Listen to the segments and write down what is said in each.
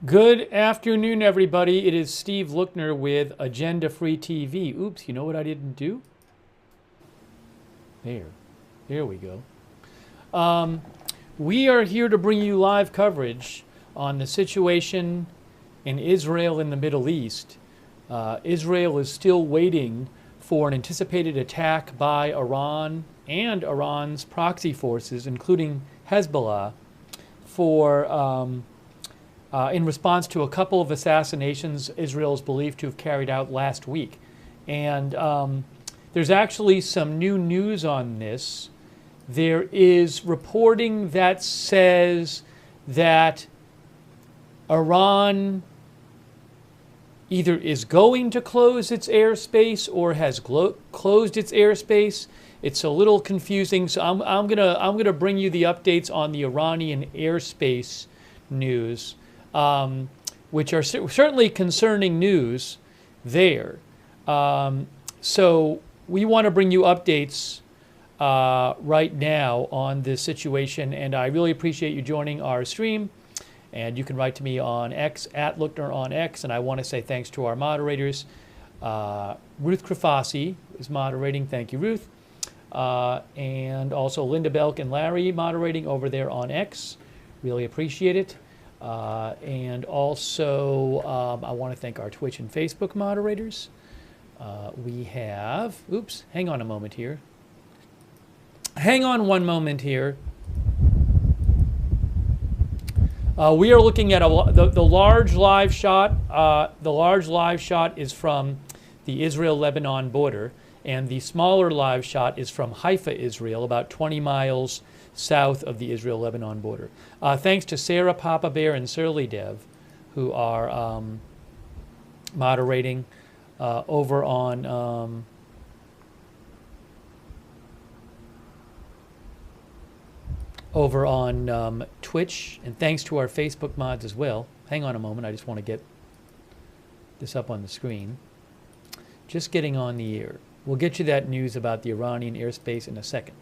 Good afternoon, everybody. It is Steve Lookner with Agenda Free TV. Oops, you know what I didn't do? There we go. We are here to bring you live coverage on the situation in Israel and the Middle East. Israel is still waiting for an anticipated attack by Iran and Iran's proxy forces, including Hezbollah, in response to a couple of assassinations Israel is believed to have carried out last week. And there's actually some new news on this. There is reporting that says that Iran either is going to close its airspace or has closed its airspace. It's a little confusing, so I'm gonna bring you the updates on the Iranian airspace news, which are certainly concerning news there. So we want to bring you updates right now on this situation, and I really appreciate you joining our stream. And you can write to me on X, at Lookner on X, and I want to say thanks to our moderators. Ruth Krafasi is moderating. Thank you, Ruth. And also Linda Belk and Larry moderating over there on X. Really appreciate it. And also, I want to thank our Twitch and Facebook moderators. We have, hang on a moment here. Hang on one moment here. We are looking at the large live shot. The large live shot is from the Israel-Lebanon border, and the smaller live shot is from Haifa, Israel, about 20 miles south of the Israel-Lebanon border. Thanks to Sarah, Papa Bear, and Surly Dev, who are moderating over on Twitch, and thanks to our Facebook mods as well. Hang on a moment, I just want to get this up on the screen. Just getting on the air. We'll get you that news about the Iranian airspace in a second.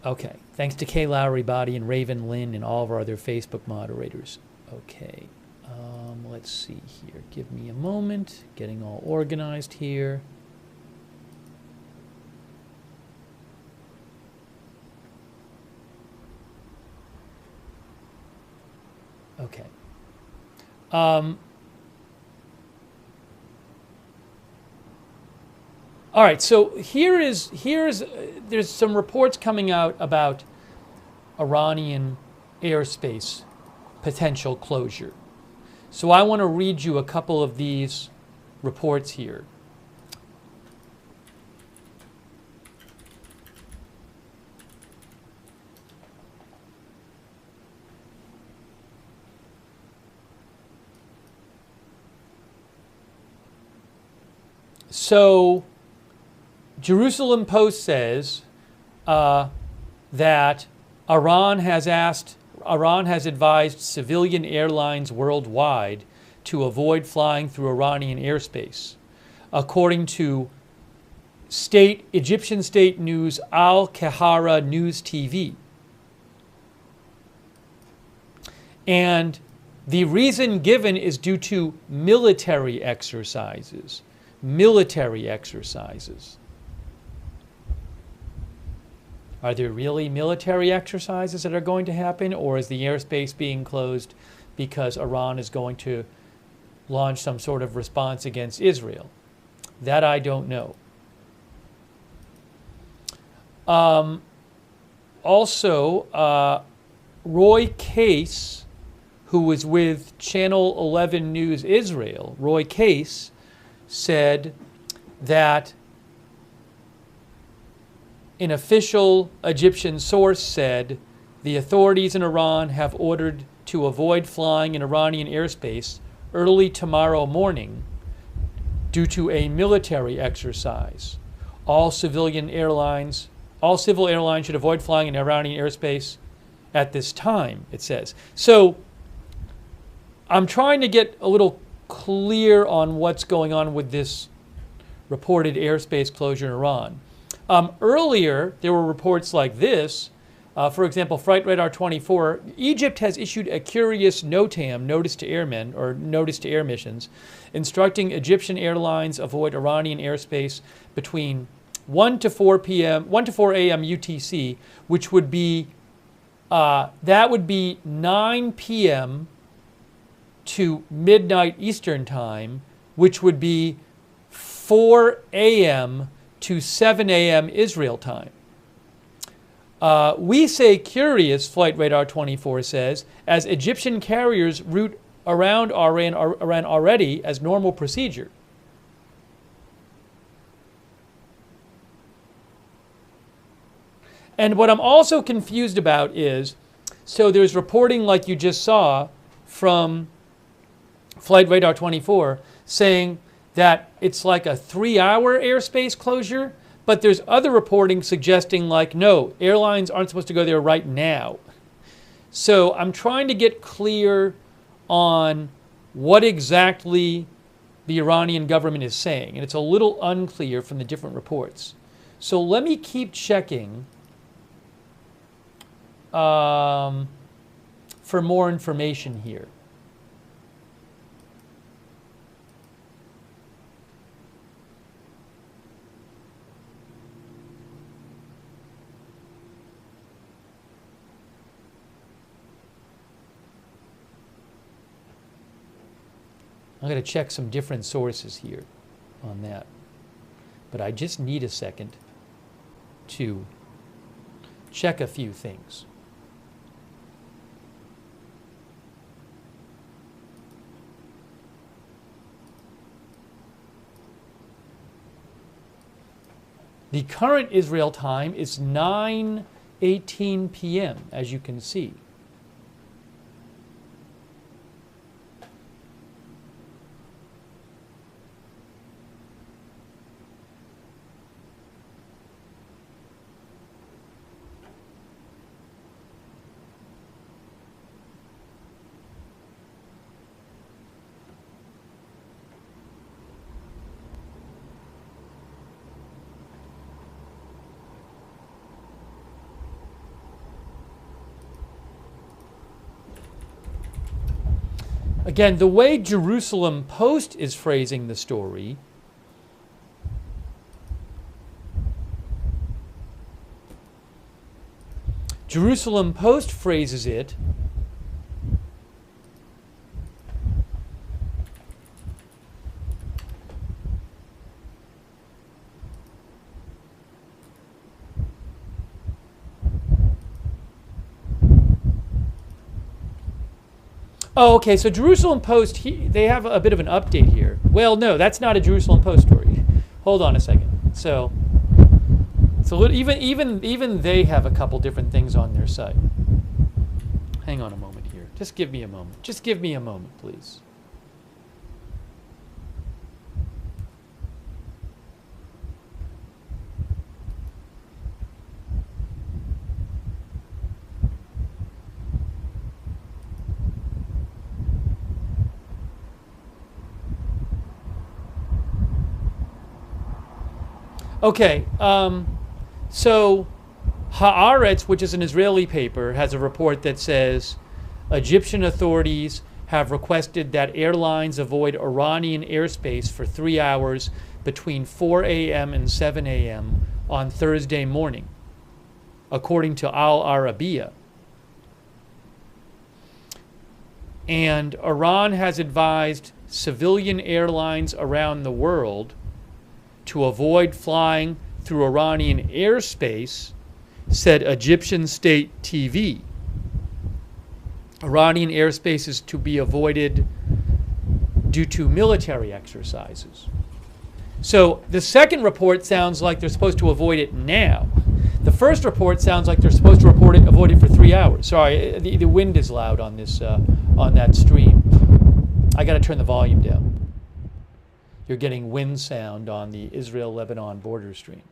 Okay, thanks to Kay Lowry Body and Raven Lynn and all of our other Facebook moderators. Okay. Let's see here. Give me a moment. Getting all organized here. Okay. All right. So there's some reports coming out about Iranian airspace potential closure. So I want to read you a couple of these reports here. So Jerusalem Post says that Iran has advised civilian airlines worldwide to avoid flying through Iranian airspace. According to Egyptian state news Al-Kahara News TV. And the reason given is due to military exercises. Military exercises. Are there really military exercises that are going to happen, or is the airspace being closed because Iran is going to launch some sort of response against Israel? That I don't know. Also, Roy Case, who was with Channel 11 News Israel, Roy Case said that an official Egyptian source said the authorities in Iran have ordered to avoid flying in Iranian airspace early tomorrow morning due to a military exercise. All civil airlines should avoid flying in Iranian airspace at this time, it says. So I'm trying to get a little clear on what's going on with this reported airspace closure in Iran. Earlier, there were reports like this. For example, Flight Radar 24, Egypt has issued a curious NOTAM, notice to airmen, or notice to air missions, instructing Egyptian airlines avoid Iranian airspace between 1 to 4 a.m. UTC, which would be, that would be 9 p.m. to midnight Eastern time, which would be 4 a.m. to 7 a.m. Israel time. We say curious, Flight Radar 24 says, as Egyptian carriers route around Iran already as normal procedure. And what I'm also confused about is, so there's reporting like you just saw from Flight Radar 24 saying that it's like a 3-hour airspace closure, but there's other reporting suggesting like, no, airlines aren't supposed to go there right now. So I'm trying to get clear on what exactly the Iranian government is saying, and it's a little unclear from the different reports. So let me keep checking for more information here. I'm going to check some different sources here on that. But I just need a second to check a few things. The current Israel time is 9:18 p.m., as you can see. Again, the way Jerusalem Post is phrasing the story, Jerusalem Post phrases it Oh, okay, so Jerusalem Post, they have a bit of an update here. Well, no, that's not a Jerusalem Post story. Hold on a second. So even they have a couple different things on their site. Hang on a moment here. Just give me a moment. Just give me a moment, please. Okay, so Haaretz, which is an Israeli paper, has a report that says Egyptian authorities have requested that airlines avoid Iranian airspace for 3 hours between 4 a.m. and 7 a.m. on Thursday morning, according to Al Arabiya. And Iran has advised civilian airlines around the world to avoid flying through Iranian airspace, said Egyptian state TV. Iranian airspace is to be avoided due to military exercises. So the second report sounds like they're supposed to avoid it now. The first report sounds like they're supposed to avoid it for 3 hours. Sorry, the wind is loud on this on that stream. I got to turn the volume down. You're getting wind sound on the Israel-Lebanon border stream.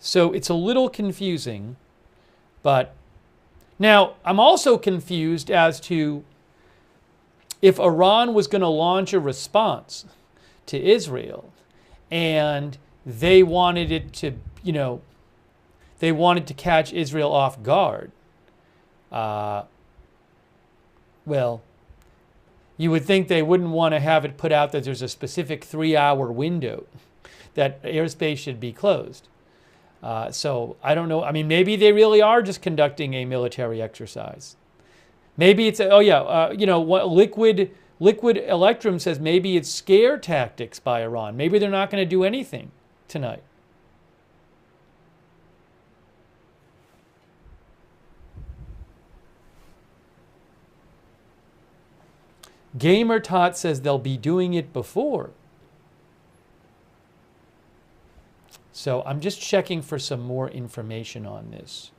So it's a little confusing, but now I'm also confused as to if Iran was going to launch a response to Israel and they wanted it to, they wanted to catch Israel off guard. Well, you would think they wouldn't want to have it put out that there's a specific 3-hour window that airspace should be closed. So I don't know. I mean, maybe they really are just conducting a military exercise. Maybe it's, Liquid Electrum says maybe it's scare tactics by Iran. Maybe they're not going to do anything tonight. Gamer Tot says they'll be doing it before. So I'm just checking for some more information on this.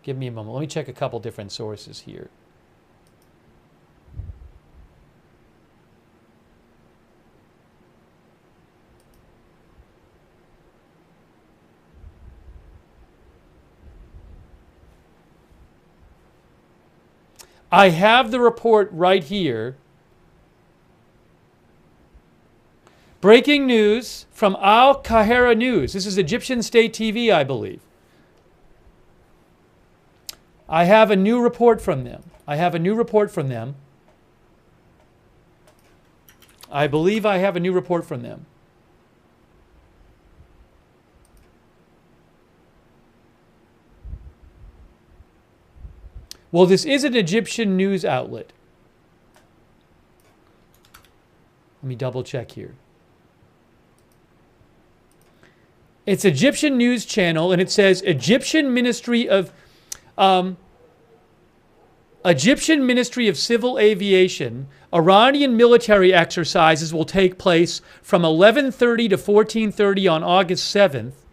Give me a moment. Let me check a couple different sources here. I have the report right here. Breaking news from Al Qahira News. This is Egyptian State TV, I believe. I have a new report from them. I believe I have a new report from them. Well, this is an Egyptian news outlet. Let me double check here. It's Egyptian news channel, and it says Egyptian Ministry of Civil Aviation. Iranian military exercises will take place from 11:30 to 14:30 on August 7th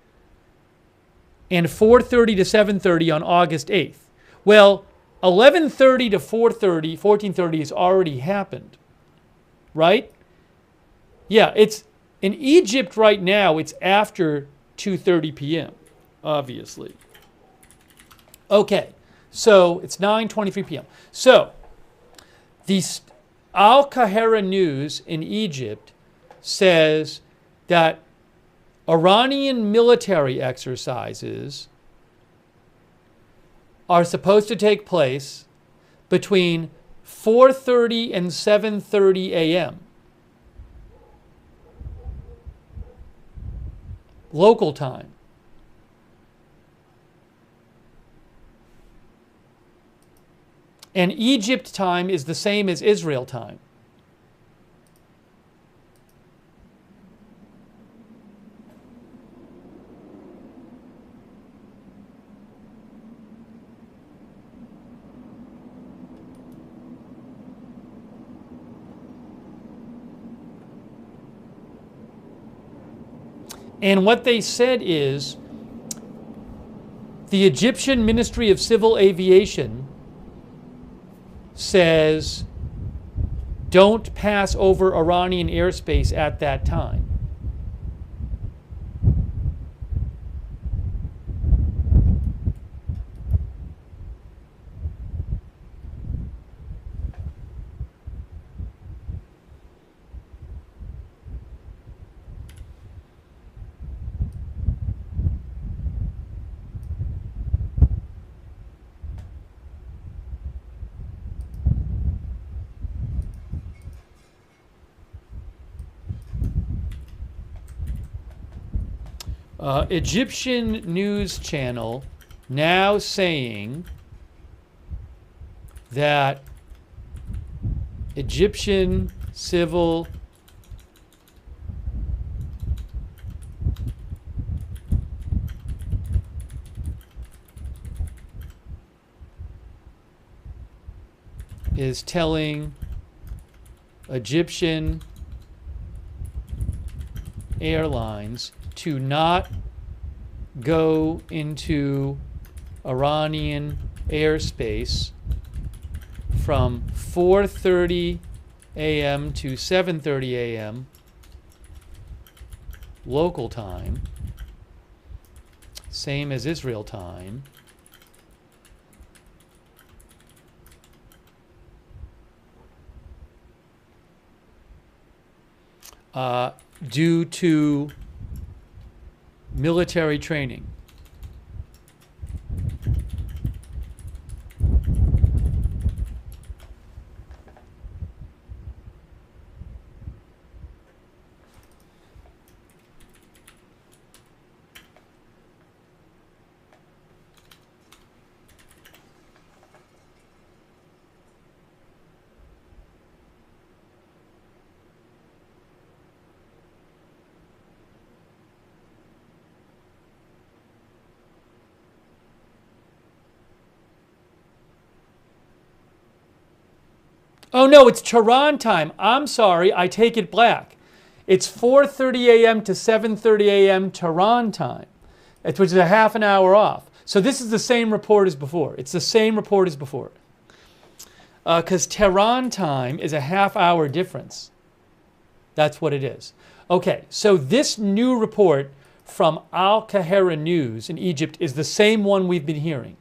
and 4:30 to 7:30 on August 8th. Well, 11:30 to 4:30, 14:30 has already happened, right? Yeah, it's in Egypt right now. It's after 2:30 p.m., obviously. Okay, so it's 9:23 p.m. So the Al Qahira News in Egypt says that Iranian military exercises are supposed to take place between 4:30 and 7:30 a.m. local time. And Egypt time is the same as Israel time. And what they said is the Egyptian Ministry of Civil Aviation says don't pass over Iranian airspace at that time. Egyptian news channel now saying that Egyptian civil is telling Egyptian airlines to not go into Iranian airspace from 4:30 a.m. to 7:30 a.m. local time, same as Israel time, due to military training. Oh no, it's Tehran time. I'm sorry, I take it back. It's 4:30 a.m. to 7:30 a.m. Tehran time, which is a half an hour off. So this is the same report as before. It's the same report as before. Because Tehran time is a half hour difference. That's what it is. Okay, so this new report from Al Qahira News in Egypt is the same one we've been hearing.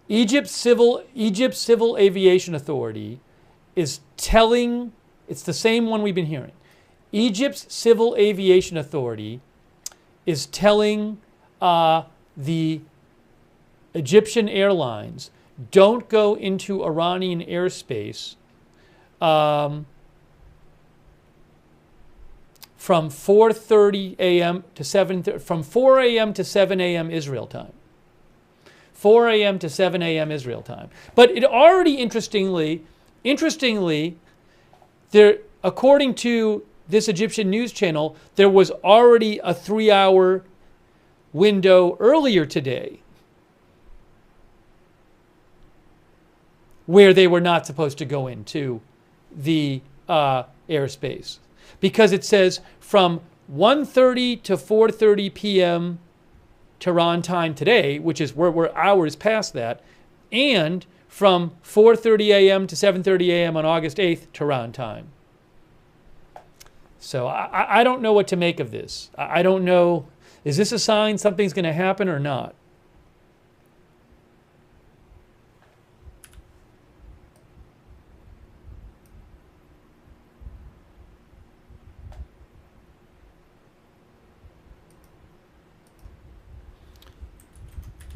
Egypt's Civil Aviation Authority is telling, it's the same one we've been hearing. Egypt's Civil Aviation Authority is telling the Egyptian airlines, don't go into Iranian airspace from 4:30 a.m. to 7:30, from 4 a.m. to 7 a.m. Israel time. 4 a.m. to 7 a.m. Israel time. But it already, interestingly, there, according to this Egyptian news channel, there was already a 3-hour window earlier today where they were not supposed to go into the airspace. Because it says from 1:30 to 4:30 p.m. Tehran time today, which is we're hours past that, and from 4:30 a.m. to 7:30 a.m. on August 8th, Tehran time. So I don't know what to make of this. I don't know, is this a sign something's going to happen or not?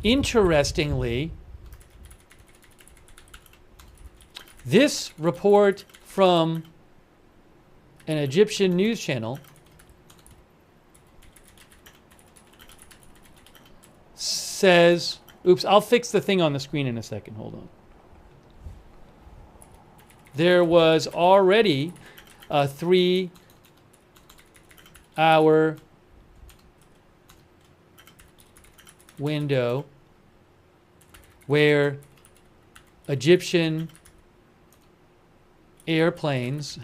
Interestingly, this report from an Egyptian news channel says, oops, I'll fix the thing on the screen in a second, hold on. There was already a 3-hour window where Egyptian airplanes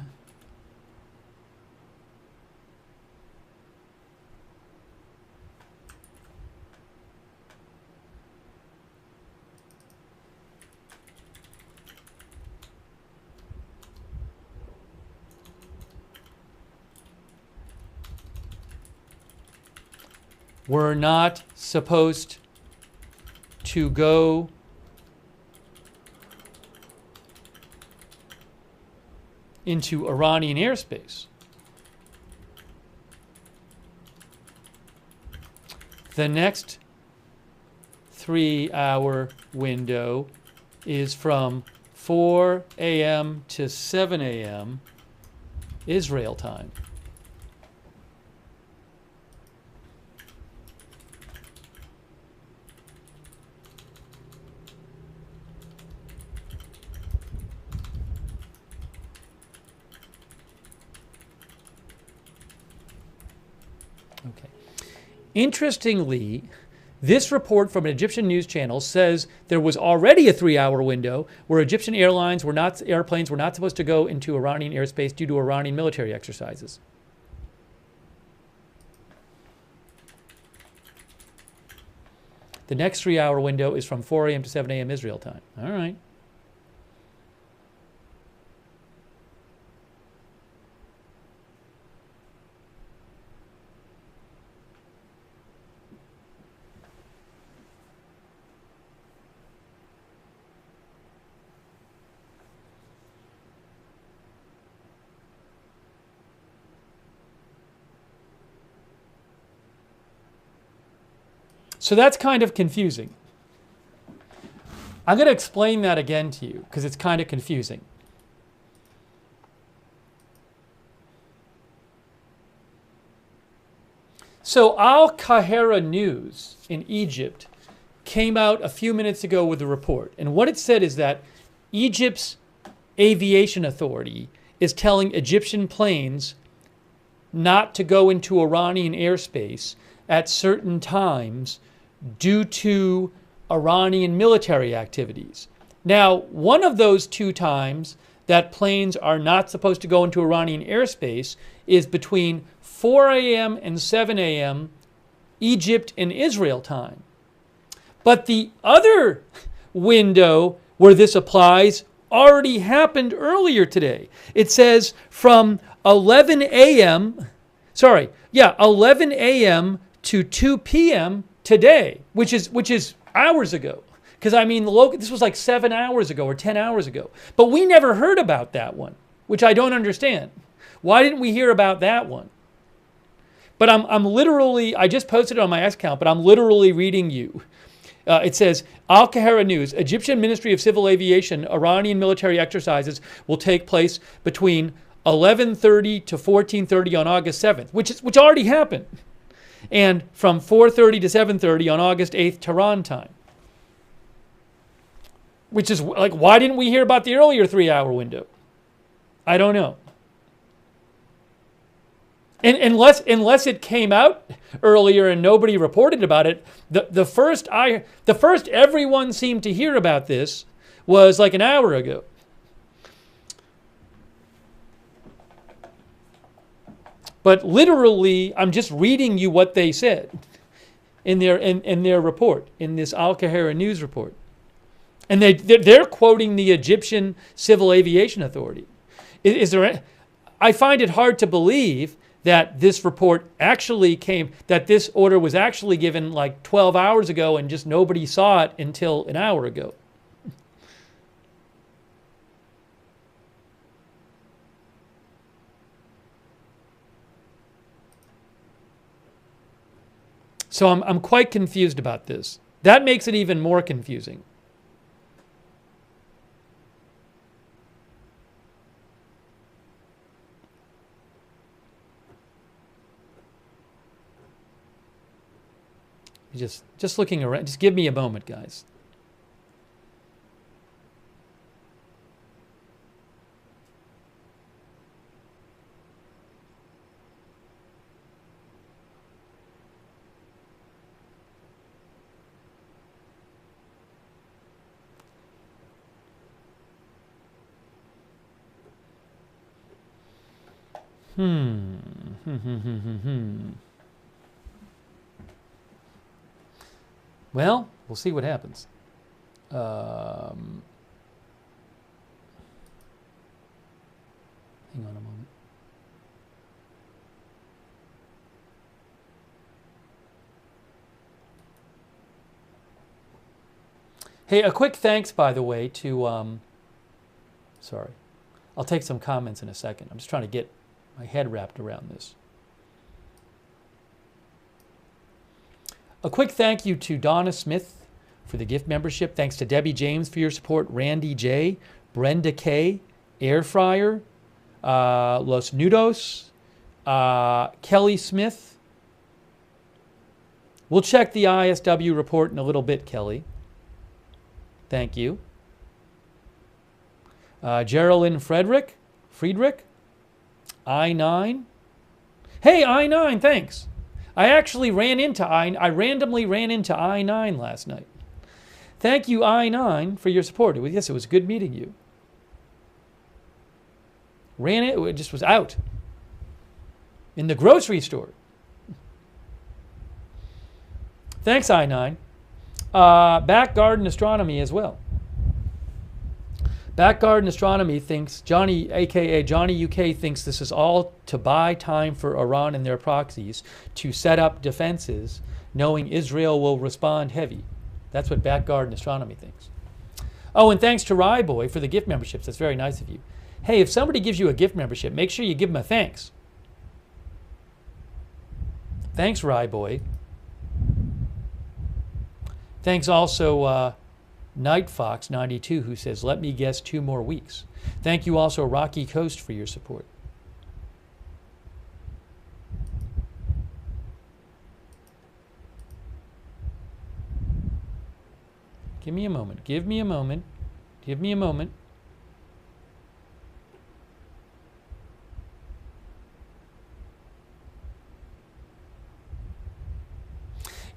were not supposed to go into Iranian airspace. The next 3-hour window is from 4 a.m. to 7 a.m. Israel time. Okay. Interestingly, this report from an Egyptian news channel says there was already a 3-hour window where Egyptian airplanes were not supposed to go into Iranian airspace due to Iranian military exercises. The next 3-hour window is from 4 a.m. to 7 a.m. Israel time. All right. So that's kind of confusing. I'm going to explain that again to you because it's kind of confusing. So Al-Qahira News in Egypt came out a few minutes ago with a report. And what it said is that Egypt's aviation authority is telling Egyptian planes not to go into Iranian airspace at certain times due to Iranian military activities. Now, one of those two times that planes are not supposed to go into Iranian airspace is between 4 a.m. and 7 a.m. Egypt and Israel time. But the other window where this applies already happened earlier today. It says from 11 a.m. to 2 p.m. today, which is hours ago. Because I mean, this was like 7 hours ago or 10 hours ago. But we never heard about that one, which I don't understand. Why didn't we hear about that one? But I'm literally, I just posted it on my X account, but I'm literally reading you. It says, Al-Qahira News, Egyptian Ministry of Civil Aviation, Iranian military exercises will take place between 11:30 to 14:30 on August 7th, which already happened, and from 4:30 to 7:30 on August 8th, Tehran time. Which is like, why didn't we hear about the earlier 3-hour window? I don't know. And unless it came out earlier and nobody reported about it, the first everyone seemed to hear about this was like an hour ago. But literally, I'm just reading you what they said in their report, in this Al-Qahira News report. And they're quoting the Egyptian Civil Aviation Authority. I find it hard to believe that this report actually that this order was actually given like 12 hours ago and just nobody saw it until an hour ago. So I'm quite confused about this. That makes it even more confusing. Just looking around. Just give me a moment, guys. Well, we'll see what happens. Hang on a moment. Hey, a quick thanks, by the way, to, sorry, I'll take some comments in a second. I'm just trying to get my head wrapped around this. A quick thank you to Donna Smith for the gift membership. Thanks to Debbie James for your support. Randy J, Brenda K, Air Fryer, Los Nudos, Kelly Smith. We'll check the ISW report in a little bit, Kelly. Thank you. Geraldine Friedrich, I9. Hey, I9, thanks. I randomly ran into I9 last night. Thank you, I9, for your support. It was good meeting you. It just was out in the grocery store. Thanks, I9. Back Garden Astronomy as well. Back Garden Astronomy thinks, Johnny, a.k.a. Johnny UK, thinks this is all to buy time for Iran and their proxies to set up defenses, knowing Israel will respond heavy. That's what Back Garden Astronomy thinks. Oh, and thanks to Ryboy for the gift memberships. That's very nice of you. Hey, if somebody gives you a gift membership, make sure you give them a thanks. Thanks, Ryboy. Thanks also Night Fox 92, who says, let me guess 2 more weeks. Thank you also Rocky Coast for your support. Give me a moment. Give me a moment. Give me a moment.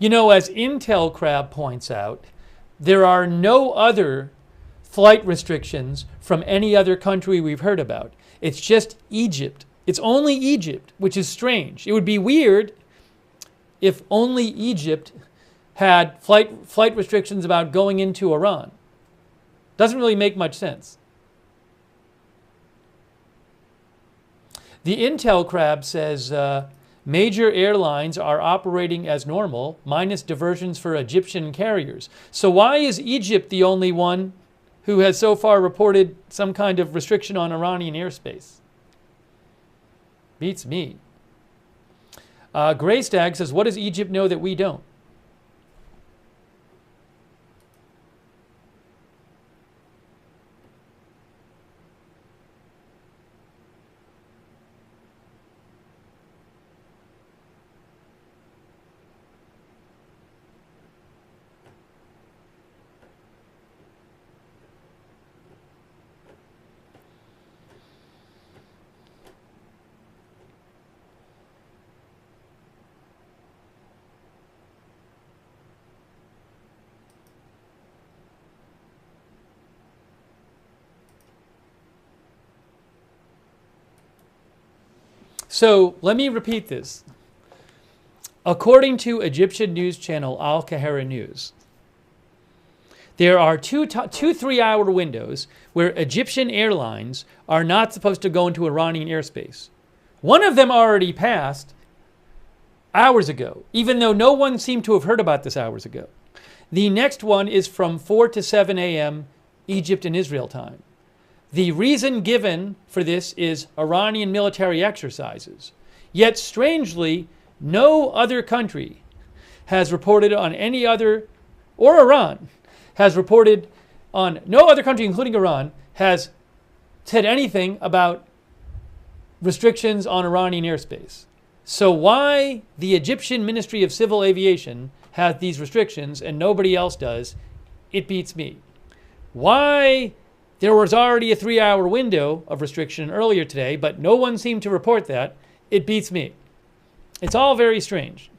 You know, as Intel Crab points out, there are no other flight restrictions from any other country we've heard about. It's just Egypt. It's only Egypt, which is strange. It would be weird if only Egypt had flight restrictions about going into Iran. Doesn't really make much sense. The Intel Crab says major airlines are operating as normal, minus diversions for Egyptian carriers. So why is Egypt the only one who has so far reported some kind of restriction on Iranian airspace? Beats me. Graystag says, what does Egypt know that we don't? So let me repeat this. According to Egyptian news channel Al Qahira News, there are two 3-hour windows where Egyptian airlines are not supposed to go into Iranian airspace. One of them already passed hours ago, even though no one seemed to have heard about this hours ago. The next one is from 4 to 7 a.m. Egypt and Israel time. The reason given for this is Iranian military exercises. Yet, strangely, no other country has reported on any other, or Iran, has reported on, no other country, including Iran, has said anything about restrictions on Iranian airspace. So why the Egyptian Ministry of Civil Aviation has these restrictions and nobody else does, it beats me. Why there was already a 3-hour window of restriction earlier today, but no one seemed to report that, it beats me. It's all very strange.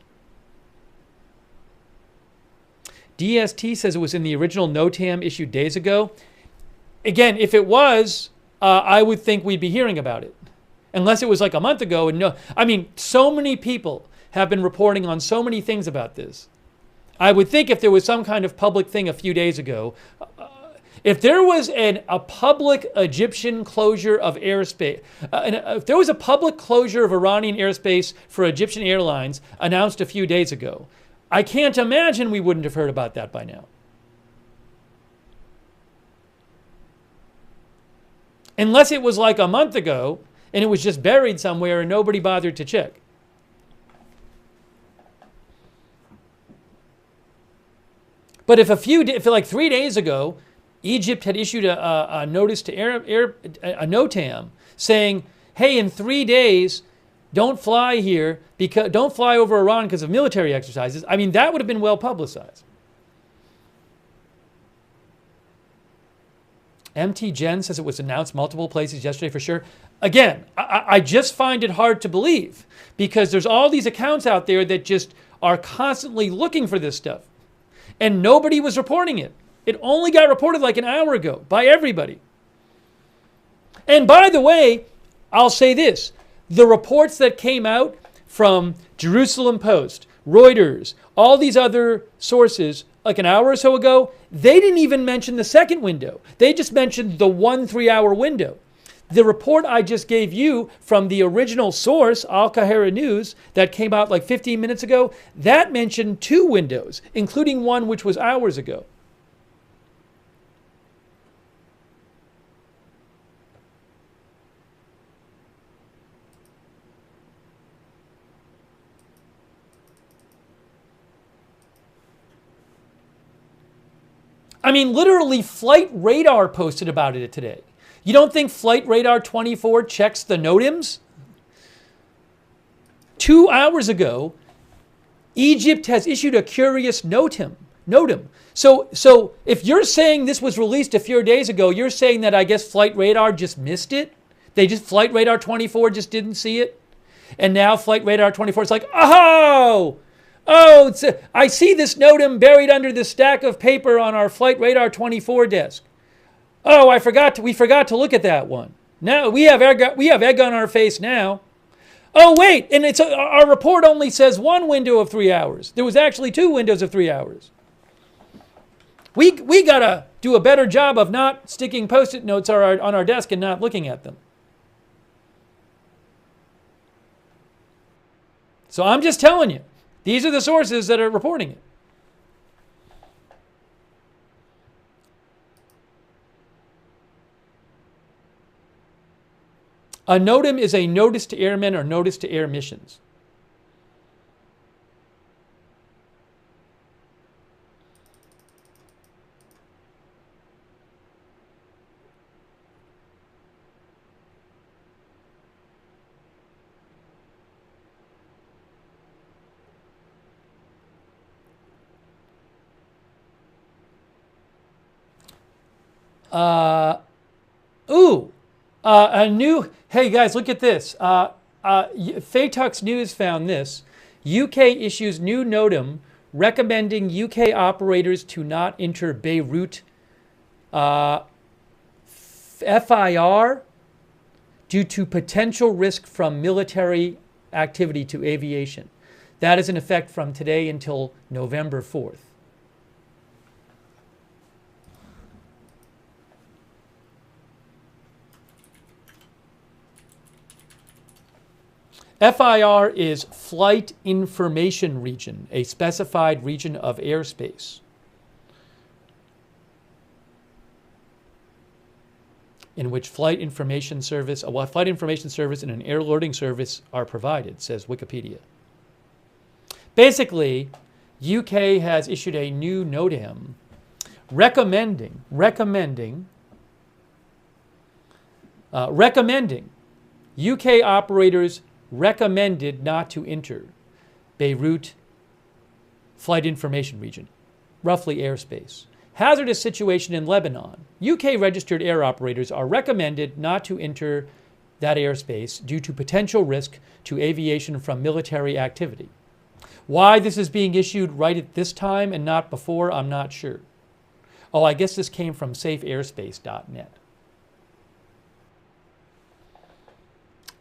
DST says it was in the original NOTAM issued days ago. Again, if it was, I would think we'd be hearing about it. Unless it was like a month ago. And no, I mean, so many people have been reporting on so many things about this. I would think if there was some kind of public thing a few days ago, if there was a public Egyptian closure of airspace, if there was a public closure of Iranian airspace for Egyptian airlines announced a few days ago, I can't imagine we wouldn't have heard about that by now. Unless it was like a month ago and it was just buried somewhere and nobody bothered to check. But if like 3 days ago, Egypt had issued a notice to a NOTAM saying, hey, in 3 days, don't fly here, don't fly over Iran because of military exercises. I mean, that would have been well publicized. MT Gen says it was announced multiple places yesterday for sure. Again, I just find it hard to believe because there's all these accounts out there that just are constantly looking for this stuff. And nobody was reporting it. It only got reported like an hour ago by everybody. And by the way, I'll say this. The reports that came out from Jerusalem Post, Reuters, all these other sources like an hour or so ago, they didn't even mention the second window. They just mentioned the 1 3-hour window. The report I just gave you from the original source, Al Qahira News, that came out like 15 minutes ago, that mentioned 2 windows, including one which was hours ago. I mean, literally Flight Radar posted about it today. You don't think Flight Radar 24 checks the NOTAMs? 2 hours ago, Egypt has issued a curious NOTAM. So if you're saying this was released a few days ago, you're saying that I guess Flight Radar just missed it? Flight Radar 24 just didn't see it? And now Flight Radar 24 is like, I see this NOTAM buried under the stack of paper on our Flight Radar 24 desk. Oh, we forgot to look at that one. Now we have egg on our face now. Oh, wait, and our report only says one window of 3 hours. There was actually 2 windows of 3 hours. We got to do a better job of not sticking Post-it notes on our desk and not looking at them. So I'm just telling you, these are the sources that are reporting it. A NOTAM is a notice to airmen or notice to air missions. Hey guys, look at this. Faytux News found this. UK issues new NOTAM recommending UK operators to not enter Beirut FIR due to potential risk from military activity to aviation. That is in effect from today until November 4th. FIR is Flight Information Region, a specified region of airspace in which flight information service and an air alerting service are provided, says Wikipedia. Basically, UK has issued a new NOTAM recommending UK operators recommended not to enter Beirut Flight Information Region, roughly airspace. Hazardous situation in Lebanon. UK registered air operators are recommended not to enter that airspace due to potential risk to aviation from military activity. Why this is being issued right at this time and not before, I'm not sure. Oh, I guess this came from safeairspace.net.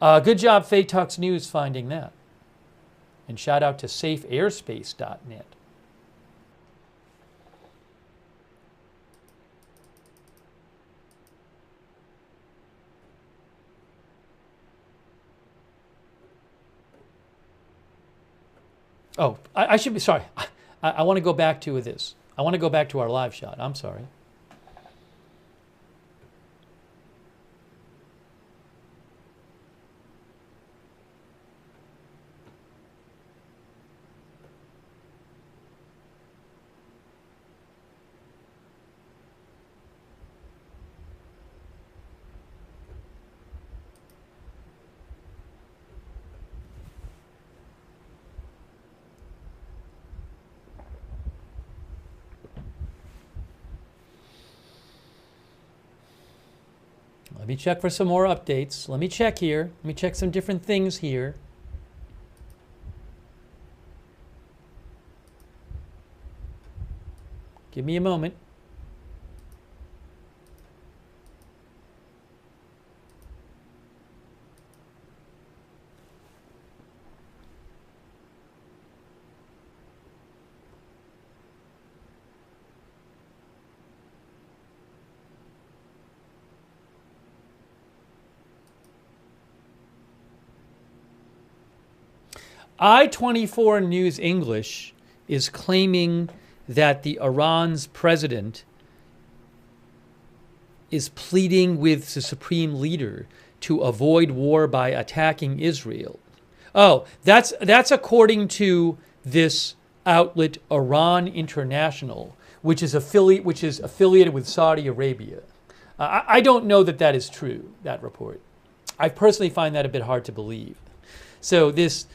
Good job, Faytux News, finding that. And shout out to safeairspace.net. Oh, I should be sorry. I want to go back to this. I want to go back to our live shot. I'm sorry. Let me check for some more updates. Let me check here. Let me check some different things here. Give me a moment. I-24 News English is claiming that the Iran's president is pleading with the supreme leader to avoid war by attacking Israel. Oh, that's according to this outlet, Iran International, which is affiliated with Saudi Arabia. I don't know that that is true, that report. I personally find that a bit hard to believe. So this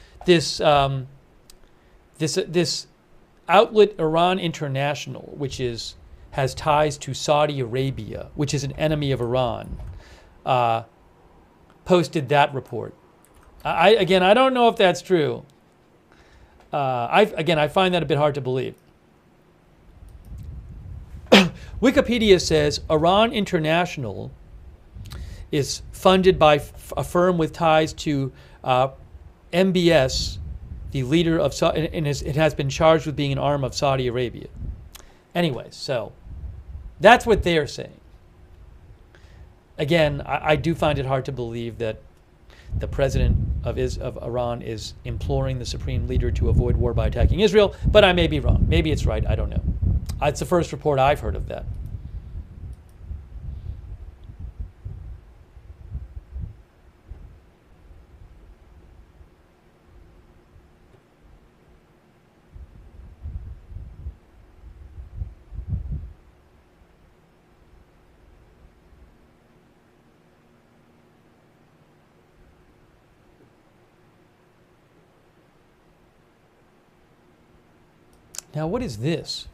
outlet, Iran International, which has ties to Saudi Arabia, which is an enemy of Iran, posted that report. I don't know if that's true. I find that a bit hard to believe. Wikipedia says Iran International is funded by a firm with ties to MBS, the leader of and it has been charged with being an arm of Saudi Arabia. Anyway, so that's what they're saying. Again, I do find it hard to believe that the president of Iran is imploring the supreme leader to avoid war by attacking Israel, but I may be wrong. Maybe it's right. I don't know. It's the first report I've heard of that. Now, what is this?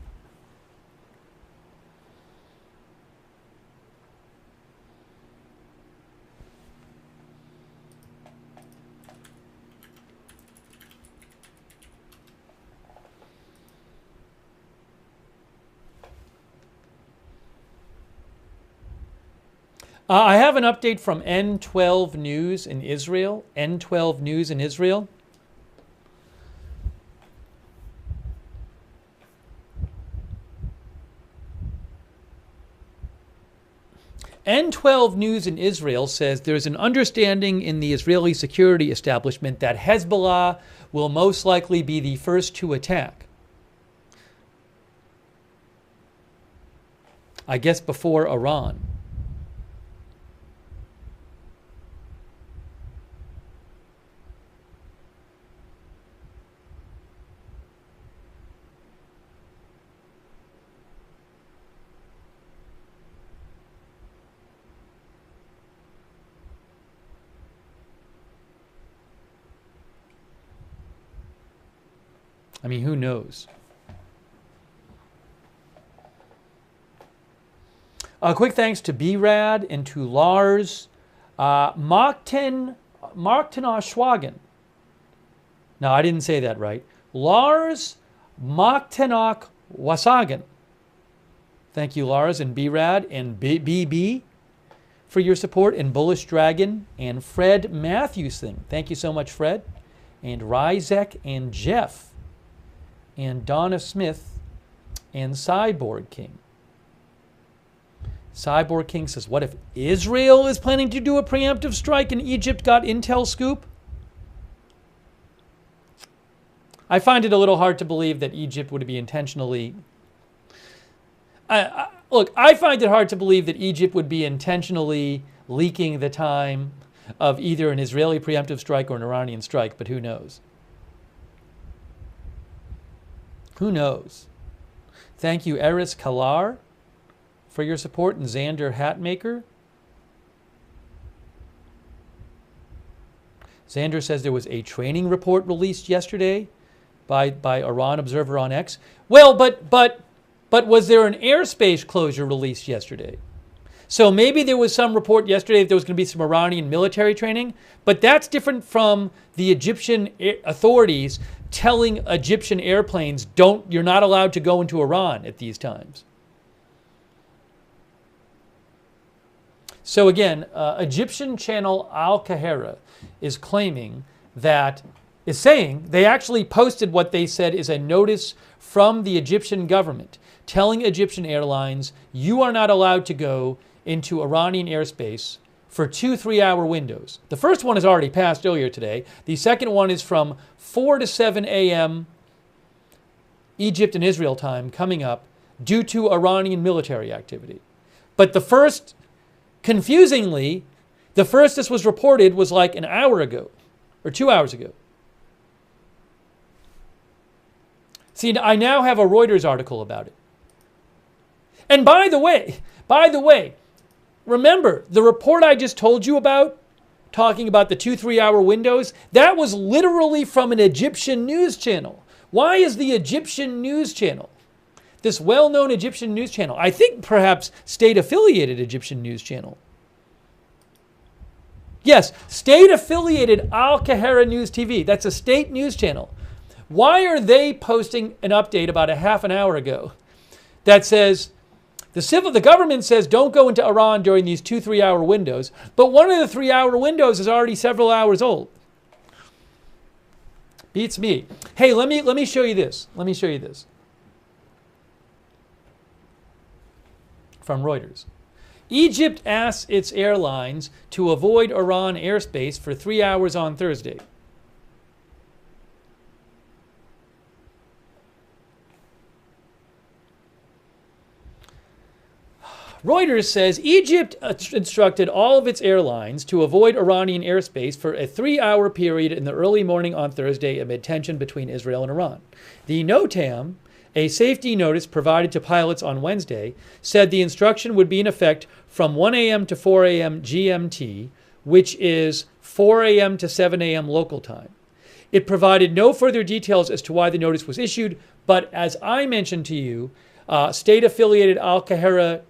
I have an update from N12 News in Israel. N12 News in Israel. N12 News in Israel says there's an understanding in the Israeli security establishment that Hezbollah will most likely be the first to attack. I guess before Iran. I mean, who knows? Quick thanks to B-Rad and to Lars Marktenashwagen. No, I didn't say that right. Lars Marktenachwasagen. Thank you, Lars and B-Rad and BB for your support, and Bullish Dragon and Fred Matthewson. Thank you so much, Fred. And Ryzek and Jeff. And Donna Smith and Cyborg King. Cyborg King says, what if Israel is planning to do a preemptive strike and Egypt got intel scoop? I find it a little hard to believe that Egypt would be intentionally... Look, I find it hard to believe that Egypt would be intentionally leaking the time of either an Israeli preemptive strike or an Iranian strike, but who knows? Who knows? Thank you, Eris Kalar, for your support, and Xander Hatmaker. Xander says there was a training report released yesterday by Iran Observer on X. Well, but was there an airspace closure released yesterday? So maybe there was some report yesterday that there was going to be some Iranian military training, but that's different from the Egyptian authorities telling Egyptian airplanes, you're not allowed to go into Iran at these times. So again, Egyptian channel Al Qahira is saying they actually posted what they said is a notice from the Egyptian government telling Egyptian airlines, you are not allowed to go into Iranian airspace for 2 3-hour windows. The first one has already passed earlier today. The second one is from 4 to 7 a.m. Egypt and Israel time coming up due to Iranian military activity. But the first, confusingly, the first this was reported was like an hour ago or 2 hours ago. See, I now have a Reuters article about it. And by the way, remember the report I just told you about, talking about the 2-3 hour windows? That was literally from an Egyptian news channel. Why is the Egyptian news channel, this well-known Egyptian news channel, I think perhaps state-affiliated Egyptian news channel? Yes, state-affiliated Al-Qahira News TV. That's a state news channel. Why are they posting an update about a half an hour ago that says, the government says don't go into Iran during these 2-3 hour windows, but one of the 3 hour windows is already several hours old? Beats me. Hey, let me show you this. Let me show you this. From Reuters. Egypt asks its airlines to avoid Iran airspace for 3 hours on Thursday. Reuters says Egypt instructed all of its airlines to avoid Iranian airspace for a 3 hour period in the early morning on Thursday amid tension between Israel and Iran. The NOTAM, a safety notice provided to pilots on Wednesday, said the instruction would be in effect from 1 a.m. to 4 a.m. GMT, which is 4 a.m. to 7 a.m. local time. It provided no further details as to why the notice was issued, but as I mentioned to you, state-affiliated Al-Qahira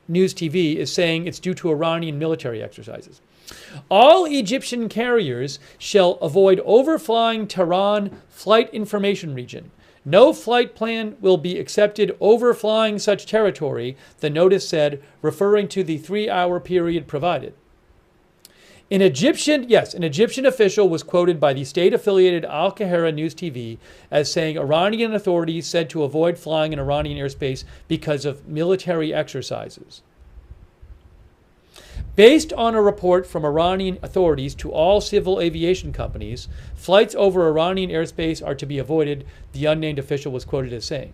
News TV is saying it's due to Iranian military exercises. All Egyptian carriers shall avoid overflying Tehran flight information region. No flight plan will be accepted overflying such territory, the notice said, referring to the 3 hour period provided. An Egyptian official was quoted by the state-affiliated Al-Qahira News TV as saying Iranian authorities said to avoid flying in Iranian airspace because of military exercises. Based on a report from Iranian authorities to all civil aviation companies, flights over Iranian airspace are to be avoided, the unnamed official was quoted as saying.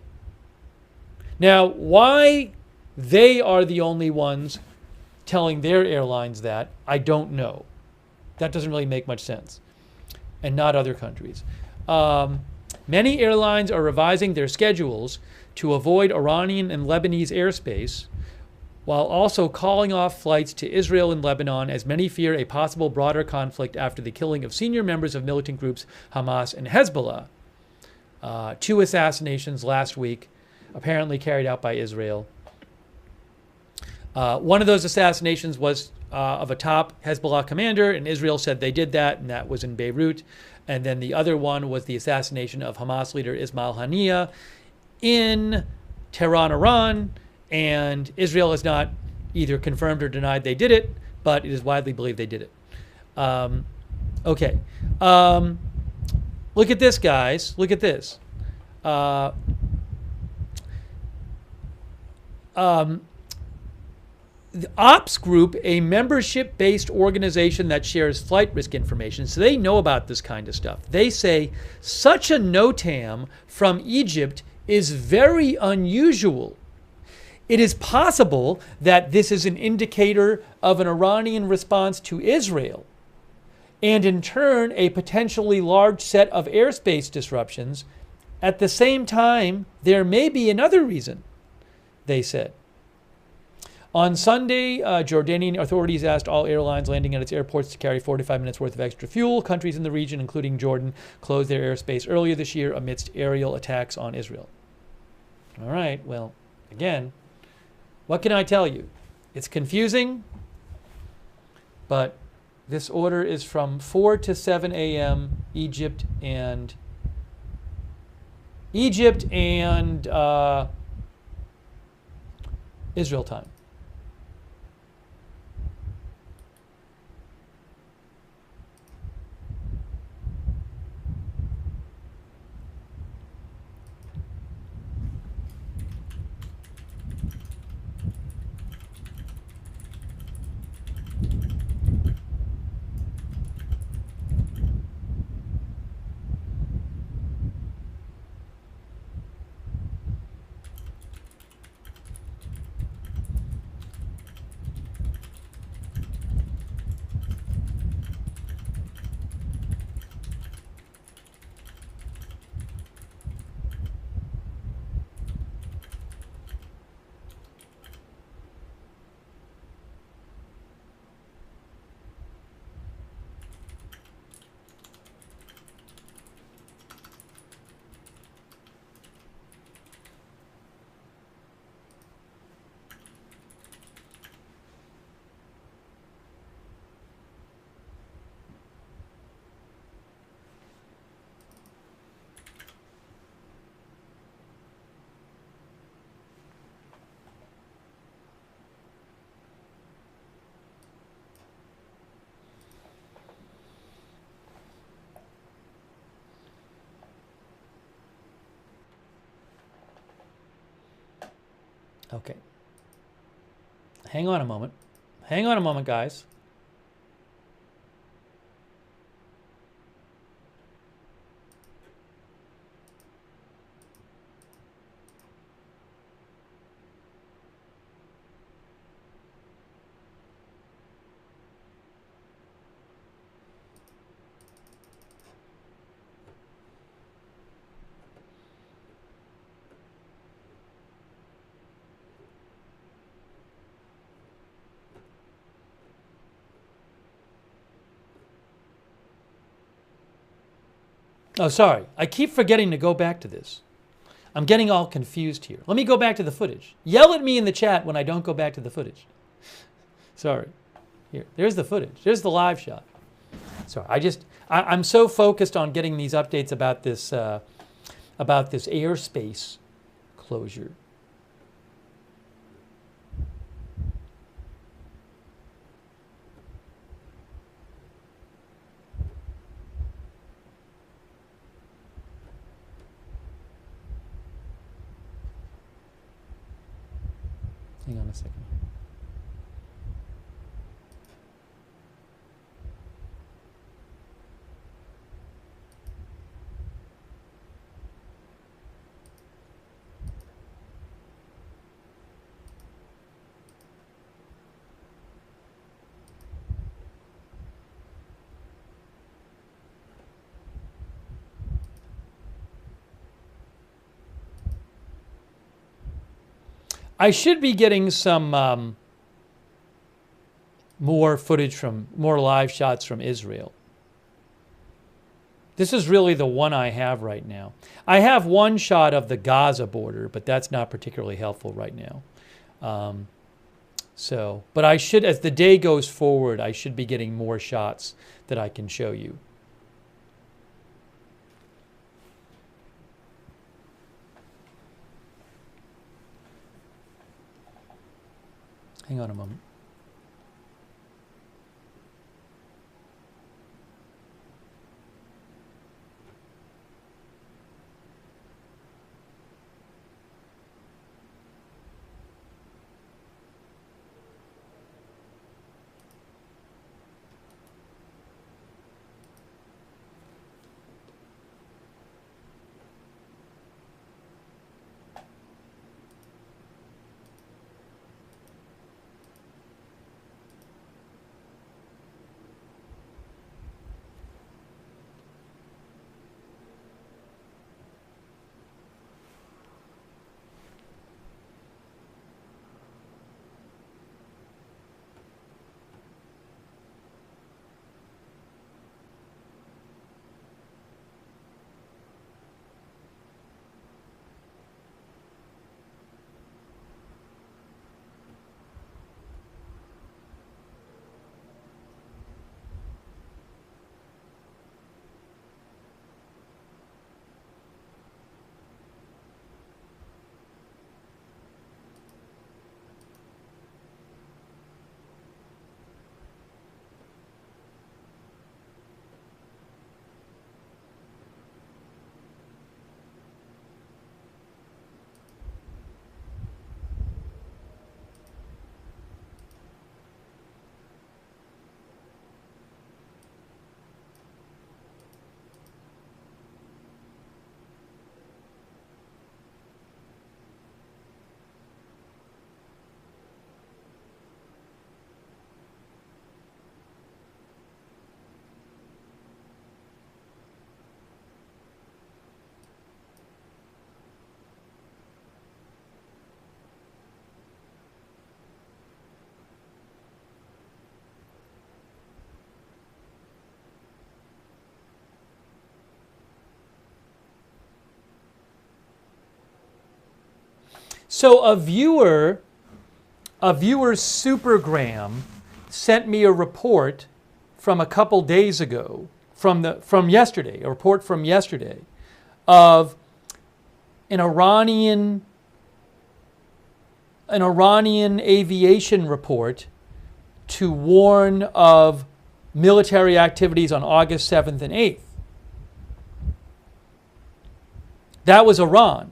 Now, why they are the only ones telling their airlines that, I don't know. That doesn't really make much sense. And not other countries. Many airlines are revising their schedules to avoid Iranian and Lebanese airspace, while also calling off flights to Israel and Lebanon, as many fear a possible broader conflict after the killing of senior members of militant groups Hamas and Hezbollah. 2 assassinations last week, apparently carried out by Israel. One of those assassinations was of a top Hezbollah commander, and Israel said they did that, and that was in Beirut. And then the other one was the assassination of Hamas leader Ismail Haniyeh in Tehran, Iran. And Israel has not either confirmed or denied they did it, but it is widely believed they did it. Okay. Look at this, guys. Look at this. The Ops Group, a membership-based organization that shares flight risk information, so they know about this kind of stuff. They say such a NOTAM from Egypt is very unusual. It is possible that this is an indicator of an Iranian response to Israel, and in turn, a potentially large set of airspace disruptions. At the same time, there may be another reason, they said. On Sunday, Jordanian authorities asked all airlines landing at its airports to carry 45 minutes worth of extra fuel. Countries in the region, including Jordan, closed their airspace earlier this year amidst aerial attacks on Israel. All right, well, again, what can I tell you? It's confusing, but this order is from 4 to 7 a.m. Egypt and Israel time. Okay. Hang on a moment. Hang on a moment, guys. Oh, sorry. I keep forgetting to go back to this. I'm getting all confused here. Let me go back to the footage. Yell at me in the chat when I don't go back to the footage. Sorry. Here, there's the footage. There's the live shot. Sorry, I'm so focused on getting these updates about this airspace closure. Hang on a second. I should be getting some more footage more live shots from Israel. This is really the one I have right now. I have one shot of the Gaza border, but that's not particularly helpful right now. But I should, as the day goes forward, I should be getting more shots that I can show you. Hang on a moment. So a viewer Supergram sent me a report from a couple days ago, from yesterday, a report from yesterday, of an Iranian aviation report to warn of military activities on August 7th and 8th. That was Iran.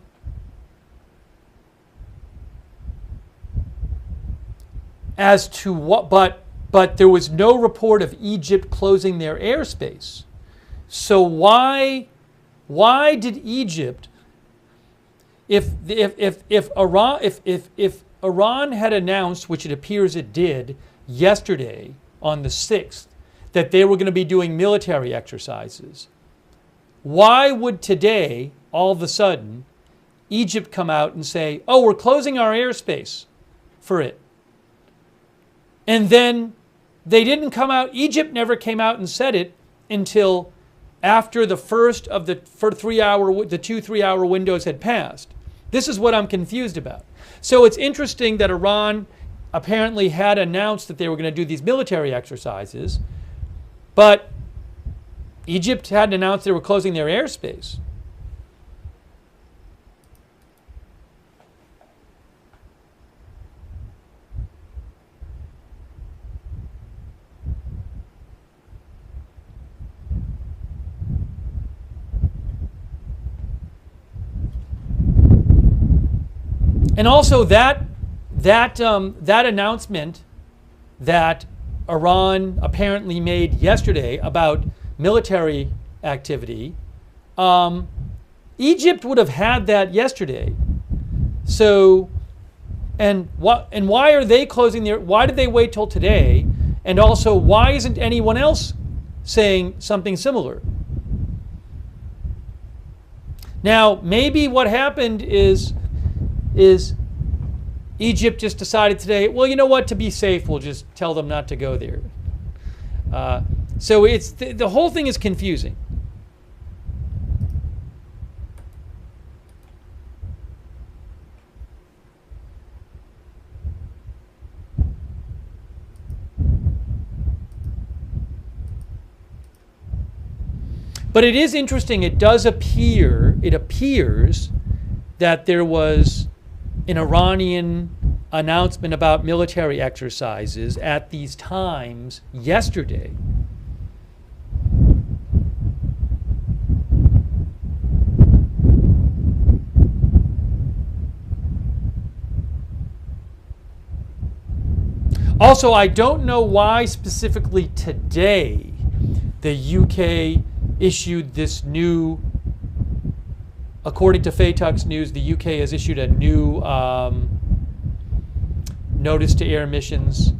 as to what, but there was no report of Egypt closing their airspace. So why did Egypt, if Iran had announced, which it appears it did yesterday on the 6th, that they were going to be doing military exercises, why would today, all of a sudden, Egypt come out and say, oh, we're closing our airspace for it? And then they didn't come out, Egypt never came out and said it until after the first of the 2-3-hour windows had passed. This is what I'm confused about. So it's interesting that Iran apparently had announced that they were going to do these military exercises, but Egypt hadn't announced they were closing their airspace. And also that announcement that Iran apparently made yesterday about military activity, Egypt would have had that yesterday. So, and why are they closing their? Why did they wait till today? And also, why isn't anyone else saying something similar? Now, maybe what happened is Egypt just decided today, well, you know what, to be safe, we'll just tell them not to go there. So it's the whole thing is confusing. But it is interesting, it appears that there was an Iranian announcement about military exercises at these times yesterday. Also, I don't know why specifically today the UK issued this new, according to Faytuck's News, the UK has issued a new notice to air missions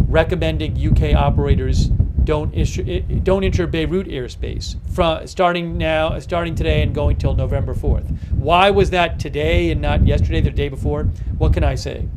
recommending UK operators don't enter Beirut airspace starting today and going till November 4th. Why was that today and not yesterday, the day before? What can I say?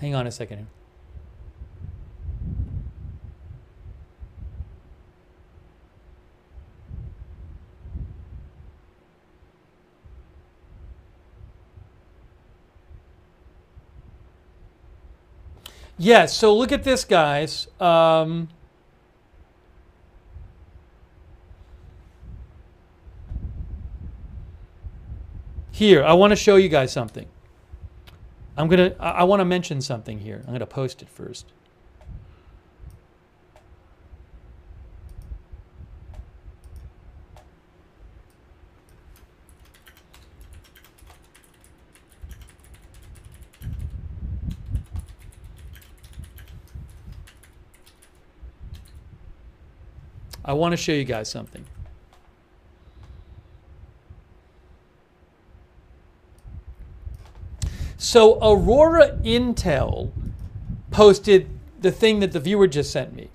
Hang on a second here. Yes, so look at this, guys. Here, I want to show you guys something. I want to mention something here. I'm going to post it first. I want to show you guys something. So Aurora Intel posted the thing that the viewer just sent me.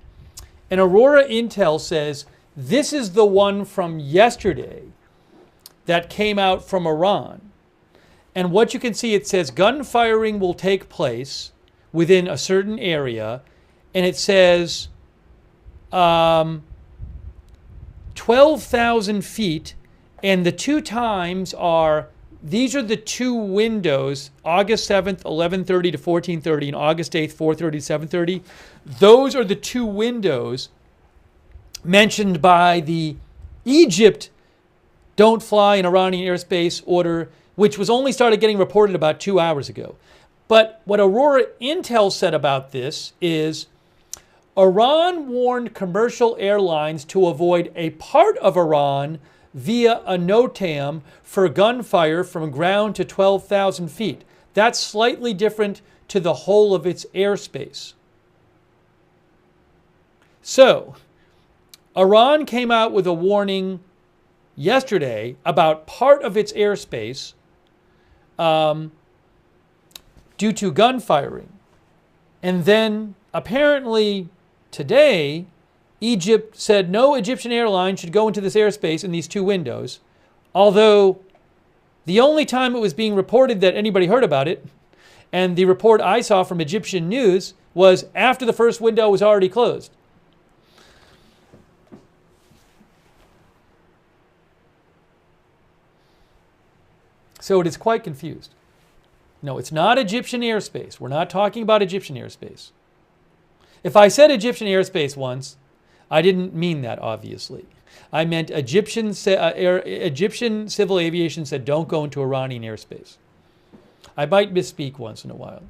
And Aurora Intel says, this is the one from yesterday that came out from Iran. And what you can see, it says gunfiring will take place within a certain area. And it says 12,000 feet. And the two times are, these are the two windows, August 7th, 11:30 to 14:30, and August 8th, 4:30 to 7:30. Those are the two windows mentioned by the Egypt don't fly in Iranian airspace order, which was only started getting reported about 2 hours ago. But what Aurora Intel said about this is Iran warned commercial airlines to avoid a part of Iran via a NOTAM for gunfire from ground to 12,000 feet. That's slightly different to the whole of its airspace. So, Iran came out with a warning yesterday about part of its airspace due to gunfiring. And then apparently today, Egypt said no Egyptian airline should go into this airspace in these two windows, although the only time it was being reported that anybody heard about it, and the report I saw from Egyptian news, was after the first window was already closed. So it is quite confused. No, it's not Egyptian airspace. We're not talking about Egyptian airspace. If I said Egyptian airspace once, I didn't mean that, obviously. I meant Egyptian civil aviation said don't go into Iranian airspace. I might misspeak once in a while.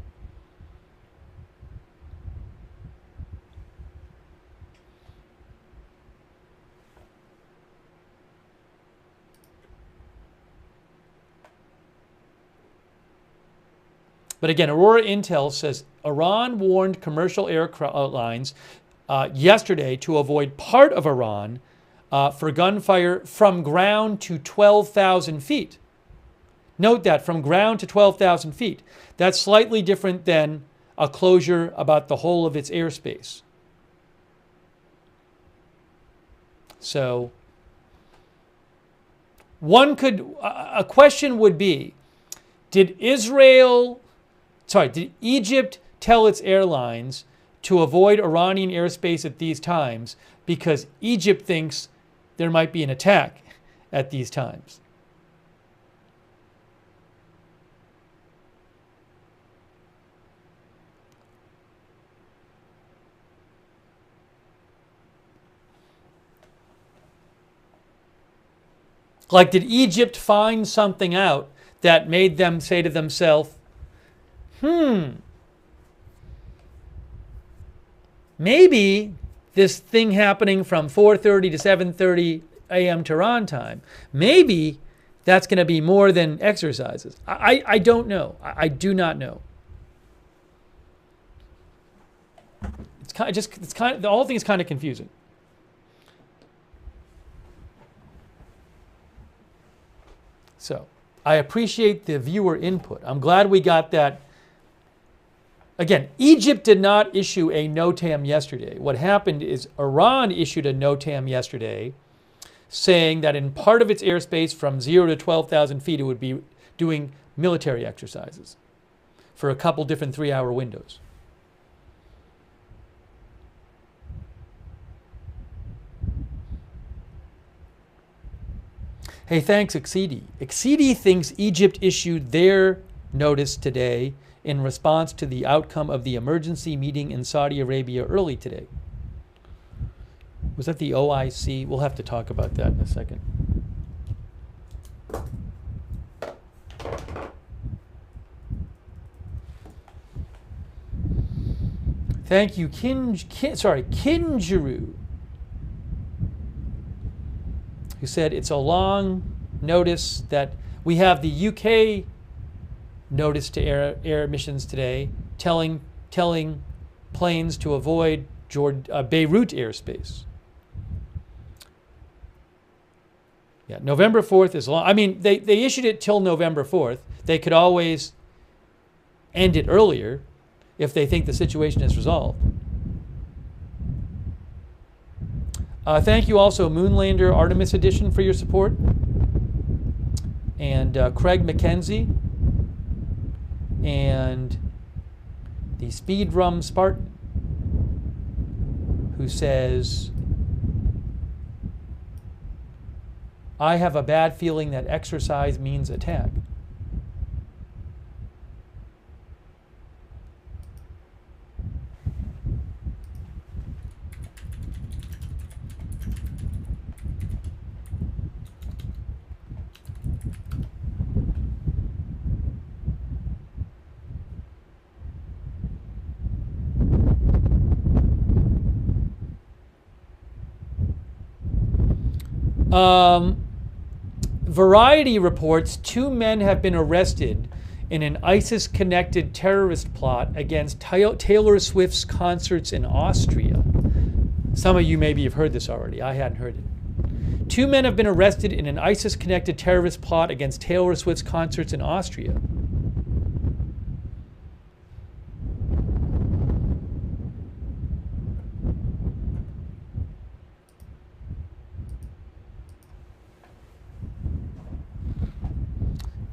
But again, Aurora Intel says Iran warned commercial airlines yesterday to avoid part of Iran for gunfire from ground to 12,000 feet. Note that, from ground to 12,000 feet. That's slightly different than a closure about the whole of its airspace. So, a question would be, did Egypt tell its airlines to avoid Iranian airspace at these times because Egypt thinks there might be an attack at these times? Like, did Egypt find something out that made them say to themselves, maybe this thing happening from 4:30 to 7:30 a.m. Tehran time, maybe that's going to be more than exercises. I don't know. I do not know. The whole thing is kind of confusing. So, I appreciate the viewer input. I'm glad we got that. Again, Egypt did not issue a NOTAM yesterday. What happened is Iran issued a NOTAM yesterday saying that in part of its airspace from 0 to 12,000 feet, it would be doing military exercises for a couple different 3-hour windows. Hey, thanks, Exedi. Exedi thinks Egypt issued their notice today in response to the outcome of the emergency meeting in Saudi Arabia early today. Was that the OIC? We'll have to talk about that in a second. Thank you, Kinjuru, who said it's a long notice that we have the UK notice to air missions today, telling planes to avoid Beirut airspace. Yeah, November 4th is long. I mean, they issued it till November 4th. They could always end it earlier if they think the situation is resolved. Thank you also, Moonlander Artemis Edition, for your support. And Craig McKenzie. And the Speedrum Spartan, who says, I have a bad feeling that exercise means attack. Variety reports 2 men have been arrested in an ISIS-connected terrorist plot against Taylor Swift's concerts in Austria. Some of you maybe have heard this already. I hadn't heard it. 2 men have been arrested in an ISIS-connected terrorist plot against Taylor Swift's concerts in Austria.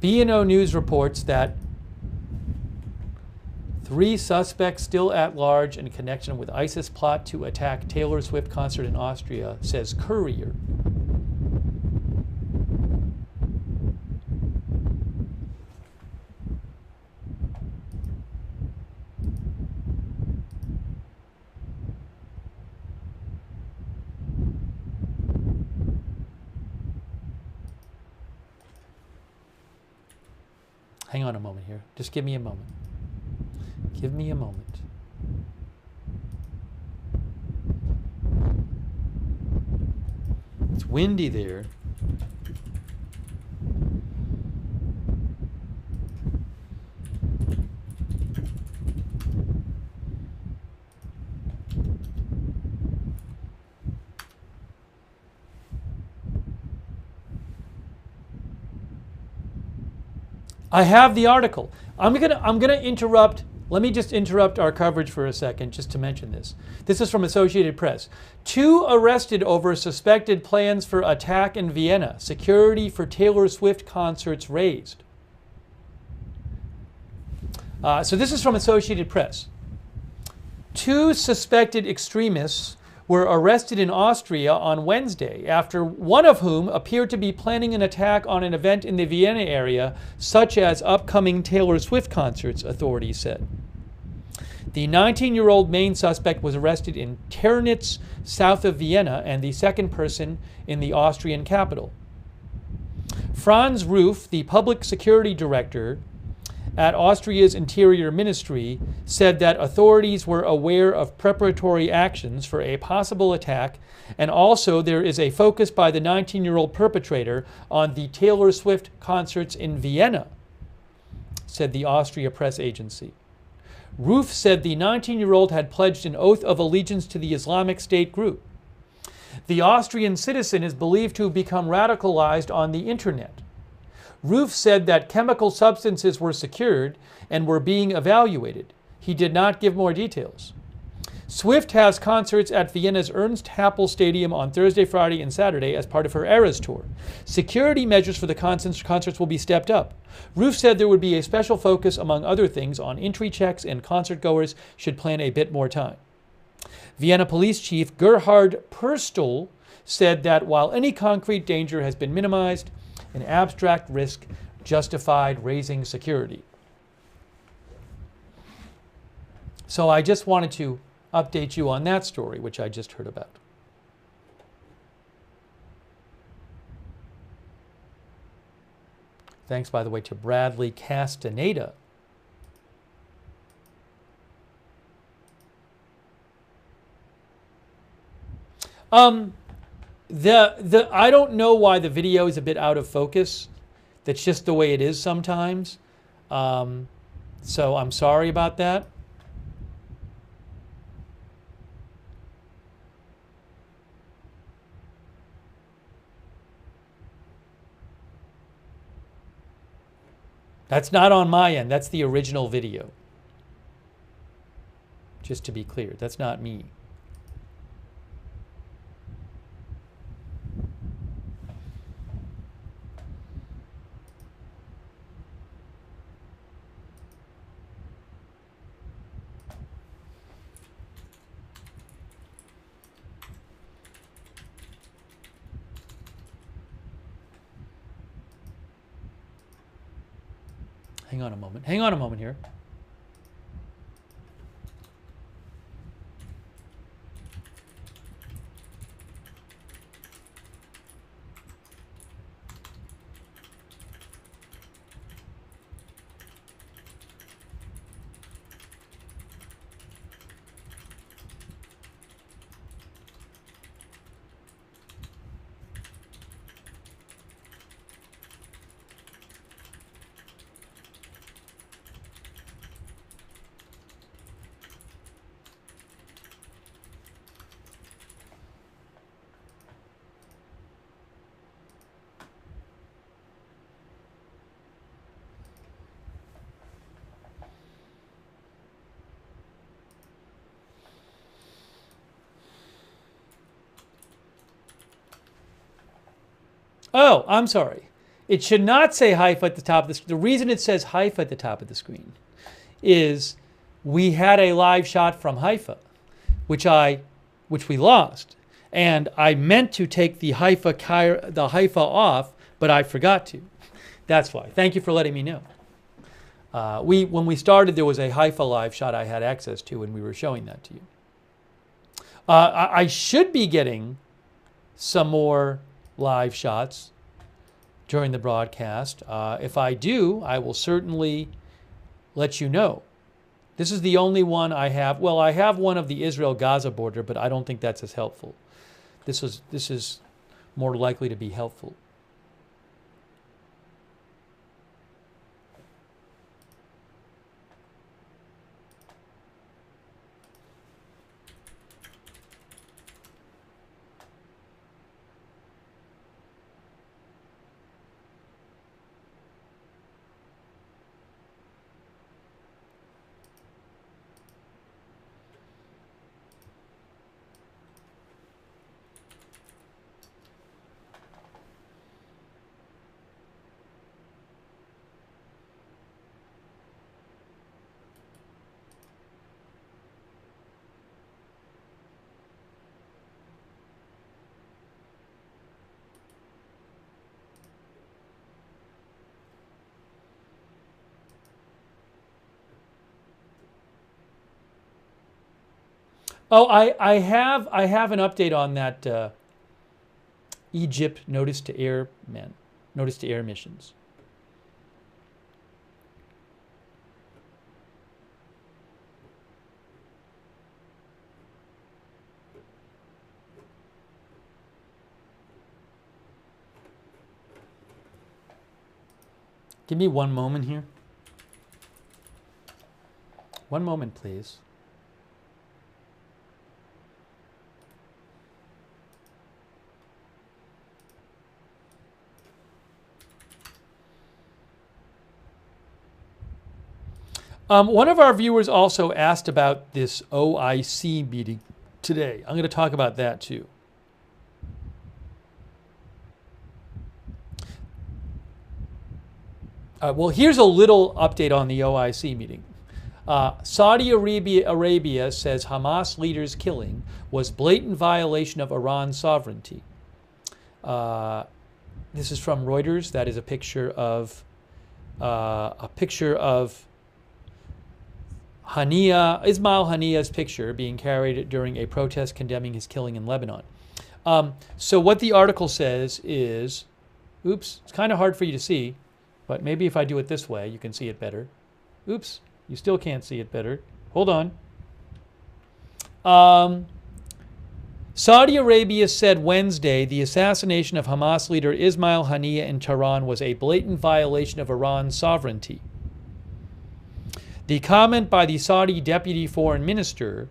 B&O News reports that 3 suspects still at large in connection with ISIS plot to attack Taylor Swift concert in Austria, says Courier. Hang on a moment here. Just give me a moment. Give me a moment. It's windy there. I have the article. I'm gonna interrupt. Let me just interrupt our coverage for a second just to mention this. This is from Associated Press. 2 arrested over suspected plans for attack in Vienna. Security for Taylor Swift concerts raised. So this is from Associated Press. 2 suspected extremists were arrested in Austria on Wednesday, after one of whom appeared to be planning an attack on an event in the Vienna area, such as upcoming Taylor Swift concerts, authorities said. The 19-year-old main suspect was arrested in Ternitz, south of Vienna, and the second person in the Austrian capital. Franz Ruf, the public security director at Austria's Interior Ministry, said that authorities were aware of preparatory actions for a possible attack, and also there is a focus by the 19-year-old perpetrator on the Taylor Swift concerts in Vienna, said the Austria press agency. Ruf said the 19-year-old had pledged an oath of allegiance to the Islamic State group. The Austrian citizen is believed to have become radicalized on the internet. Ruf said that chemical substances were secured and were being evaluated. He did not give more details. Swift has concerts at Vienna's Ernst Happel Stadium on Thursday, Friday, and Saturday as part of her Eras tour. Security measures for the concerts will be stepped up. Ruf said there would be a special focus, among other things, on entry checks, and concertgoers should plan a bit more time. Vienna Police Chief Gerhard Perstl said that while any concrete danger has been minimized, an abstract risk justified raising security. So I just wanted to update you on that story, which I just heard about. Thanks, by the way, to Bradley Castaneda. I don't know why the video is a bit out of focus. That's just the way it is sometimes. So I'm sorry about that. That's not on my end. That's the original video. Just to be clear, that's not me. Hang on a moment. Hang on a moment here. Oh, I'm sorry. It should not say Haifa at the top of the screen. The reason it says Haifa at the top of the screen is we had a live shot from Haifa, which we lost. And I meant to take the Haifa off, but I forgot to. That's why. Thank you for letting me know. When we started, there was a Haifa live shot I had access to, and we were showing that to you. I should be getting some more live shots during the broadcast. If I do, I will certainly let you know. This is the only one I have. Well, I have one of the Israel-Gaza border, but I don't think that's as helpful. This is more likely to be helpful. Oh, I have an update on that Egypt notice to air missions. Give me one moment here. One moment, please. One of our viewers also asked about this OIC meeting today. I'm going to talk about that too. Well, here's a little update on the OIC meeting. Saudi Arabia says Hamas leaders' killing was blatant violation of Iran's sovereignty. This is from Reuters. That is a picture of Ismail Haniyeh's picture being carried during a protest condemning his killing in Lebanon. So what the article says is, oops, it's kind of hard for you to see, but maybe if I do it this way, you can see it better. Oops, you still can't see it better. Hold on. Saudi Arabia said Wednesday the assassination of Hamas leader Ismail Haniyeh in Tehran was a blatant violation of Iran's sovereignty. The comment by the Saudi deputy foreign minister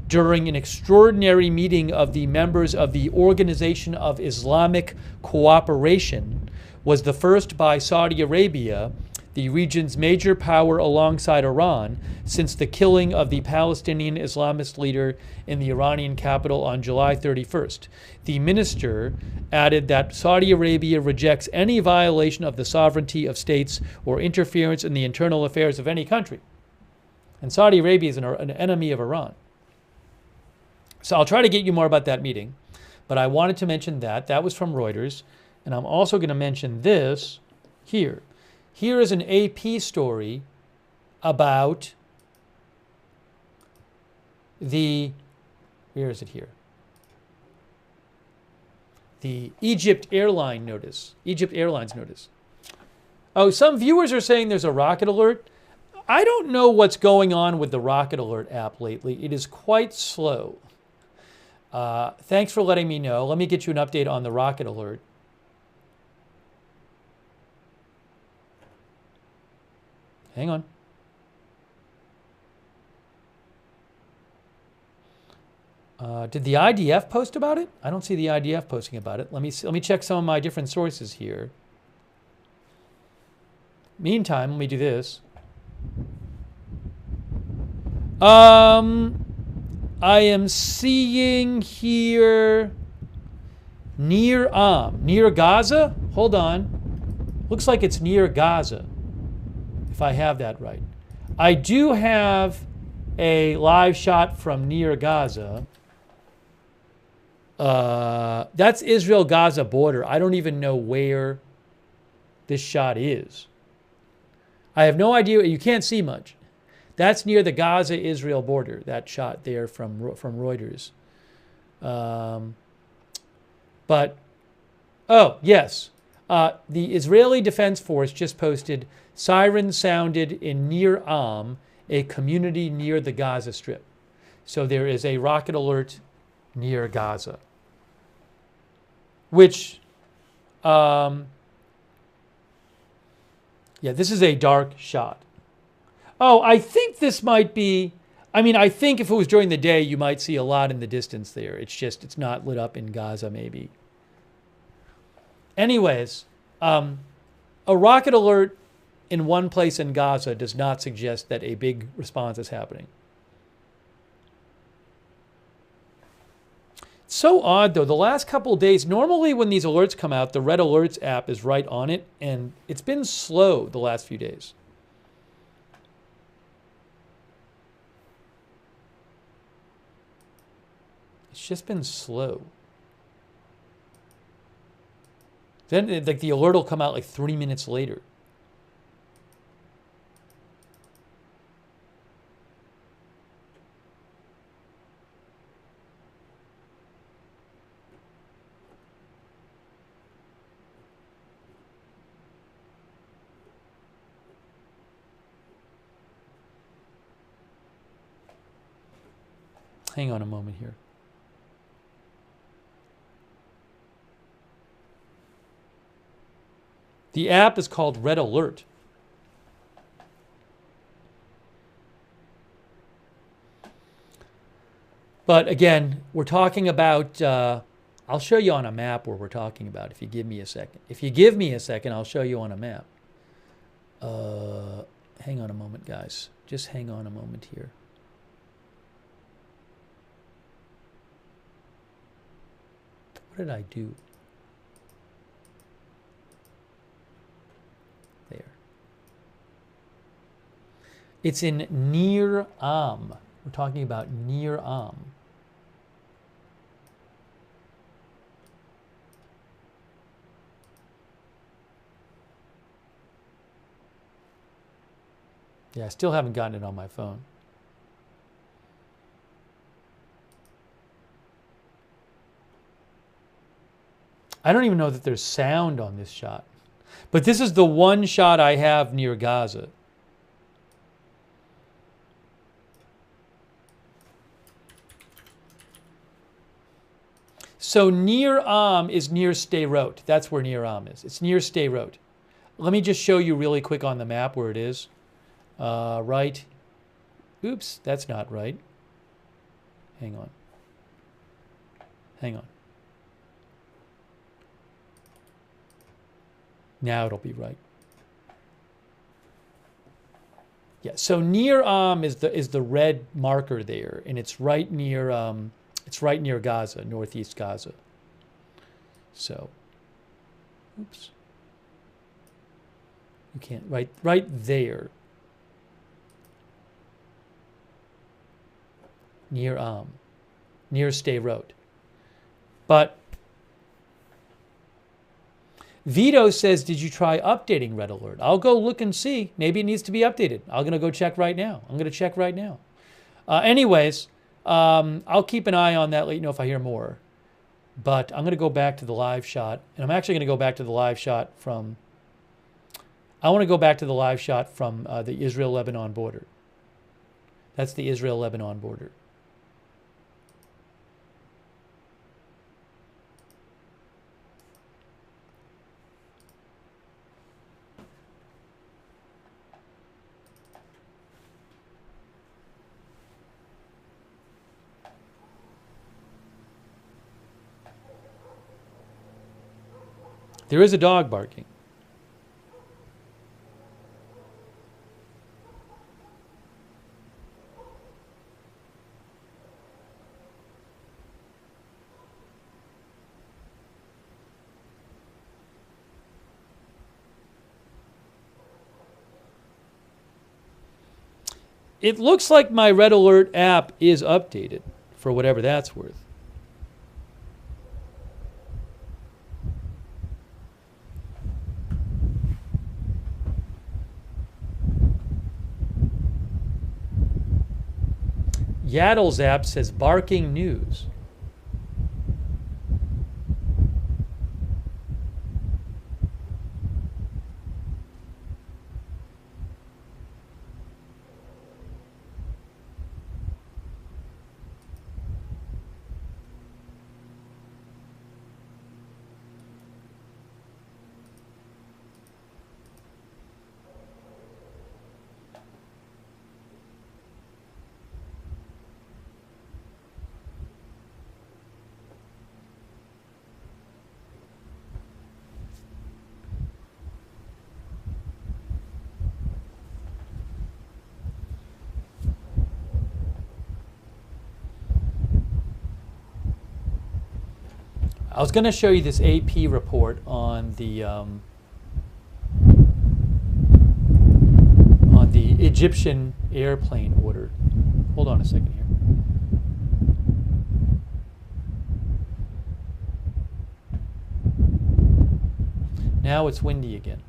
during an extraordinary meeting of the members of the Organization of Islamic Cooperation was the first by Saudi Arabia the region's major power alongside Iran since the killing of the Palestinian Islamist leader in the Iranian capital on July 31st. The minister added that Saudi Arabia rejects any violation of the sovereignty of states or interference in the internal affairs of any country. And Saudi Arabia is an enemy of Iran. So I'll try to get you more about that meeting. But I wanted to mention that. That was from Reuters. And I'm also going to mention this here. Here is an AP story about where is it here? The Egypt Airlines notice. Oh, some viewers are saying there's a rocket alert. I don't know what's going on with the rocket alert app lately. It is quite slow. Thanks for letting me know. Let me get you an update on the rocket alert. Hang on. Did the IDF post about it? I don't see the IDF posting about it. Let me check some of my different sources here. Meantime, let me do this. I am seeing here near Gaza. Hold on. Looks like it's near Gaza, if I have that right. I do have a live shot from near Gaza. That's Israel-Gaza border. I don't even know where this shot is. I have no idea. You can't see much. That's near the Gaza-Israel border, that shot there from Reuters. But, oh, yes. The Israeli Defense Force just posted, sirens sounded in Nir Am, a community near the Gaza Strip. So there is a rocket alert near Gaza. Which, yeah, this is a dark shot. Oh, I think this might be, I think if it was during the day, you might see a lot in the distance there. It's just, it's not lit up in Gaza, maybe. Anyways, a rocket alert in one place in Gaza does not suggest that a big response is happening. It's so odd, though. The last couple of days, normally when these alerts come out, the Red Alerts app is right on it, and it's been slow the last few days. It's just been slow. Then like the alert will come out like 3 minutes later. Hang on a moment here. The app is called Red Alert. But again, we're talking about, I'll show you on a map where we're talking about, if you give me a second. If you give me a second, I'll show you on a map. Hang on a moment, guys. Just hang on a moment here. What did I do? There. It's in Nir Am. We're talking about Nir Am. Yeah, I still haven't gotten it on my phone. I don't even know that there's sound on this shot. But this is the one shot I have near Gaza. So Nir Am is near Sderot. That's where Nir Am is. It's near Sderot. Let me just show you really quick on the map where it is. Right. Oops, that's not right. Hang on. Hang on. Now it'll be right. Yeah, so near is the red marker there, and it's right near Gaza, northeast Gaza. So, oops, you can't right there, near Sderot. But Vito says, did you try updating Red Alert? I'll go look and see. Maybe it needs to be updated. I'm going to go check right now. Anyways, I'll keep an eye on that, let you know if I hear more. But I'm going to go back to the live shot. And I'm actually going to go back to the live shot from... I want to go back to the live shot from the Israel-Lebanon border. That's the Israel-Lebanon border. There is a dog barking. It looks like my Red Alert app is updated, for whatever that's worth. Yaddle's app says barking news. I was going to show you this AP report on the Egyptian airplane order. Hold on a second here. Now it's windy again.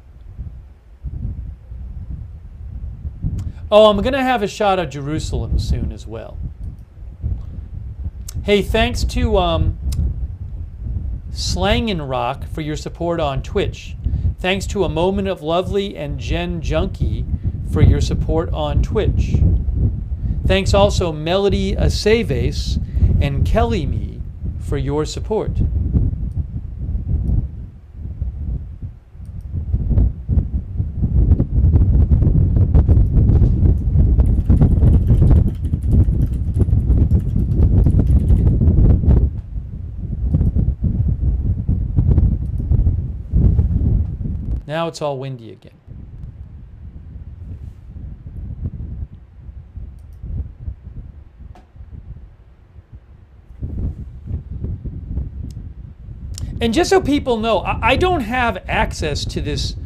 Oh, I'm going to have a shot of Jerusalem soon as well. Hey, thanks to Slangin' Rock for your support on Twitch. Thanks to A Moment of Lovely and Jen Junkie for your support on Twitch. Thanks also Melody Aceves and Kelly Me for your support. Now it's all windy again. And just so people know, I don't have access to this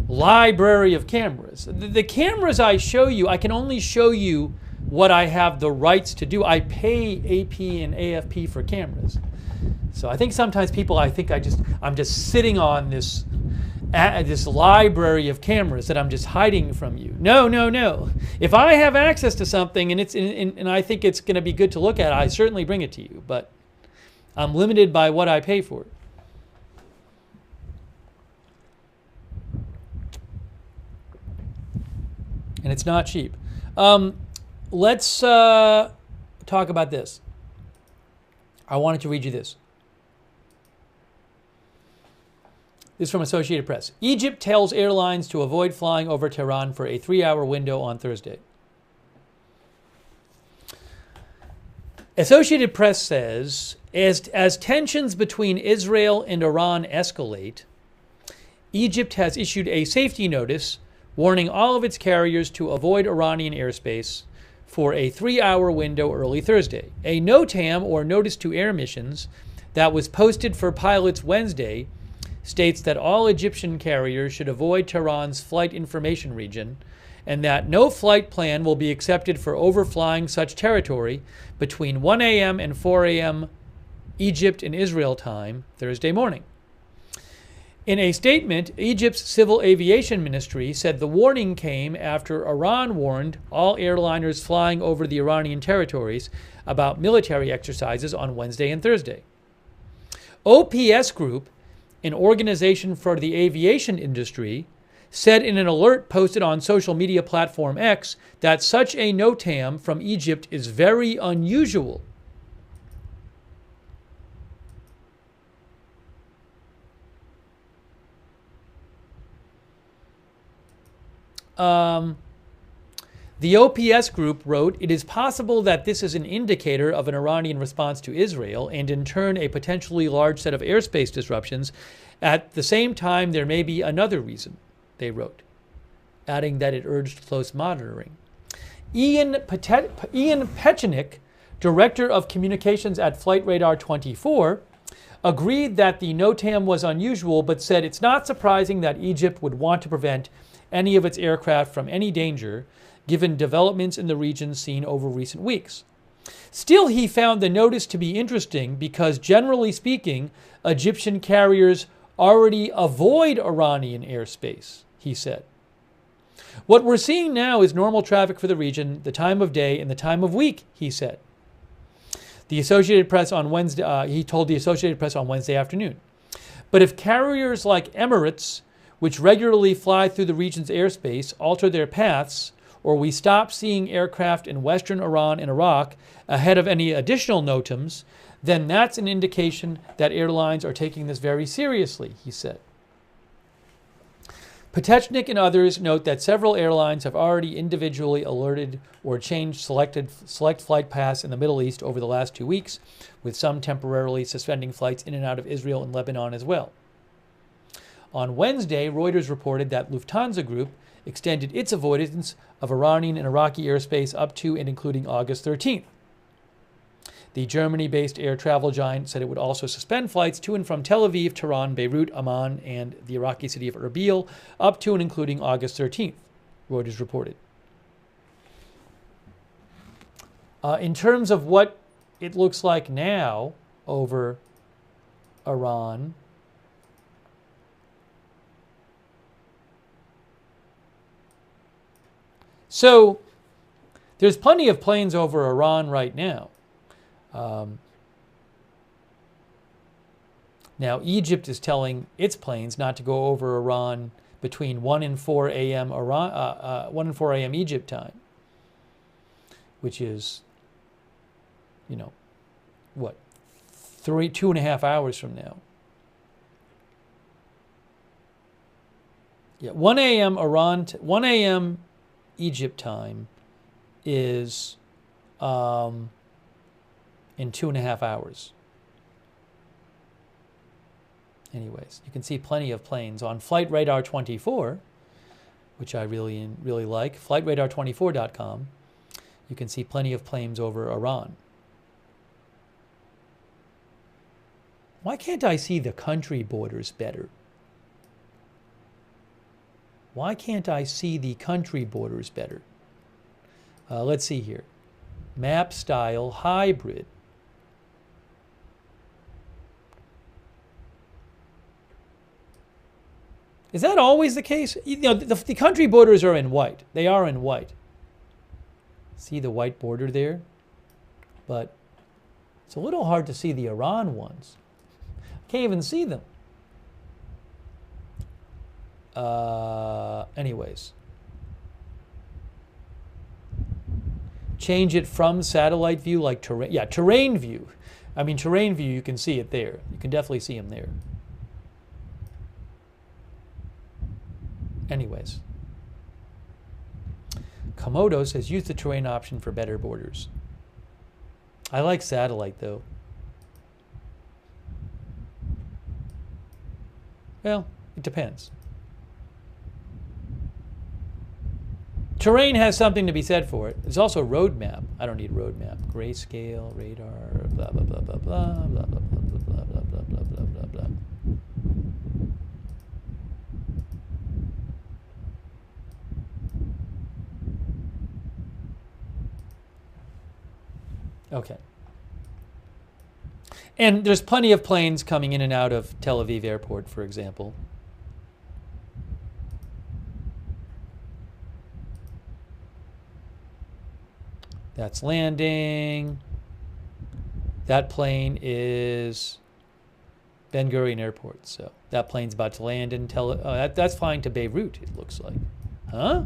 library of cameras. The cameras I show you, I can only show you what I have the rights to do. I pay AP and AFP for cameras. So I think sometimes people, I'm just sitting on this library of cameras that I'm just hiding from you. No. If I have access to something and I think it's going to be good to look at, I certainly bring it to you. But I'm limited by what I pay for it. And it's not cheap. Let's talk about this. I wanted to read you this. This is from Associated Press. Egypt tells airlines to avoid flying over Tehran for a 3-hour window on Thursday. Associated Press says, as tensions between Israel and Iran escalate, Egypt has issued a safety notice warning all of its carriers to avoid Iranian airspace for a 3-hour window early Thursday. A NOTAM, or Notice to Air Missions, that was posted for pilots Wednesday states that all Egyptian carriers should avoid Tehran's flight information region and that no flight plan will be accepted for overflying such territory between 1 a.m. and 4 a.m. Egypt and Israel time Thursday morning. In a statement, Egypt's Civil Aviation Ministry said the warning came after Iran warned all airliners flying over the Iranian territories about military exercises on Wednesday and Thursday. OPS Group, an organization for the aviation industry, said in an alert posted on social media platform X that such a NOTAM from Egypt is very unusual. The OPS group wrote, "It is possible that this is an indicator of an Iranian response to Israel and in turn a potentially large set of airspace disruptions. At the same time, there may be another reason," they wrote, adding that it urged close monitoring. Ian Pechenik, director of communications at Flight Radar 24, agreed that the NOTAM was unusual, but said it's not surprising that Egypt would want to prevent any of its aircraft from any danger, given developments in the region seen over recent weeks. Still, he found the notice to be interesting because, generally speaking, Egyptian carriers already avoid Iranian airspace, he said. "What we're seeing now is normal traffic for the region, the time of day, and the time of week," he said. The Associated Press on Wednesday, he told the Associated Press on Wednesday afternoon. But if carriers like Emirates, which regularly fly through the region's airspace, alter their paths, or we stop seeing aircraft in western Iran and Iraq ahead of any additional NOTAMs, then that's an indication that airlines are taking this very seriously, he said. Potechnik and others note that several airlines have already individually alerted or changed select flight paths in the Middle East over the last 2 weeks, with some temporarily suspending flights in and out of Israel and Lebanon as well. On Wednesday, Reuters reported that Lufthansa Group extended its avoidance of Iranian and Iraqi airspace up to and including August 13th. The Germany-based air travel giant said it would also suspend flights to and from Tel Aviv, Tehran, Beirut, Amman, and the Iraqi city of Erbil up to and including August 13th, Reuters reported. In terms of what it looks like now over Iran, so there's plenty of planes over Iran right now. Now, Egypt is telling its planes not to go over Iran between 1 and 4 a.m. 1 and 4 a.m. Egypt time, which is, what, 2.5 hours from now. Yeah, 1 a.m. 1 a.m. Egypt time is in 2.5 hours. Anyways, you can see plenty of planes on Flight Radar 24, which I really like, flightradar24.com. You can see plenty of planes over Iran. Why can't I see the country borders better? Why can't I see the country borders better? Let's see here. Map style hybrid. Is that always the case? The country borders are in white. They are in white. See the white border there? But it's a little hard to see the Iran ones. I can't even see them. Anyways. Change it from satellite view like terrain. Yeah, terrain view. I mean, terrain view, you can see it there. You can definitely see them there. Anyways. Komodo says use the terrain option for better borders. I like satellite though. Well, it depends. Terrain has something to be said for it. There's also road map. I don't need road map. Grayscale, radar, blah, blah, blah, blah, blah, blah, blah, blah, blah, blah, blah, blah, blah, blah, blah. Okay. And there's plenty of planes coming in and out of Tel Aviv airport, for example. That's landing. That plane is Ben Gurion Airport. So that plane's about to land in that's flying to Beirut, it looks like. Huh?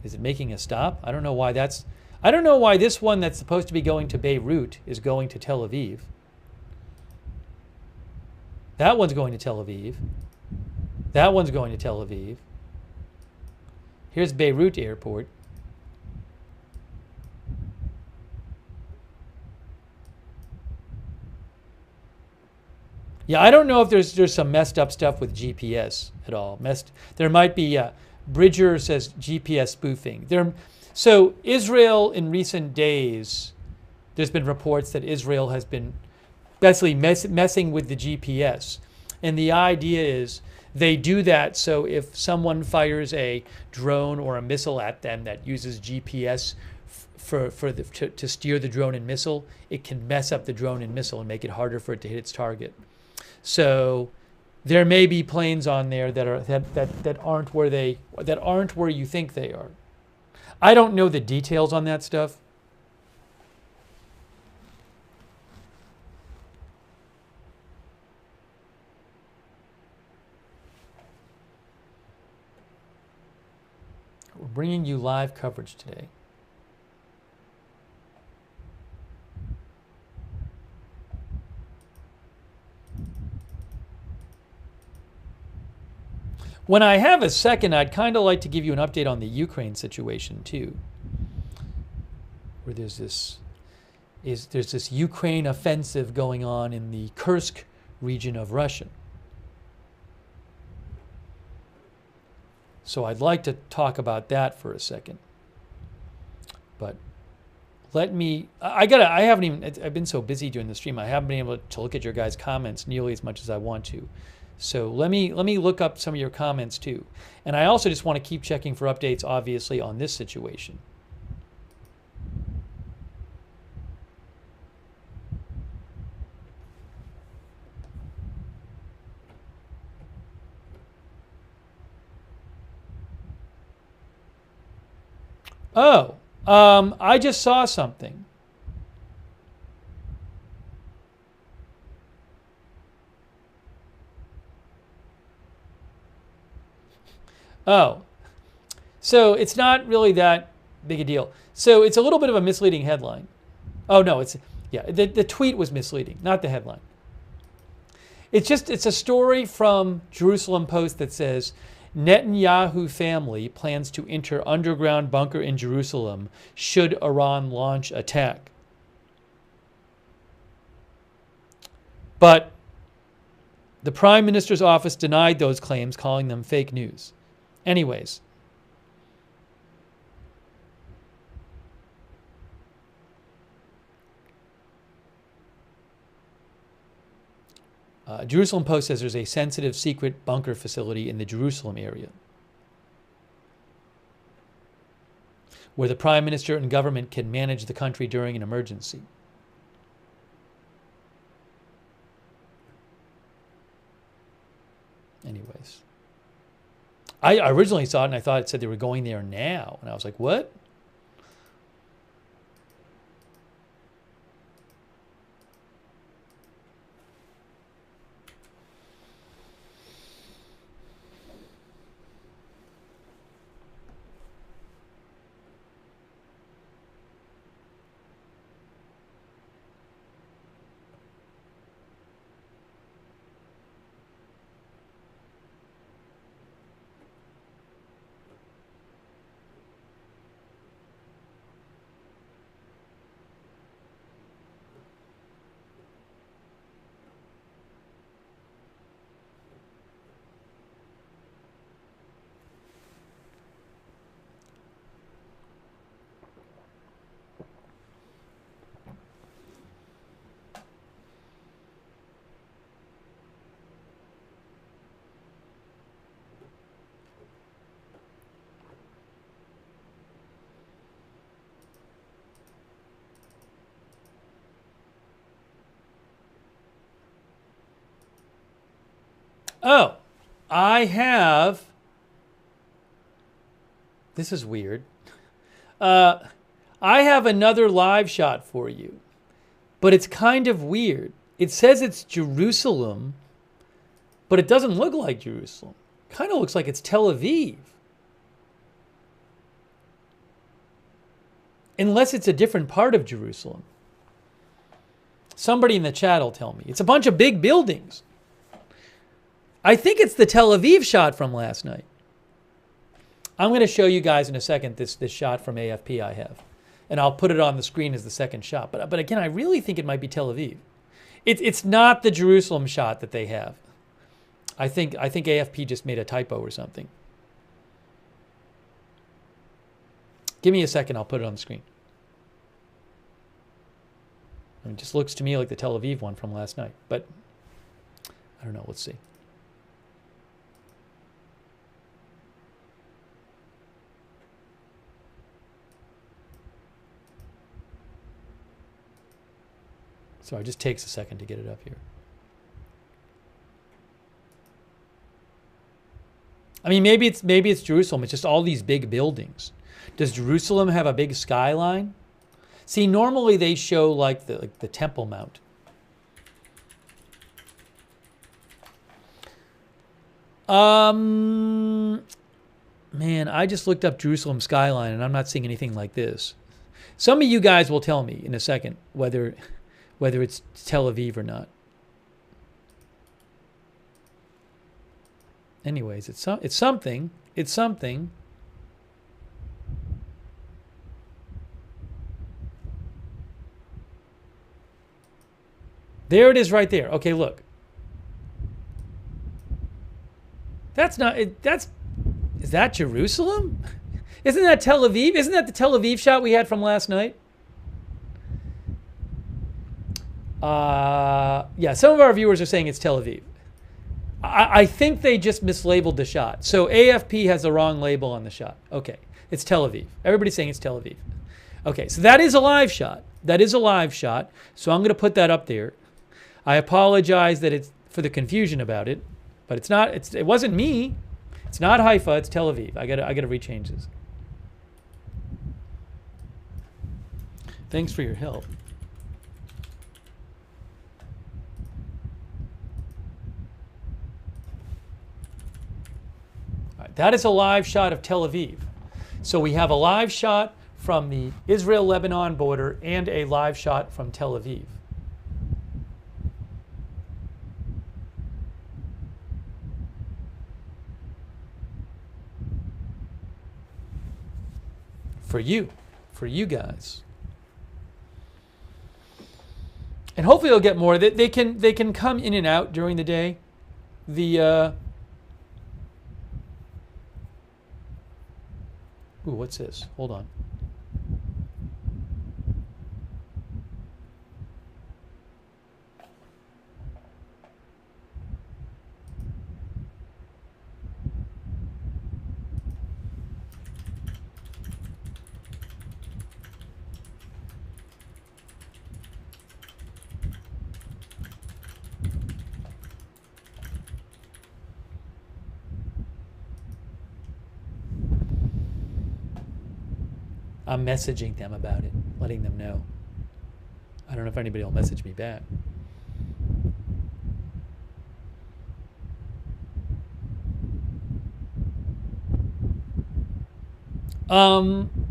Is it making a stop? I don't know why this one that's supposed to be going to Beirut is going to Tel Aviv. That one's going to Tel Aviv. That one's going to Tel Aviv. Here's Beirut Airport. Yeah, I don't know if there's some messed up stuff with GPS at all. There might be. Bridger says GPS spoofing. So Israel in recent days, there's been reports that Israel has been basically messing with the GPS, and the idea is they do that so if someone fires a drone or a missile at them that uses GPS to steer the drone and missile, it can mess up the drone and missile and make it harder for it to hit its target. So there may be planes on there that aren't where you think they are. I don't know the details on that stuff. We're bringing you live coverage today. When I have a second, I'd kind of like to give you an update on the Ukraine situation too, where there's this Ukraine offensive going on in the Kursk region of Russia. So I'd like to talk about that for a second. But I've been so busy during the stream, I haven't been able to look at your guys' comments nearly as much as I want to. So let me look up some of your comments too. And I also just want to keep checking for updates, obviously, on this situation. Oh, I just saw something. Oh, so it's not really that big a deal. So it's a little bit of a misleading headline. Oh no, the tweet was misleading, not the headline. It's a story from Jerusalem Post that says Netanyahu family plans to enter underground bunker in Jerusalem should Iran launch attack. But the Prime Minister's office denied those claims, calling them fake news. Anyways, Jerusalem Post says there's a sensitive secret bunker facility in the Jerusalem area where the Prime Minister and government can manage the country during an emergency. Anyways. I originally saw it and I thought it said they were going there now. And I was like, what? Oh, I have. This is weird. I have another live shot for you, but it's kind of weird. It says it's Jerusalem, but it doesn't look like Jerusalem. Kind of looks like it's Tel Aviv. Unless it's a different part of Jerusalem. Somebody in the chat will tell me. It's a bunch of big buildings. I think it's the Tel Aviv shot from last night. I'm going to show you guys in a second this shot from AFP I have. And I'll put it on the screen as the second shot. But again, I really think it might be Tel Aviv. It's not the Jerusalem shot that they have. I think AFP just made a typo or something. Give me a second, I'll put it on the screen. I mean, it just looks to me like the Tel Aviv one from last night, but I don't know, let's see. So it just takes a second to get it up here. I mean, maybe it's Jerusalem. It's just all these big buildings. Does Jerusalem have a big skyline? See, normally they show like the Temple Mount. Man, I just looked up Jerusalem skyline and I'm not seeing anything like this. Some of you guys will tell me in a second whether it's Tel Aviv or not. Anyways, it's something. It's something. There it is right there. Okay, look. That's not it. Is that Jerusalem? Isn't that Tel Aviv? Isn't that the Tel Aviv shot we had from last night? Yeah, some of our viewers are saying it's Tel Aviv. I think they just mislabeled the shot. So AFP has the wrong label on the shot. Okay, it's Tel Aviv. Everybody's saying it's Tel Aviv. Okay, so that is a live shot. That is a live shot. So I'm going to put that up there. I apologize that it's for the confusion about it, but it's not. It wasn't me. It's not Haifa. It's Tel Aviv. I gotta rechange this. Thanks for your help. All right, that is a live shot of Tel Aviv. So we have a live shot from the Israel-Lebanon border and a live shot from Tel Aviv. For you guys. And hopefully they'll get more. They can come in and out during the day. Ooh, what's this? Hold on. I'm messaging them about it, letting them know. I don't know if anybody will message me back.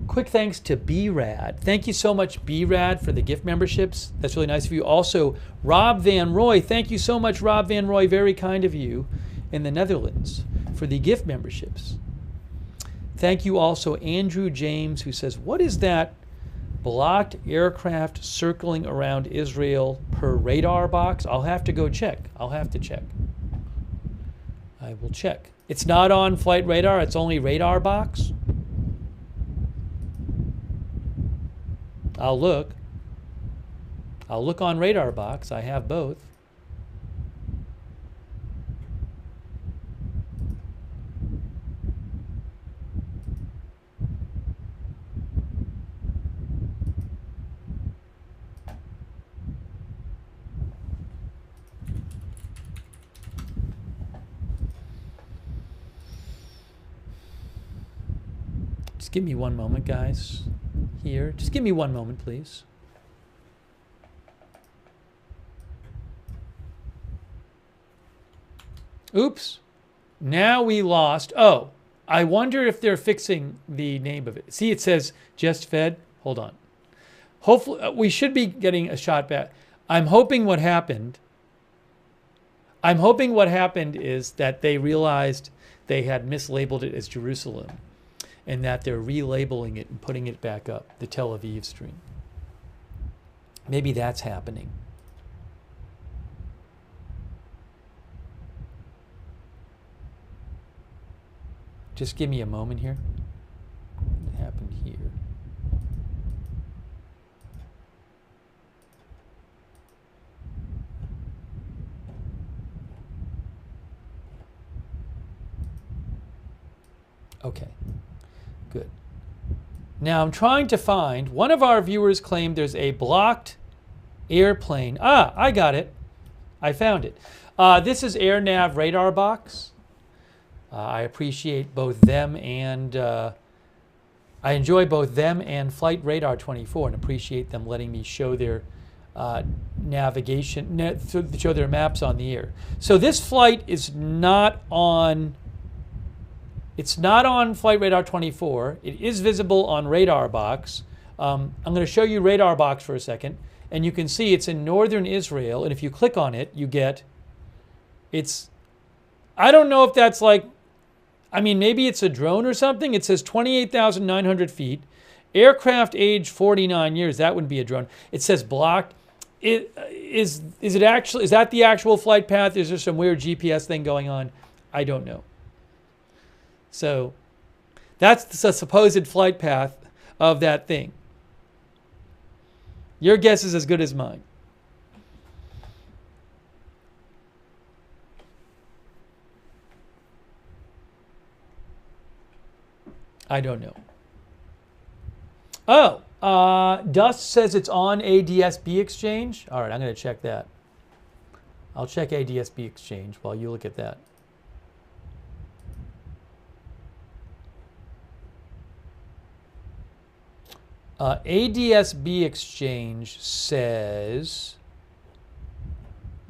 Quick thanks to B-Rad. Thank you so much, B-Rad, for the gift memberships. That's really nice of you. Also, Rob Van Roy. Thank you so much, Rob Van Roy. Very kind of you in the Netherlands for the gift memberships. Thank you also, Andrew James, who says, what is that blocked aircraft circling around Israel per radar box? I'll have to go check. I'll have to check. I will check. It's not on flight radar. It's only radar box. I'll look. I'll look on radar box. I have both. Just give me one moment, guys. Here. Just give me one moment, please. Oops. Now we lost. Oh, I wonder if they're fixing the name of it. See, it says just fed. Hold on. Hopefully, we should be getting a shot back. I'm hoping what happened is that they realized they had mislabeled it as Jerusalem and that they're relabeling it and putting it back up, the Tel Aviv stream. Maybe that's happening. Just give me a moment here. What happened here? Okay, good. Now I'm trying to find, one of our viewers claimed there's a blocked airplane. Ah, I got it. I found it. This is AirNav radar box. I appreciate both them and I enjoy both them and Flight Radar 24 and appreciate them letting me show their navigation, show their maps on the air. So this flight is not on. It's not on Flight Radar 24. It is visible on Radar Box. I'm going to show you Radar Box for a second, and you can see it's in northern Israel. And if you click on it, you get. It's. I don't know if that's like. I mean, maybe it's a drone or something. It says 28,900 feet. Aircraft age 49 years. That wouldn't be a drone. It says blocked. Is it actually? Is that the actual flight path? Is there some weird GPS thing going on? I don't know. So that's the supposed flight path of that thing. Your guess is as good as mine. I don't know. Oh, Dust says it's on ADSB Exchange. All right, I'm going to check that. I'll check ADSB Exchange while you look at that. ADSB Exchange says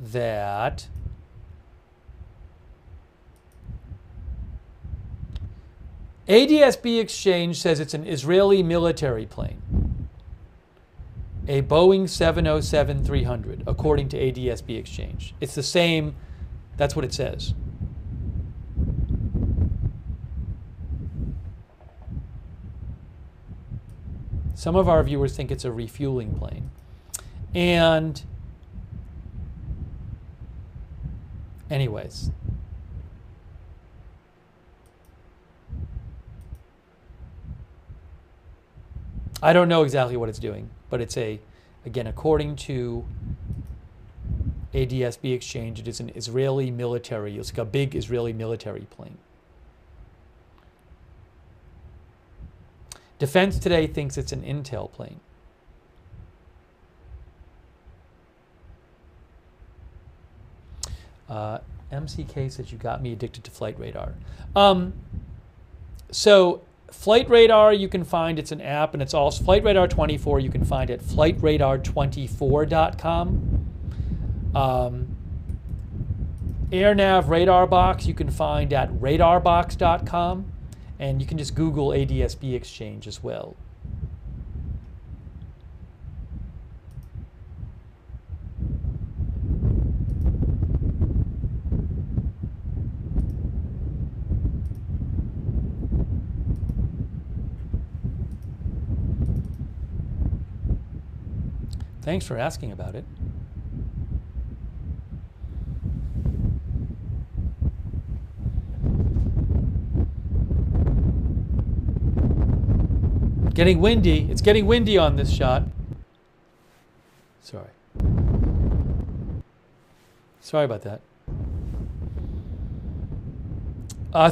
that ADSB Exchange says it's an Israeli military plane, a Boeing 707-300, according to ADSB Exchange. It's the same, that's what it says. Some of our viewers think it's a refueling plane. And anyways, I don't know exactly what it's doing, but it's again, according to ADSB Exchange, it is an Israeli military, it's like a big Israeli military plane. Defense Today thinks it's an Intel plane. MCK says you got me addicted to Flight Radar. So Flight Radar you can find, it's an app, and it's also Flight Radar 24 you can find at flightradar24.com. AirNav Radar Box you can find at radarbox.com. And you can just Google ADSB Exchange as well. Thanks for asking about it. Getting windy. It's getting windy on this shot. Sorry. Sorry about that.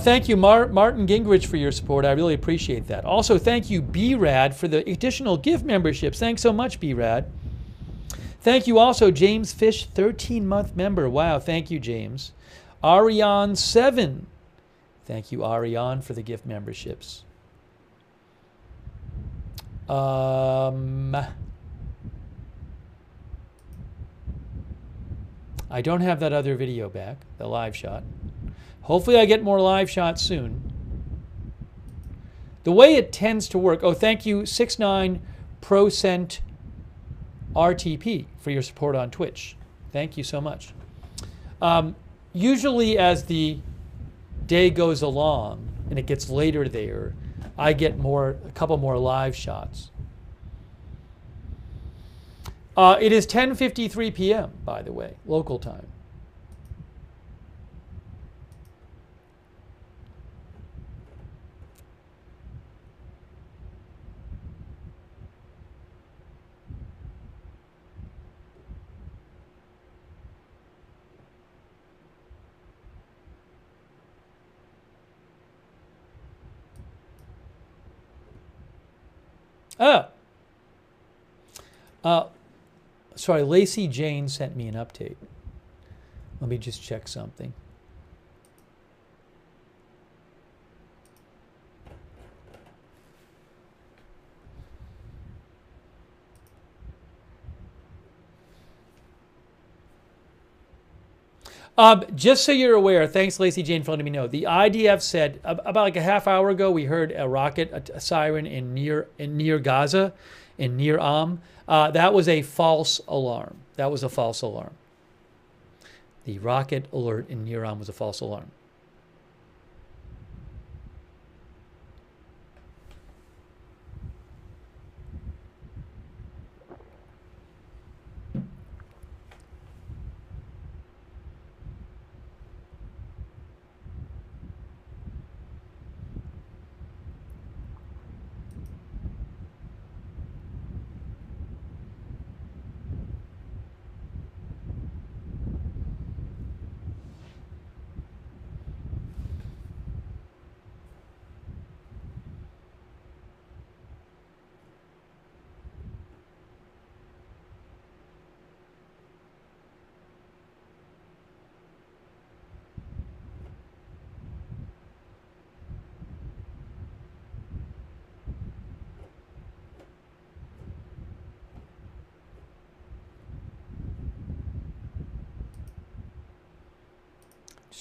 Thank you, Martin Gingrich, for your support. I really appreciate that. Also, thank you, B-Rad, for the additional gift memberships. Thanks so much, B-Rad. Thank you also, James Fish, 13-month member. Wow, thank you, James. Ariane 7. Thank you, Ariane, for the gift memberships. I don't have that other video back, the live shot. Hopefully I get more live shots soon. The way it tends to work, oh, thank you, 69% RTP for your support on Twitch. Thank you so much. Usually as the day goes along and it gets later there, I get a couple more live shots. It is 10:53 p.m., by the way, local time. Sorry, Lacey Jane sent me an update. Let me just check something. Just so you're aware, thanks Lacey Jane for letting me know. The IDF said about like a half hour ago, we heard a rocket, a siren in near Gaza, in near that was a false alarm. That was a false alarm. The rocket alert in near was a false alarm.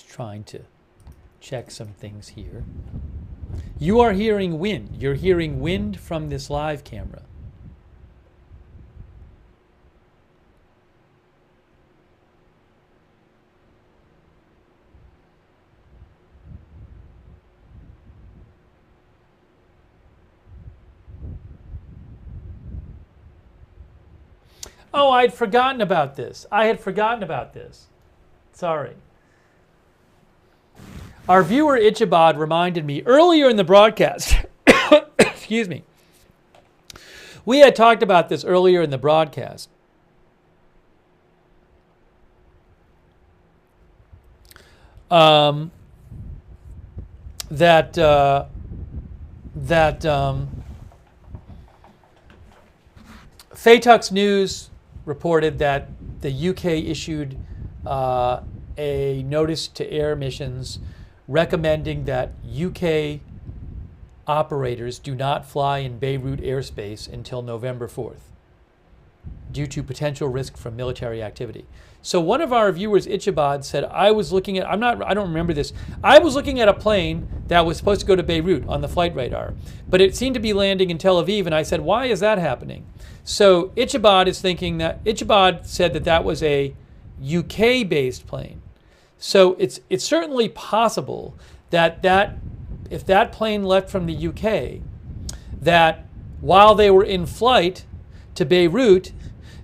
Trying to check some things here. You are hearing wind. You're hearing wind from this live camera. Oh, I had forgotten about this. Sorry. Our viewer Ichabod reminded me earlier in the broadcast, excuse me, we had talked about this earlier in the broadcast. Fatux News reported that the UK issued a notice to air missions recommending that UK operators do not fly in Beirut airspace until November 4th due to potential risk from military activity. So one of our viewers, Ichabod, said, I was looking at, I don't remember this, I was looking at a plane that was supposed to go to Beirut on the flight radar, but it seemed to be landing in Tel Aviv, and I said, why is that happening? So Ichabod said that that was a UK-based plane. So it's certainly possible that if that plane left from the UK, that while they were in flight to Beirut,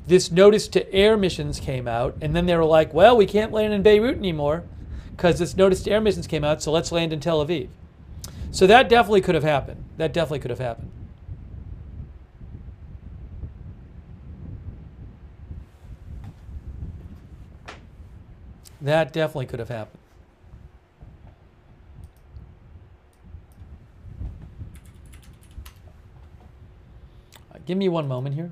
this notice to air missions came out, and then they were like, well, we can't land in Beirut anymore because this notice to air missions came out, so let's land in Tel Aviv. So that definitely could have happened. That definitely could have happened. That definitely could have happened. Give me one moment here.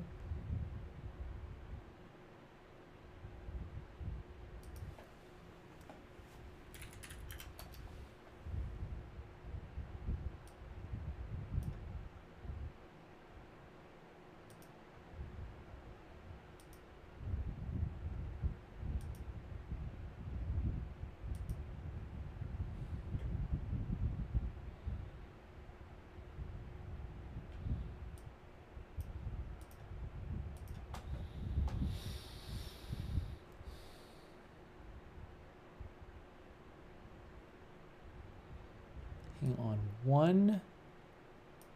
Hang on one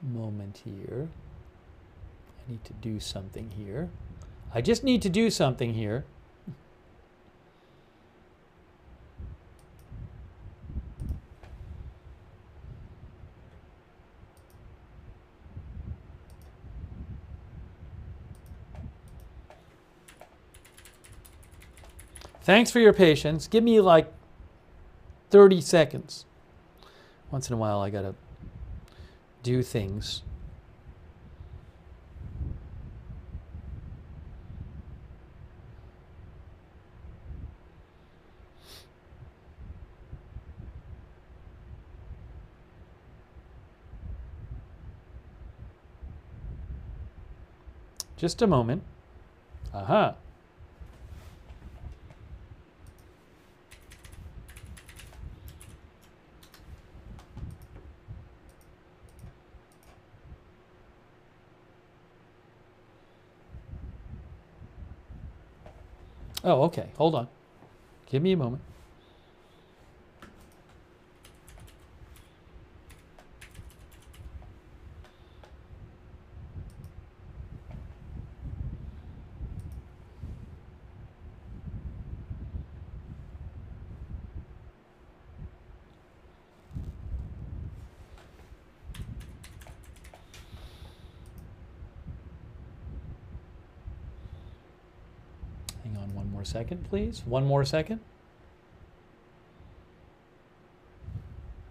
moment here. I need to do something here. I just need to do something here. Thanks for your patience. Give me like 30 seconds. Once in a while, I gotta do things. Just a moment. Aha. Oh, okay. Hold on. Give me a moment. Hang on one more second, please. One more second.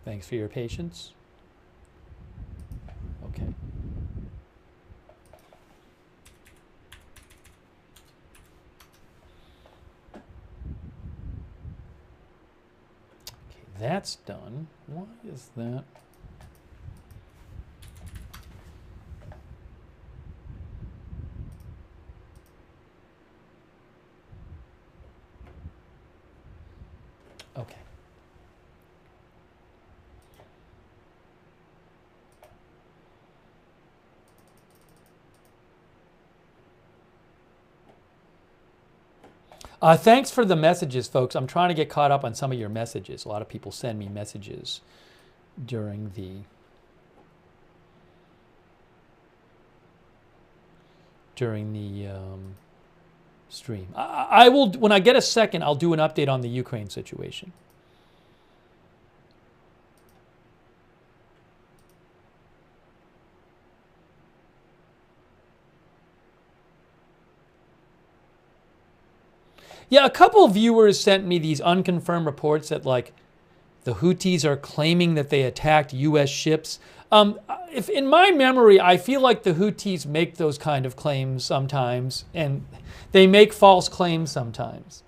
Thanks for your patience. Okay. Okay, that's done. Why is that? Okay. Thanks for the messages, folks. I'm trying to get caught up on some of your messages. A lot of people send me messages during the stream. I will, when I get a second, I'll do an update on the Ukraine situation. Yeah, a couple of viewers sent me these unconfirmed reports that like the Houthis are claiming that they attacked U.S. ships. If in my memory, I feel like the Houthis make those kind of claims sometimes, and they make false claims sometimes.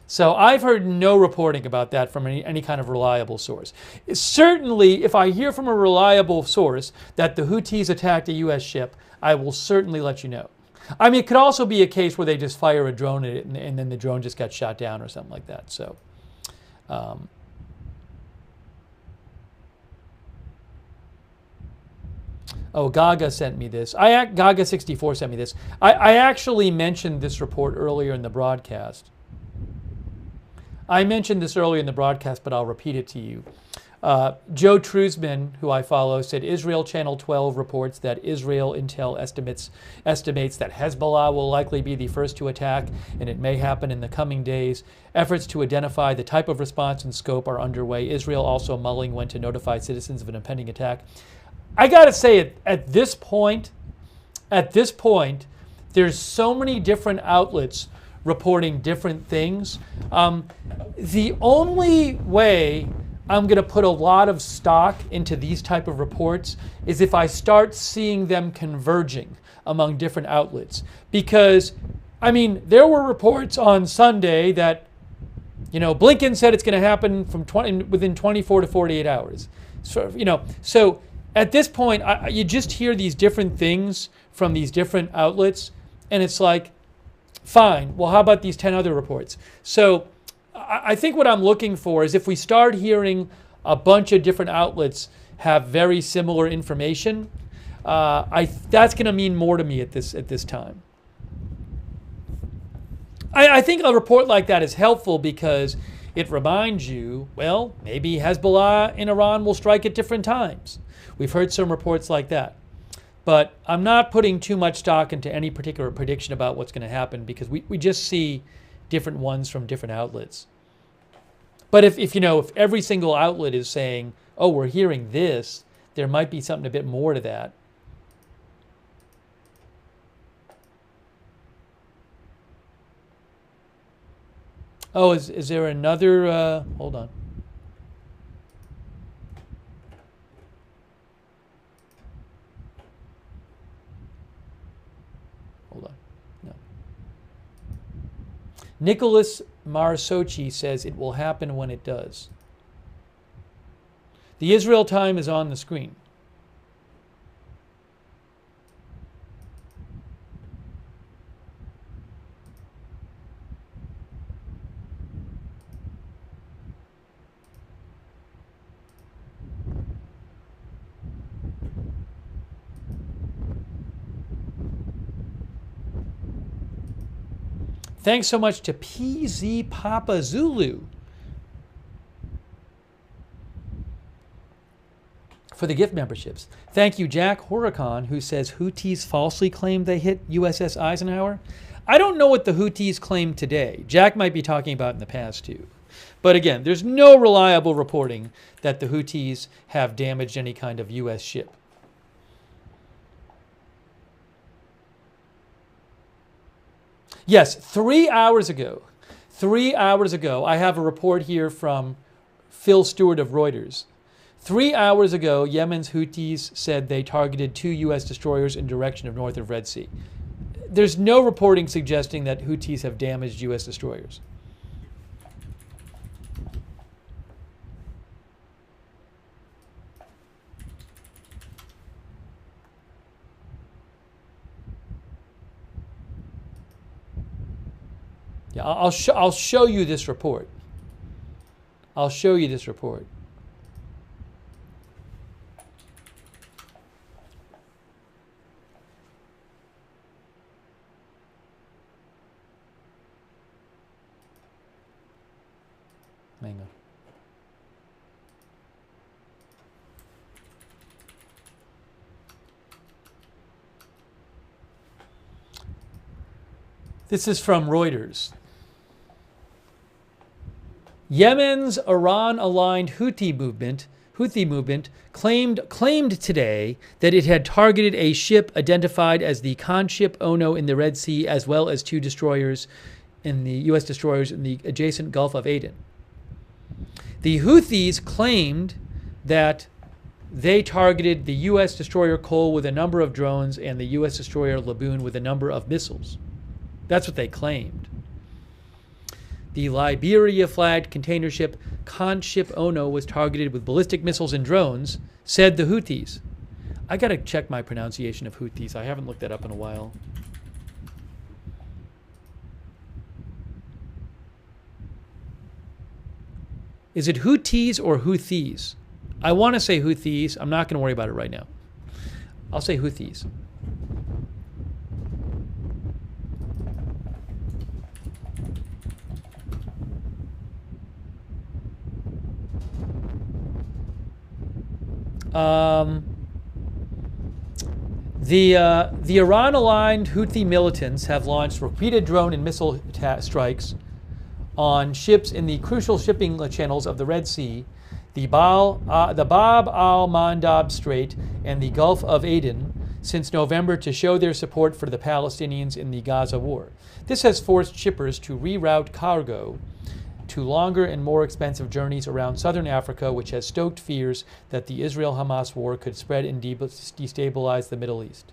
So I've heard no reporting about that from any kind of reliable source. Certainly, if I hear from a reliable source that the Houthis attacked a U.S. ship, I will certainly let you know. I mean, it could also be a case where they just fire a drone at it and then the drone just got shot down or something like that. So, oh, Gaga sent me this. Gaga64 sent me this. I actually mentioned this report earlier in the broadcast. I mentioned this earlier in the broadcast, but I'll repeat it to you. Joe Truzman, who I follow, said Israel Channel 12 reports that Israel Intel estimates that Hezbollah will likely be the first to attack, and it may happen in the coming days. Efforts to identify the type of response and scope are underway. Israel also mulling when to notify citizens of an impending attack. I gotta say, at this point, there's so many different outlets reporting different things. The only way I'm going to put a lot of stock into these type of reports is if I start seeing them converging among different outlets. Because, I mean, there were reports on Sunday that, you know, Blinken said it's going to happen within 24 to 48 hours. So, you know, so at this point, you just hear these different things from these different outlets, and it's like, fine, well, how about these 10 other reports? So I think what I'm looking for is if we start hearing a bunch of different outlets have very similar information, that's going to mean more to me at this time. I think a report like that is helpful because it reminds you, well, maybe Hezbollah in Iran will strike at different times. We've heard some reports like that. But I'm not putting too much stock into any particular prediction about what's going to happen because we just see different ones from different outlets. But if every single outlet is saying, oh, we're hearing this, there might be something a bit more to that. Oh, is there another, hold on. Hold on, no. Nicholas Marsochi says it will happen when it does. The Israel time is on the screen. Thanks so much to PZ Papa Zulu for the gift memberships. Thank you, Jack Horicon, who says Houthis falsely claimed they hit USS Eisenhower. I don't know what the Houthis claim today. Jack might be talking about in the past, too. But again, there's no reliable reporting that the Houthis have damaged any kind of U.S. ship. Yes, 3 hours ago, I have a report here from Phil Stewart of Reuters. 3 hours ago, Yemen's Houthis said they targeted 2 U.S. destroyers in direction of north of Red Sea. There's no reporting suggesting that Houthis have damaged U.S. destroyers. Yeah, I'll show you this report. I'll show you this report. Hang on. This is from Reuters. Yemen's Iran-aligned Houthi movement claimed today that it had targeted a ship identified as the Khan ship Ono in the Red Sea, as well as 2 destroyers in the U.S. destroyers in the adjacent Gulf of Aden. The Houthis claimed that they targeted the U.S. destroyer Cole with a number of drones and the U.S. destroyer Laboon with a number of missiles. That's what they claimed. The Liberia-flagged container ship Khan ship Ono was targeted with ballistic missiles and drones, said the Houthis. I got to check my pronunciation of Houthis. I haven't looked that up in a while. Is it Houthis or Houthis? I want to say Houthis. I'm not going to worry about it right now. I'll say Houthis. The Iran-aligned Houthi militants have launched repeated drone and missile strikes on ships in the crucial shipping channels of the Red Sea, the Bab al-Mandab Strait, and the Gulf of Aden since November to show their support for the Palestinians in the Gaza war. This has forced shippers to reroute cargo to longer and more expensive journeys around southern Africa, which has stoked fears that the Israel-Hamas war could spread and destabilize the Middle East.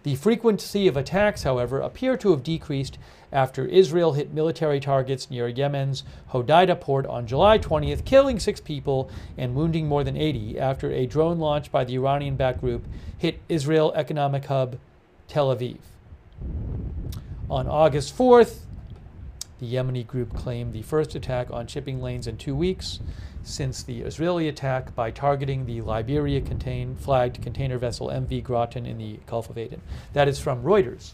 The frequency of attacks, however, appear to have decreased after Israel hit military targets near Yemen's Hodeidah port on July 20th, killing 6 people and wounding more than 80 after a drone launched by the Iranian-backed group hit Israel economic hub Tel Aviv. On August 4th, the Yemeni group claimed the first attack on shipping lanes in 2 weeks since the Israeli attack by targeting the Liberia-flagged container vessel MV Groton in the Gulf of Aden. That is from Reuters.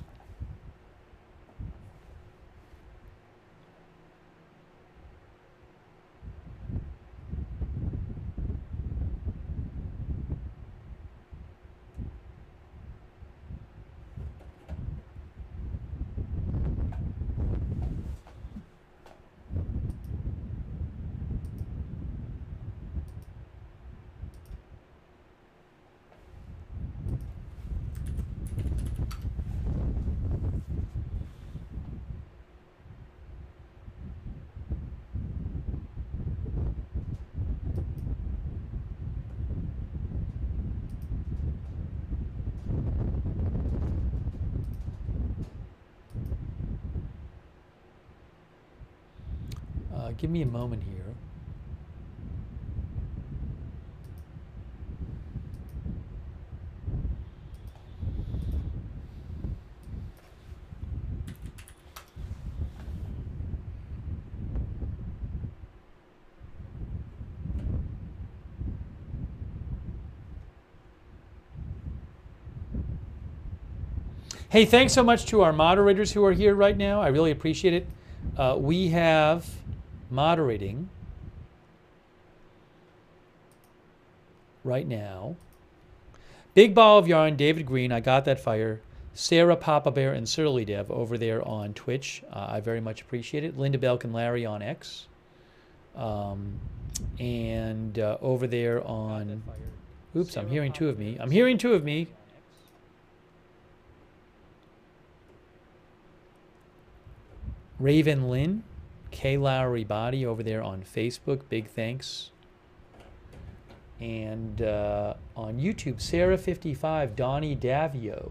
Give me a moment here. Hey, thanks so much to our moderators who are here right now. I really appreciate it. We have moderating right now Big Ball of Yarn, David Green, I Got That Fire, Sarah, Papa Bear, and Surly Dev over there on Twitch. I very much appreciate it. Linda Belk and Larry on X. And over there on... Oops, I'm hearing two of me. I'm hearing two of me. Raven Lynn, K. Lowry Body over there on Facebook. Big thanks. And on YouTube, Sarah55, Donnie Davio,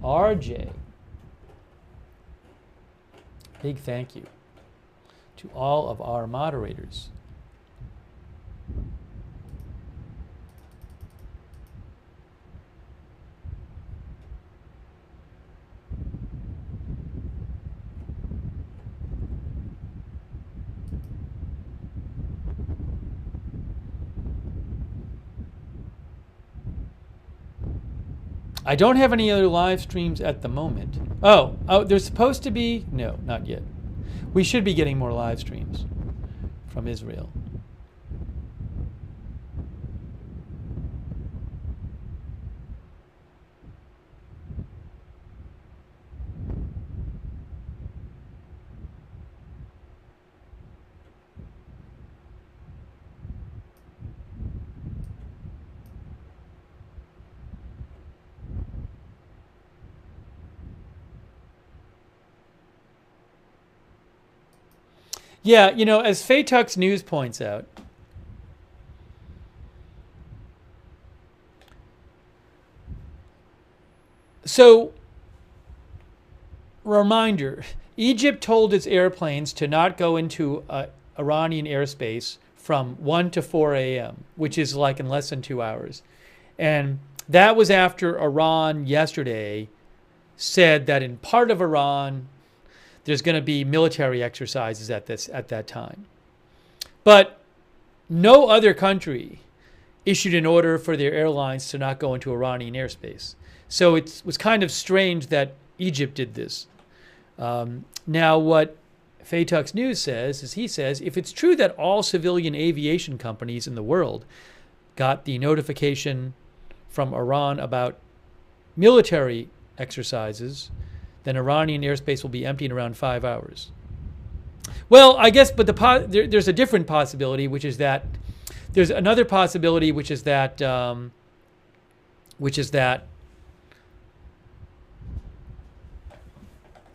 RJ. Big thank you to all of our moderators. I don't have any other live streams at the moment. Oh, there's supposed to be? No, not yet. We should be getting more live streams from Israel. Yeah, you know, as Faytux News points out, so, reminder, Egypt told its airplanes to not go into Iranian airspace from 1 to 4 a.m., which is like in less than 2 hours. And that was after Iran yesterday said that in part of Iran, there's going to be military exercises at that time. But no other country issued an order for their airlines to not go into Iranian airspace. So it was kind of strange that Egypt did this. Now what Faytux News says is, he says, if it's true that all civilian aviation companies in the world got the notification from Iran about military exercises, then Iranian airspace will be empty in around 5 hours. Well, I guess, but there's a different possibility, which is that there's another possibility, which is that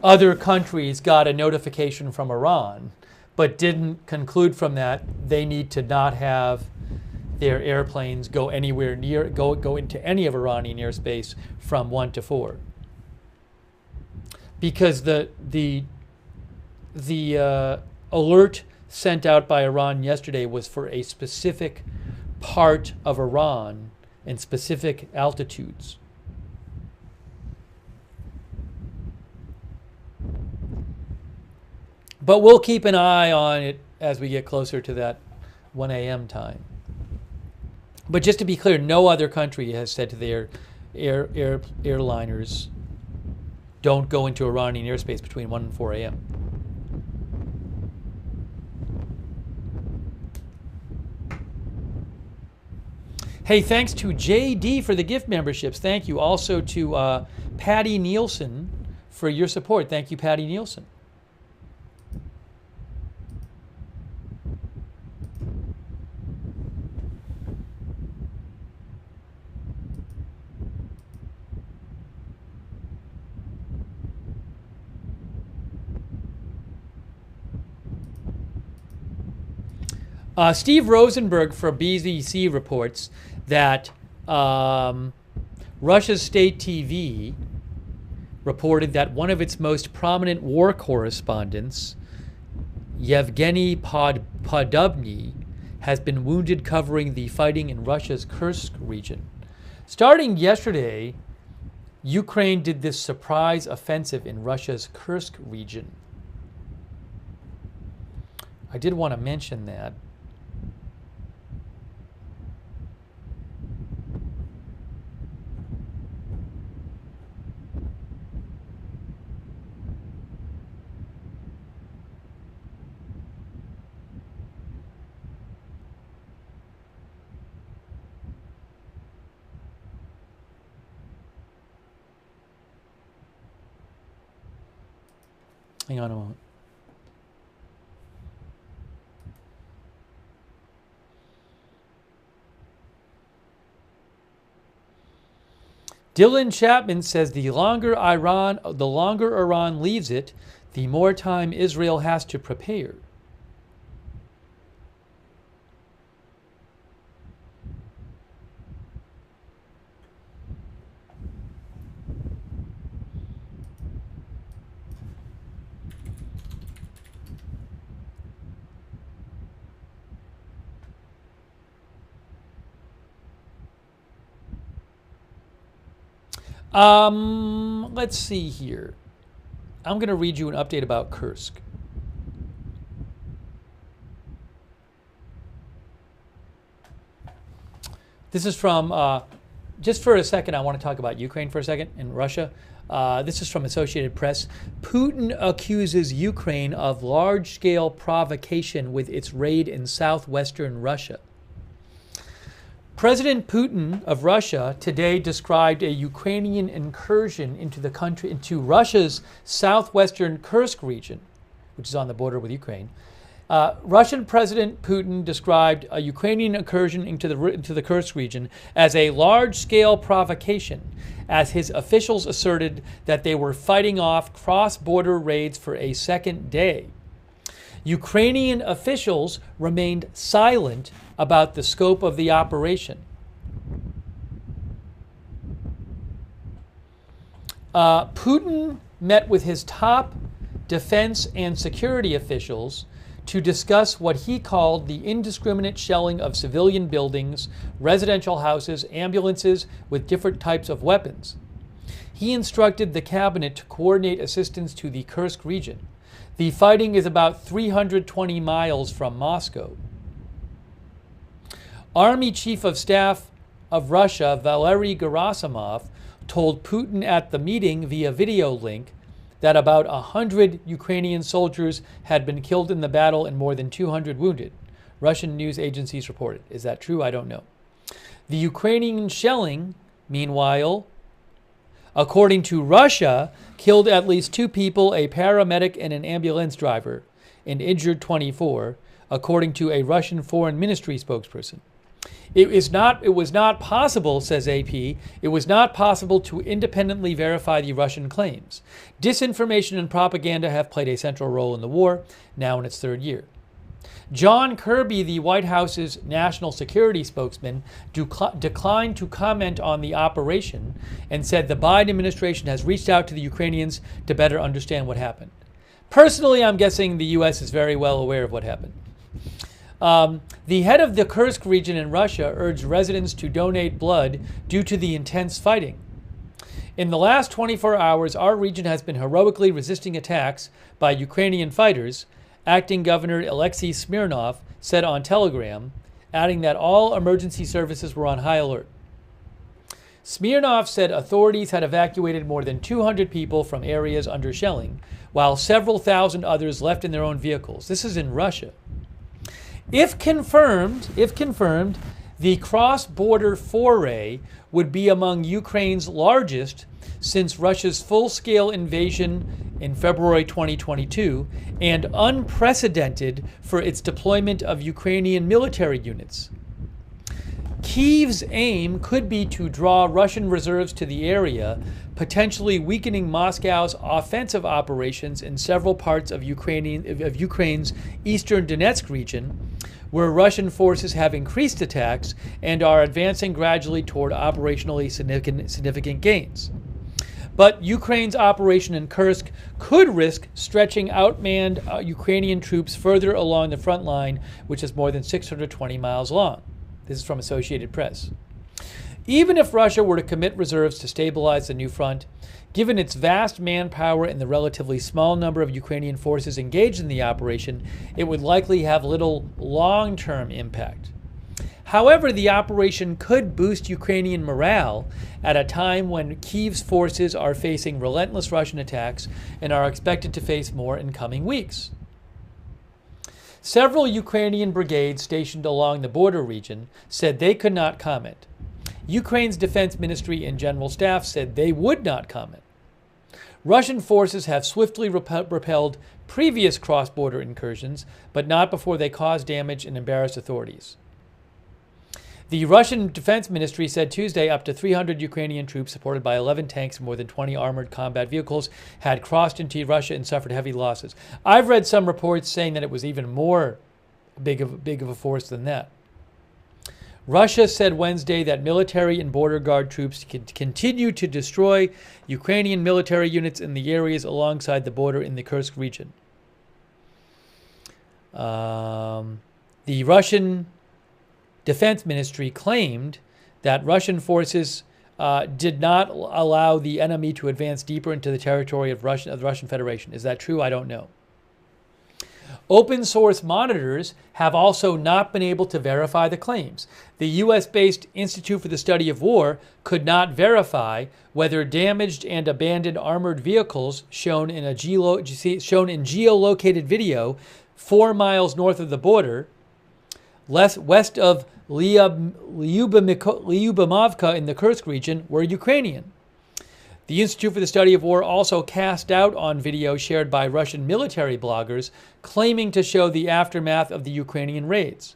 other countries got a notification from Iran, but didn't conclude from that they need to not have their airplanes go anywhere near, go into any of Iranian airspace from 1 to 4. Because the alert sent out by Iran yesterday was for a specific part of Iran and specific altitudes. But we'll keep an eye on it as we get closer to that 1 a.m. time. But just to be clear, no other country has said to their airliners, don't go into Iranian airspace between 1 and 4 a.m. Hey, thanks to JD for the gift memberships. Thank you. Also to Patty Nielsen for your support. Thank you, Patty Nielsen. Steve Rosenberg from BBC reports that Russia's state TV reported that one of its most prominent war correspondents Yevgeny Podubny, has been wounded covering the fighting in Russia's Kursk region. Starting yesterday, Ukraine did this surprise offensive in Russia's Kursk region. I did want to mention that. Hang on a moment. Dylan Chapman says the longer Iran leaves it, the more time Israel has to prepare. Let's see here. I'm going to read you an update about Kursk. This is from, just for a second, I want to talk about Ukraine for a second and Russia. This is from Associated Press. Putin accuses Ukraine of large-scale provocation with its raid in southwestern Russia. President Putin of Russia today described a Ukrainian incursion into Russia's southwestern Kursk region, which is on the border with Ukraine. Russian President Putin described a Ukrainian incursion into the Kursk region as a large-scale provocation, as his officials asserted that they were fighting off cross-border raids for a second day. Ukrainian officials remained silent about the scope of the operation. Putin met with his top defense and security officials to discuss what he called the indiscriminate shelling of civilian buildings, residential houses, ambulances with different types of weapons. He instructed the cabinet to coordinate assistance to the Kursk region. The fighting is about 320 miles from Moscow. Army Chief of Staff of Russia, Valery Gerasimov, told Putin at the meeting via video link that about 100 Ukrainian soldiers had been killed in the battle and more than 200 wounded. Russian news agencies reported. Is that true? I don't know. The Ukrainian shelling, meanwhile, according to Russia, killed at least 2 people, a paramedic and an ambulance driver, and injured 24, according to a Russian Foreign Ministry spokesperson. It was not possible, says AP, it was not possible to independently verify the Russian claims. Disinformation and propaganda have played a central role in the war, now in its 3rd year. John Kirby, the White House's national security spokesman, declined to comment on the operation and said the Biden administration has reached out to the Ukrainians to better understand what happened. Personally, I'm guessing the U.S. is very well aware of what happened. The head of the Kursk region in Russia urged residents to donate blood due to the intense fighting. In the last 24 hours, our region has been heroically resisting attacks by Ukrainian fighters, Acting Governor Alexei Smirnov said on Telegram, adding that all emergency services were on high alert. Smirnov said authorities had evacuated more than 200 people from areas under shelling, while several thousand others left in their own vehicles. This is in Russia. If confirmed, the cross-border foray would be among Ukraine's largest since Russia's full-scale invasion in February 2022 and unprecedented for its deployment of Ukrainian military units. Kyiv's aim could be to draw Russian reserves to the area, potentially weakening Moscow's offensive operations in several parts of Ukraine's eastern Donetsk region, where Russian forces have increased attacks and are advancing gradually toward operationally significant gains. But Ukraine's operation in Kursk could risk stretching outmanned Ukrainian troops further along the front line, which is more than 620 miles long. This is from Associated Press. Even if Russia were to commit reserves to stabilize the new front, given its vast manpower and the relatively small number of Ukrainian forces engaged in the operation, it would likely have little long-term impact. However, the operation could boost Ukrainian morale at a time when Kyiv's forces are facing relentless Russian attacks and are expected to face more in coming weeks. Several Ukrainian brigades stationed along the border region said they could not comment. Ukraine's defense ministry and general staff said they would not comment. Russian forces have swiftly repelled previous cross-border incursions, but not before they caused damage and embarrassed authorities. The Russian Defense Ministry said Tuesday up to 300 Ukrainian troops, supported by 11 tanks and more than 20 armored combat vehicles, had crossed into Russia and suffered heavy losses. I've read some reports saying that it was even more big of a force than that. Russia said Wednesday that military and border guard troops continue to destroy Ukrainian military units in the areas alongside the border in the Kursk region. The Russian Defense Ministry claimed that Russian forces did not allow the enemy to advance deeper into the territory of the Russian Federation. Is that true? I don't know. Open source monitors have also not been able to verify the claims. The U.S.-based Institute for the Study of War could not verify whether damaged and abandoned armored vehicles shown in geolocated video 4 miles north of the border, west of Lyubimovka in the Kursk region, were Ukrainian. The Institute for the Study of War also cast doubt on video shared by Russian military bloggers claiming to show the aftermath of the Ukrainian raids.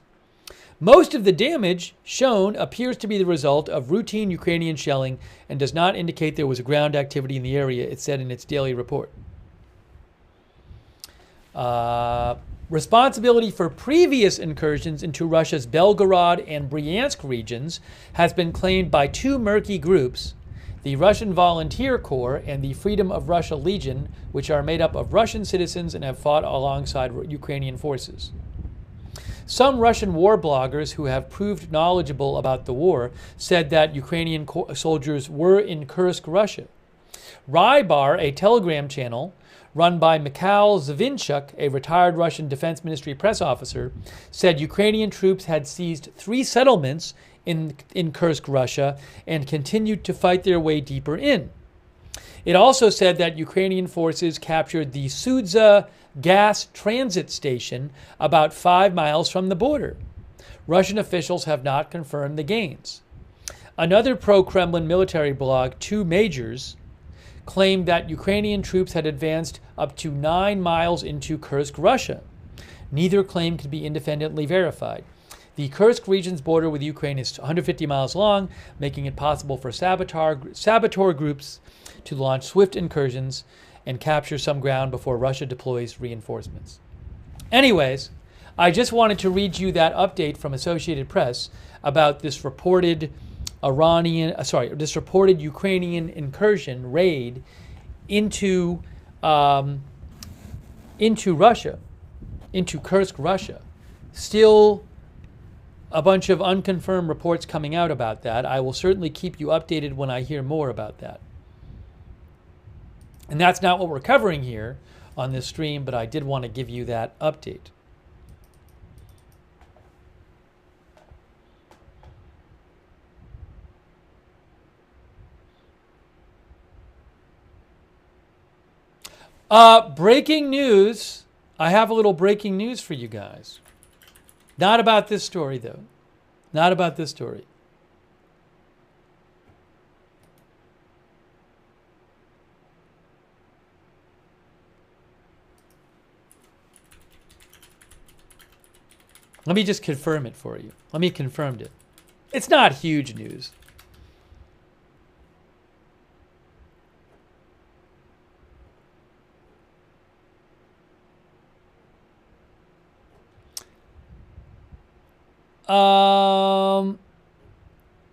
Most of the damage shown appears to be the result of routine Ukrainian shelling and does not indicate there was ground activity in the area, it said in its daily report. Responsibility for previous incursions into Russia's Belgorod and Bryansk regions has been claimed by two murky groups, the Russian Volunteer Corps and the Freedom of Russia Legion, which are made up of Russian citizens and have fought alongside Ukrainian forces. Some Russian war bloggers who have proved knowledgeable about the war said that Ukrainian soldiers were in Kursk, Russia. Rybar, a Telegram channel run by Mikhail Zavinchuk, a retired Russian Defense Ministry press officer, said Ukrainian troops had seized 3 settlements in Kursk, Russia, and continued to fight their way deeper in. It also said that Ukrainian forces captured the Sudza gas transit station about 5 miles from the border. Russian officials have not confirmed the gains. Another pro-Kremlin military blog, Two Majors, claimed that Ukrainian troops had advanced up to 9 miles into Kursk, Russia. Neither claim could be independently verified. The Kursk region's border with Ukraine is 150 miles long, making it possible for saboteur groups to launch swift incursions and capture some ground before Russia deploys reinforcements. Anyways, I just wanted to read you that update from Associated Press about this reported Ukrainian incursion raid into Russia, into Kursk, Russia. Still a bunch of unconfirmed reports coming out about that. I will certainly keep you updated when I hear more about that. And that's not what we're covering here on this stream, but I did want to give you that update. Breaking news. I have a little breaking news for you guys. Not about this story, though. Not about this story. Let me just confirm it for you. Let me confirm it. It's not huge news.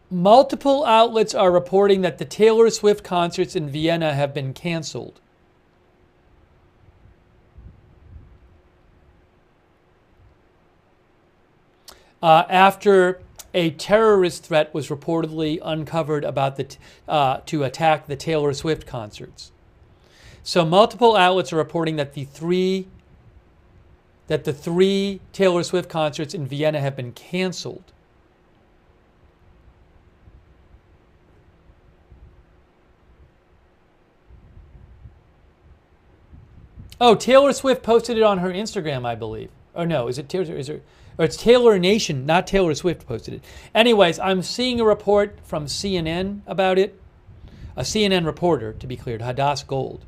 Multiple outlets are reporting that the Taylor Swift concerts in Vienna have been canceled. After a terrorist threat was reportedly uncovered about to attack the Taylor Swift concerts. So multiple outlets are reporting that the three Taylor Swift concerts in Vienna have been canceled. Oh, Taylor Swift posted it on her Instagram, I believe. Or no, is it Taylor? Or it's Taylor Nation, not Taylor Swift posted it. Anyways, I'm seeing a report from CNN about it. A CNN reporter, to be clear, Hadass Gold.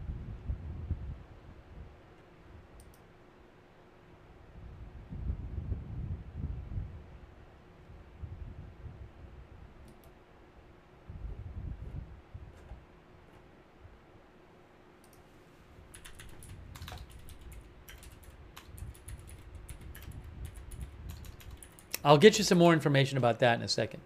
I'll get you some more information about that in a second.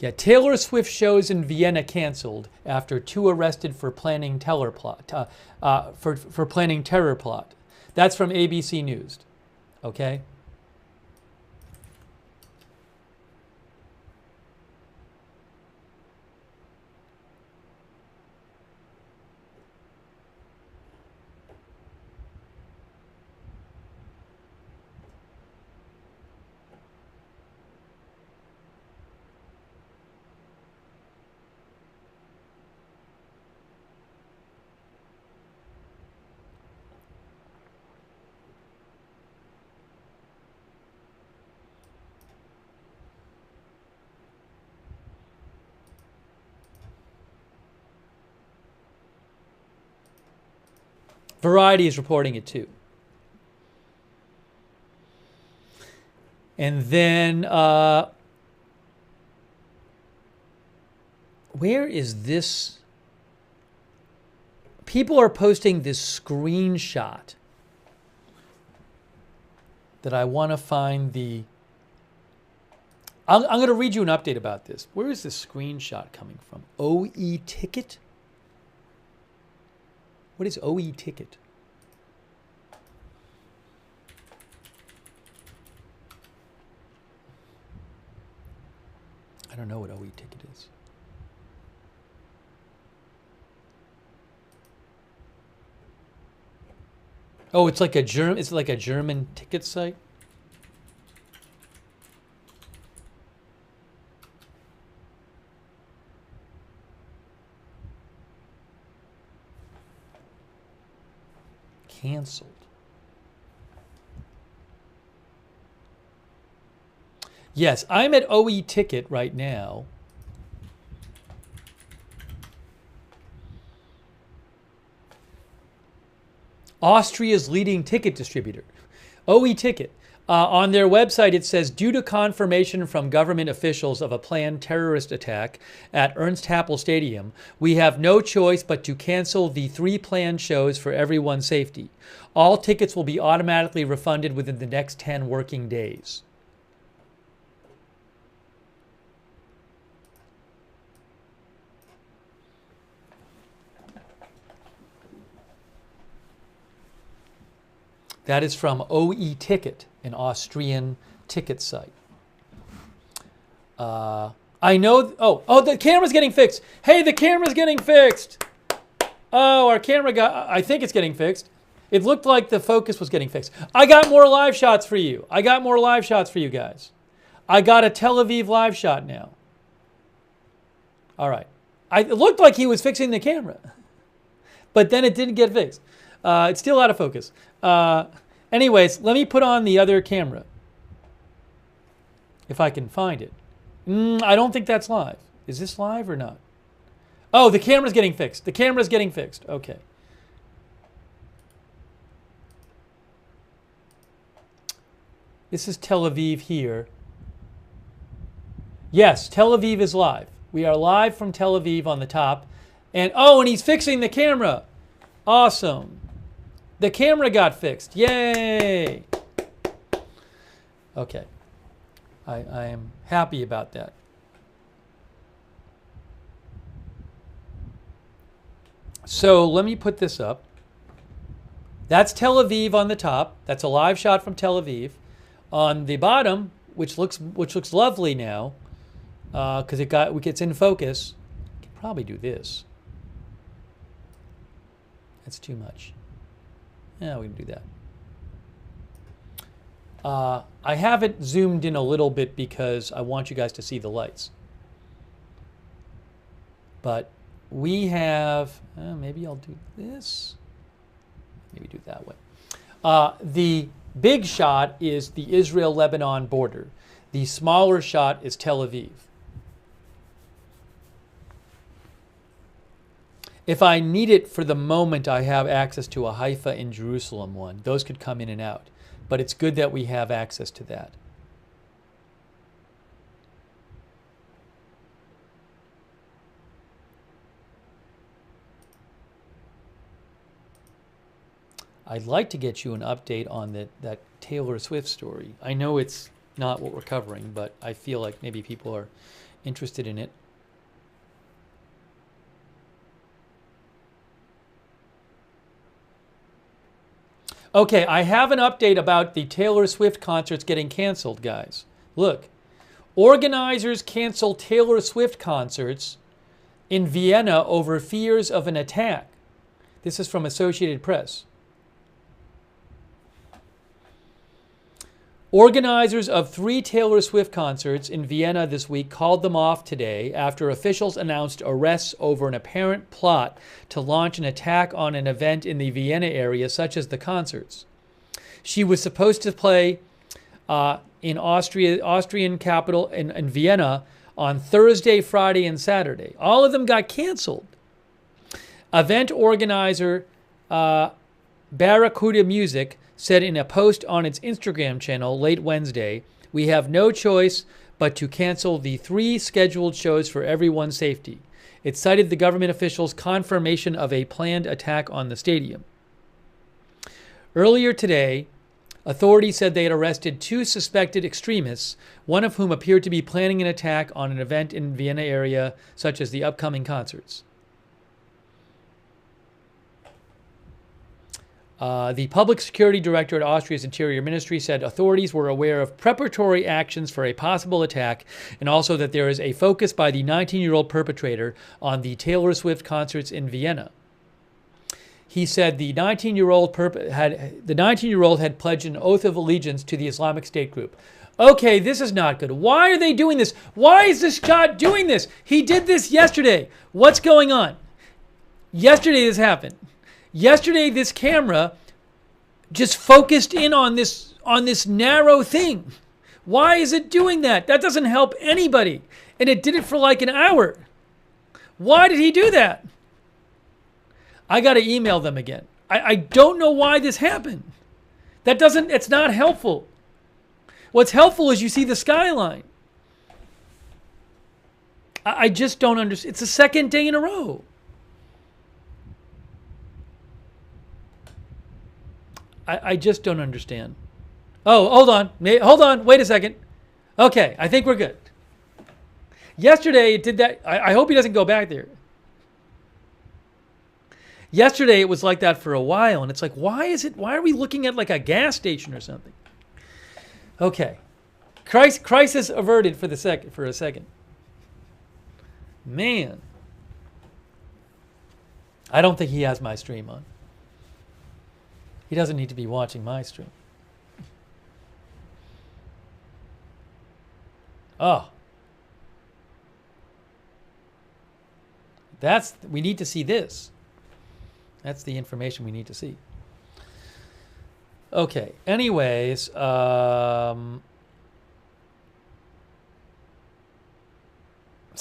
Yeah, Taylor Swift shows in Vienna canceled after 2 arrested for planning terror plot. For planning terror plot. That's from ABC News. Okay. Variety is reporting it too. And then, where is this? People are posting this screenshot that I want to find the... I'm going to read you an update about this. Where is this screenshot coming from? OE Ticket? What is OE Ticket? I don't know what OE Ticket is. Oh, it's like a German ticket site. Canceled. Yes, I'm at OE Ticket right now. Austria's leading ticket distributor, OE Ticket. On their website, it says, due to confirmation from government officials of a planned terrorist attack at Ernst Happel Stadium, we have no choice but to cancel the 3 planned shows for everyone's safety. All tickets will be automatically refunded within the next 10 working days. That is from OE Ticket, an Austrian ticket site. I know. Oh, the camera's getting fixed. Hey, the camera's getting fixed. Oh, our camera I think it's getting fixed. It looked like the focus was getting fixed. I got more live shots for you. I got more live shots for you guys. I got a Tel Aviv live shot now. All right. It looked like he was fixing the camera, but then it didn't get fixed. It's still out of focus. Anyways, let me put on the other camera. If I can find it. I don't think that's live. Is this live or not? Oh, the camera's getting fixed. The camera's getting fixed. Okay. This is Tel Aviv here. Yes, Tel Aviv is live. We are live from Tel Aviv on the top. And oh, and he's fixing the camera. Awesome. The camera got fixed. Yay. Okay. I am happy about that. So let me put this up. That's Tel Aviv on the top. That's a live shot from Tel Aviv. On the bottom, which looks lovely now, because it gets in focus. I can probably do this. That's too much. Yeah, we can do that. I have it zoomed in a little bit because I want you guys to see the lights. But we have, maybe I'll do this. Maybe do it that way. The big shot is the Israel-Lebanon border. The smaller shot is Tel Aviv. If I need it for the moment, I have access to a Haifa and Jerusalem one. Those could come in and out. But it's good that we have access to that. I'd like to get you an update on that Taylor Swift story. I know it's not what we're covering, but I feel like maybe people are interested in it. Okay, I have an update about the Taylor Swift concerts getting canceled, guys. Look, organizers cancel Taylor Swift concerts in Vienna over fears of an attack. This is from Associated Press. Organizers of 3 Taylor Swift concerts in Vienna this week called them off today after officials announced arrests over an apparent plot to launch an attack on an event in the Vienna area, such as the concerts. She was supposed to play in Austrian capital in Vienna on Thursday, Friday, and Saturday. All of them got canceled. Event organizer Barracuda Music said in a post on its Instagram channel late Wednesday, "We have no choice but to cancel the 3 scheduled shows for everyone's safety." It cited the government officials' confirmation of a planned attack on the stadium. Earlier today, authorities said they had arrested 2 suspected extremists, one of whom appeared to be planning an attack on an event in Vienna area, such as the upcoming concerts. The public security director at Austria's Interior Ministry said authorities were aware of preparatory actions for a possible attack and also that there is a focus by the 19-year-old perpetrator on the Taylor Swift concerts in Vienna. He said the 19-year-old had pledged an oath of allegiance to the Islamic State group. Okay, this is not good. Why are they doing this? Why is this guy doing this? He did this yesterday. What's going on? Yesterday this happened. Yesterday, this camera just focused in on this narrow thing. Why is it doing that? That doesn't help anybody. And it did it for like an hour. Why did he do that? I got to email them again. I don't know why this happened. It's not helpful. What's helpful is you see the skyline. I just don't understand. It's the second day in a row. I just don't understand. Oh, hold on. Wait a second. Okay, I think we're good. Yesterday it did that. I hope he doesn't go back there. Yesterday it was like that for a while, and it's like, why are we looking at like a gas station or something? Okay. Crisis averted for a second. Man. I don't think he has my stream on. He doesn't need to be watching my stream. Oh. We need to see this. That's the information we need to see. Okay. Anyways, so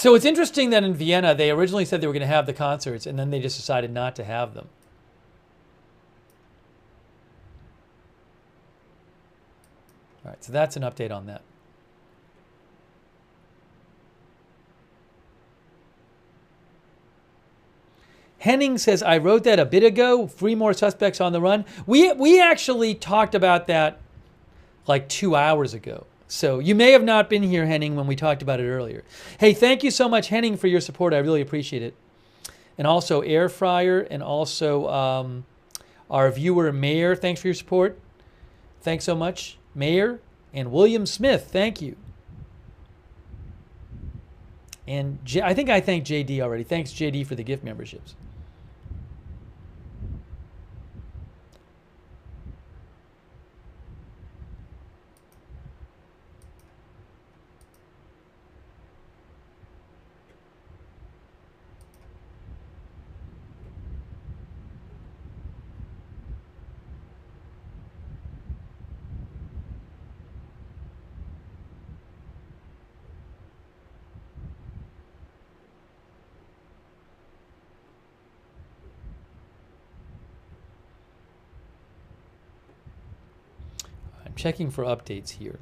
it's interesting that in Vienna, they originally said they were going to have the concerts, and then they just decided not to have them. All right, so that's an update on that. Henning says, I wrote that a bit ago. 3 more suspects on the run. We actually talked about that like 2 hours ago. So you may have not been here, Henning, when we talked about it earlier. Hey, thank you so much, Henning, for your support. I really appreciate it. And also Air Fryer, and also our viewer, Mayor, thanks for your support. Thanks so much, Mayor. And William Smith, thank you. And I think I thanked JD already. Thanks, JD, for the gift memberships. I'm checking for updates here.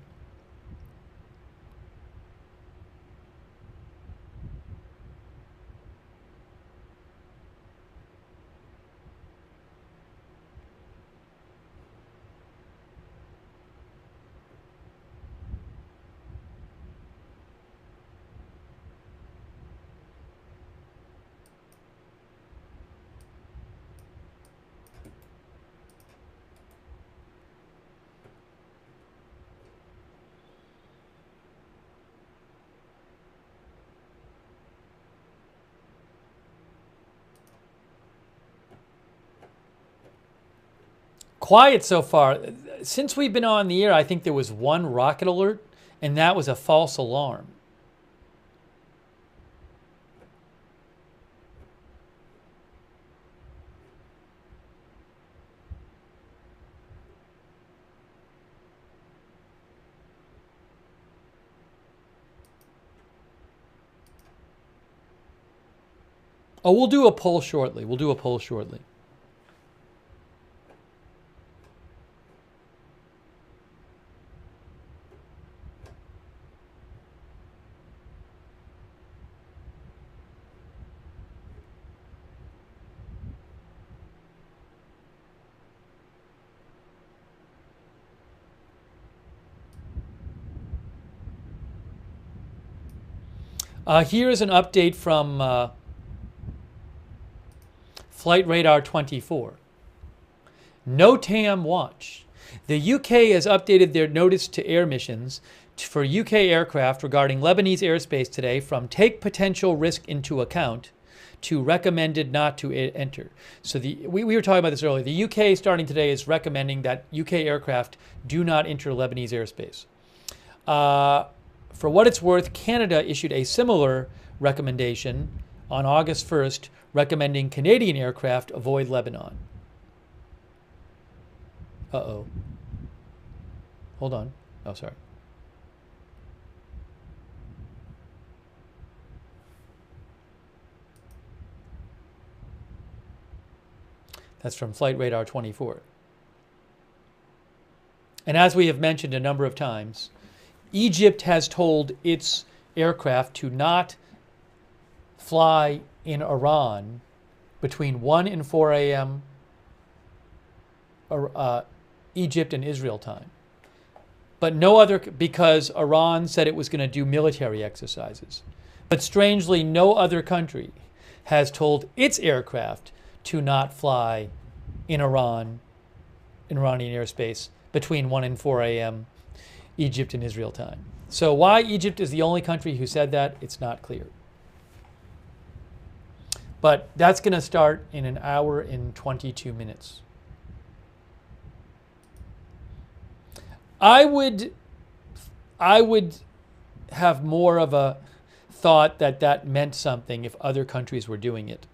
Quiet so far. Since we've been on the air, I think there was 1 rocket alert, and that was a false alarm. Oh, we'll do a poll shortly. We'll do a poll shortly. Here is an update from Flight Radar 24. NOTAM watch. The UK has updated their notice to air missions for UK aircraft regarding Lebanese airspace today from take potential risk into account to recommended not to enter. So we were talking about this earlier. The UK starting today is recommending that UK aircraft do not enter Lebanese airspace. For what it's worth, Canada issued a similar recommendation on August 1st, recommending Canadian aircraft avoid Lebanon. Uh-oh. Hold on. Oh, sorry. That's from Flight Radar 24. And as we have mentioned a number of times, Egypt has told its aircraft to not fly in Iran between 1 and 4 a.m. Egypt and Israel time. But no other, because Iran said it was going to do military exercises. But strangely, no other country has told its aircraft to not fly in Iranian airspace between 1 and 4 a.m. Egypt and Israel time. So why Egypt is the only country who said that, it's not clear. But that's going to start in 1 hour and 22 minutes. I would have more of a thought that that meant something if other countries were doing it.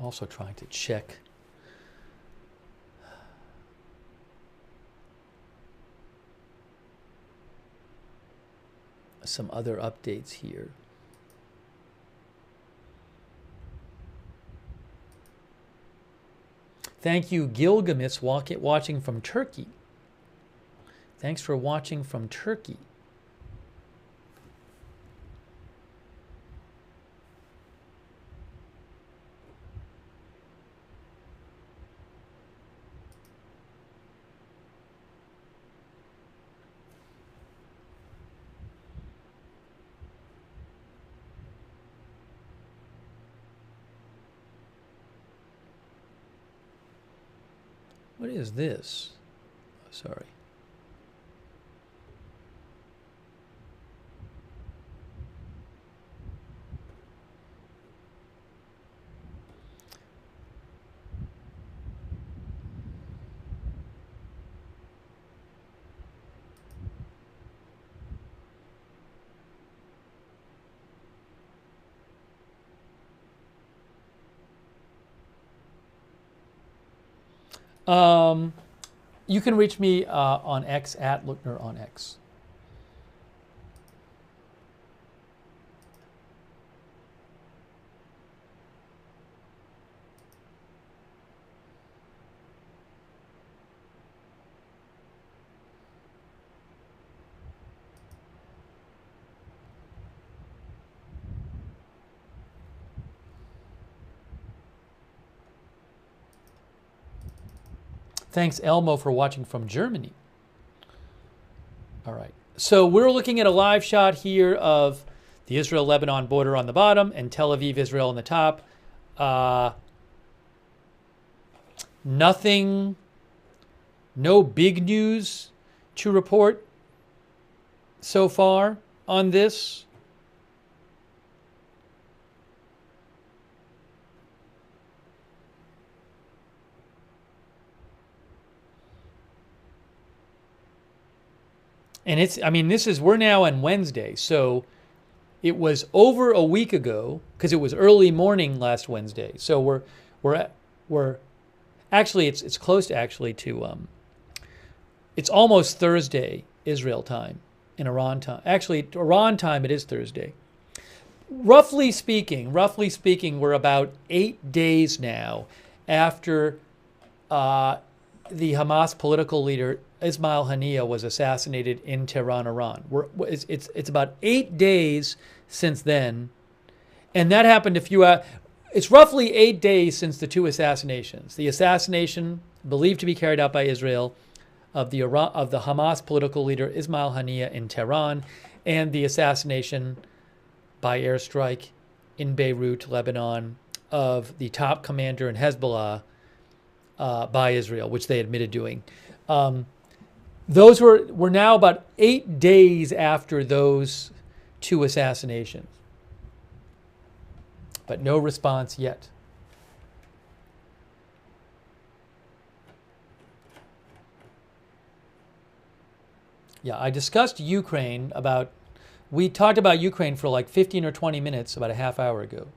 Also trying to check some other updates here. Thank you, Gilgamesh, watching from Turkey. Thanks for watching from Turkey. What is this? Oh, sorry. You can reach me on X at Lookner on X. Thanks, Elmo, for watching from Germany. All right. So we're looking at a live shot here of the Israel-Lebanon border on the bottom and Tel Aviv, Israel on the top. Nothing, no big news to report so far on this. And we're now on Wednesday, so it was over a week ago because it was early morning last Wednesday. So we're actually it's close to it's almost Thursday Israel time and Iran time. Actually, Iran time it is Thursday. Roughly speaking, we're about 8 days now after the Hamas political leader Ismail Haniyeh was assassinated in Tehran, Iran. It's about 8 days since then, and that happened it's roughly 8 days since the two assassinations. The assassination believed to be carried out by Israel of the Hamas political leader Ismail Haniyeh in Tehran, and the assassination by airstrike in Beirut, Lebanon, of the top commander in Hezbollah by Israel, which they admitted doing. We're now about 8 days after those two assassinations, but no response yet. Yeah, I discussed Ukraine we talked about Ukraine for like 15 or 20 minutes about a half hour ago.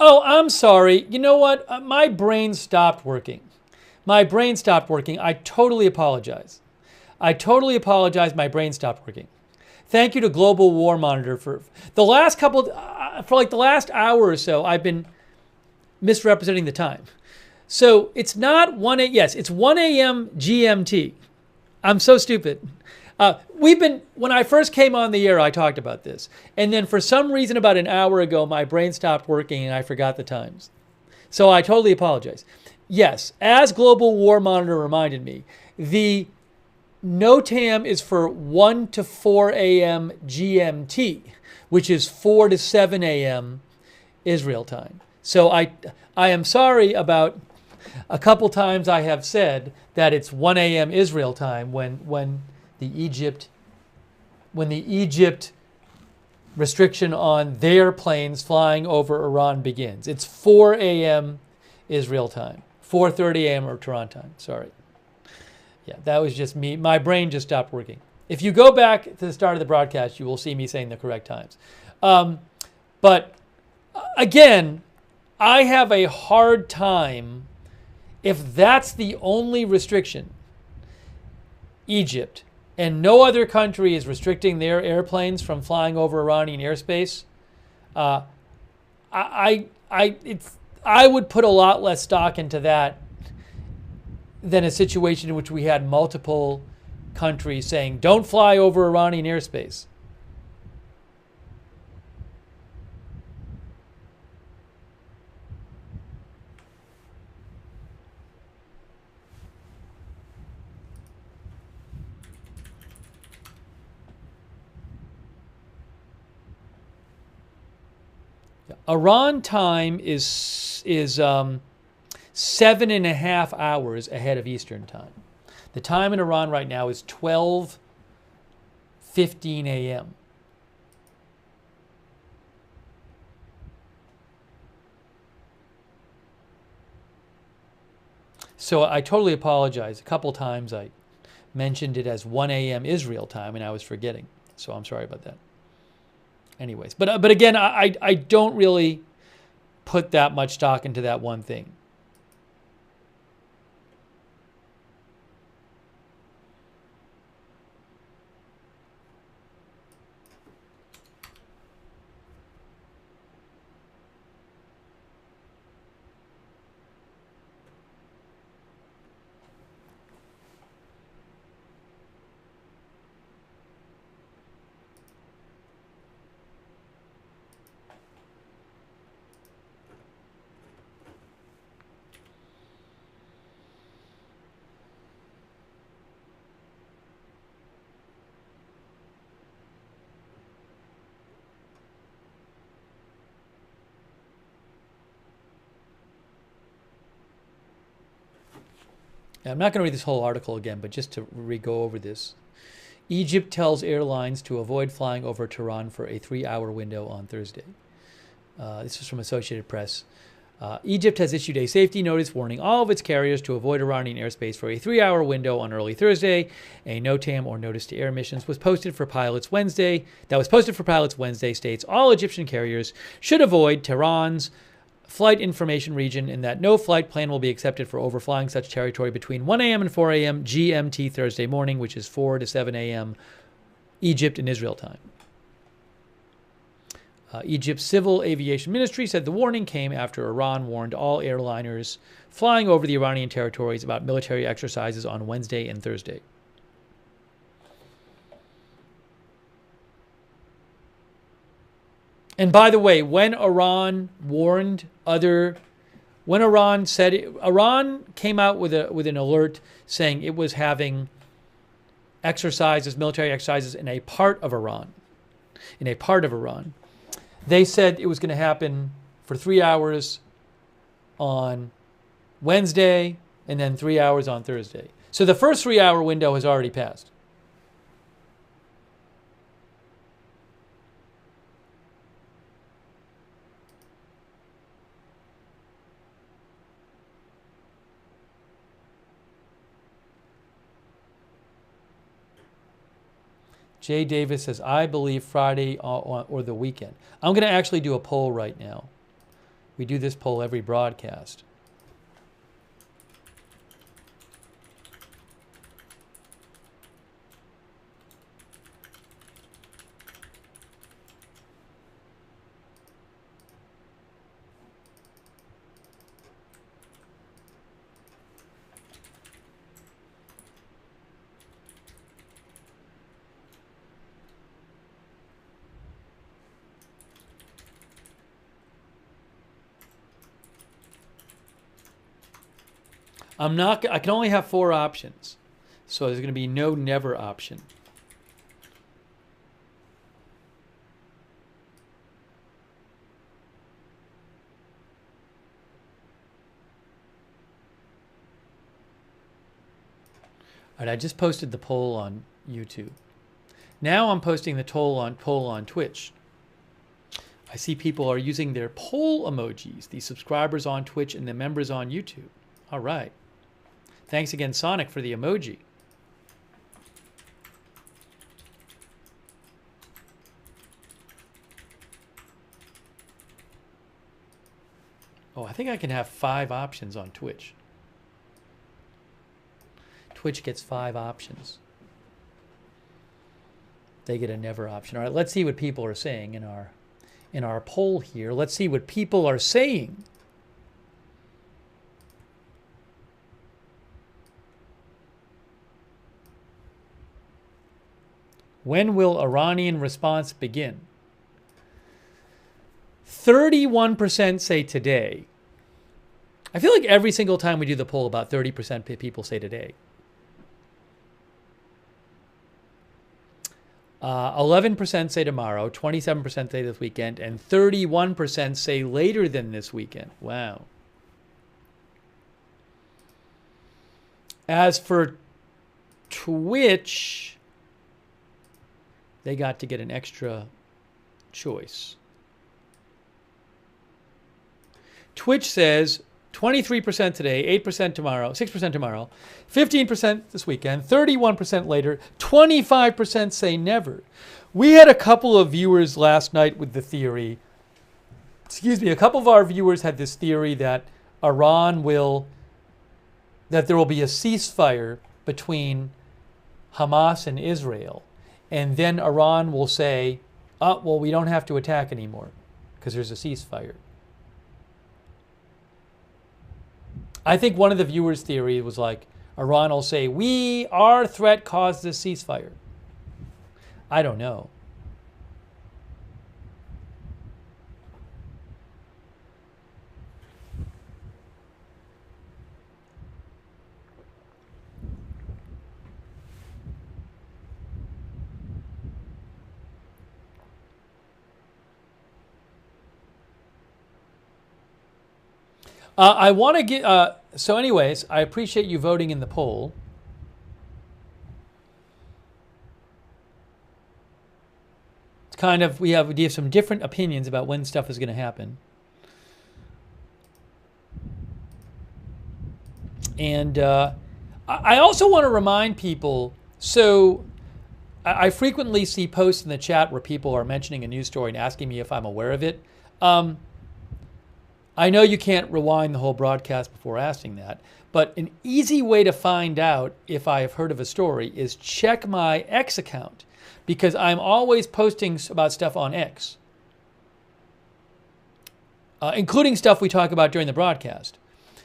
Oh, I'm sorry. You know what? My brain stopped working. I totally apologize. My brain stopped working. Thank you to Global War Monitor for the last the last hour or so, I've been misrepresenting the time. So it's not 1 a.m. Yes, it's 1 a.m. GMT. I'm so stupid. When I first came on the air, I talked about this. And then for some reason about an hour ago, my brain stopped working and I forgot the times. So I totally apologize. Yes, as Global War Monitor reminded me, the NOTAM is for 1 to 4 a.m. GMT, which is 4 to 7 a.m. Israel time. So I am sorry about a couple times I have said that it's 1 a.m. Israel time when the Egypt restriction on their planes flying over Iran begins. It's 4 a.m. Israel time. 4:30 a.m. or Tehran time. Sorry. Yeah, that was just me. My brain just stopped working. If you go back to the start of the broadcast, you will see me saying the correct times. But again, I have a hard time, if that's the only restriction, Egypt, and no other country is restricting their airplanes from flying over Iranian airspace, I would put a lot less stock into that than a situation in which we had multiple countries saying, don't fly over Iranian airspace. Iran time is 7.5 hours ahead of Eastern time. The time in Iran right now is 12:15 a.m. So I totally apologize. A couple times I mentioned it as 1 a.m. Israel time, and I was forgetting. So I'm sorry about that. Anyways, but again, I don't really put that much stock into that one thing. Now, I'm not going to read this whole article again, but just to go over this. Egypt tells airlines to avoid flying over Tehran for a 3-hour window on Thursday. This is from Associated Press. Egypt has issued a safety notice warning all of its carriers to avoid Iranian airspace for a 3-hour window on early Thursday. A NOTAM, or notice to air missions, was posted for pilots Wednesday. States all Egyptian carriers should avoid Tehran's flight information region, and that no flight plan will be accepted for overflying such territory between 1 a.m. and 4 a.m. GMT Thursday morning, which is 4 to 7 a.m. Egypt and Israel time. Egypt's Civil Aviation Ministry said the warning came after Iran warned all airliners flying over the Iranian territories about military exercises on Wednesday and Thursday. And by the way, when Iran came out with an alert saying it was having military exercises in a part of Iran. They said it was going to happen for 3 hours on Wednesday and then 3 hours on Thursday. So the first 3-hour window has already passed. Jay Davis says, I believe Friday or the weekend. I'm going to actually do a poll right now. We do this poll every broadcast. I can only have 4 options. So there's going to be no never option. All right, I just posted the poll on YouTube. Now I'm posting the poll on Twitch. I see people are using their poll emojis, the subscribers on Twitch and the members on YouTube. All right. Thanks again, Sonic, for the emoji. Oh, I think I can have 5 options on Twitch. Twitch gets 5 options. They get a never option. All right, let's see what people are saying in our poll here. Let's see what people are saying. When will Iranian response begin? 31% say today. I feel like every single time we do the poll, about 30% of people say today. 11% say tomorrow, 27% say this weekend, and 31% say later than this weekend. Wow. As for Twitch, they got to get an extra choice. Twitch says 23% today, 8% tomorrow, 6% tomorrow, 15% this weekend, 31% later, 25% say never. We had a couple of viewers last night with the theory, a couple of our viewers had this theory that that there will be a ceasefire between Hamas and Israel, and then Iran will say, oh, well, we don't have to attack anymore because there's a ceasefire. I think one of the viewers' theory was like, Iran will say, our threat caused this ceasefire. I don't know. I want to get, so anyways, I appreciate you voting in the poll. It's kind of, we have some different opinions about when stuff is going to happen. And I also want to remind people, so I frequently see posts in the chat where people are mentioning a news story and asking me if I'm aware of it. I know you can't rewind the whole broadcast before asking that, but an easy way to find out if I have heard of a story is check my X account, because I'm always posting about stuff on X, including stuff we talk about during the broadcast.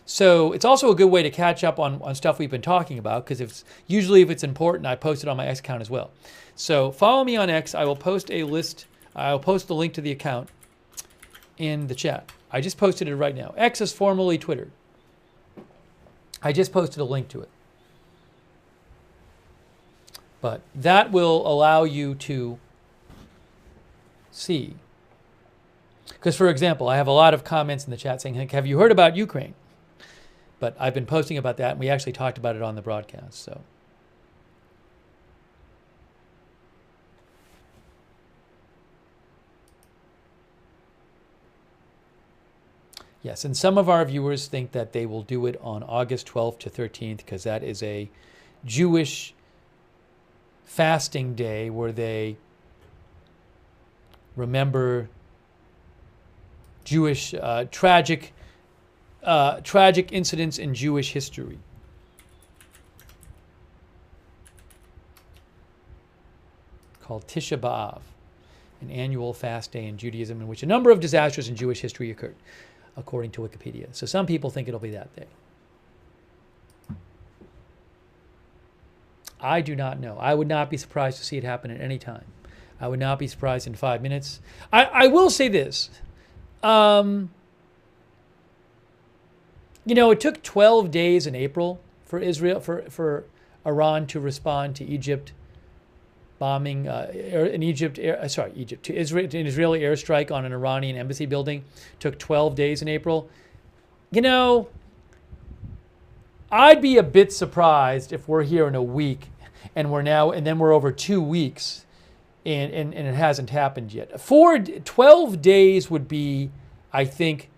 So it's also a good way to catch up on stuff we've been talking about, because if it's important, I post it on my X account as well. So follow me on X. I will post a list. I'll post the link to the account in the chat. I just posted it right now. X is formerly Twitter. I just posted a link to it. But that will allow you to see. Because, for example, I have a lot of comments in the chat saying, have you heard about Ukraine? But I've been posting about that, and we actually talked about it on the broadcast. So. Yes, and some of our viewers think that they will do it on August 12th to 13th because that is a Jewish fasting day where they remember Jewish tragic incidents in Jewish history. Called Tisha B'Av, an annual fast day in Judaism in which a number of disasters in Jewish history occurred, according to Wikipedia. So some people think it'll be that day. I do not know. I would not be surprised to see it happen at any time. I would not be surprised in 5 minutes. I will say this. It took 12 days in April for Israel, Iran to respond to Egypt bombing to an Israeli airstrike on an Iranian embassy building. Took 12 days in April. I'd be a bit surprised if we're here in a week and then we're over 2 weeks and it hasn't happened yet. 12 days would be, I think,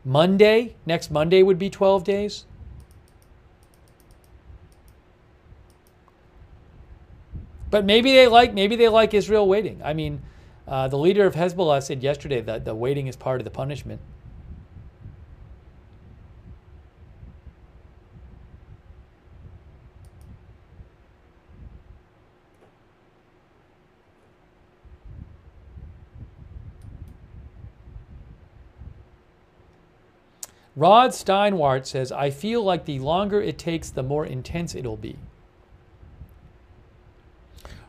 Next Monday would be 12 days. But maybe they like Israel waiting. I mean, the leader of Hezbollah said yesterday that the waiting is part of the punishment. Rod Steinwart says, I feel like the longer it takes, the more intense it'll be.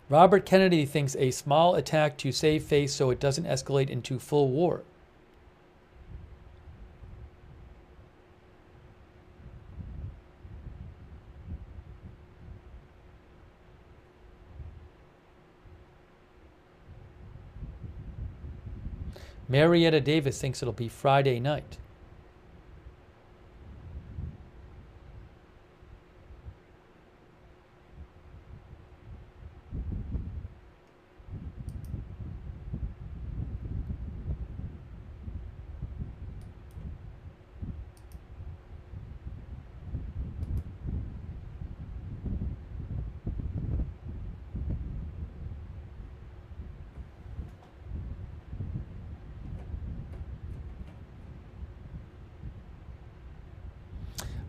Robert Kennedy thinks a small attack to save face so it doesn't escalate into full war. Marietta Davis thinks it'll be Friday night.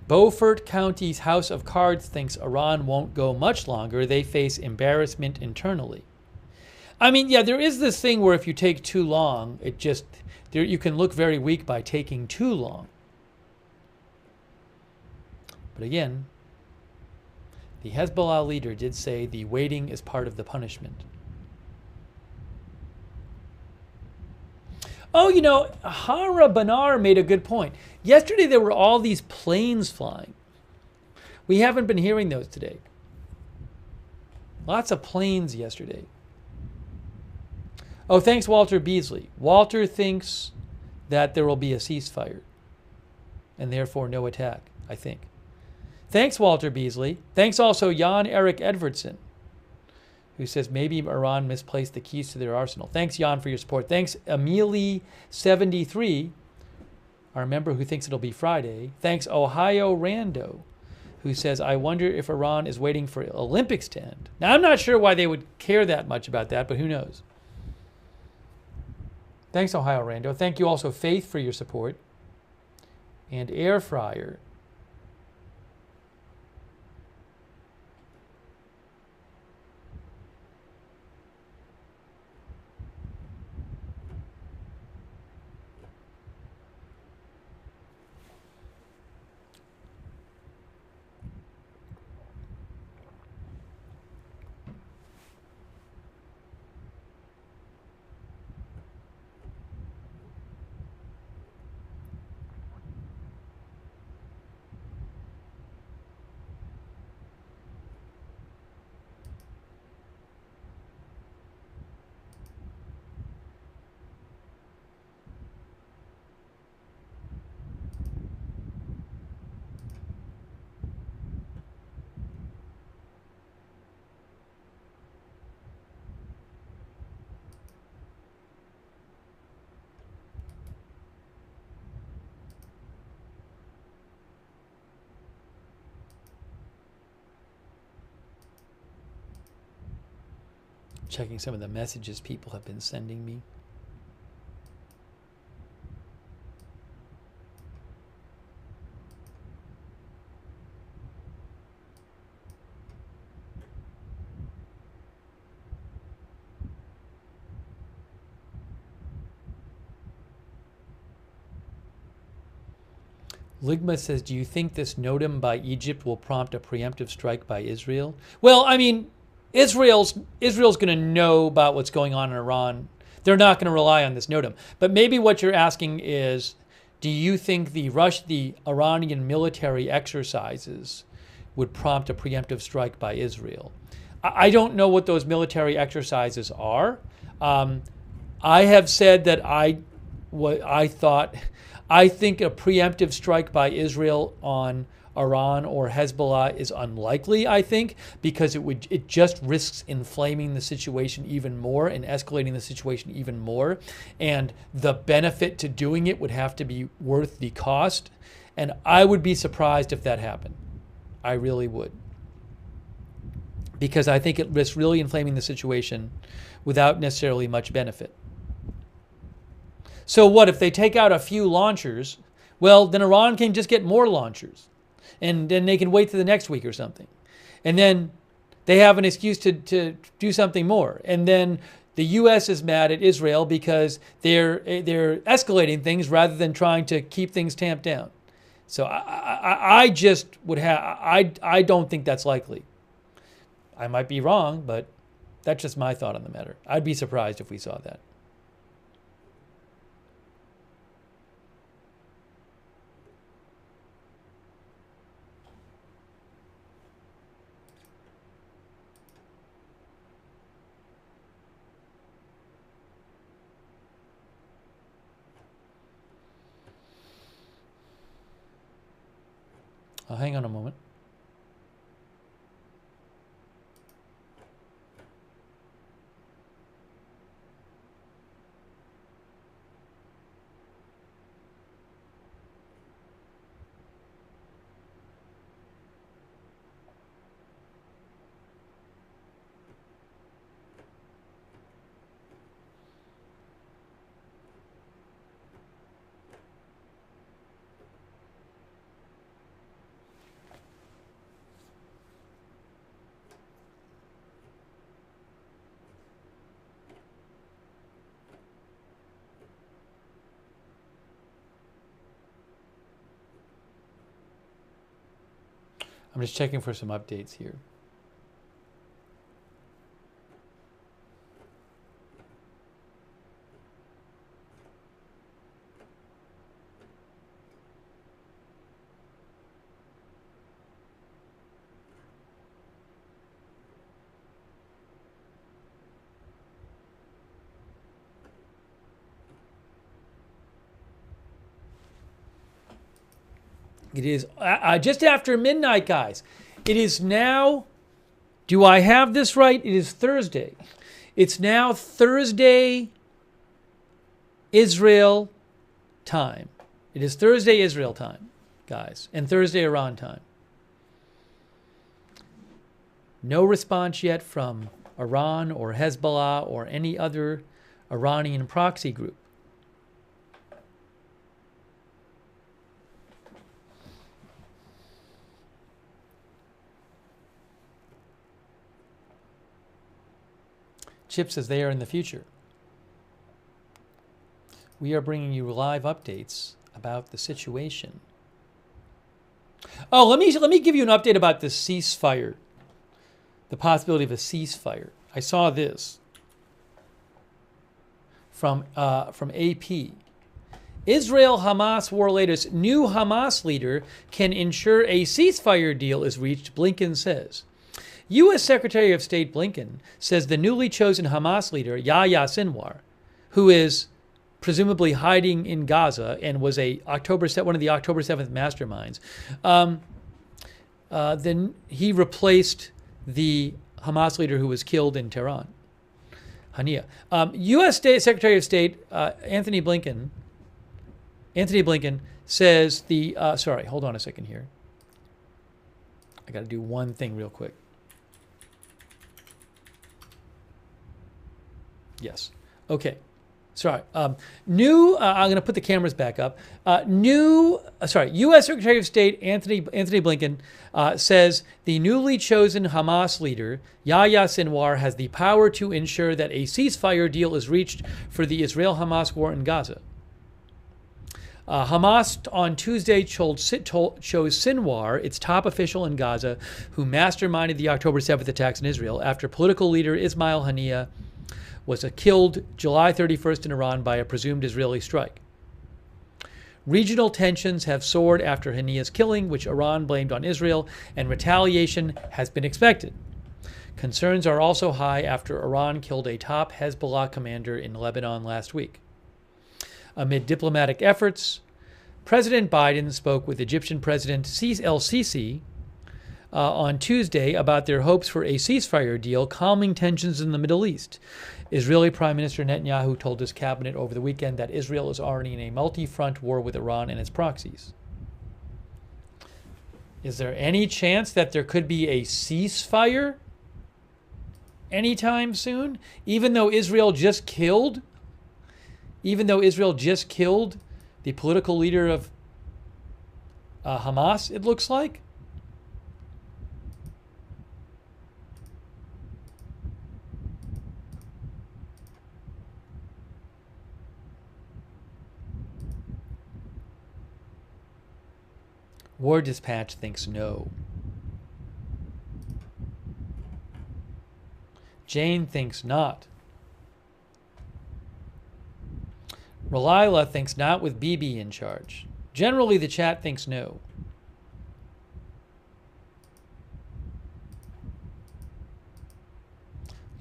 Beaufort County's House of Cards thinks Iran won't go much longer. They face embarrassment internally. I mean, yeah, there is this thing where if you take too long, you can look very weak by taking too long. But again, the Hezbollah leader did say the waiting is part of the punishment. Oh, Hara Banar made a good point. Yesterday there were all these planes flying. We haven't been hearing those today. Lots of planes yesterday. Oh, thanks, Walter Beasley. Walter thinks that there will be a ceasefire and therefore no attack, I think. Thanks, Walter Beasley. Thanks also Jan Erik Edvardson, who says maybe Iran misplaced the keys to their arsenal. Thanks, Jan, for your support. Thanks, Amelie73, our member who thinks it'll be Friday. Thanks, Ohio Rando, who says, I wonder if Iran is waiting for Olympics to end. Now, I'm not sure why they would care that much about that, but who knows? Thanks, Ohio Rando. Thank you also, Faith, for your support. And Air Fryer. Checking some of the messages people have been sending me. Ligma says, do you think this NOTAM by Egypt will prompt a preemptive strike by Israel? Well, I mean, Israel's going to know about what's going on in Iran. They're not going to rely on this NOTAM. But maybe what you're asking is, do you think the Iranian military exercises would prompt a preemptive strike by Israel? I don't know what those military exercises are. I have said that I think a preemptive strike by Israel on Iran or Hezbollah is unlikely, I think, because it just risks inflaming the situation even more and escalating the situation even more. And the benefit to doing it would have to be worth the cost. And I would be surprised if that happened. I really would. Because I think it risks really inflaming the situation without necessarily much benefit. So what if they take out a few launchers? Well, then Iran can just get more launchers. And then they can wait till the next week or something. And then they have an excuse to do something more. And then the U.S. is mad at Israel because they're escalating things rather than trying to keep things tamped down. So I don't think that's likely. I might be wrong, but that's just my thought on the matter. I'd be surprised if we saw that. Hang on a moment. I'm just checking for some updates here. It is just after midnight, guys. It is now, do I have this right? It is Thursday. It's now Thursday, Israel time. It is Thursday, Israel time, guys, and Thursday, Iran time. No response yet from Iran or Hezbollah or any other Iranian proxy group. Chip says they are in the future. We are bringing you live updates about the situation. Oh, let me give you an update about the ceasefire. The possibility of a ceasefire. I saw this from AP. Israel-Hamas war latest. New Hamas leader can ensure a ceasefire deal is reached, Blinken says. U.S. Secretary of State Blinken says the newly chosen Hamas leader, Yahya Sinwar, who is presumably hiding in Gaza and was one of the October 7th masterminds, then he replaced the Hamas leader who was killed in Tehran, Haniyeh. U.S. Secretary of State Anthony Blinken says sorry, hold on a second here. I got to do one thing real quick. Yes. Okay. Sorry. I'm going to put the cameras back up. U.S. Secretary of State Anthony Blinken says the newly chosen Hamas leader, Yahya Sinwar, has the power to ensure that a ceasefire deal is reached for the Israel-Hamas war in Gaza. Hamas on Tuesday chose Sinwar, its top official in Gaza, who masterminded the October 7th attacks in Israel, after political leader Ismail Haniyeh was killed July 31st in Iran by a presumed Israeli strike. Regional tensions have soared after Haniyeh's killing, which Iran blamed on Israel, and retaliation has been expected. Concerns are also high after Iran killed a top Hezbollah commander in Lebanon last week. Amid diplomatic efforts, President Biden spoke with Egyptian President El-Sisi on Tuesday about their hopes for a ceasefire deal calming tensions in the Middle East. Israeli Prime Minister Netanyahu told his cabinet over the weekend that Israel is already in a multi-front war with Iran and its proxies. Is there any chance that there could be a ceasefire anytime soon? Even though Israel just killed the political leader of Hamas, it looks like? War Dispatch thinks no. Jane thinks not. Relila thinks not with Bibi in charge. Generally, the chat thinks no.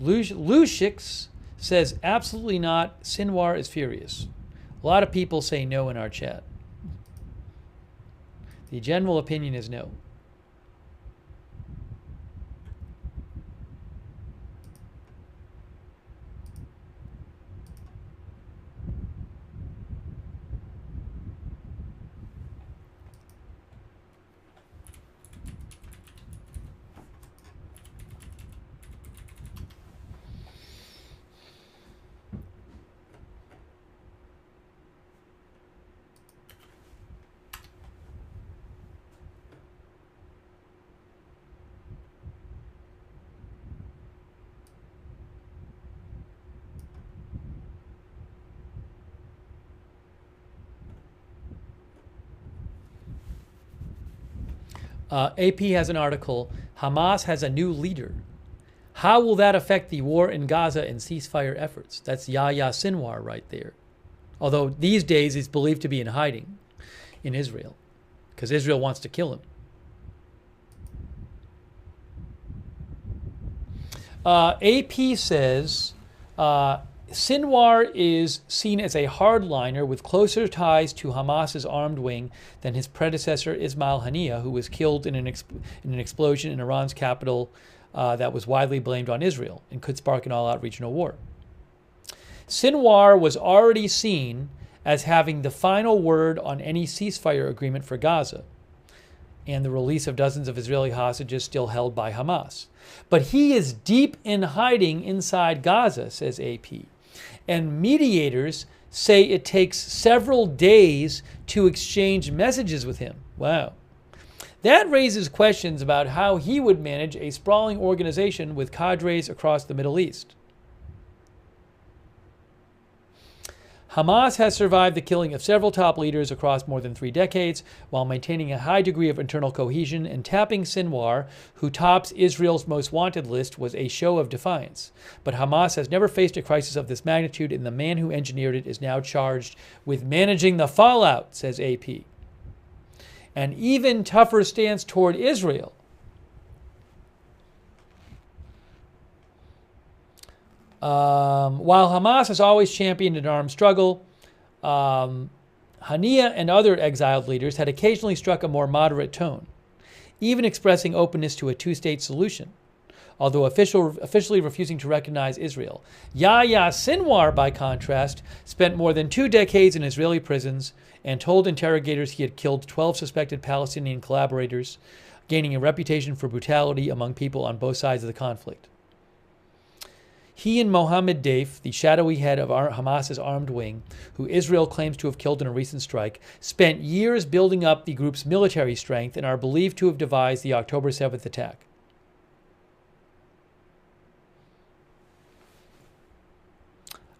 Lushix says absolutely not. Sinwar is furious. A lot of people say no in our chat. The general opinion is no. AP has an article, Hamas has a new leader. How will that affect the war in Gaza and ceasefire efforts? That's Yahya Sinwar right there. Although these days he's believed to be in hiding in Israel because Israel wants to kill him. AP says Sinwar is seen as a hardliner with closer ties to Hamas's armed wing than his predecessor Ismail Haniyeh, who was killed in an explosion in Iran's capital that was widely blamed on Israel and could spark an all-out regional war. Sinwar was already seen as having the final word on any ceasefire agreement for Gaza and the release of dozens of Israeli hostages still held by Hamas. But he is deep in hiding inside Gaza, says AP. And mediators say it takes several days to exchange messages with him. Wow. That raises questions about how he would manage a sprawling organization with cadres across the Middle East. Hamas has survived the killing of several top leaders across more than 3 decades while maintaining a high degree of internal cohesion, and tapping Sinwar, who tops Israel's most wanted list, was a show of defiance. But Hamas has never faced a crisis of this magnitude, and the man who engineered it is now charged with managing the fallout, says AP. An even tougher stance toward Israel. While Hamas has always championed an armed struggle, Haniyeh and other exiled leaders had occasionally struck a more moderate tone, even expressing openness to a two-state solution, although officially refusing to recognize Israel. Yahya Sinwar, by contrast, spent more than 2 decades in Israeli prisons and told interrogators he had killed 12 suspected Palestinian collaborators, gaining a reputation for brutality among people on both sides of the conflict. He and Mohammed Deif, the shadowy head of Hamas's armed wing, who Israel claims to have killed in a recent strike, spent years building up the group's military strength and are believed to have devised the October 7th attack.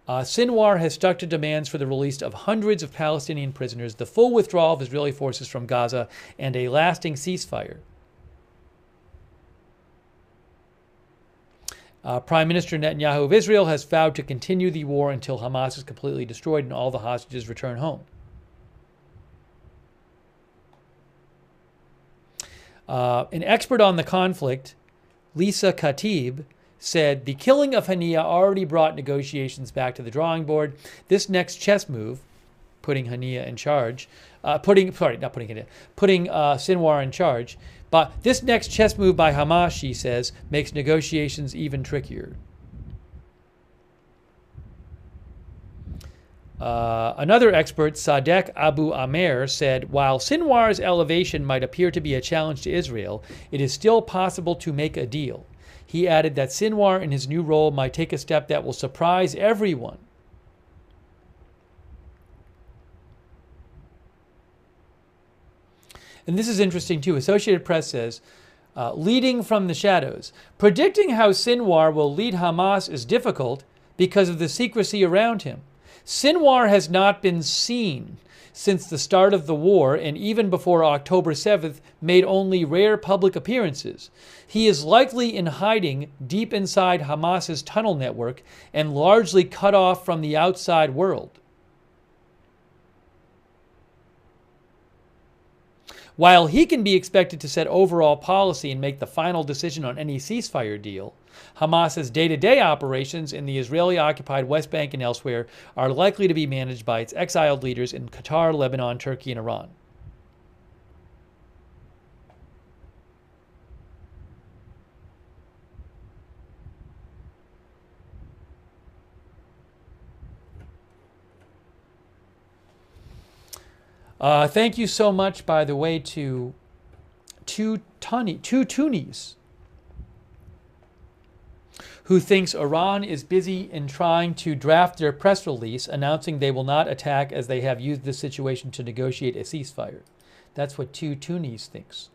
Sinwar has stuck to demands for the release of hundreds of Palestinian prisoners, the full withdrawal of Israeli forces from Gaza, and a lasting ceasefire. Prime Minister Netanyahu of Israel has vowed to continue the war until Hamas is completely destroyed and all the hostages return home. An expert on the conflict, Lisa Khatib, said the killing of Haniyeh already brought negotiations back to the drawing board. This next chess move, putting Haniyeh in charge, putting Sinwar in charge. But this next chess move by Hamas, she says, makes negotiations even trickier. Another expert, Sadek Abu Amer, said, while Sinwar's elevation might appear to be a challenge to Israel, it is still possible to make a deal. He added that Sinwar in his new role might take a step that will surprise everyone. And this is interesting too. Associated Press says, leading from the shadows, predicting how Sinwar will lead Hamas is difficult because of the secrecy around him. Sinwar has not been seen since the start of the war, and even before October 7th, made only rare public appearances. He is likely in hiding deep inside Hamas's tunnel network and largely cut off from the outside world. While he can be expected to set overall policy and make the final decision on any ceasefire deal, Hamas's day-to-day operations in the Israeli-occupied West Bank and elsewhere are likely to be managed by its exiled leaders in Qatar, Lebanon, Turkey, and Iran. Thank you so much, by the way, to two Tunis, who thinks Iran is busy in trying to draft their press release announcing they will not attack as they have used this situation to negotiate a ceasefire. That's what two Tunis thinks.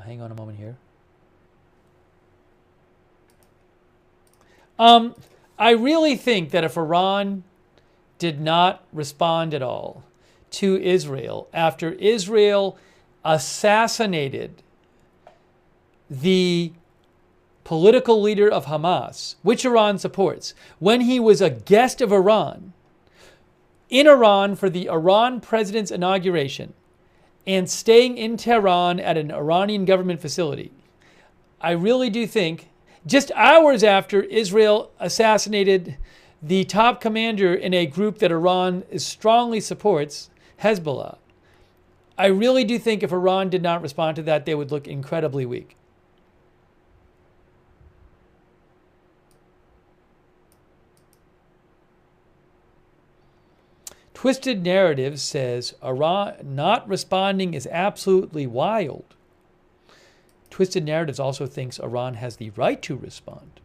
Hang on a moment here. I really think that if Iran did not respond at all to Israel after Israel assassinated the political leader of Hamas, which Iran supports, when he was a guest of Iran, in Iran for the Iran president's inauguration, and staying in Tehran at an Iranian government facility, I really do think, just hours after Israel assassinated the top commander in a group that Iran strongly supports, Hezbollah, I really do think if Iran did not respond to that, they would look incredibly weak. Twisted Narrative says Iran not responding is absolutely wild. Twisted Narratives also thinks Iran has the right to respond.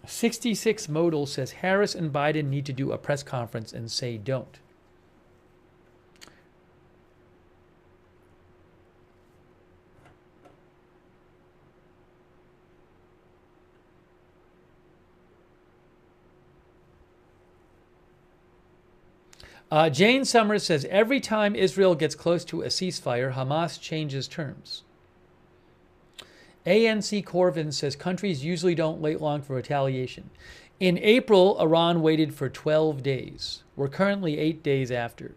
'66 Modal says Harris and Biden need to do a press conference and say don't. Jane Summers says, every time Israel gets close to a ceasefire, Hamas changes terms. ANC Corvin says, countries usually don't wait long for retaliation. In April, Iran waited for 12 days. We're currently 8 days after.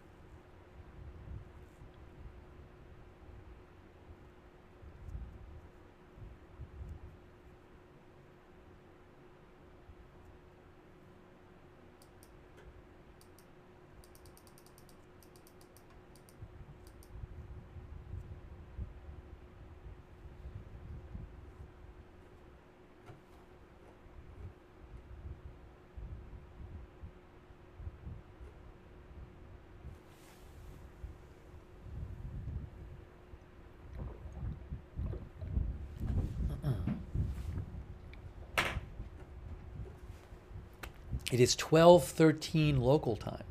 It is 12:13 local time.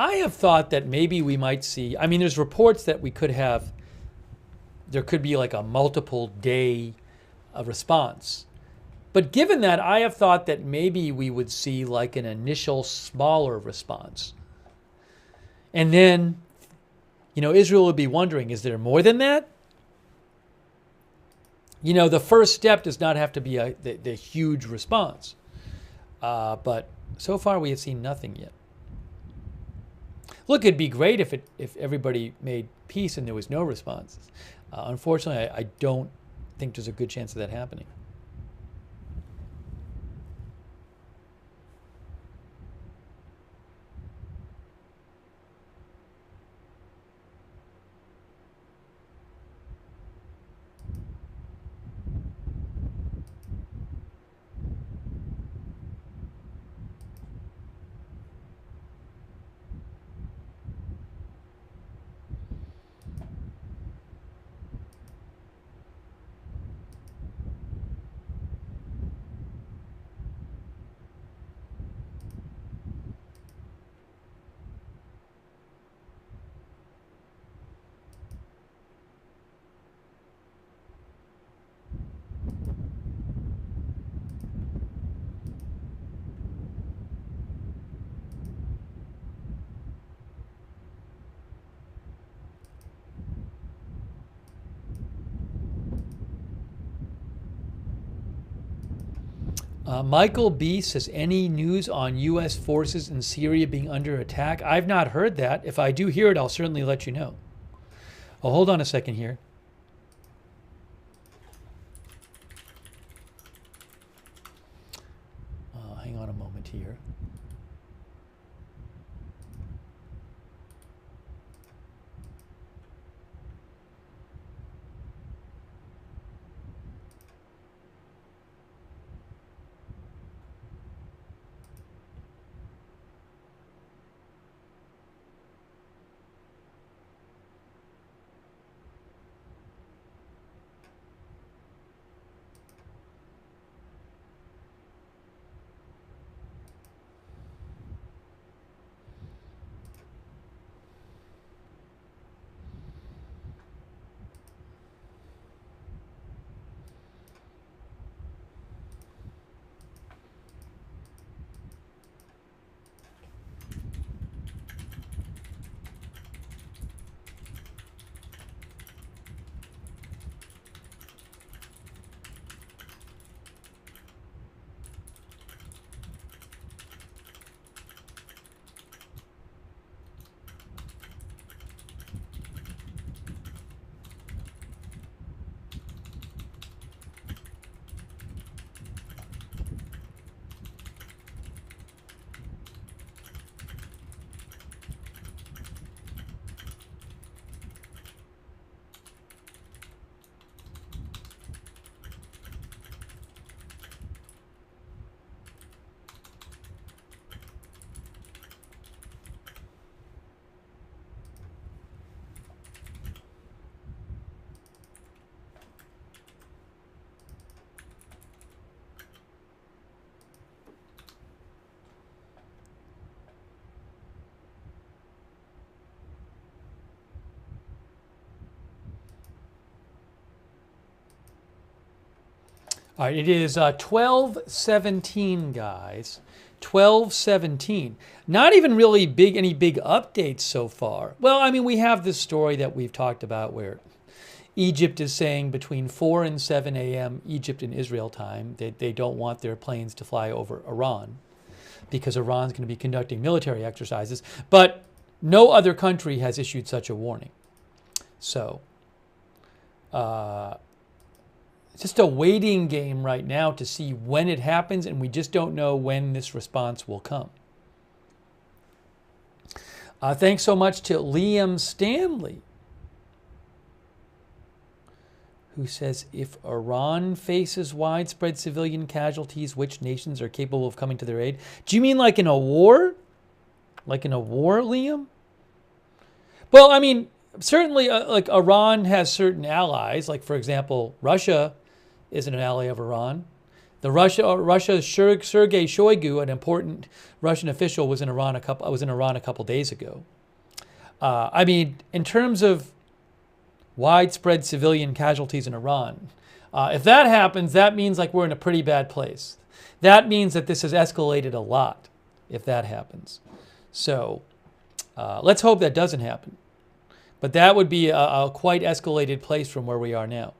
I have thought that maybe we might see, I mean, there's reports that there could be like a multiple day response. But given that, I have thought that maybe we would see like an initial smaller response. And then, Israel would be wondering, is there more than that? The first step does not have to be the huge response. But so far we have seen nothing yet. Look, it'd be great if everybody made peace and there was no responses. Unfortunately, I don't think there's a good chance of that happening. Michael B says, any news on U.S. forces in Syria being under attack? I've not heard that. If I do hear it, I'll certainly let you know. Oh, hold on a second here. Hang on a moment here. All right, it is 12:17, guys. 12:17. Not even really any big updates so far. Well, I mean, we have this story that we've talked about where Egypt is saying between 4 and 7 a.m. Egypt and Israel time, they don't want their planes to fly over Iran because Iran's going to be conducting military exercises. But no other country has issued such a warning. So, it's just a waiting game right now to see when it happens, and we just don't know when this response will come. Thanks so much to Liam Stanley, who says, if Iran faces widespread civilian casualties, which nations are capable of coming to their aid? Do you mean like in a war? Like in a war, Liam? Well, I mean, certainly like Iran has certain allies. Like, for example, Russia is an ally of Iran. The Russia's Sergei Shoigu, an important Russian official, was in Iran a couple days ago. I mean, in terms of widespread civilian casualties in Iran, if that happens, that means like we're in a pretty bad place. That means that this has escalated a lot. If that happens, so let's hope that doesn't happen. But that would be a quite escalated place from where we are now.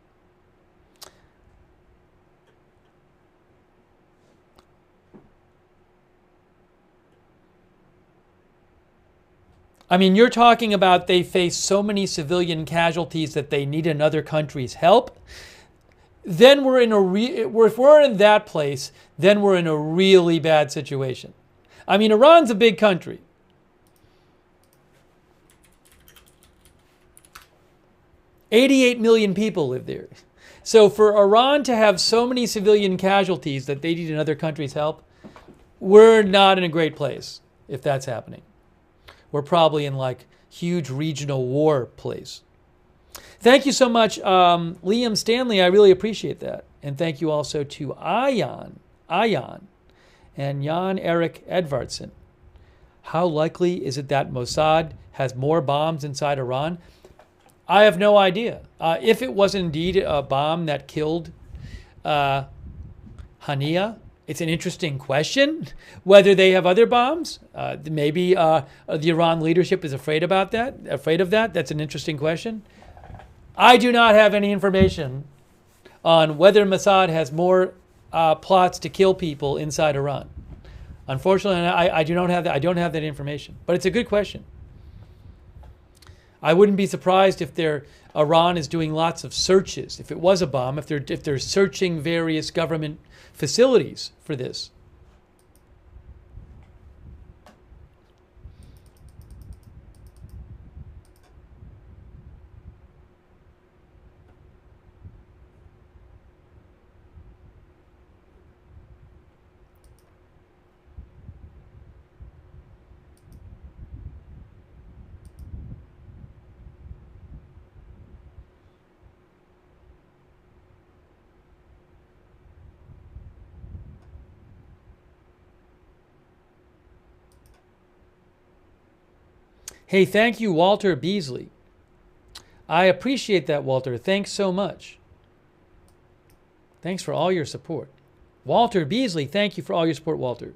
I mean, you're talking about they face so many civilian casualties that they need another country's help. Then we're in if we're in that place, then we're in a really bad situation. I mean, Iran's a big country. $88 million people live there. So for Iran to have so many civilian casualties that they need another country's help, we're not in a great place if that's happening. We're probably in like huge regional war place. Thank you so much, Liam Stanley. I really appreciate that. And thank you also to Ayan, and Jan Erik Edvardsen. How likely is it that Mossad has more bombs inside Iran? I have no idea. If it was indeed a bomb that killed Haniyeh, it's an interesting question. Whether they have other bombs, maybe the Iran leadership is afraid of that. That's an interesting question. I do not have any information on whether Mossad has more plots to kill people inside Iran. Unfortunately, I do not have that. I don't have that information. But it's a good question. I wouldn't be surprised if Iran is doing lots of searches. If it was a bomb, if they're searching various government facilities for this. Hey, thank you, Walter Beasley. I appreciate that, Walter. Thanks so much. Thanks for all your support. Walter Beasley, thank you for all your support, Walter.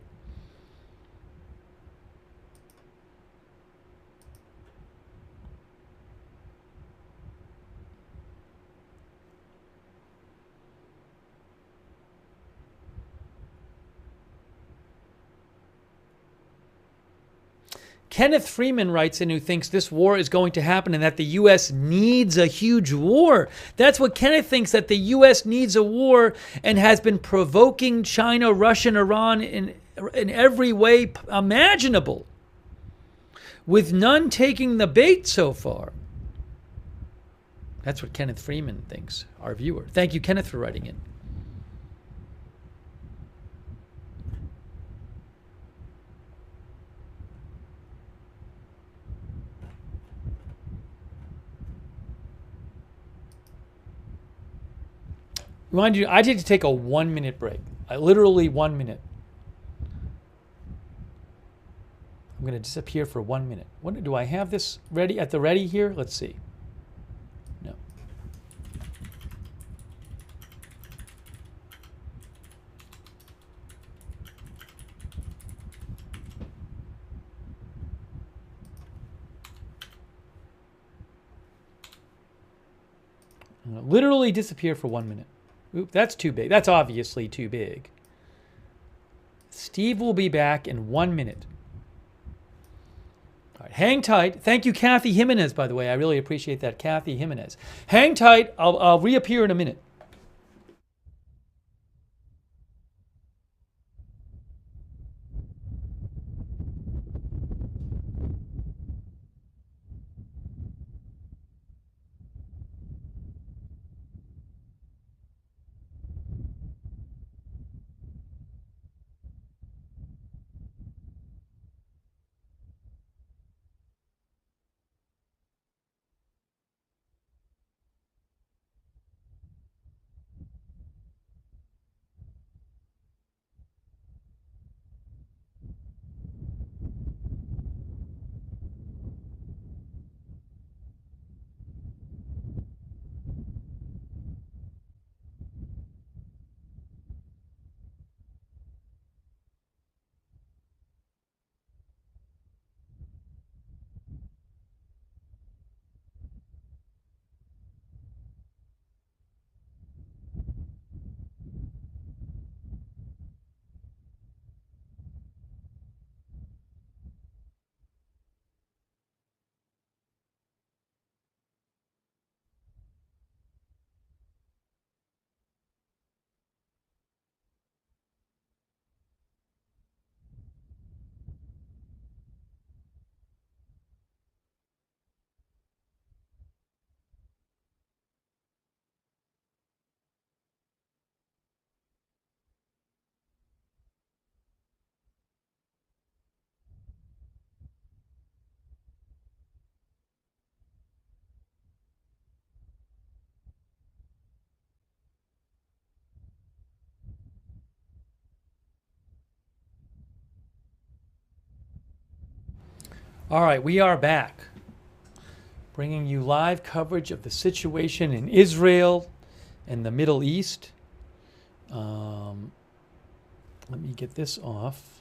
Kenneth Freeman writes in, who thinks this war is going to happen and that the U.S. needs a huge war. That's what Kenneth thinks, that the U.S. needs a war and has been provoking China, Russia, and Iran in every way imaginable, with none taking the bait so far. That's what Kenneth Freeman thinks, our viewer. Thank you, Kenneth, for writing in. Remind you, I need to take a 1-minute break. Literally 1 minute. I'm going to disappear for 1 minute. Do I have this ready at the ready here? Let's see. No. Literally disappear for 1 minute. Oop, that's too big. That's obviously too big. Steve will be back in 1 minute. All right, hang tight. Thank you, Kathy Jimenez, by the way. I really appreciate that, Kathy Jimenez. Hang tight. I'll reappear in a minute. All right, we are back, bringing you live coverage of the situation in Israel and the Middle East. Let me get this off.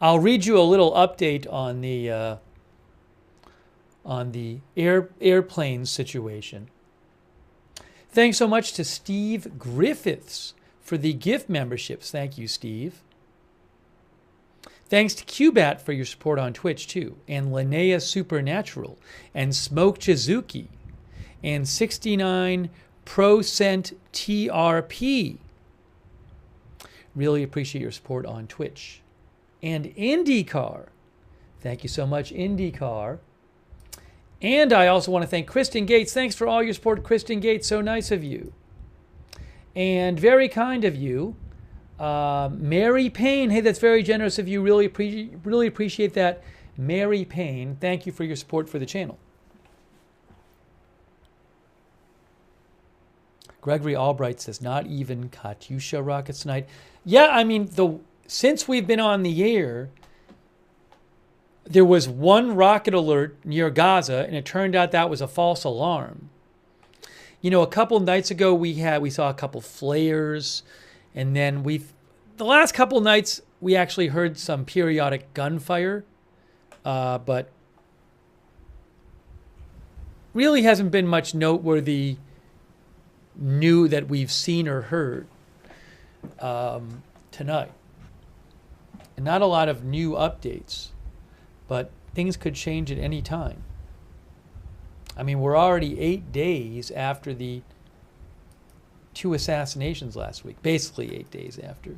I'll read you a little update on the airplane situation. Thanks so much to Steve Griffiths for the gift memberships. Thank you, Steve. Thanks to Cubat for your support on Twitch, too. And Linnea Supernatural. And Smoke Chizuki. And 69% TRP. Really appreciate your support on Twitch. And IndyCar. Thank you so much, IndyCar. And I also want to thank Kristen Gates. Thanks for all your support, Kristen Gates. So nice of you. And very kind of you. Mary Payne. Hey, that's very generous of you. Really appreciate that. Mary Payne, thank you for your support for the channel. Gregory Albright says, not even Katyusha rockets tonight. Yeah, I mean, since we've been on the air, there was one rocket alert near Gaza, and it turned out that was a false alarm. You know, a couple nights ago we saw a couple flares, and then the last couple nights we actually heard some periodic gunfire, but really hasn't been much noteworthy new that we've seen or heard tonight. And not a lot of new updates, but things could change at any time. I mean, we're already 8 days after the 2 assassinations last week, basically 8 days after.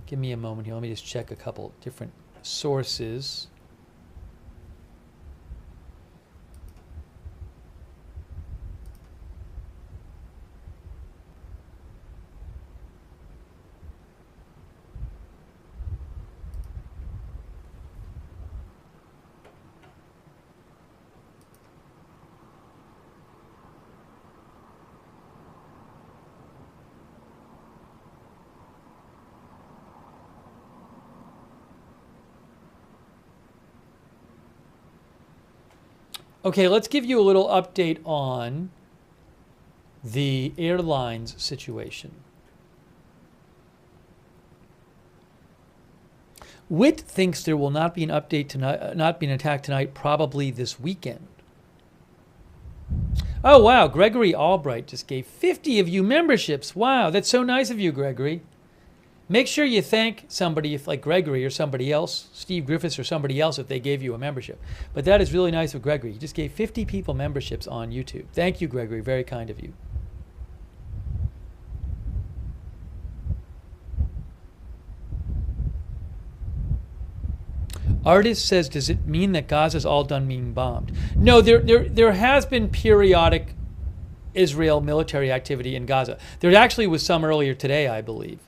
Give me a moment here. Let me just check a couple different sources. Okay, let's give you a little update on the airlines situation. Witt thinks there will not be an update tonight, not be an attack tonight, probably this weekend. Oh, wow, Gregory Albright just gave 50 of you memberships. Wow, that's so nice of you, Gregory. Make sure you thank somebody, if like Gregory or somebody else, Steve Griffiths or somebody else, if they gave you a membership. But that is really nice of Gregory. He just gave 50 people memberships on YouTube. Thank you, Gregory. Very kind of you. Artist says, does it mean that Gaza's all done being bombed? No, there has been periodic Israel military activity in Gaza. There actually was some earlier today, I believe.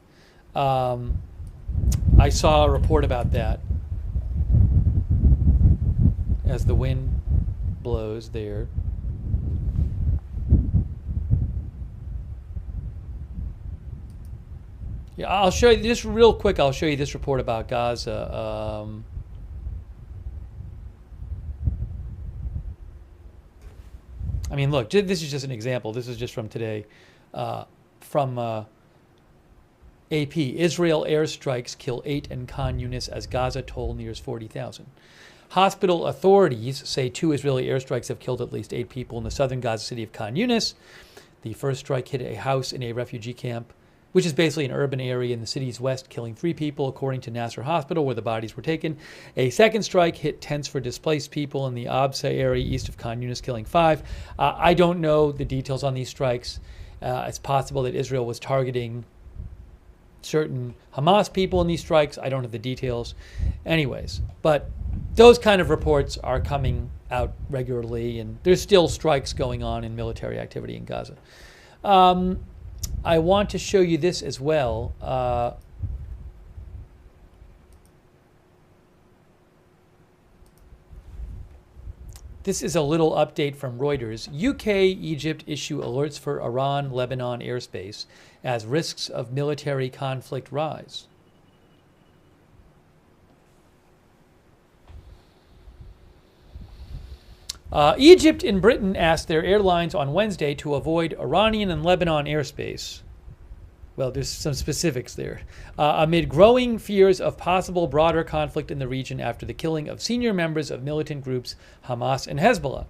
I saw a report about that as the wind blows there. Yeah, I'll show you this real quick. I'll show you this report about Gaza. I mean, look, this is just an example. This is just from today, from AP. Israel airstrikes kill 8 in Khan Yunis as Gaza toll nears 40,000. Hospital authorities say 2 Israeli airstrikes have killed at least 8 people in the southern Gaza city of Khan Yunis. The first strike hit a house in a refugee camp. which is basically an urban area in the city's west, killing 3 people, according to Nasser Hospital, where the bodies were taken. A second strike hit tents for displaced people in the Absa area east of Khan Yunis, killing 5. I don't know the details on these strikes. It's possible that Israel was targeting certain Hamas people in these strikes. I don't have the details. Anyways, but those kind of reports are coming out regularly, and there's still strikes going on in military activity in Gaza. I want to show you this as well. This is a little update from Reuters. UK, Egypt issue alerts for Iran, Lebanon airspace as risks of military conflict rise. Egypt and Britain asked their airlines on Wednesday to avoid Iranian and Lebanon airspace. Well, there's some specifics there. Amid growing fears of possible broader conflict in the region after the killing of senior members of militant groups Hamas and Hezbollah.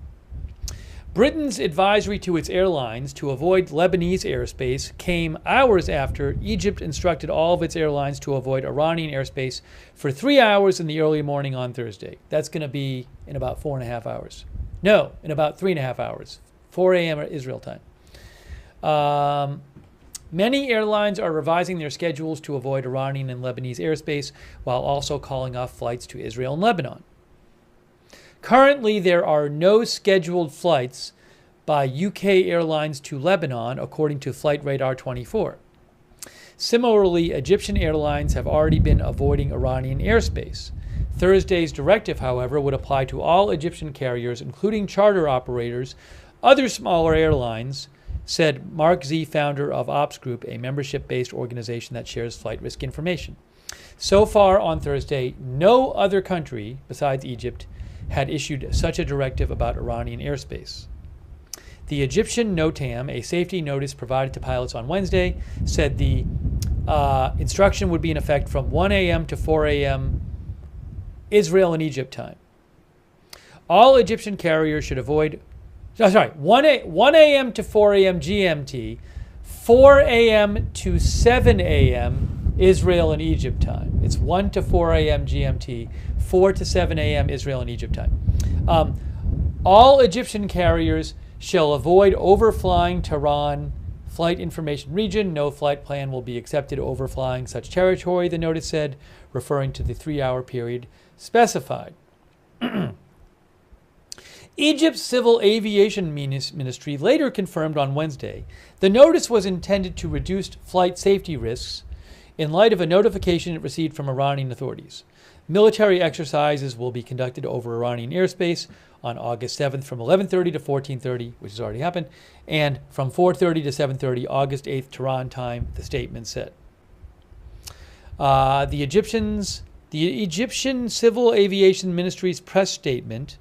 Britain's advisory to its airlines to avoid Lebanese airspace came hours after Egypt instructed all of its airlines to avoid Iranian airspace for 3 hours in the early morning on Thursday. That's going to be in about 4.5 hours. No, in about 3.5 hours, 4 a.m. Israel time. Many airlines are revising their schedules to avoid Iranian and Lebanese airspace while also calling off flights to Israel and Lebanon. Currently, there are no scheduled flights by UK airlines to Lebanon, according to Flight Radar 24. Similarly, Egyptian airlines have already been avoiding Iranian airspace. Thursday's directive, however, would apply to all Egyptian carriers, including charter operators, other smaller airlines, said Mark Z, founder of Ops Group, a membership-based organization that shares flight risk information. So far on Thursday, no other country besides Egypt had issued such a directive about Iranian airspace. The Egyptian NOTAM, a safety notice provided to pilots on Wednesday, said the instruction would be in effect from 1 a.m. to 4 a.m. Israel and Egypt time. All Egyptian carriers should avoid, 1 a.m. to 4 a.m. GMT, 4 a.m. to 7 a.m. Israel and Egypt time. It's 1 to 4 a.m. GMT, 4 to 7 a.m. Israel and Egypt time. All Egyptian carriers shall avoid overflying Tehran flight information region. No flight plan will be accepted overflying such territory, the notice said, referring to the 3-hour period specified. Egypt's Civil Aviation Ministry later confirmed on Wednesday the notice was intended to reduce flight safety risks in light of a notification it received from Iranian authorities. Military exercises will be conducted over Iranian airspace on August 7th from 11:30 to 14:30, which has already happened, and from 4:30 to 7:30, August 8th, Tehran time, the statement said. The Egyptian Civil Aviation Ministry's press statement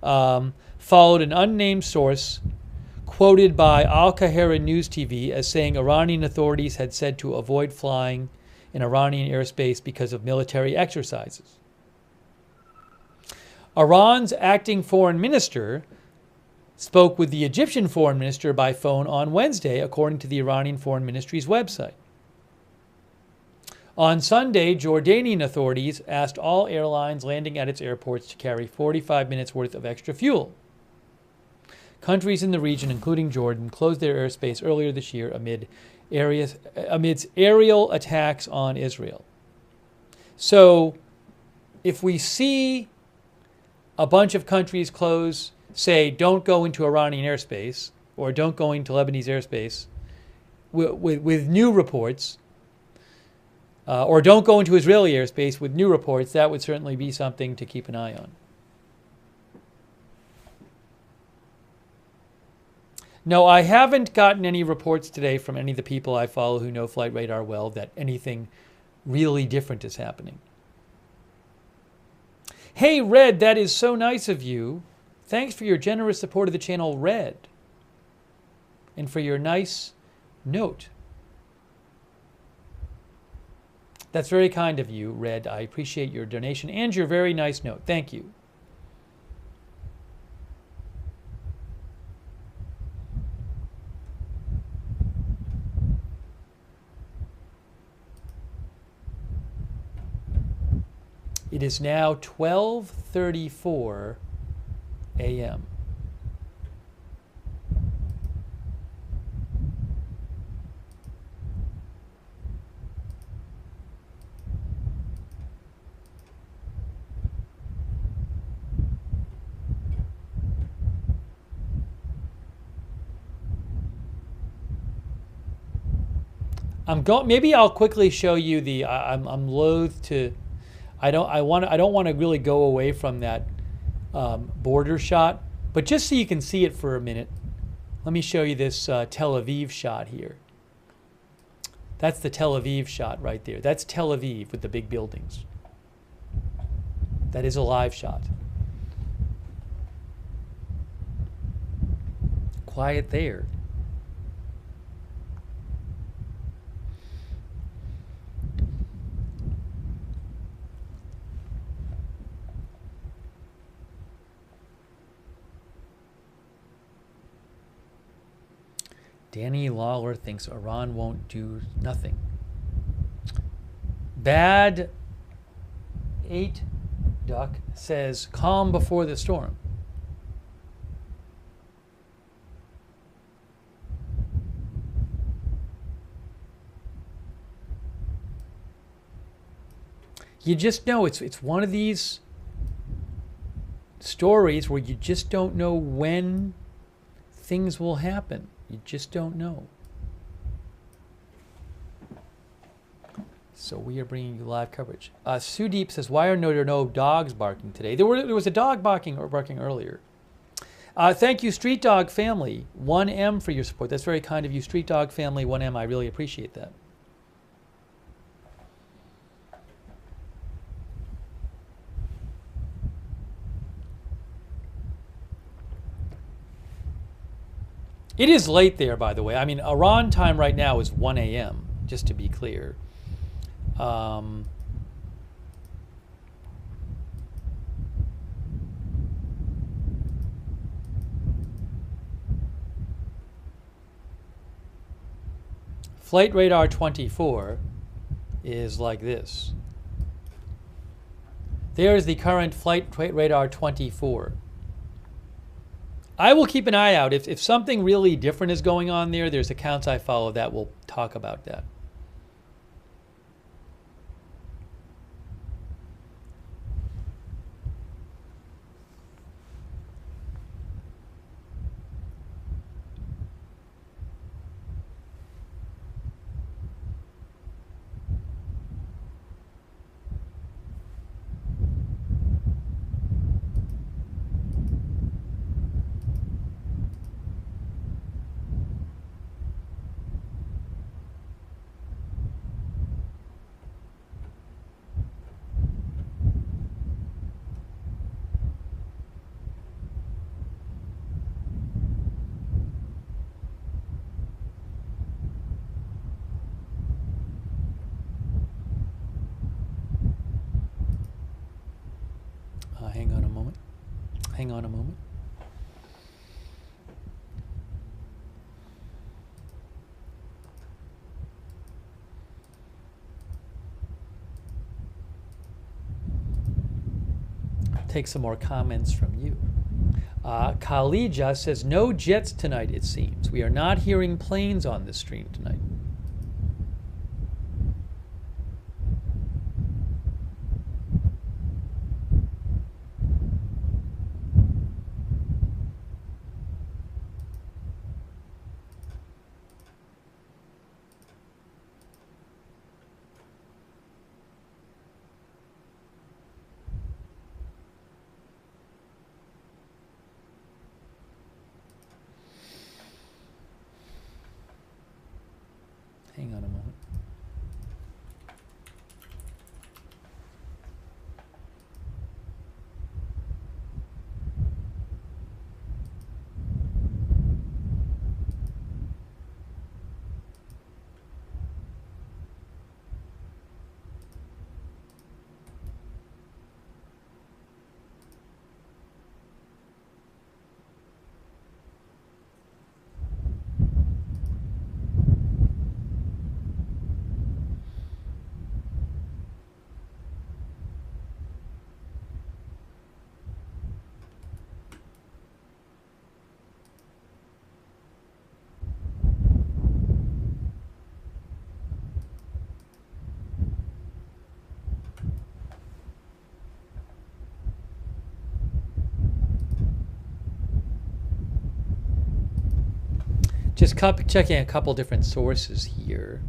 followed an unnamed source quoted by Al Qahira News TV as saying Iranian authorities had said to avoid flying in Iranian airspace because of military exercises. Iran's acting foreign minister spoke with the Egyptian foreign minister by phone on Wednesday, according to the Iranian Foreign Ministry's website. On Sunday, Jordanian authorities asked all airlines landing at its airports to carry 45 minutes worth of extra fuel. Countries in the region, including Jordan, closed their airspace earlier this year amidst aerial attacks on Israel. So, if we see a bunch of countries close, say, don't go into Iranian airspace, or don't go into Lebanese airspace, with new reports, or don't go into Israeli airspace with new reports, that would certainly be something to keep an eye on. No, I haven't gotten any reports today from any of the people I follow who know Flight Radar well that anything really different is happening. Hey, Red, that is so nice of you. Thanks for your generous support of the channel, Red, and for your nice note. That's very kind of you, Red. I appreciate your donation and your very nice note. Thank you. It is now 12:34 a.m. Maybe I'll quickly show you the. I'm loath to. I don't want to really go away from that border shot, but just so you can see it for a minute, let me show you this Tel Aviv shot here. That's the Tel Aviv shot right there. That's Tel Aviv with the big buildings. That is a live shot. Quiet there. Danny Lawler thinks Iran won't do nothing. Bad 8 Duck says calm before the storm. You just know it's one of these stories where you just don't know when things will happen. You just don't know. So we are bringing you live coverage. Sudeep says, why are there no dogs barking today? There was a dog barking earlier. Thank you, Street Dog Family 1M, for your support. That's very kind of you, Street Dog Family 1M. I really appreciate that. It is late there, by the way. I mean, Iran time right now is 1 a.m., just to be clear. Flight radar 24 is like this. There is the current flight radar 24. I will keep an eye out. If something really different is going on there, there's accounts I follow that will talk about that. Hang on a moment. Take some more comments from you. Khalija says, no jets tonight, it seems. We are not hearing planes on this stream tonight. Hang on a moment. Just checking a couple different sources here.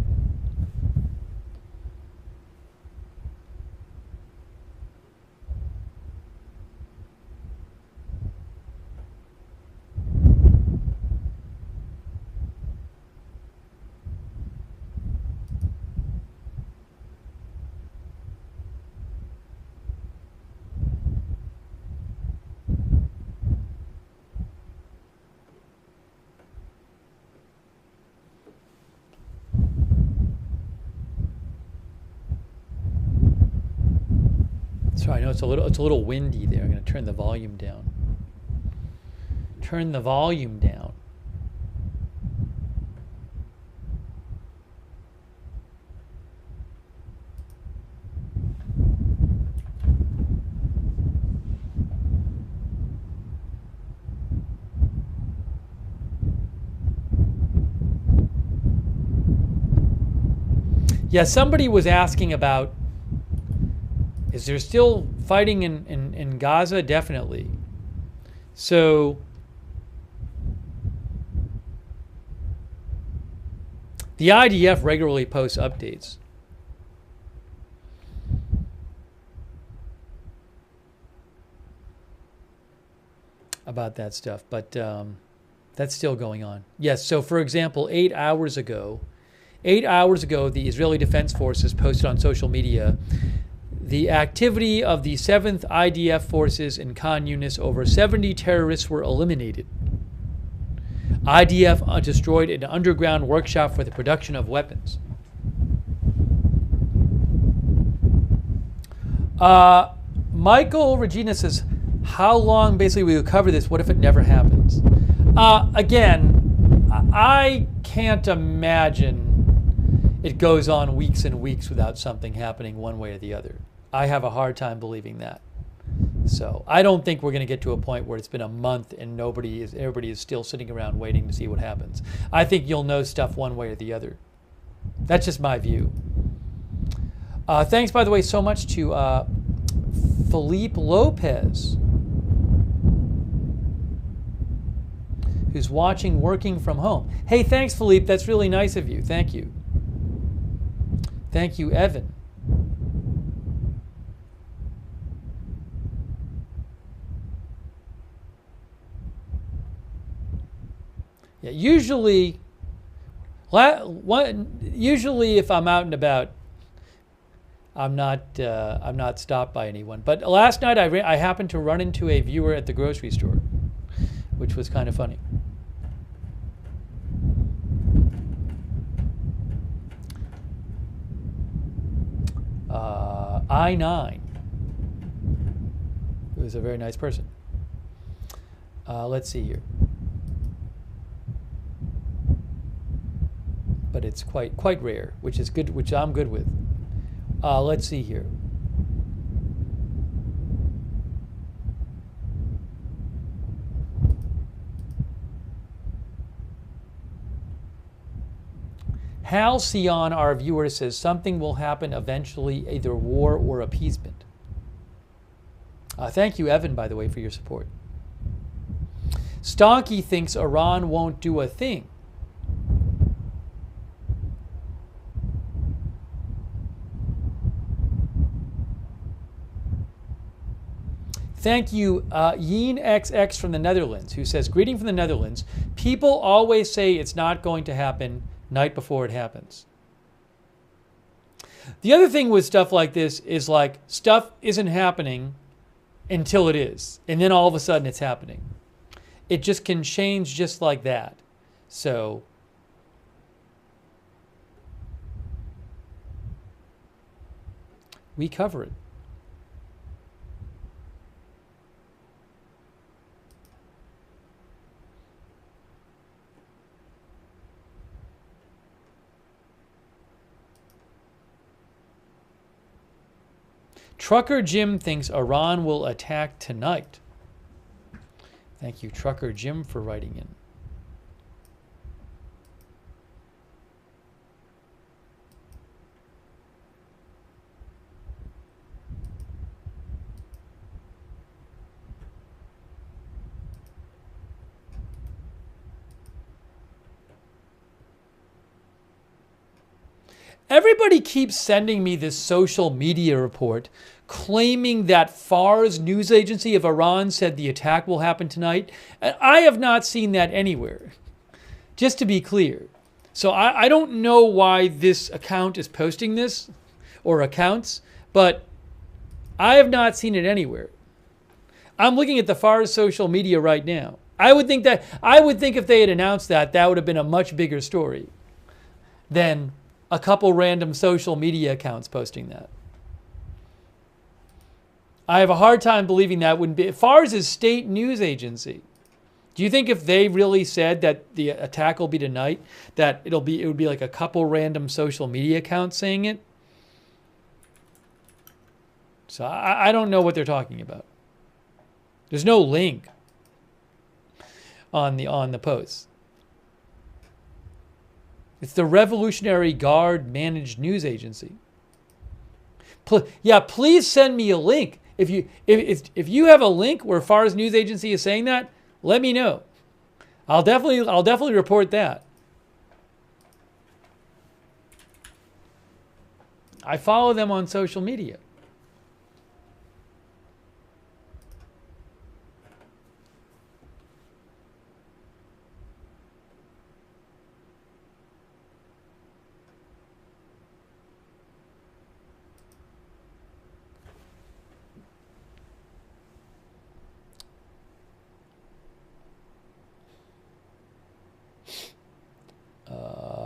Sorry, I know it's a little windy there. I'm going to turn the volume down. Turn the volume down. Yeah, somebody was asking about, is there still fighting in Gaza? Definitely. So the IDF regularly posts updates about that stuff, but that's still going on. Yes, so for example, 8 hours ago, the Israeli Defense Forces posted on social media the activity of the 7th IDF forces in Khan Yunis. Over 70 terrorists were eliminated. IDF destroyed an underground workshop for the production of weapons. Michael Regina says, how long basically we will cover this? What if it never happens? Again, I can't imagine it goes on weeks and weeks without something happening one way or the other. I have a hard time believing that. So I don't think we're going to get to a point where it's been a month and everybody is still sitting around waiting to see what happens. I think you'll know stuff one way or the other. That's just my view. Thanks, by the way, so much to Philippe Lopez, who's watching working from home. Hey, thanks, Philippe. That's really nice of you. Thank you. Thank you, Evan. Yeah, usually if I'm out and about, I'm not stopped by anyone. But last night I happened to run into a viewer at the grocery store, which was kind of funny. I-9. It was a very nice person. Let's see here. But it's quite rare, which is good, which I'm good with. Let's see here. Hal Sion, our viewer, says something will happen eventually, either war or appeasement. Thank you, Evan, by the way, for your support. Stonky thinks Iran won't do a thing. Thank you, Yeen XX from the Netherlands, who says, greeting from the Netherlands. People always say it's not going to happen night before it happens. The other thing with stuff like this is like stuff isn't happening until it is. And then all of a sudden it's happening. It just can change just like that. So we cover it. Trucker Jim thinks Iran will attack tonight. Thank you, Trucker Jim, for writing in. Everybody keeps sending me this social media report claiming that Fars news agency of Iran said the attack will happen tonight. And I have not seen that anywhere, just to be clear. So I don't know why this account is posting this, or accounts, but I have not seen it anywhere. I'm looking at the Fars social media right now. I would think if they had announced that, that would have been a much bigger story than a couple random social media accounts posting that. I have a hard time believing that wouldn't be. Fars is state news agency. Do you think if they really said that the attack will be tonight, that it would be like a couple random social media accounts saying it? So I don't know what they're talking about. There's no link on the post. It's the Revolutionary Guard managed news agency. Please send me a link. If you have a link where Fars news agency is saying that, let me know. I'll definitely report that. I follow them on social media.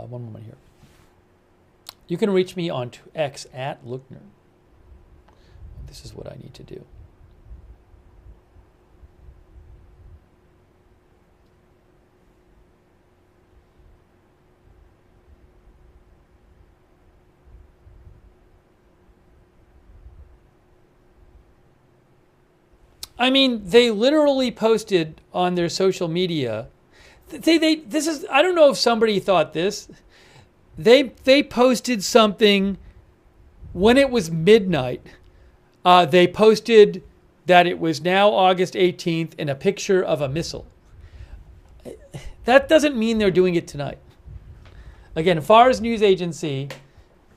One moment here. You can reach me on X at Lookner. This is what I need to do. I mean, they literally posted on their social media. This is, I don't know if somebody thought this. They posted something when it was midnight. They posted that it was now August 18th and a picture of a missile. That doesn't mean they're doing it tonight. Again, Fars news agency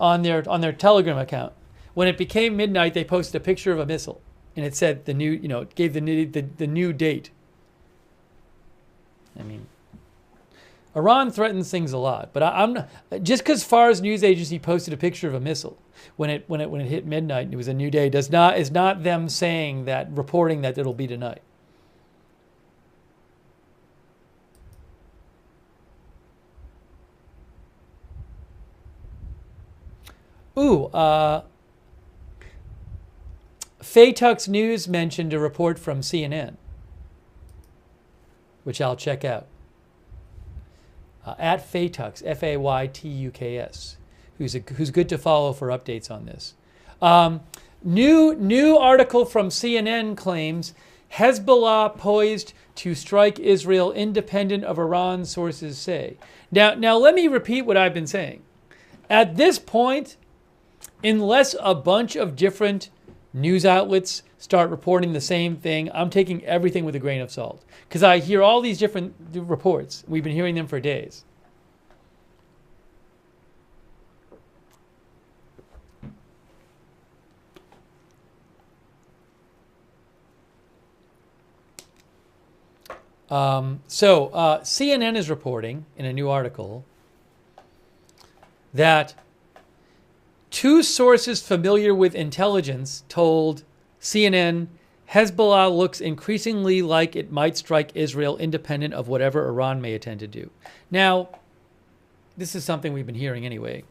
on their Telegram account, when it became midnight, they posted a picture of a missile, and it said the new, it gave the new date. I mean, Iran threatens things a lot, but I'm not, just because Fars news agency posted a picture of a missile when it hit midnight and it was a new day is not them saying that, reporting that it'll be tonight. Faytux News mentioned a report from CNN, which I'll check out. At Faytux, Faytuks, who's good to follow for updates on this. New article from CNN claims Hezbollah poised to strike Israel independent of Iran, sources say. Now let me repeat what I've been saying. At this point, unless a bunch of different news outlets start reporting the same thing, I'm taking everything with a grain of salt. Because I hear all these different reports. We've been hearing them for days. CNN is reporting in a new article that two sources familiar with intelligence told CNN Hezbollah looks increasingly like it might strike Israel independent of whatever Iran may intend to do. Now, this is something we've been hearing anyway.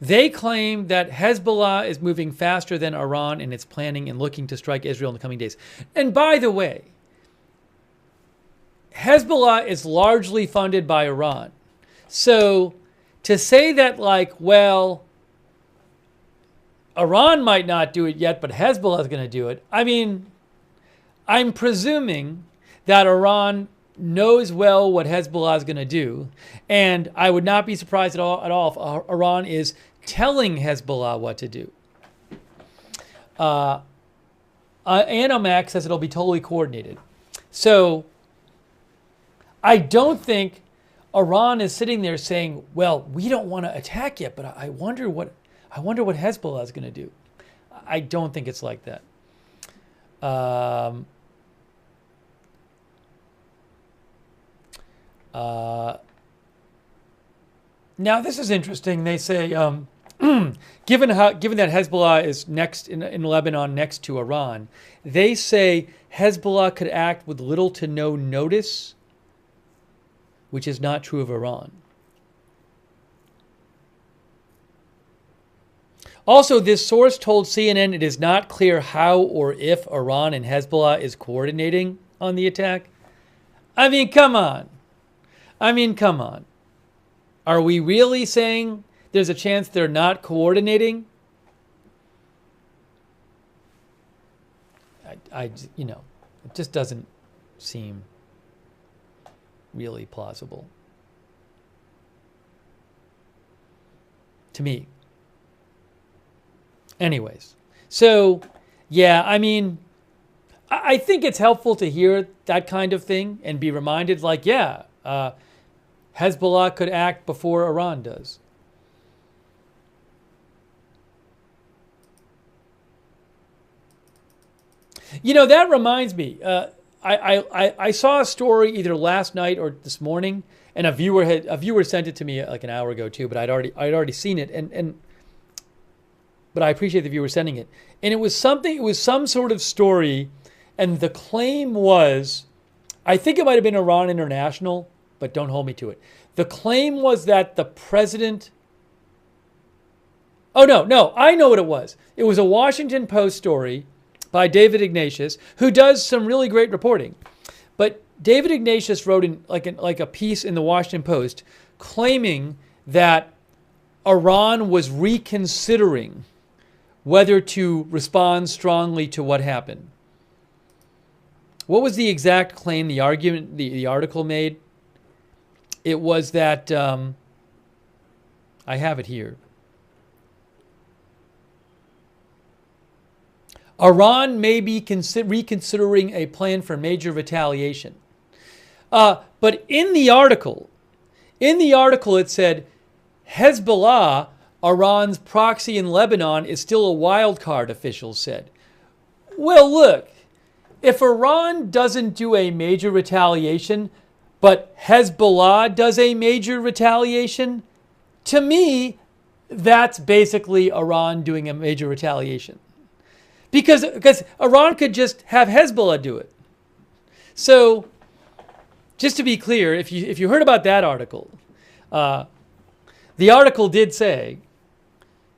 They claim that Hezbollah is moving faster than Iran in its planning and looking to strike Israel in the coming days. And by the way, Hezbollah is largely funded by Iran. So to say that, Iran might not do it yet, but Hezbollah is going to do it. I mean, I'm presuming that Iran knows well what Hezbollah is going to do, and I would not be surprised at all if Iran is telling Hezbollah what to do. Anomax says it'll be totally coordinated. So I don't think Iran is sitting there saying, well, we don't want to attack yet, but I wonder what Hezbollah is going to do. I don't think it's like that. Now this is interesting. They say, given that Hezbollah is next in Lebanon next to Iran, they say Hezbollah could act with little to no notice, which is not true of Iran. Also, this source told CNN it is not clear how or if Iran and Hezbollah is coordinating on the attack. I mean, come on. Are we really saying there's a chance they're not coordinating? It just doesn't seem really plausible to me. Anyways, so yeah, I mean, I think it's helpful to hear that kind of thing and be reminded, like, yeah, Hezbollah could act before Iran does. That reminds me. I saw a story either last night or this morning, and a viewer sent it to me like an hour ago too, but I'd already seen it, but I appreciate the viewer sending it. And it was some sort of story, and the claim was, I think it might have been Iran International, but don't hold me to it. The claim was that the president... Oh, no, I know what it was. It was a Washington Post story by David Ignatius, who does some really great reporting. But David Ignatius wrote in like a piece in the Washington Post claiming that Iran was reconsidering whether to respond strongly to what happened. What was the exact claim, the argument, the article made? It was that, I have it here. Iran may be reconsidering a plan for major retaliation. But in the article it said, Hezbollah, Iran's proxy in Lebanon, is still a wild card, officials said. Well, look, if Iran doesn't do a major retaliation, but Hezbollah does a major retaliation, to me, that's basically Iran doing a major retaliation. Because Iran could just have Hezbollah do it. So, just to be clear, if you heard about that article, the article did say,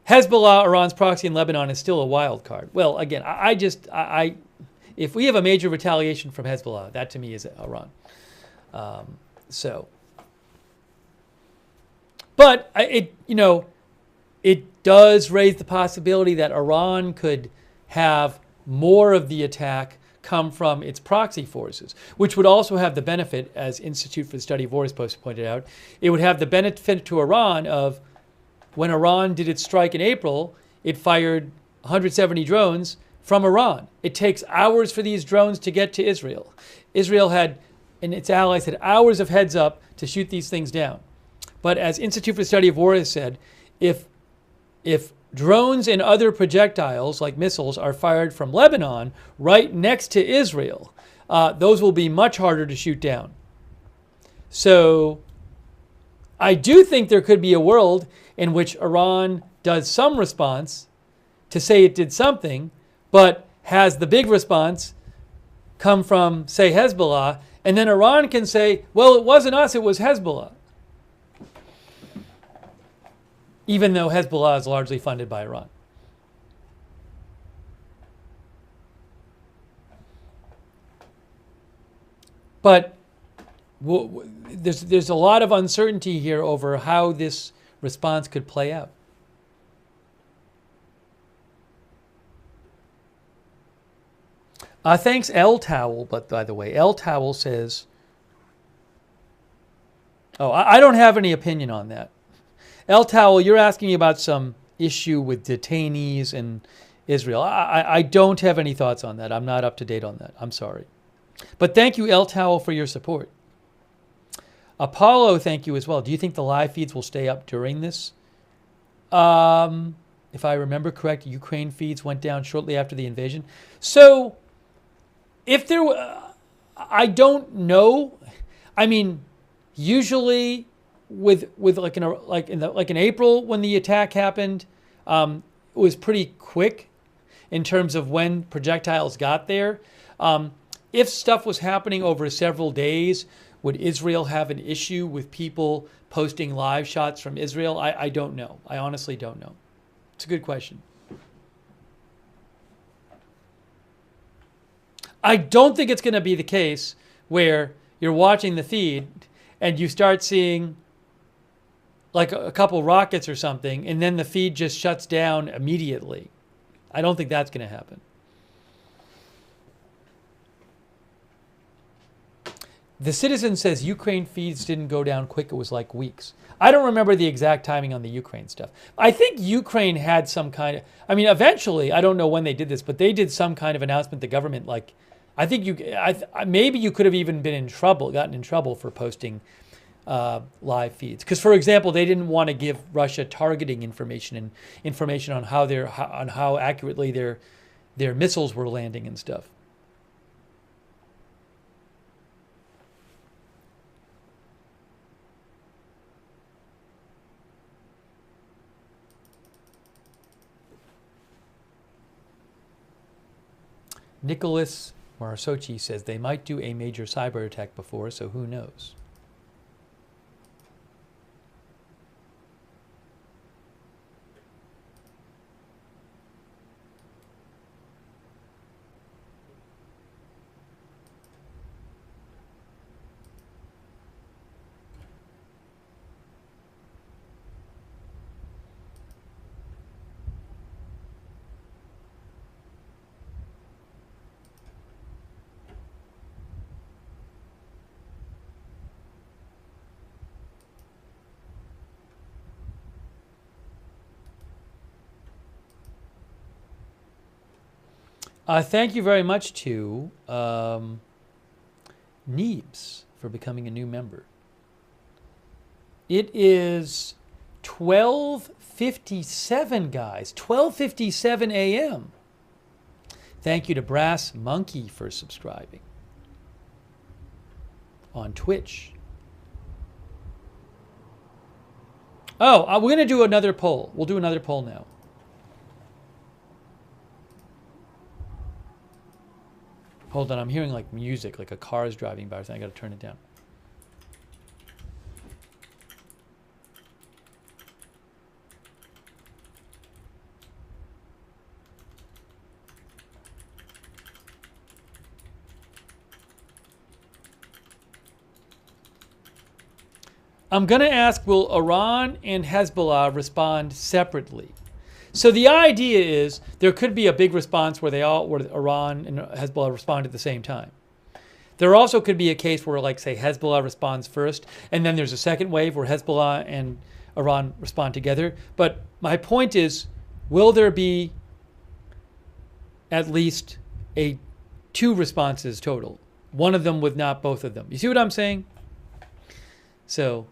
Hezbollah, Iran's proxy in Lebanon, is still a wild card. Well, again, if we have a major retaliation from Hezbollah, that to me is Iran. But it does raise the possibility that Iran could have more of the attack come from its proxy forces, which would also have the benefit, as Institute for the Study of War has pointed out, it would have the benefit to Iran of when Iran did its strike in April, it fired 170 drones from Iran. It takes hours for these drones to get to Israel. Israel had, and its allies had hours of heads up to shoot these things down. But as Institute for the Study of War has said, if drones and other projectiles like missiles are fired from Lebanon right next to Israel, those will be much harder to shoot down. So I do think there could be a world in which Iran does some response to say it did something, but has the big response come from, say, Hezbollah, and then Iran can say, well, it wasn't us, it was Hezbollah. Even though Hezbollah is largely funded by Iran. But there's a lot of uncertainty here over how this response could play out. Thanks, L Towel, but by the way, L Towel says, I don't have any opinion on that. El Towel, you're asking about some issue with detainees in Israel. I don't have any thoughts on that. I'm not up to date on that. I'm sorry. But thank you, El Towel, for your support. Apollo, thank you as well. Do you think the live feeds will stay up during this? If I remember correct, Ukraine feeds went down shortly after the invasion. So, if there, I don't know. I mean, usually, with like in April when the attack happened, it was pretty quick in terms of when projectiles got there. If stuff was happening over several days, would Israel have an issue with people posting live shots from Israel? I don't know. I honestly don't know. It's a good question. I don't think it's going to be the case where you're watching the feed and you start seeing like a couple rockets or something, and then the feed just shuts down immediately. I don't think that's going to happen. The Citizen says Ukraine feeds didn't go down quick. It was like weeks. I don't remember the exact timing on the Ukraine stuff. I think Ukraine had some kind of, I mean, eventually, I don't know when they did this, but they did some kind of announcement, the government, like, I think maybe you could have even gotten in trouble for posting live feeds. Because, for example, they didn't want to give Russia targeting information and information on how accurately their missiles were landing and stuff. Nicholas Marasochi says they might do a major cyber attack before, so who knows? Thank you very much to Neebs for becoming a new member. It is 12:57, guys. 12:57 a.m. Thank you to Brass Monkey for subscribing on Twitch. Oh, we're going to do another poll. We'll do another poll now. Hold on, I'm hearing like music, like a car is driving by. So I got to turn it down. I'm going to ask, will Iran and Hezbollah respond separately? So the idea is there could be a big response where Iran and Hezbollah respond at the same time. There also could be a case where, like, say, Hezbollah responds first, and then there's a second wave where Hezbollah and Iran respond together. But my point is, will there be at least two responses total? One of them with not both of them. You see what I'm saying? So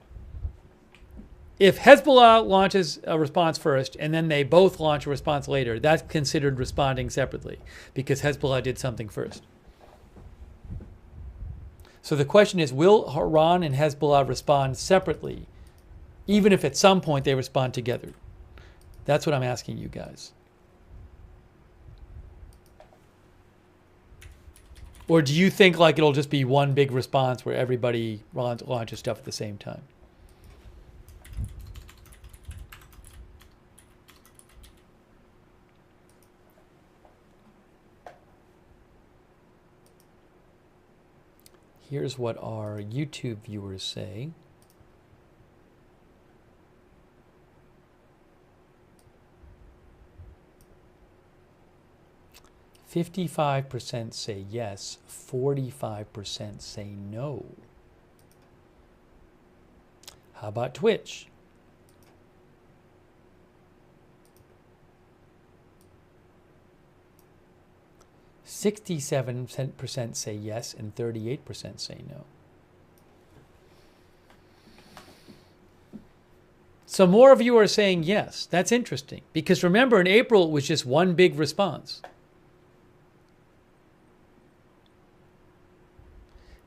if Hezbollah launches a response first and then they both launch a response later, that's considered responding separately because Hezbollah did something first. So the question is, will Iran and Hezbollah respond separately, even if at some point they respond together? That's what I'm asking you guys. Or do you think like it'll just be one big response where everybody launches stuff at the same time? Here's what our YouTube viewers say. "55% say yes, 45% say no." How about Twitch? "67% say yes and 38% say no." So more of you are saying yes. That's interesting. Because remember, in April, it was just one big response.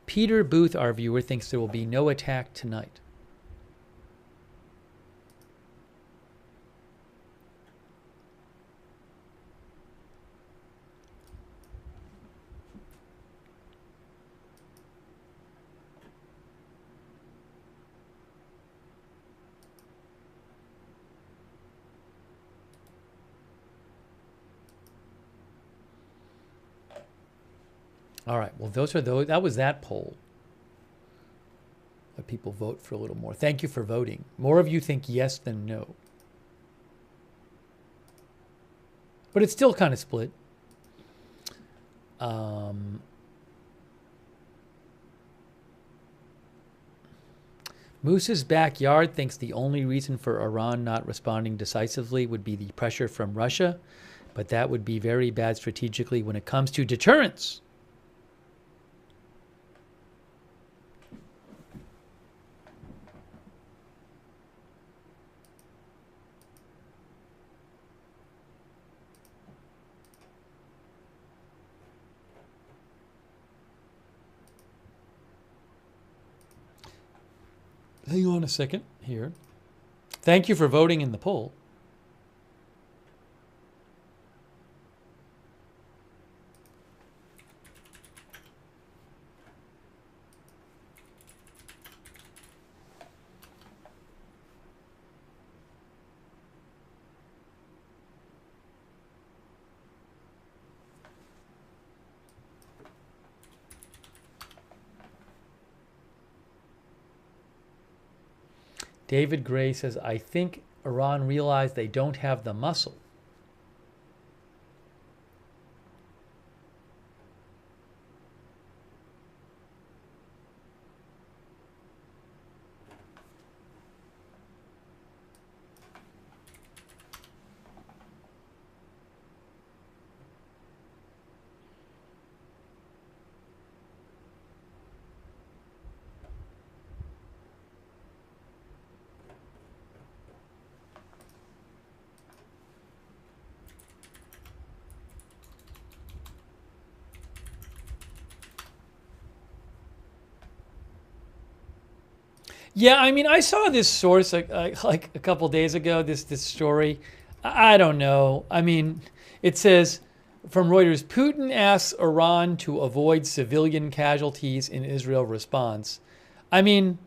Peter Booth, our viewer, thinks there will be no attack tonight. All right. Well, that was that poll. Let people vote for a little more. Thank you for voting. More of you think yes than no. But it's still kind of split. Moose's Backyard thinks the only reason for Iran not responding decisively would be the pressure from Russia, but that would be very bad strategically when it comes to deterrence. Hang on a second here. Thank you for voting in the poll. David Gray says, I think Iran realized they don't have the muscle. Yeah, I mean, I saw this source like a couple days ago, this story. I don't know. I mean, it says from Reuters, Putin asks Iran to avoid civilian casualties in Israel response. I mean,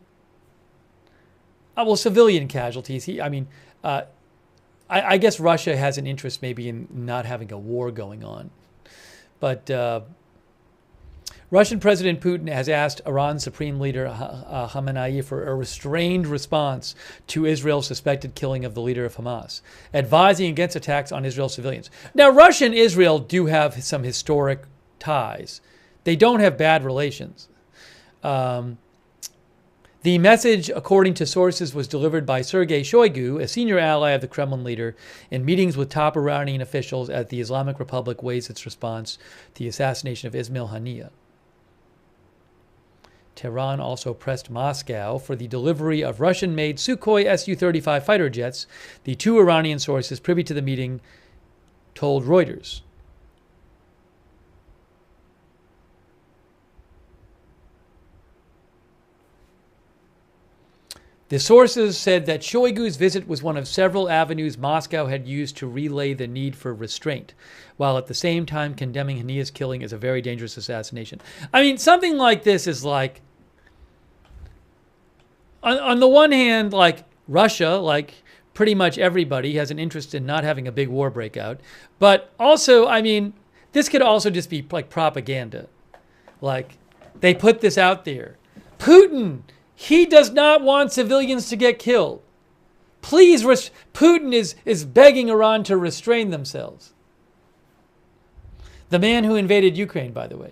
well, civilian casualties. I guess Russia has an interest maybe in not having a war going on. But Russian President Putin has asked Iran's Supreme Leader Khamenei for a restrained response to Israel's suspected killing of the leader of Hamas, advising against attacks on Israel civilians. Now, Russia and Israel do have some historic ties. They don't have bad relations. The message, according to sources, was delivered by Sergei Shoigu, a senior ally of the Kremlin leader, in meetings with top Iranian officials as the Islamic Republic weighs its response to the assassination of Ismail Haniyeh. Tehran also pressed Moscow for the delivery of Russian-made Sukhoi Su-35 fighter jets, the two Iranian sources privy to the meeting told Reuters. The sources said that Shoigu's visit was one of several avenues Moscow had used to relay the need for restraint, while at the same time condemning Haniyeh's killing as a very dangerous assassination. I mean, something like this is like, on the one hand, like Russia, like pretty much everybody has an interest in not having a big war break out. But also, I mean, this could also just be like propaganda. Like, they put this out there. Putin, he does not want civilians to get killed. Please, Putin is begging Iran to restrain themselves. The man who invaded Ukraine, by the way.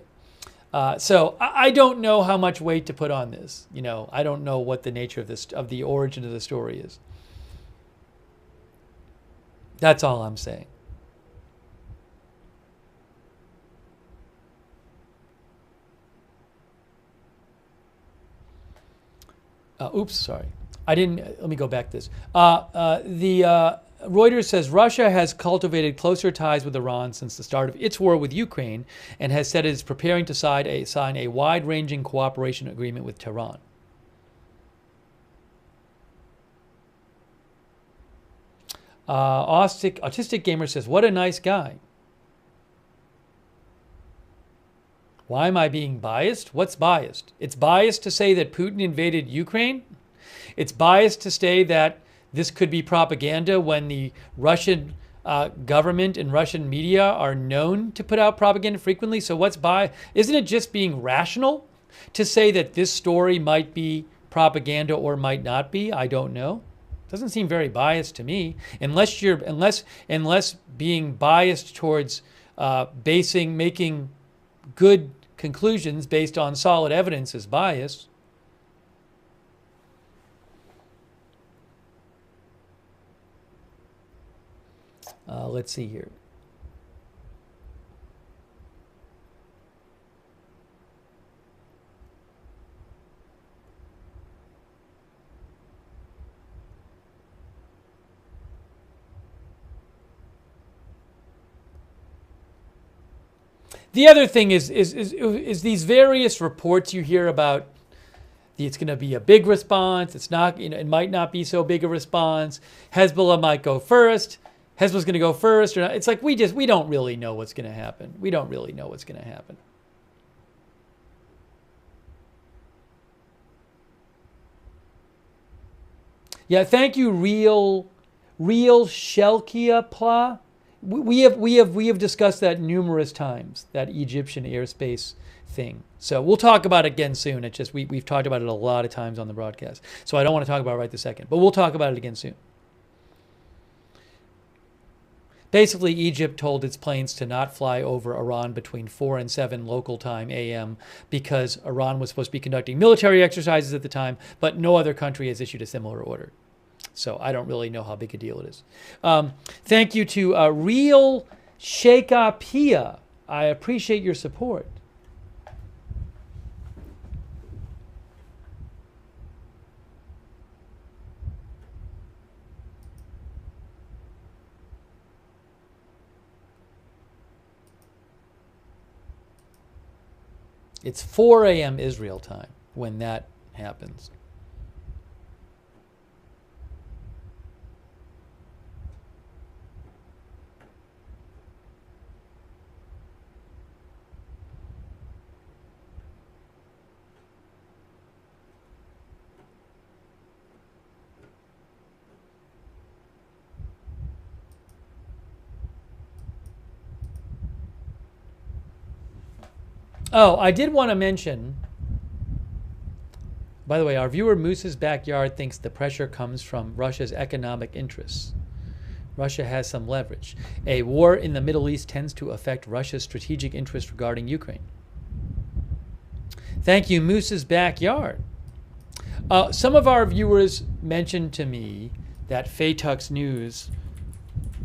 So I don't know how much weight to put on this. You know, I don't know what the nature of this, of the origin of the story is. That's all I'm saying. Oops, sorry. I didn't. Let me go back to this. Reuters says Russia has cultivated closer ties with Iran since the start of its war with Ukraine and has said it is preparing to sign a wide-ranging cooperation agreement with Tehran. Autistic Gamer says, what a nice guy. Why am I being biased? What's biased? It's biased to say that Putin invaded Ukraine. It's biased to say that this could be propaganda when the Russian government and Russian media are known to put out propaganda frequently. So what's biased? Isn't it just being rational to say that this story might be propaganda or might not be? I don't know. Doesn't seem very biased to me, unless being biased towards making good conclusions based on solid evidence is bias. Let's see here. The other thing is these various reports you hear about. It's going to be a big response. It's not. It might not be so big a response. Hezbollah might go first. Hezbollah's going to go first, or not. It's like we don't really know what's going to happen. We don't really know what's going to happen. Yeah, thank you, real Shelkia Pla. We have discussed that numerous times, that Egyptian airspace thing. So we'll talk about it again soon. It's just we've talked about it a lot of times on the broadcast. So I don't want to talk about it right this second, but we'll talk about it again soon. Basically, Egypt told its planes to not fly over Iran between 4 and 7 local time AM because Iran was supposed to be conducting military exercises at the time, but no other country has issued a similar order. So I don't really know how big a deal it is. Thank you to Real Sheikha Pia. I appreciate your support. It's 4 a.m. Israel time when that happens. Oh, I did want to mention, by the way, our viewer Moose's Backyard thinks the pressure comes from Russia's economic interests. Russia has some leverage. A war in the Middle East tends to affect Russia's strategic interest regarding Ukraine. Thank you, Moose's Backyard. Some of our viewers mentioned to me that Faytux News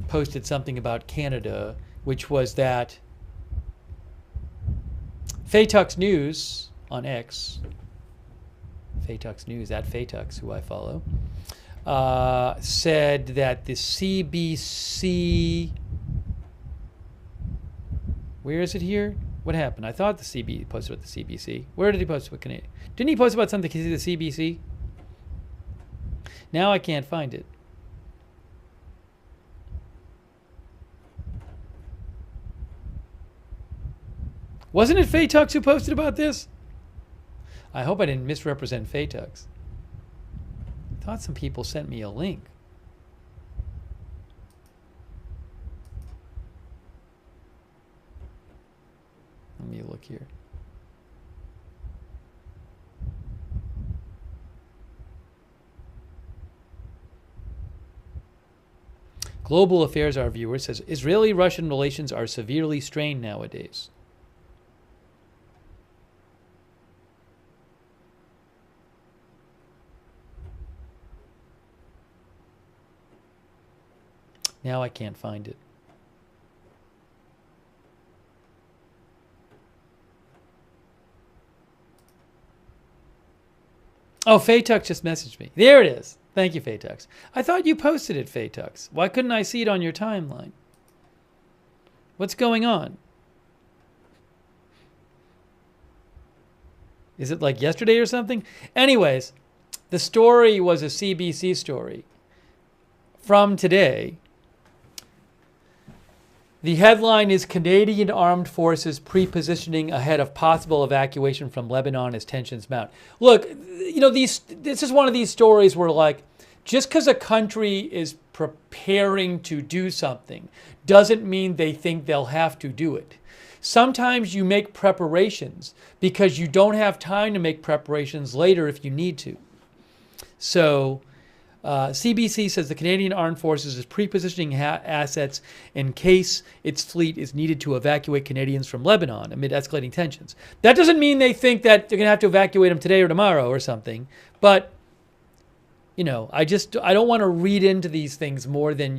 posted something about Canada, which was that Faytux News on X, Faytux News at Faytux, who I follow, said that the CBC, where is it here? What happened? I thought the CB posted about the CBC. Where did he post about Canadian? Didn't he post about something to the CBC? Now I can't find it. Wasn't it Faytux who posted about this? I hope I didn't misrepresent Faytux. I thought some people sent me a link. Let me look here. Global Affairs, our viewer, says Israeli-Russian relations are severely strained nowadays. Now I can't find it. Oh, Faytux just messaged me. There it is. Thank you, Faytux. I thought you posted it, Faytux. Why couldn't I see it on your timeline? What's going on? Is it like yesterday or something? Anyways, the story was a CBC story from today. The headline is Canadian Armed Forces Pre-Positioning Ahead of Possible Evacuation from Lebanon as Tensions Mount. Look, this is one of these stories where, like, just because a country is preparing to do something doesn't mean they think they'll have to do it. Sometimes you make preparations because you don't have time to make preparations later if you need to. So CBC says the Canadian Armed Forces is pre-positioning assets in case its fleet is needed to evacuate Canadians from Lebanon amid escalating tensions. That doesn't mean they think that they're going to have to evacuate them today or tomorrow or something. But, I don't want to read into these things more than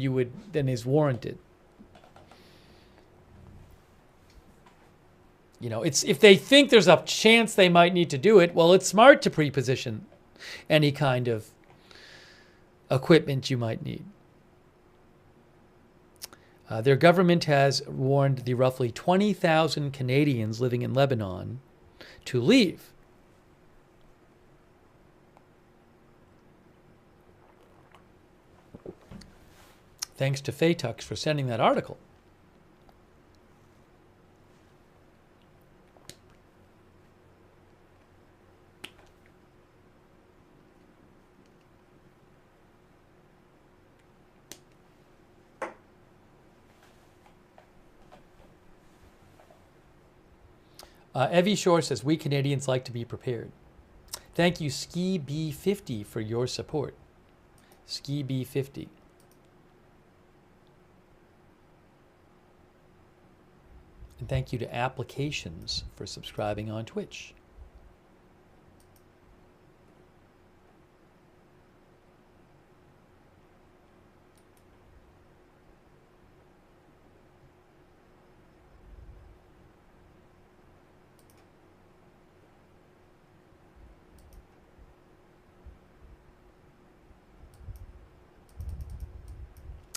is warranted. It's if they think there's a chance they might need to do it, well, it's smart to pre-position any kind of equipment you might need. Their government has warned the roughly 20,000 Canadians living in Lebanon to leave. Thanks to Faytux for sending that article. Evie Shore says, we Canadians like to be prepared. Thank you, Ski B50, for your support. Ski B50. And thank you to Applications for subscribing on Twitch.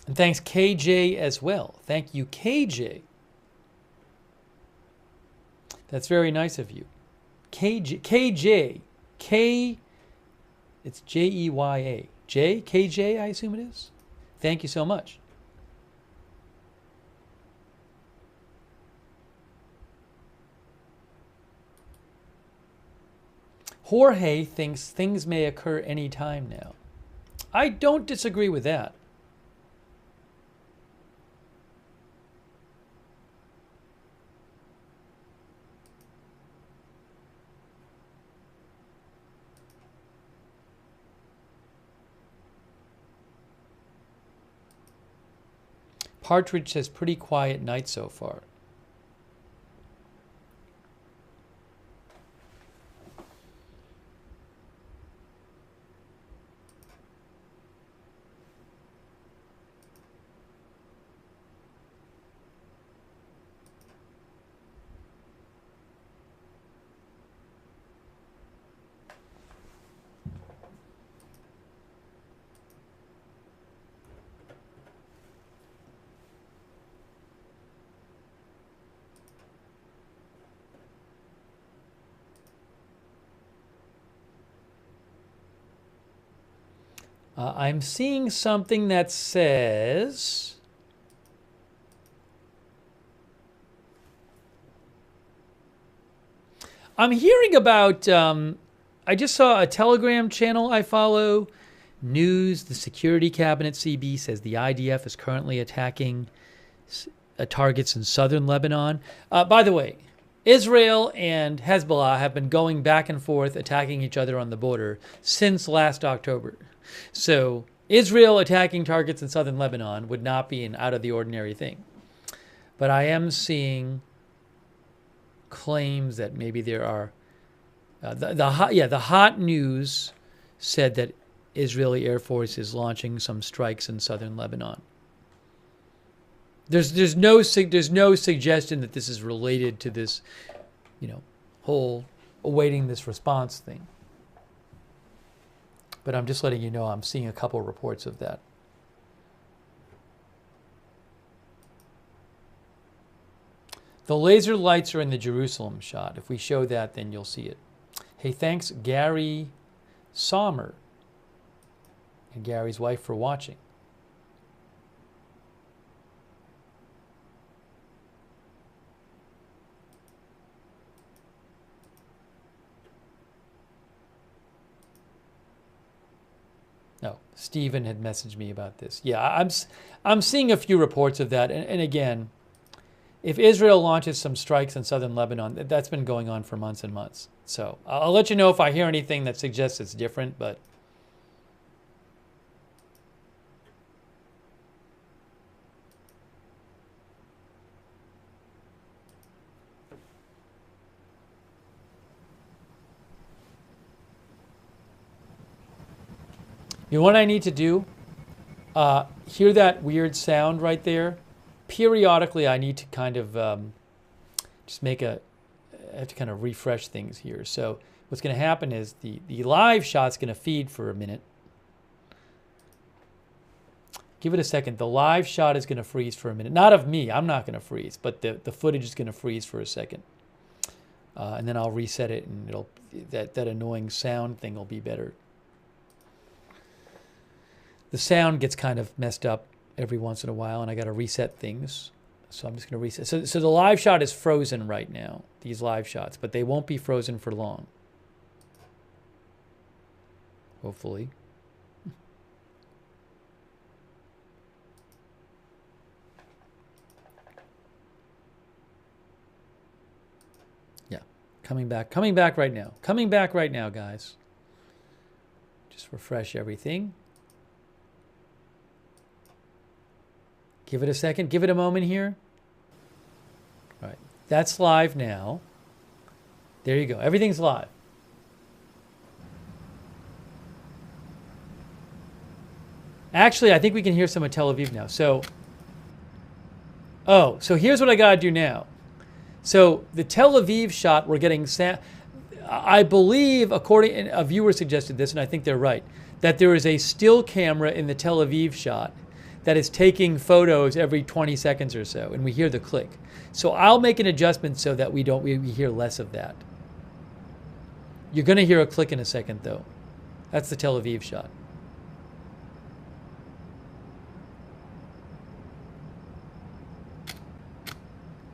And thanks, KJ, as well. Thank you, KJ. That's very nice of you. KJ. It's Jeya. KJ, I assume it is. Thank you so much. Jorge thinks things may occur any time now. I don't disagree with that. Partridge says, pretty quiet night so far. I'm seeing something that says I'm hearing about I just saw a Telegram channel I follow. News, the Security Cabinet CB says the IDF is currently attacking targets in southern Lebanon. By the way, Israel and Hezbollah have been going back and forth attacking each other on the border since last October. So Israel attacking targets in southern Lebanon would not be an out-of-the-ordinary thing. But I am seeing claims that maybe there are... the hot news said that Israeli Air Force is launching some strikes in southern Lebanon. There's no suggestion that this is related to this, whole awaiting this response thing. But I'm just letting you know I'm seeing a couple reports of that. The laser lights are in the Jerusalem shot. If we show that, then you'll see it. Hey, thanks Gary Sommer and Gary's wife for watching. No, Stephen had messaged me about this. Yeah, I'm seeing a few reports of that. And again, if Israel launches some strikes in southern Lebanon, that's been going on for months and months. So I'll let you know if I hear anything that suggests it's different, but you know what I need to do? Hear that weird sound right there? Periodically, I need to kind of just I have to kind of refresh things here. So what's going to happen is the live shot's going to feed for a minute. Give it a second. The live shot is going to freeze for a minute. Not of me. I'm not going to freeze, but the footage is going to freeze for a second. And then I'll reset it, and that annoying sound thing will be better. The sound gets kind of messed up every once in a while, and I got to reset things. So I'm just going to reset. So the live shot is frozen right now, these live shots, but they won't be frozen for long. Hopefully. Yeah, coming back right now. Coming back right now, guys. Just refresh everything. Give it a second. Give it a moment here. All right. That's live now. There you go. Everything's live. Actually, I think we can hear some of Tel Aviv now. So here's what I got to do now. So the Tel Aviv shot, we're getting, I believe, according, a viewer suggested this, and I think they're right, that there is a still camera in the Tel Aviv shot that is taking photos every 20 seconds or so, and we hear the click. So I'll make an adjustment so that we hear less of that. You're going to hear a click in a second, though. That's the Tel Aviv shot.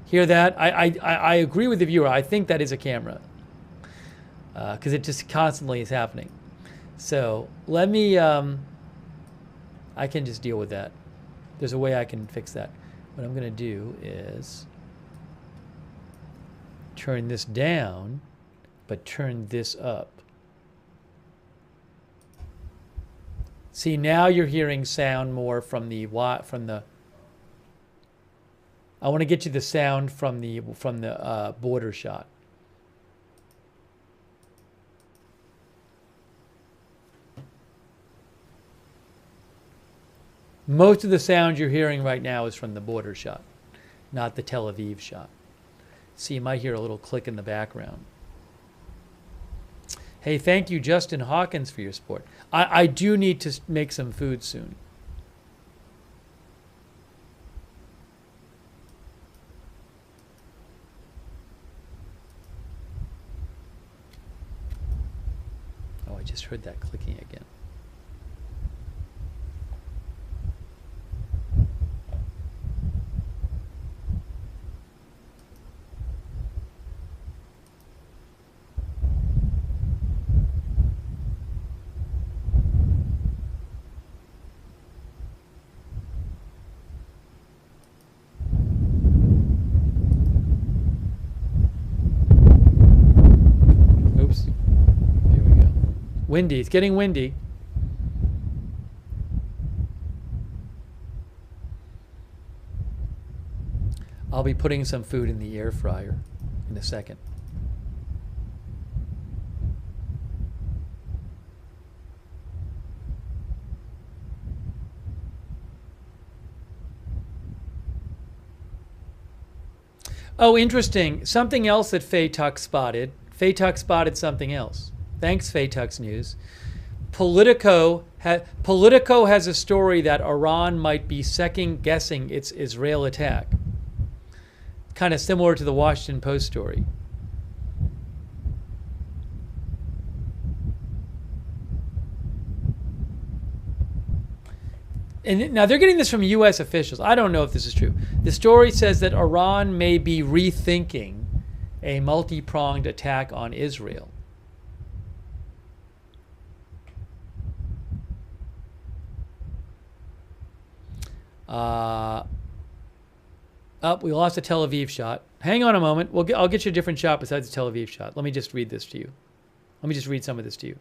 Hear that? I agree with the viewer. I think that is a camera because it just constantly is happening. So let me... I can just deal with that. There's a way I can fix that. What I'm going to do is turn this down, but turn this up. See, now you're hearing sound more from the I want to get you the sound from the border shot. Most of the sound you're hearing right now is from the border shot, not the Tel Aviv shot. So you might hear a little click in the background. Hey, thank you, Justin Hawkins, for your support. I do need to make some food soon. Oh, I just heard that clicking again. Windy. It's getting windy. I'll be putting some food in the air fryer in a second. Oh, interesting. Something else that Faye Tuck spotted. Faye Tuck spotted something else. Thanks, Faye Tuck's News. Politico has a story that Iran might be second guessing its Israel attack. Kind of similar to the Washington Post story. And now they're getting this from U.S. officials. I don't know if this is true. The story says that Iran may be rethinking a multi-pronged attack on Israel. We lost a Tel Aviv shot. Hang on a moment. I'll get you a different shot besides the Tel Aviv shot. Let me just read this to you. Let me just read some of this to you.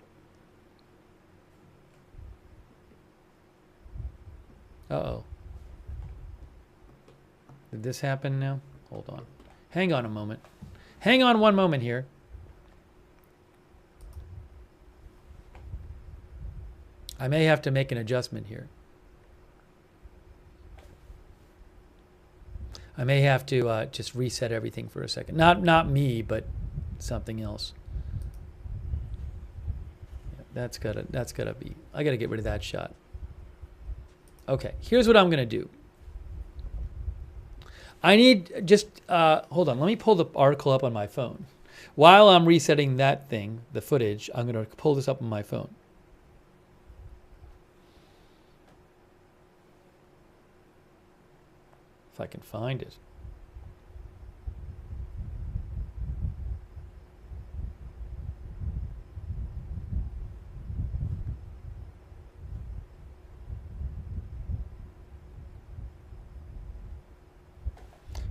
Uh-oh. Did this happen now? Hold on. Hang on a moment. Hang on one moment here. I may have to make an adjustment here. I may have to just reset everything for a second. Not me, but something else. Yeah, that's gotta be. I gotta get rid of that shot. Okay, here's what I'm gonna do. I need just hold on. Let me pull the article up on my phone. While I'm resetting that thing, the footage, I'm gonna pull this up on my phone. If I can find it.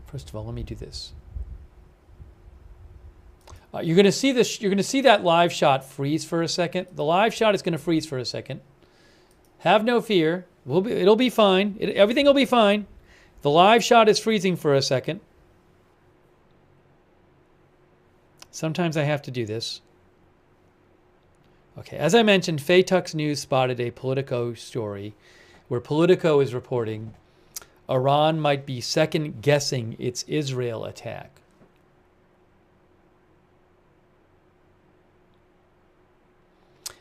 First of all, let me do this. You're going to see this. You're going to see that live shot freeze for a second. The live shot is going to freeze for a second. Have no fear. It'll be fine. Everything will be fine. The live shot is freezing for a second. Sometimes I have to do this. Okay, as I mentioned, Faytux News spotted a Politico story where Politico is reporting Iran might be second guessing its Israel attack.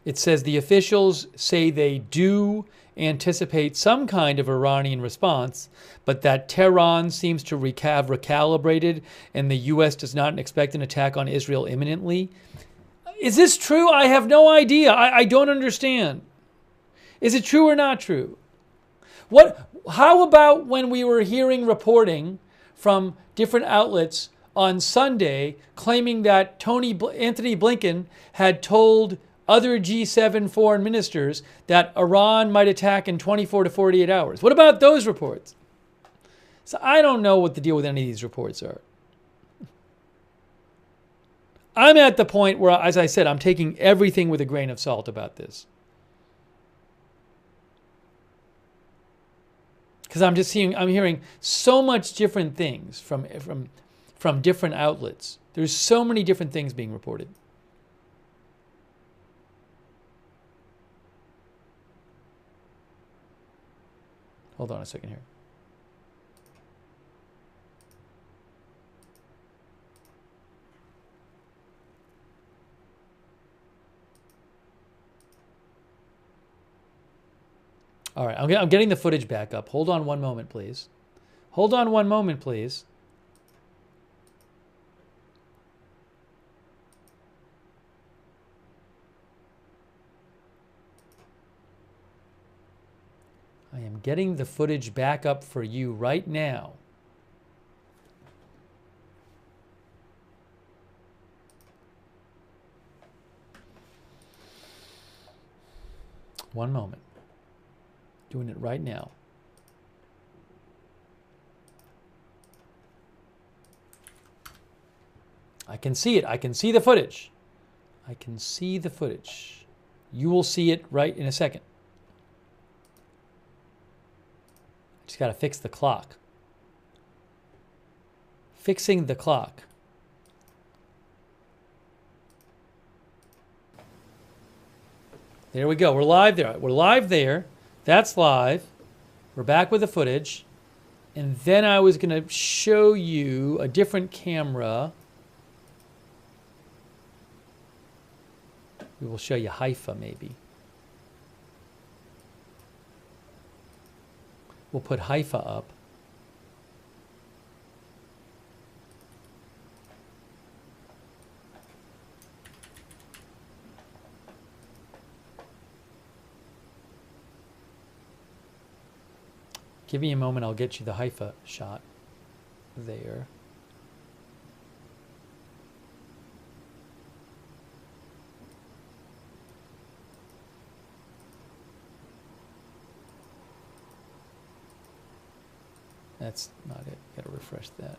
It says the officials say they do anticipate some kind of Iranian response, but that Tehran seems to have recalibrated and the U.S. does not expect an attack on Israel imminently. Is this true? I have no idea. I don't understand. Is it true or not true? How about when we were hearing reporting from different outlets on Sunday claiming that Anthony Blinken had told other G7 foreign ministers that Iran might attack in 24 to 48 hours? What about those reports? So I don't know what the deal with any of these reports are. I'm at the point where, as I said, I'm taking everything with a grain of salt about this. Because I'm hearing so much different things from different outlets. There's so many different things being reported. Hold on a second here. All right, I'm getting the footage back up. Hold on one moment, please. Hold on one moment, please. I am getting the footage back up for you right now. One moment. Doing it right now. I can see it. I can see the footage. I can see the footage. You will see it right in a second. Just got to fix the clock. Fixing the clock. There we go. We're live there. We're live there. That's live. We're back with the footage. And then I was going to show you a different camera. We will show you Haifa maybe. We'll put Haifa up. Give me a moment, I'll get you the Haifa shot there. That's not it. Got to refresh that.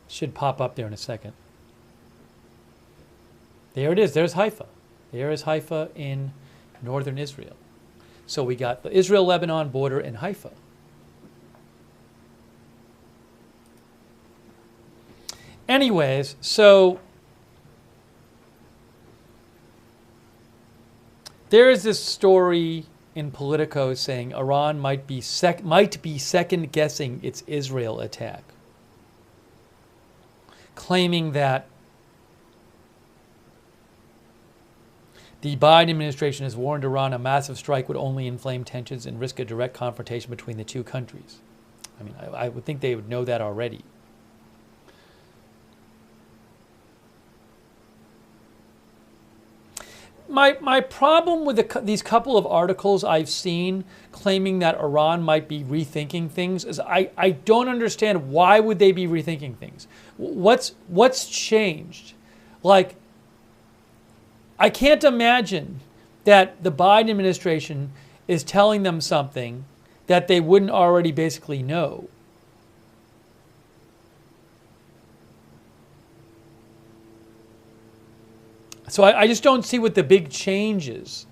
Should pop up there in a second. There it is. There's Haifa. There is Haifa in northern Israel. So we got the Israel-Lebanon border in Haifa. Anyways, so there is this story in Politico saying Iran might be second guessing its Israel attack, claiming that the Biden administration has warned Iran a massive strike would only inflame tensions and risk a direct confrontation between the two countries. I mean, I would think they would know that already. My problem with these couple of articles I've seen claiming that Iran might be rethinking things is I don't understand why would they be rethinking things. What's changed? Like, I can't imagine that the Biden administration is telling them something that they wouldn't already basically know. So I just don't see what the big change is.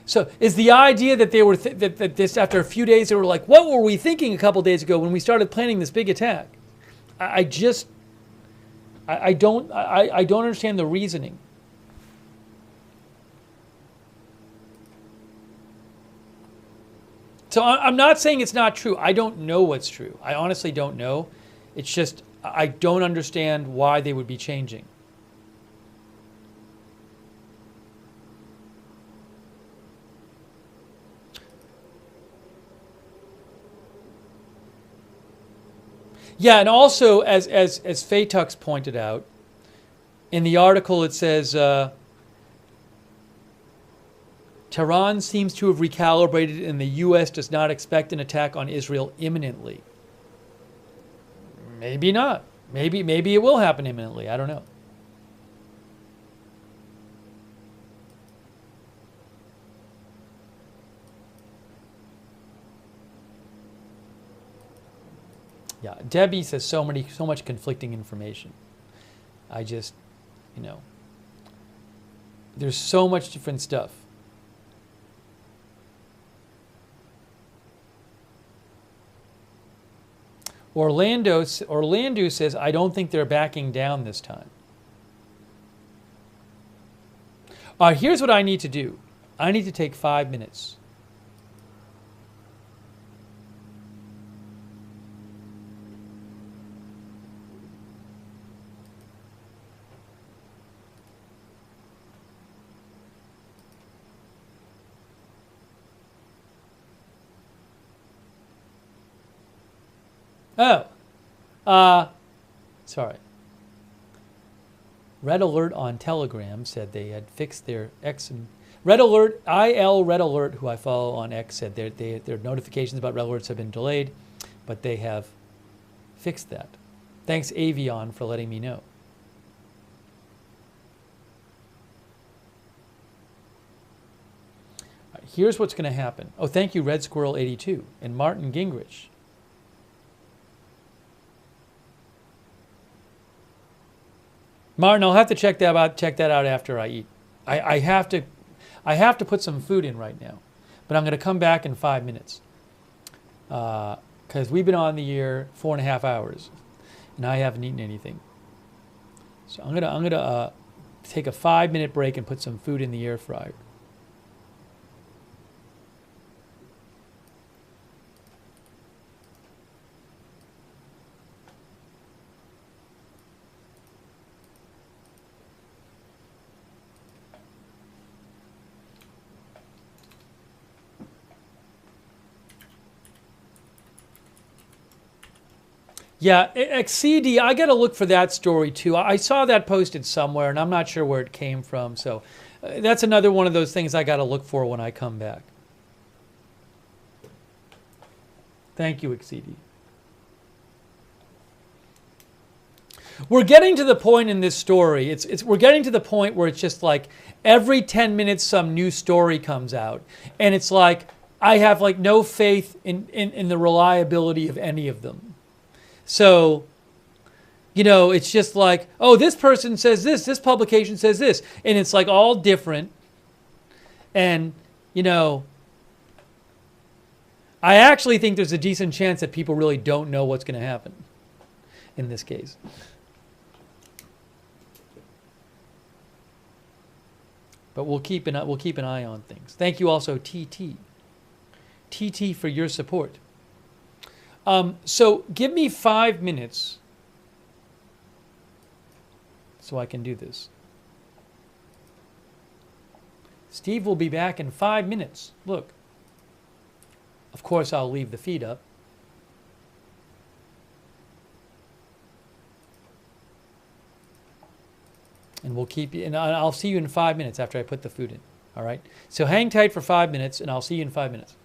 So is the idea that they were that this after a few days they were like, what were we thinking a couple days ago when we started planning this big attack? I don't understand the reasoning. So I'm not saying it's not true. I don't know what's true. I honestly don't know. It's just I don't understand why they would be changing. Yeah, and also as Faytux pointed out in the article, it says Tehran seems to have recalibrated and the U.S. does not expect an attack on Israel imminently. Maybe not. Maybe it will happen imminently. I don't know. Yeah, Debbie says so much conflicting information. I just, there's so much different stuff. Orlando says, I don't think they're backing down this time. Here's what I need to do. I need to take 5 minutes. Sorry. Red Alert on Telegram said they had fixed their X and Red Alert, Red Alert, who I follow on X, said their notifications about Red Alerts have been delayed, but they have fixed that. Thanks, Aviation, for letting me know. Right, here's what's going to happen. Oh, thank you, Red Squirrel 82 and Martin Gingrich. Martin, I'll have to check that out after I eat. I have to put some food in right now, but I'm going to come back in 5 minutes because we've been on the air 4.5 hours, and I haven't eaten anything. So I'm gonna take a 5-minute break and put some food in the air fryer. Yeah, XCD, I got to look for that story too. I saw that posted somewhere, and I'm not sure where it came from. So that's another one of those things I got to look for when I come back. Thank you, XCD. We're getting to the point in this story. We're getting to the point where it's just like every 10 minutes some new story comes out, and it's like I have like no faith in the reliability of any of them. So, it's just like, oh, this person says this publication says this, and it's like all different. And, I actually think there's a decent chance that people really don't know what's going to happen in this case. But we'll keep an eye on things. Thank you also, TT for your support. So give me 5 minutes so I can do this. Steve will be back in 5 minutes. Look. Of course, I'll leave the feed up. And I'll see you in 5 minutes after I put the food in. All right? So hang tight for 5 minutes, and I'll see you in 5 minutes.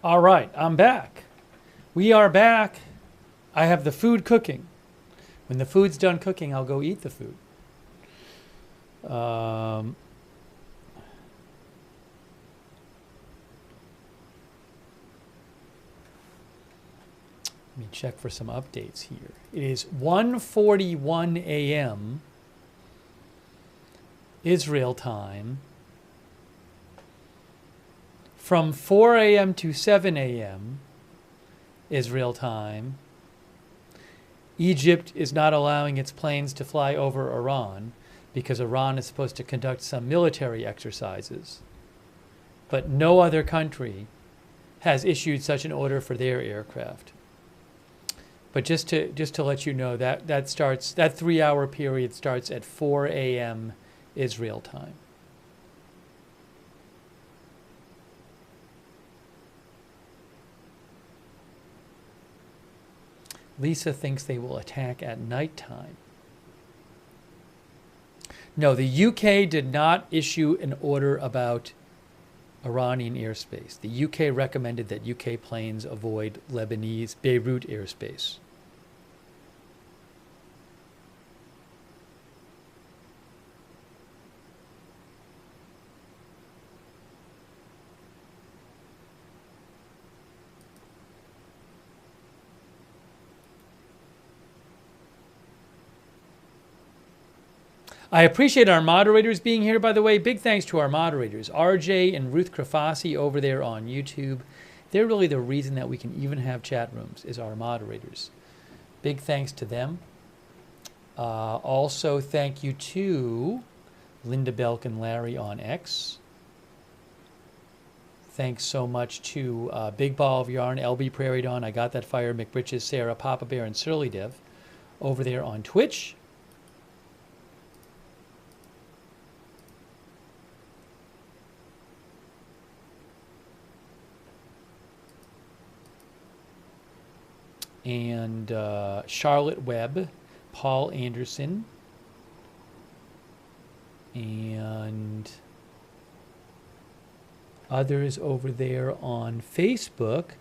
All right, I'm back. We are back. I have the food cooking. When the food's done cooking, I'll go eat the food. Let me check for some updates here. It is 1:41 a.m. Israel time. From 4 a.m. to 7 a.m. Israel time, Egypt is not allowing its planes to fly over Iran because Iran is supposed to conduct some military exercises. But no other country has issued such an order for their aircraft. But just to let you know, that 3-hour period starts at 4 a.m. Israel time. Lisa thinks they will attack at nighttime. No, the UK did not issue an order about Iranian airspace. The UK recommended that UK planes avoid Lebanese Beirut airspace. I appreciate our moderators being here, by the way. Big thanks to our moderators, RJ and Ruth Krafasi over there on YouTube. They're really the reason that we can even have chat rooms, is our moderators. Big thanks to them. Also, thank you to Linda Belk and Larry on X. Thanks so much to Big Ball of Yarn, LB Prairie Dawn, I Got That Fire, McBritches, Sarah, Papa Bear, and Surly Dev over there on Twitch. And Charlotte Webb, Paul Anderson, and others over there on Facebook.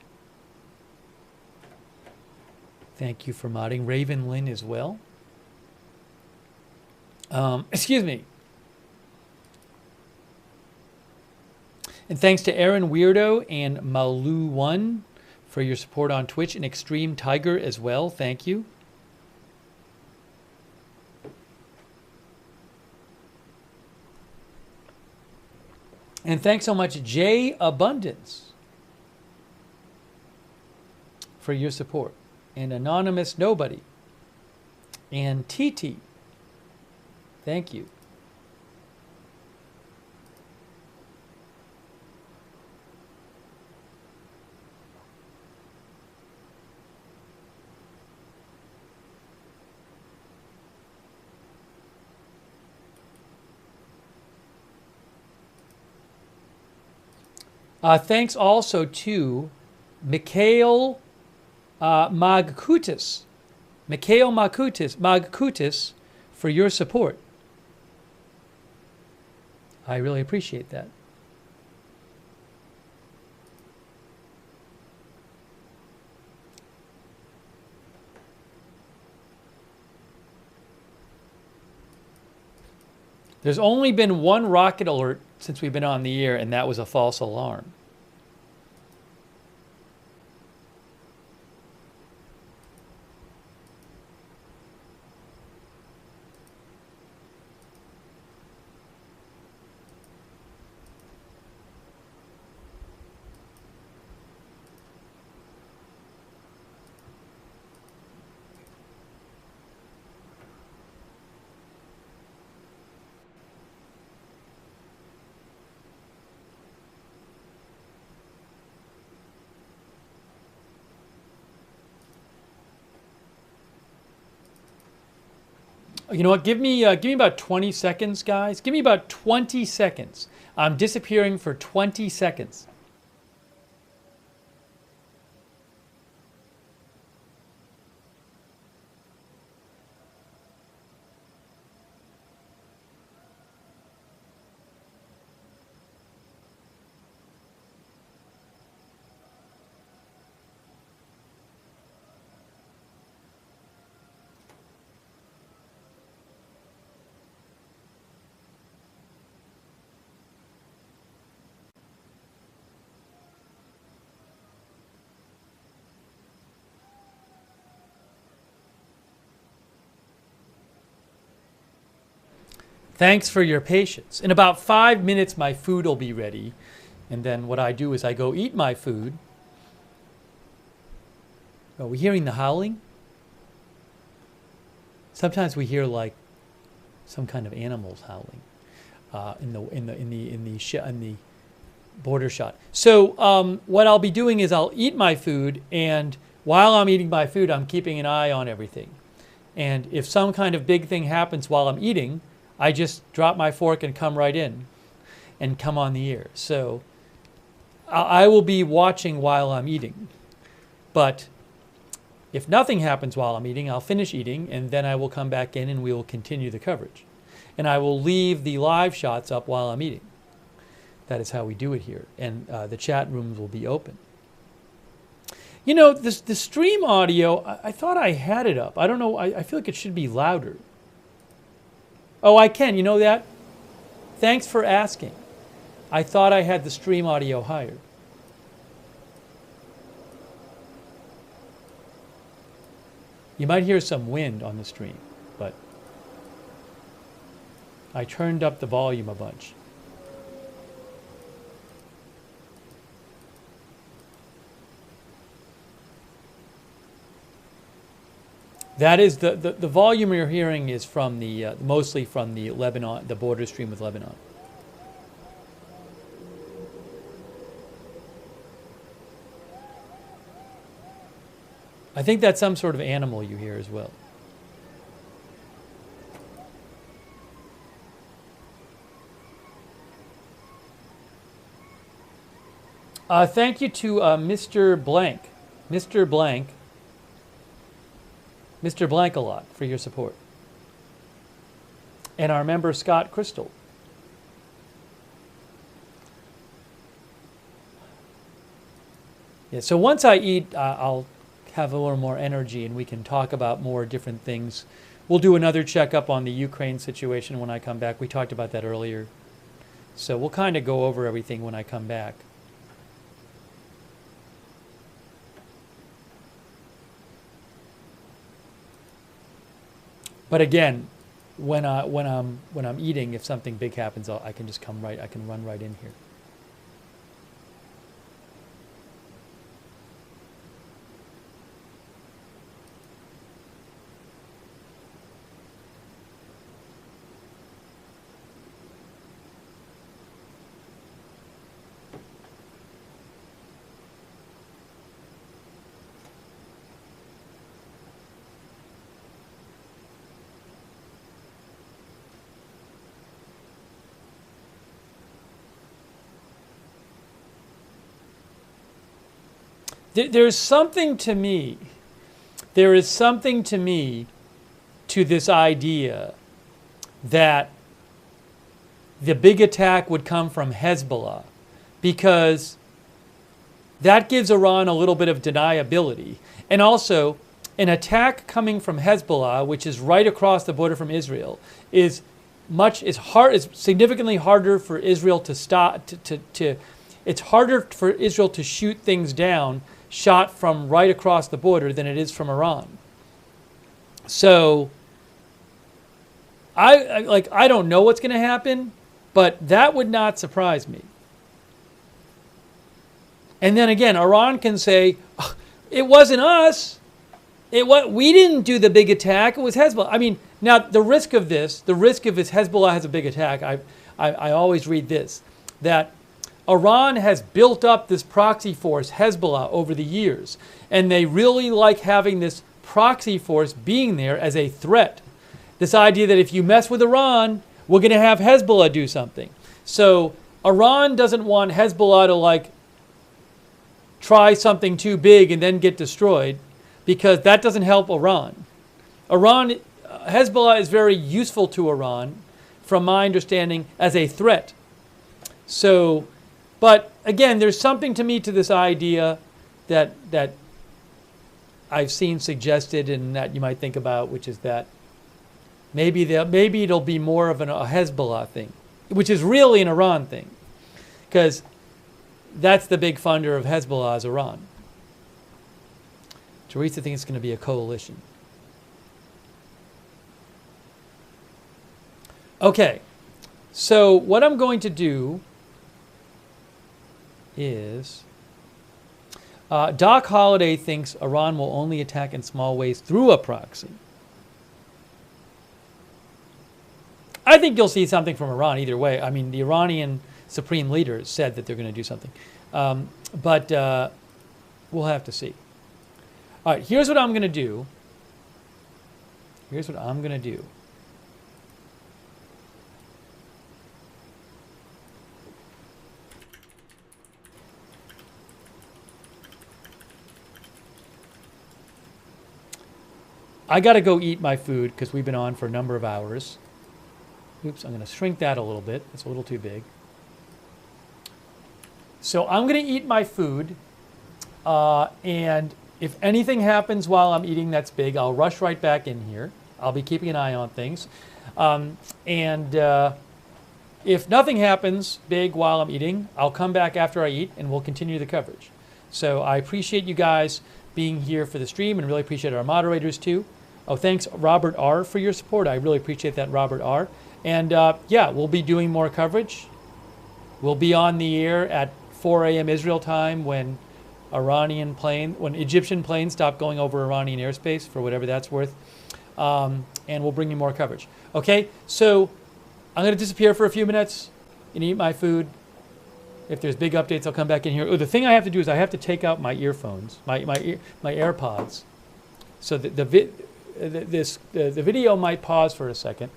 Thank you for modding. Raven Lynn as well. Excuse me. And thanks to Aaron Weirdo and Malu1 for your support on Twitch, and Extreme Tiger as well. Thank you. And thanks so much, Jay Abundance, for your support. And Anonymous Nobody. And TT. Thank you. Thanks also to Mikhail Magkutis. Mikhail Magkutis for your support. I really appreciate that. There's only been one rocket alert since we've been on the air, and that was a false alarm. You know what? Give me about 20 seconds, guys. Give me about 20 seconds. I'm disappearing for 20 seconds. Thanks for your patience. In about 5 minutes, my food will be ready. And then what I do is I go eat my food. Are we hearing the howling? Sometimes we hear like some kind of animals howling in the border shot. So what I'll be doing is I'll eat my food, and while I'm eating my food, I'm keeping an eye on everything. And if some kind of big thing happens while I'm eating, I just drop my fork and come right in and come on the air. So I will be watching while I'm eating. But if nothing happens while I'm eating, I'll finish eating, and then I will come back in and we will continue the coverage. And I will leave the live shots up while I'm eating. That is how we do it here. And the chat rooms will be open. You know, the stream audio, I thought I had it up. I don't know. I feel like it should be louder. Oh, I can. You know that? Thanks for asking. I thought I had the stream audio higher. You might hear some wind on the stream, but I turned up the volume a bunch. That is the volume you're hearing is from the mostly from the Lebanon, the border stream with Lebanon. I think that's some sort of animal you hear as well. Thank you to Mr. Blank. Mr. Blank. Mr. Blank a lot for your support. And our member Scott Crystal. Yeah, so once I eat, I'll have a little more energy and we can talk about more different things. We'll do another checkup on the Ukraine situation when I come back. We talked about that earlier. So we'll kind of go over everything when I come back. But again, when I'm eating, if something big happens, I can just come right. I can run right in here. There is something to me to this idea that the big attack would come from Hezbollah, because that gives Iran a little bit of deniability. And also, an attack coming from Hezbollah, which is right across the border from Israel, is significantly harder for Israel to stop. It's harder for Israel to shoot things down shot from right across the border than it is from Iran. So I don't know what's going to happen, but that would not surprise me. And then again, Iran can say, oh, it wasn't us. We didn't do the big attack. It was Hezbollah. I mean, now the risk of if Hezbollah has a big attack, I always read this, that Iran has built up this proxy force, Hezbollah, over the years, and they really like having this proxy force being there as a threat. This idea that if you mess with Iran, we're going to have Hezbollah do something. So Iran doesn't want Hezbollah to try something too big and then get destroyed, because that doesn't help Iran. Hezbollah is very useful to Iran, from my understanding, as a threat. So, but again, there's something to me to this idea that I've seen suggested and that you might think about, which is that maybe it'll be more of a Hezbollah thing, which is really an Iran thing, because that's the big funder of Hezbollah is Iran. Teresa thinks it's going to be a coalition. Okay. So what I'm going to do is, Doc Holliday thinks Iran will only attack in small ways through a proxy. I think you'll see something from Iran either way. I mean, the Iranian supreme leader said that they're going to do something. But we'll have to see. All right, here's what I'm going to do. Here's what I'm going to do. I got to go eat my food because we've been on for a number of hours. Oops, I'm going to shrink that a little bit. It's a little too big. So I'm going to eat my food. And if anything happens while I'm eating that's big, I'll rush right back in here. I'll be keeping an eye on things. If nothing happens big while I'm eating, I'll come back after I eat and we'll continue the coverage. So I appreciate you guys being here for the stream and really appreciate our moderators too. Oh, thanks, Robert R., for your support. I really appreciate that, Robert R. And yeah, we'll be doing more coverage. We'll be on the air at 4 a.m. Israel time when Egyptian planes stop going over Iranian airspace, for whatever that's worth. And we'll bring you more coverage. Okay, so I'm going to disappear for a few minutes and eat my food. If there's big updates, I'll come back in here. Oh, the thing I have to do is I have to take out my earphones, my AirPods. So the video might pause for a second.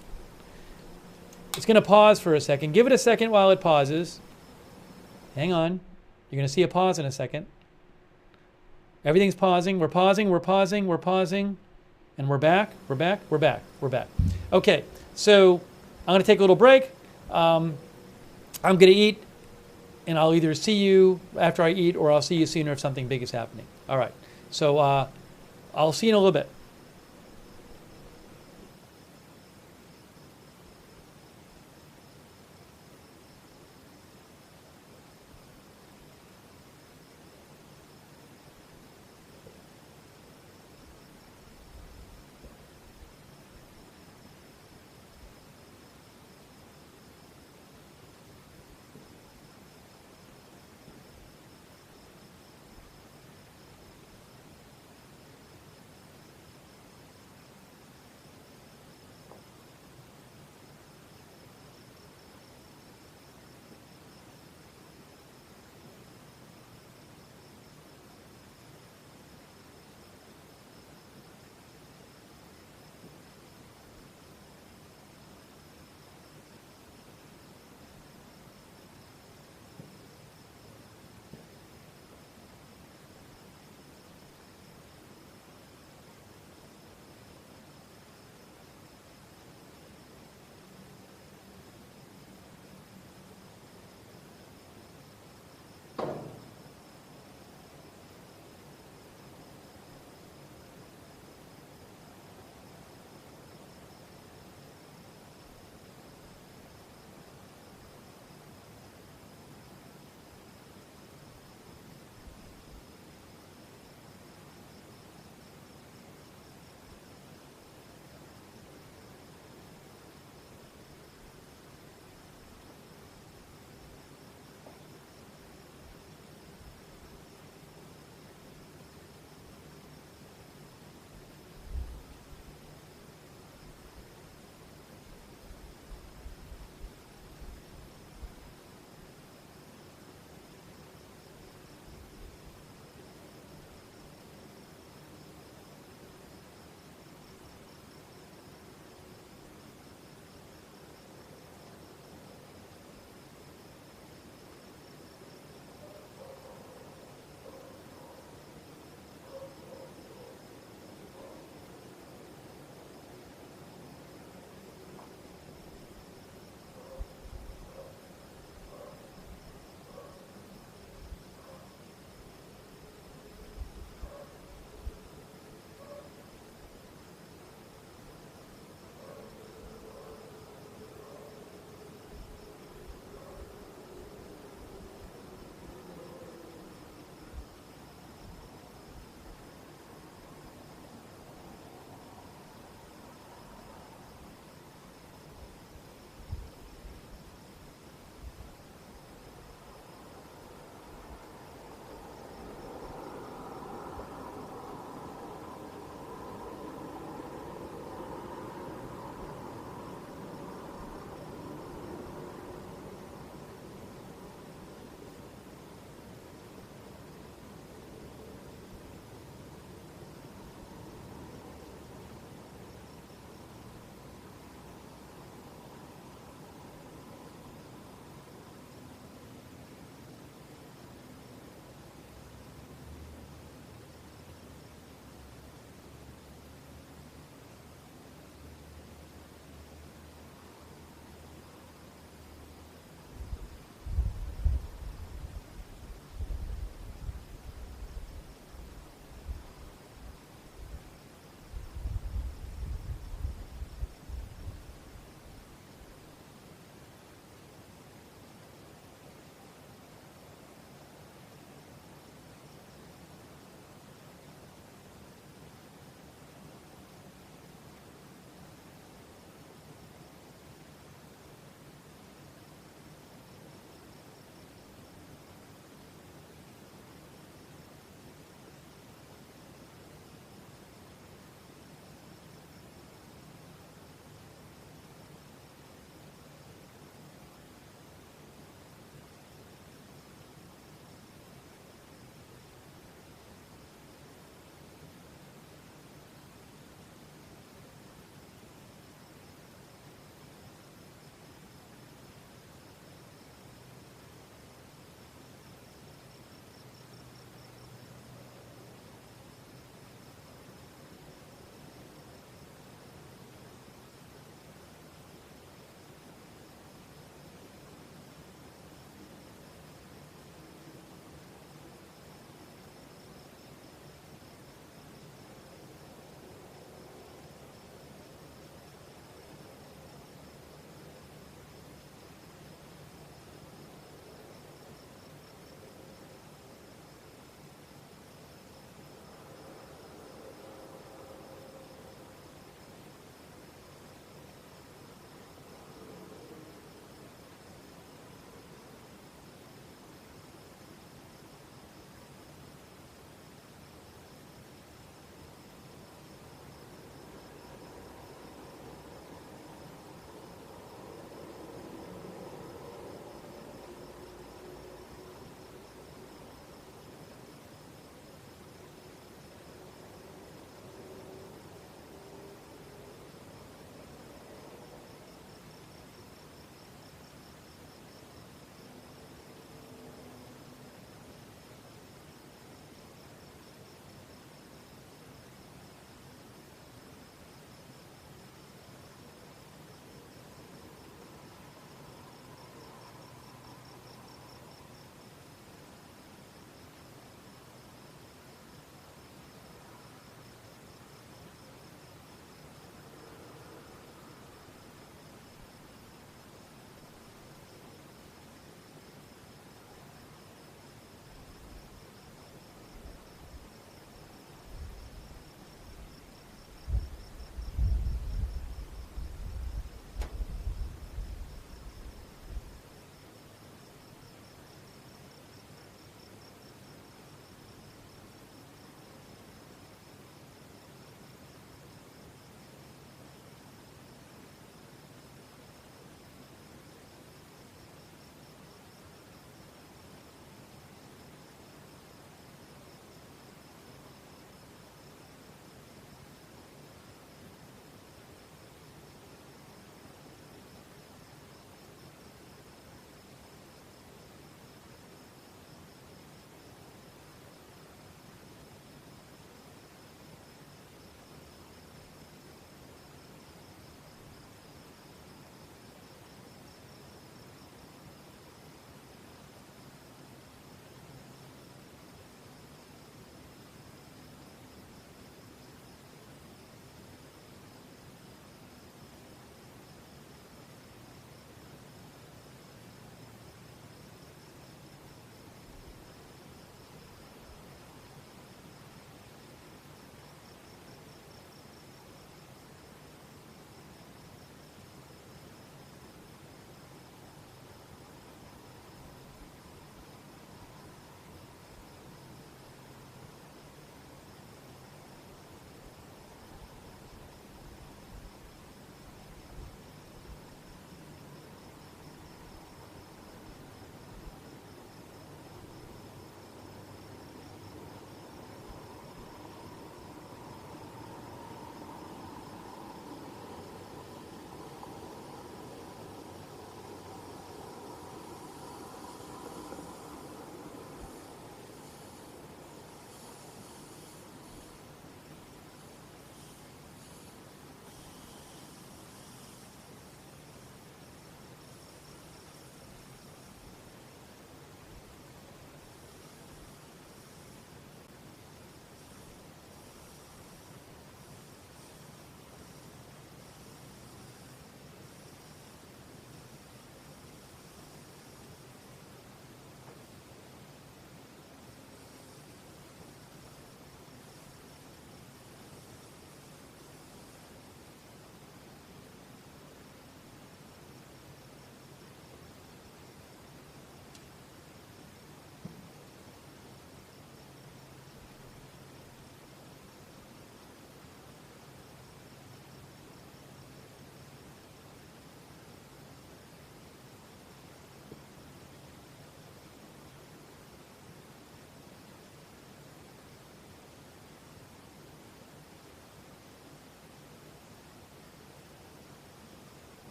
It's going to pause for a second. Give it a second while it pauses. Hang on. You're going to see a pause in a second. Everything's pausing. We're pausing. We're pausing. We're pausing. And we're back. We're back. We're back. We're back. Okay. So I'm going to take a little break. I'm going to eat. And I'll either see you after I eat or I'll see you sooner if something big is happening. All right. So I'll see you in a little bit.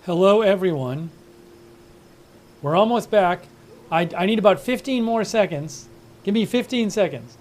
Hello, everyone. We're almost back. I need about 15 more seconds. Give me 15 seconds.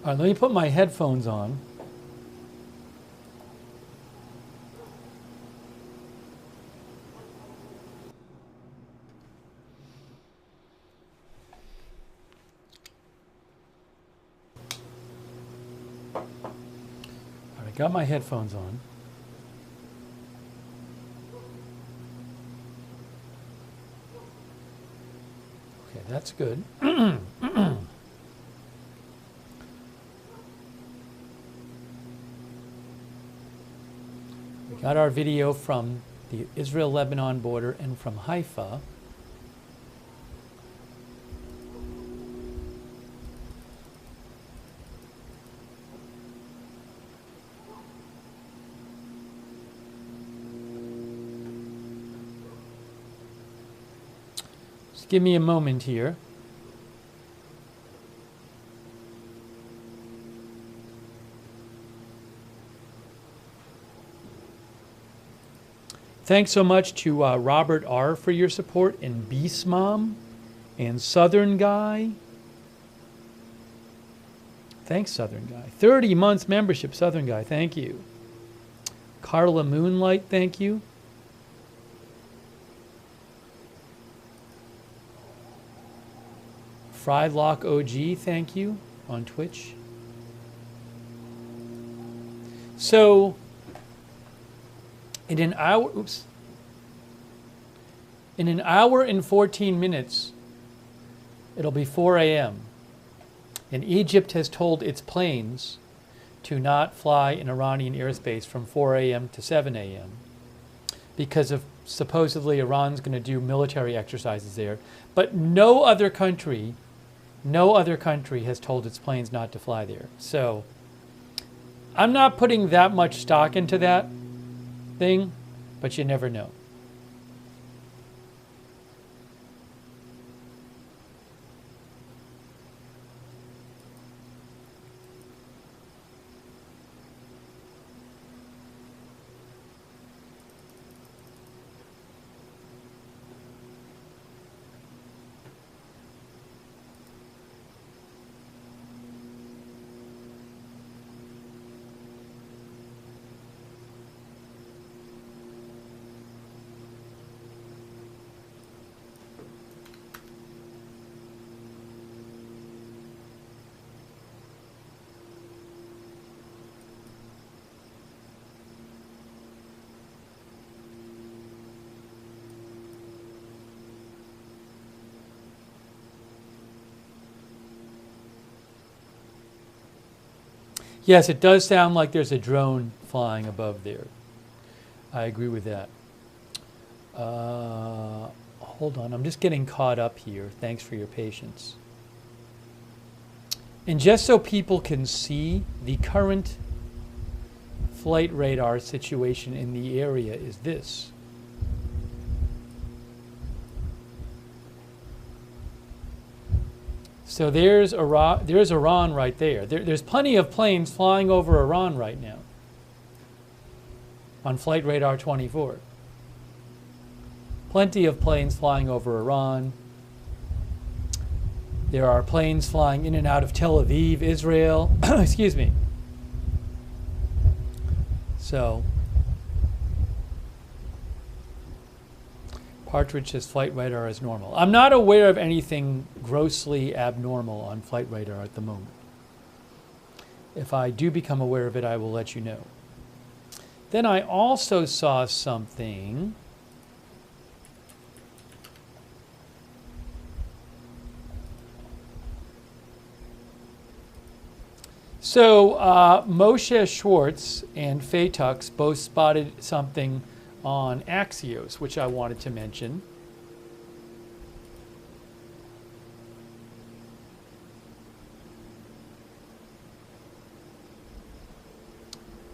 All right, let me put my headphones on. All right, I got my headphones on. Okay, that's good. Got our video from the Israel-Lebanon border and from Haifa. Just give me a moment here. Thanks so much to Robert R. for your support, and Beast Mom, and Southern Guy. Thanks, Southern Guy. 30 months membership, Southern Guy. Thank you. Carla Moonlight, thank you. Frylock OG, thank you, on Twitch. So, in an hour and 14 minutes, it'll be 4 a.m. And Egypt has told its planes to not fly in Iranian airspace from 4 a.m. to 7 a.m. because of supposedly Iran's going to do military exercises there. But no other country has told its planes not to fly there. So I'm not putting that much stock into that thing, but you never know. Yes, it does sound like there's a drone flying above there. I agree with that. Hold on, I'm just getting caught up here. Thanks for your patience. And just so people can see, the current flight radar situation in the area is this. So there's Iran right there. There's plenty of planes flying over Iran right now on Flight Radar 24. Plenty of planes flying over Iran. There are planes flying in and out of Tel Aviv, Israel. Excuse me. So, Partridge says flight radar is normal. I'm not aware of anything grossly abnormal on flight radar at the moment. If I do become aware of it, I will let you know. Then I also saw something. So Moshe Schwartz and Fatux both spotted something on Axios, which I wanted to mention.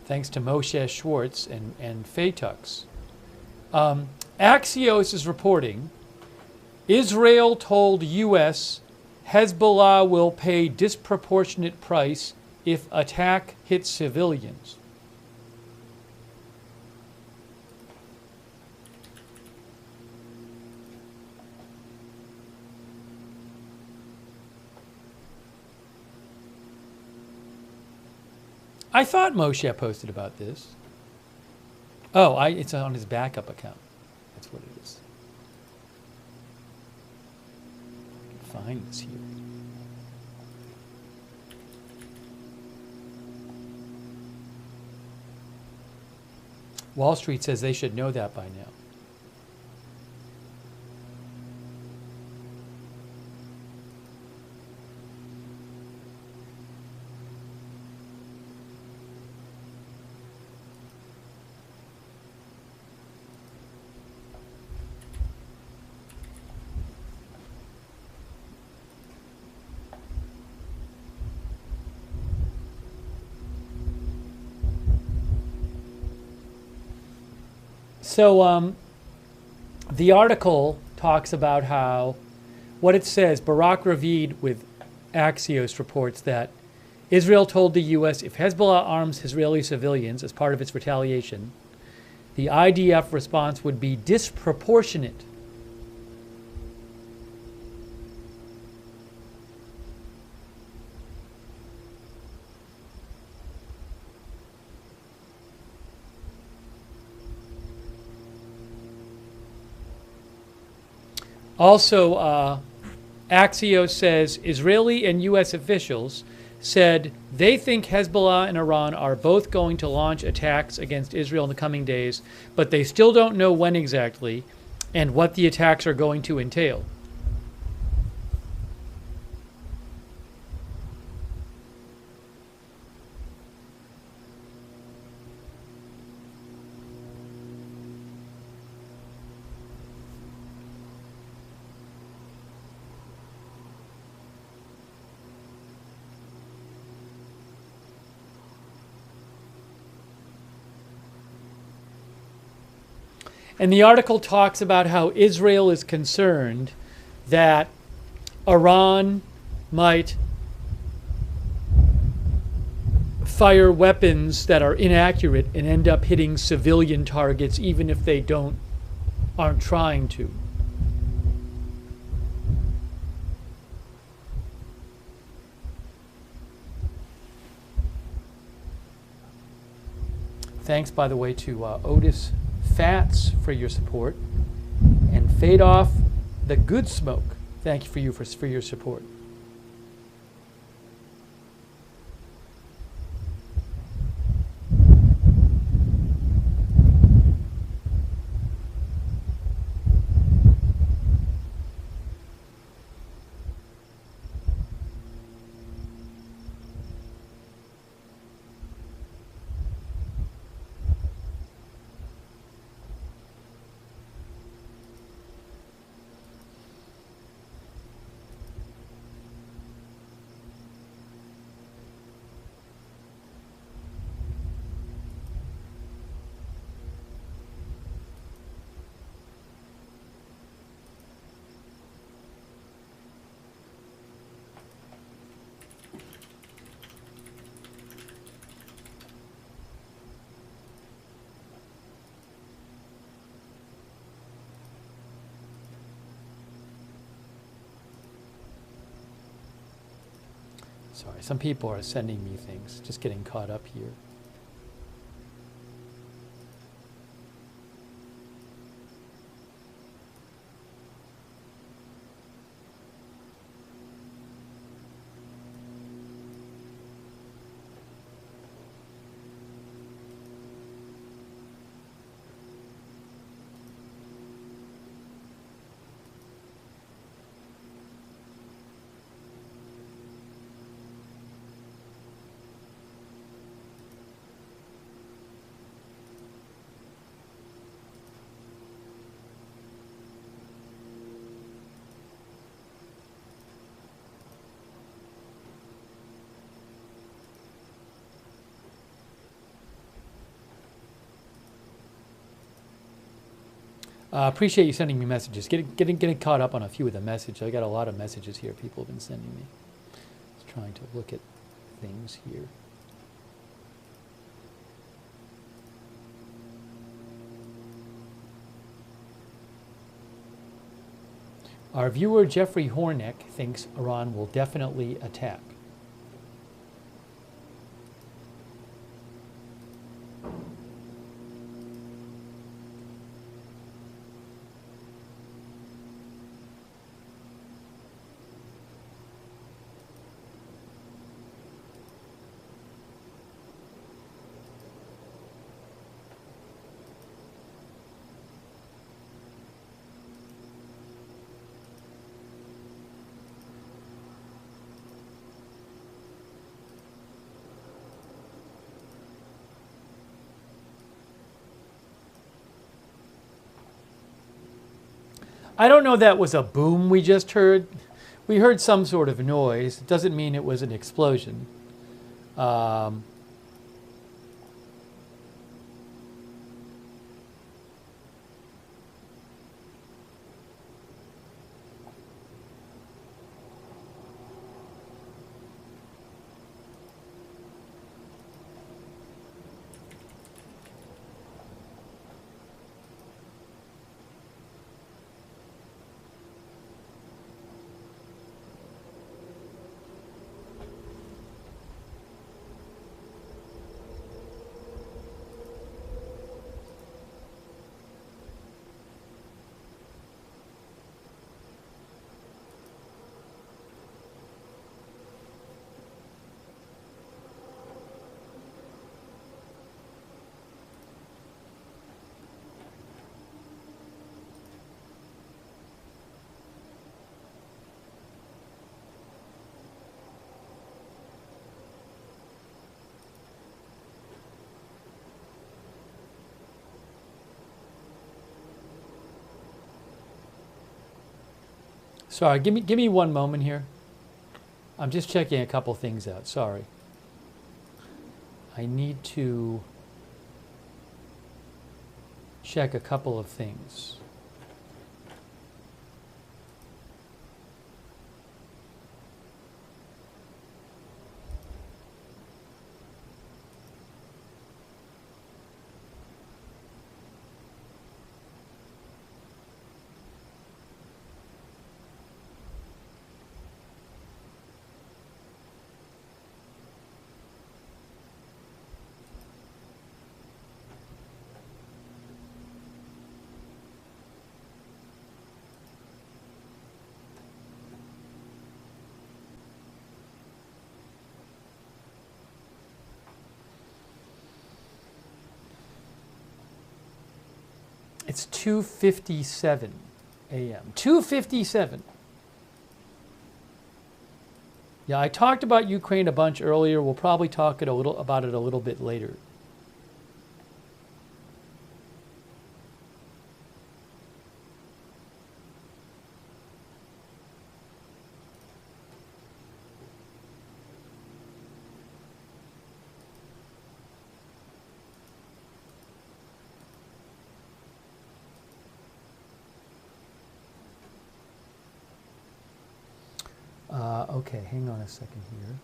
Thanks to Moshe Schwartz and Fatux. Axios is reporting, Israel told U.S. Hezbollah will pay disproportionate price if attack hits civilians. I thought Moshe posted about this. Oh, it's on his backup account. That's what it is. Find this here. Wall Street says they should know that by now. So the article talks about how, what it says, Barak Ravid with Axios reports that Israel told the U.S. if Hezbollah arms Israeli civilians as part of its retaliation, the IDF response would be disproportionate. Also, Axios says Israeli and U.S. officials said they think Hezbollah and Iran are both going to launch attacks against Israel in the coming days, but they still don't know when exactly and what the attacks are going to entail. And the article talks about how Israel is concerned that Iran might fire weapons that are inaccurate and end up hitting civilian targets even if they aren't trying to. Thanks, by the way, to Otis Fats for your support, and Fade Off the Good Smoke. Thank you for your support. Sorry, some people are sending me things. Just getting caught up here. Appreciate you sending me messages. Getting caught up on a few of the messages. I got a lot of messages here people have been sending me. Just trying to look at things here. Our viewer Jeffrey Horneck thinks Iran will definitely attack. I don't know that was a boom we just heard. We heard some sort of noise. It doesn't mean it was an explosion. Sorry, give me one moment here. I'm just checking a couple things out. Sorry. I need to check a couple of things. It's 2:57 a.m. 2:57. Yeah, I talked about Ukraine a bunch earlier. We'll probably talk about it a little bit later. Okay, hang on a second here.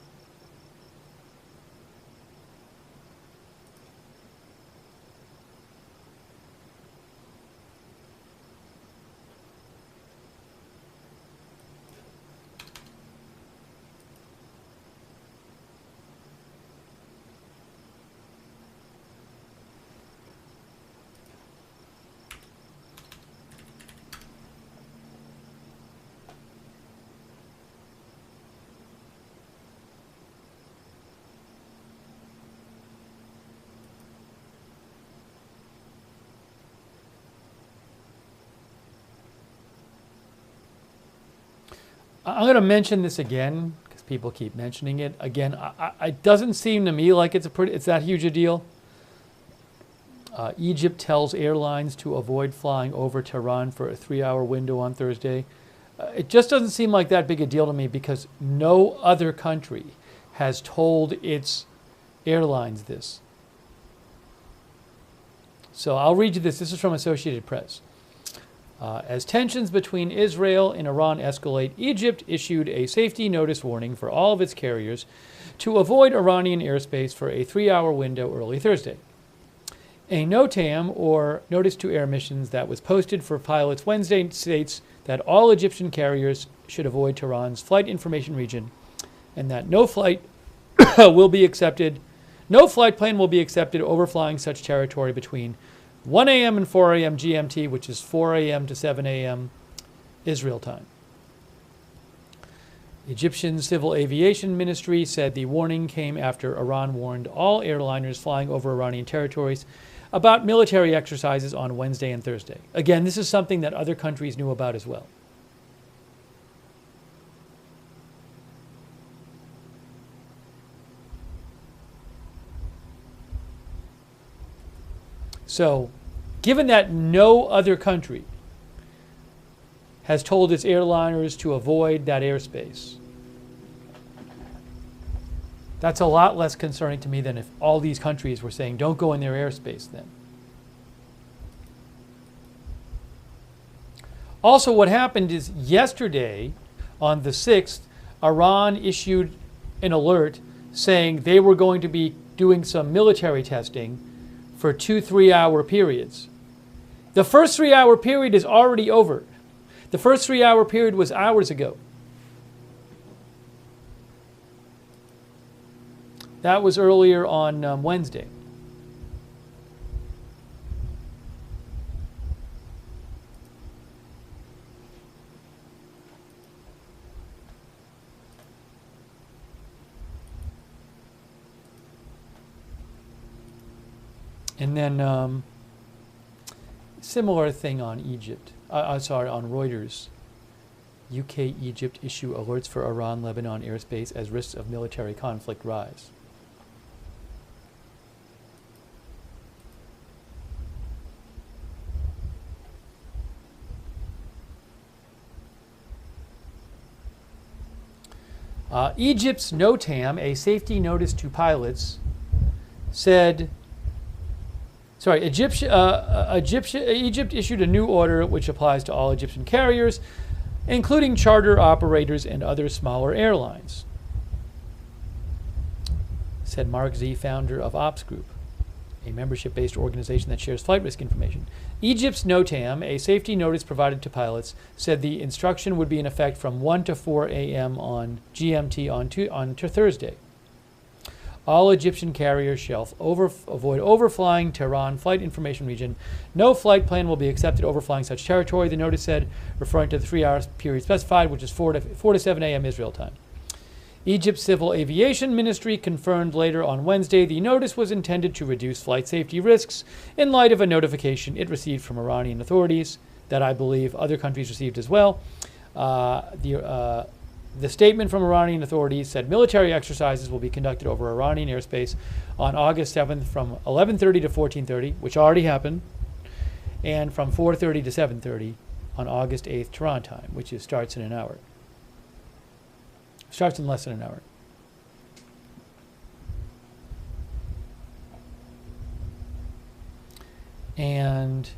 I'm going to mention this again because people keep mentioning it. Again, it doesn't seem to me like it's that huge a deal. Egypt tells airlines to avoid flying over Tehran for a 3-hour window on Thursday. It just doesn't seem like that big a deal to me because no other country has told its airlines this. So I'll read you this. This is from Associated Press. As tensions between Israel and Iran escalate, Egypt issued a safety notice warning for all of its carriers to avoid Iranian airspace for a 3-hour window early Thursday. A NOTAM, or Notice to Air Missions, that was posted for pilots Wednesday states that all Egyptian carriers should avoid Tehran's flight information region and that no flight will be accepted. No flight plan will be accepted overflying such territory between 1 a.m. and 4 a.m. GMT, which is 4 a.m. to 7 a.m. Israel time. Egyptian Civil Aviation Ministry said the warning came after Iran warned all airliners flying over Iranian territories about military exercises on Wednesday and Thursday. Again, this is something that other countries knew about as well. So, given that no other country has told its airliners to avoid that airspace, that's a lot less concerning to me than if all these countries were saying, don't go in their airspace then. Also, what happened is yesterday, on the 6th, Iran issued an alert saying they were going to be doing some military testing for 2 3-hour periods. The first 3-hour period is already over. The first 3-hour period was hours ago. That was earlier on Wednesday. And then similar thing on Egypt. On Reuters. UK, Egypt issue alerts for Iran, Lebanon airspace as risks of military conflict rise. Egypt's NOTAM, a safety notice to pilots, said, Egypt issued a new order which applies to all Egyptian carriers, including charter operators and other smaller airlines, said Mark Z, founder of Ops Group, a membership-based organization that shares flight risk information. Egypt's NOTAM, a safety notice provided to pilots, said the instruction would be in effect from 1 to 4 a.m. on GMT on Thursday. All Egyptian carriers shall avoid overflying Tehran flight information region. No flight plan will be accepted overflying such territory, the notice said, referring to the 3-hour period specified, which is 4 to 7 a.m. Israel time. Egypt's Civil Aviation Ministry confirmed later on Wednesday the notice was intended to reduce flight safety risks in light of a notification it received from Iranian authorities that I believe other countries received as well. The statement from Iranian authorities said military exercises will be conducted over Iranian airspace on August 7th from 11:30 to 14:30, which already happened, and from 4:30 to 7:30 on August 8th Tehran time, which starts in an hour. Starts in less than an hour. And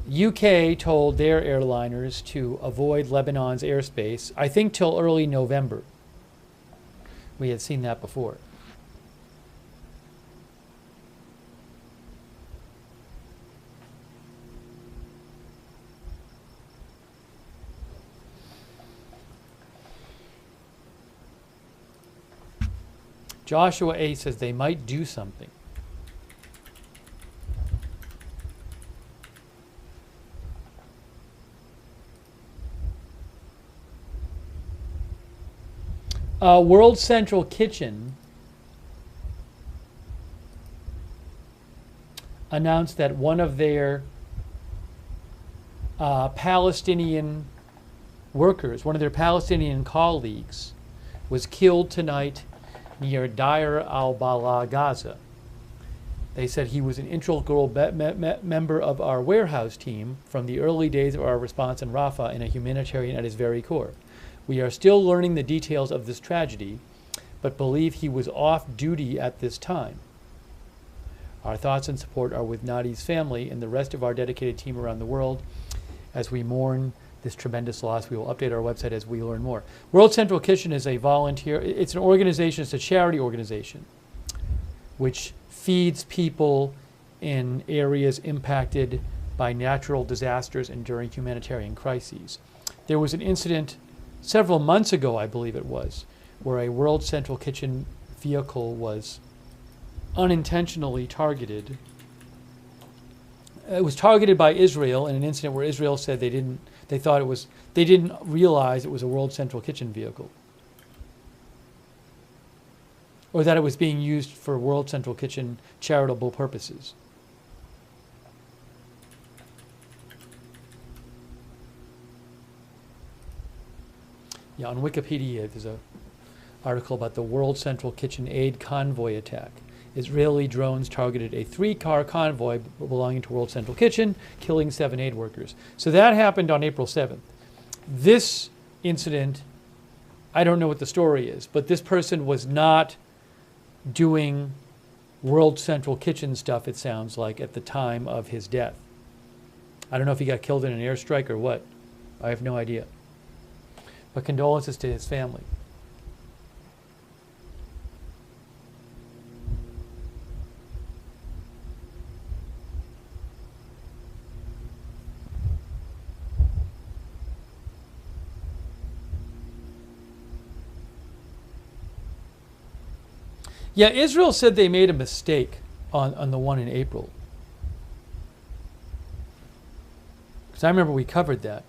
UK told their airliners to avoid Lebanon's airspace, I think till early November. We had seen that before. Joshua A says they might do something. World Central Kitchen announced that one of their Palestinian workers, one of their Palestinian colleagues, was killed tonight near Deir al-Balah, Gaza. They said he was an integral member of our warehouse team from the early days of our response in Rafah and a humanitarian at his very core. We are still learning the details of this tragedy, but believe he was off duty at this time. Our thoughts and support are with Nadi's family and the rest of our dedicated team around the world as we mourn this tremendous loss. We will update our website as we learn more. World Central Kitchen is a volunteer, it's an organization, it's a charity organization, which feeds people in areas impacted by natural disasters and during humanitarian crises. There was an incident several months ago, I believe it was, where a World Central Kitchen vehicle was unintentionally targeted. It was targeted by Israel in an incident where Israel said they didn't realize it was a World Central Kitchen vehicle, or that it was being used for World Central Kitchen charitable purposes. Yeah, on Wikipedia, there's an article about the World Central Kitchen aid convoy attack. Israeli drones targeted a 3-car convoy belonging to World Central Kitchen, killing 7 aid workers. So that happened on April 7th. This incident, I don't know what the story is, but this person was not doing World Central Kitchen stuff, it sounds like, at the time of his death. I don't know if he got killed in an airstrike or what. I have no idea. But condolences to his family. Yeah, Israel said they made a mistake on the one in April. Because I remember we covered that.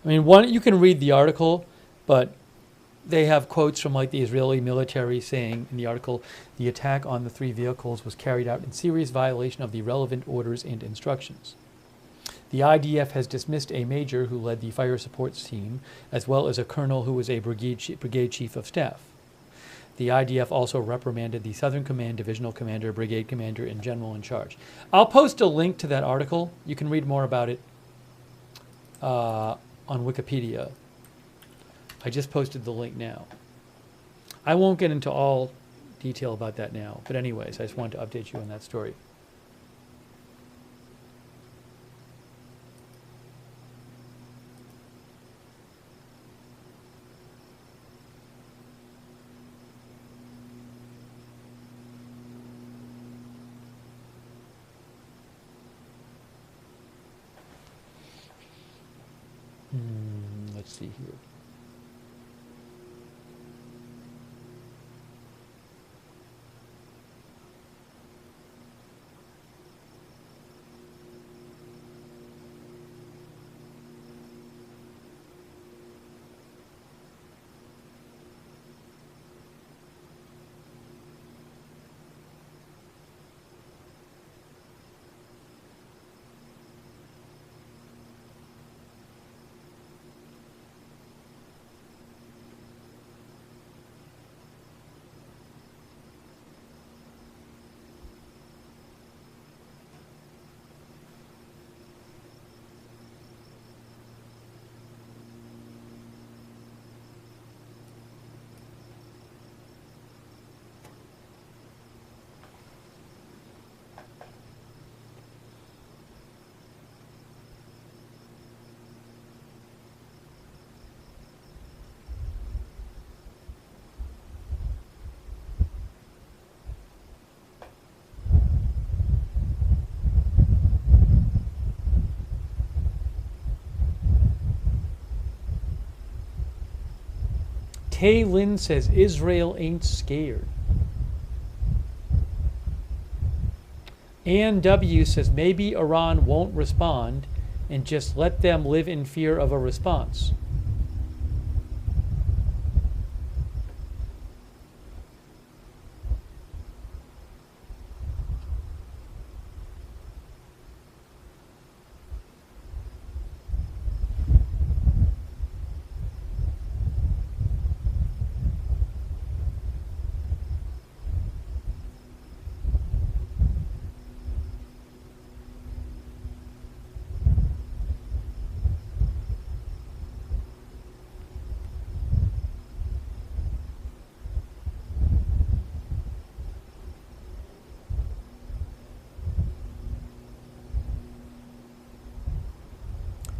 I mean, you can read the article, but they have quotes from like the Israeli military saying in the article, the attack on the 3 vehicles was carried out in serious violation of the relevant orders and instructions. The IDF has dismissed a major who led the fire support team, as well as a colonel who was a brigade chief of staff. The IDF also reprimanded the Southern Command divisional commander, brigade commander, and general in charge. I'll post a link to that article. You can read more about it on Wikipedia. I just posted the link now. I won't get into all detail about that now, but anyways, I just wanted to update you on that story. Let's see here. Tay Lin says Israel ain't scared. Ann W. says maybe Iran won't respond and just let them live in fear of a response.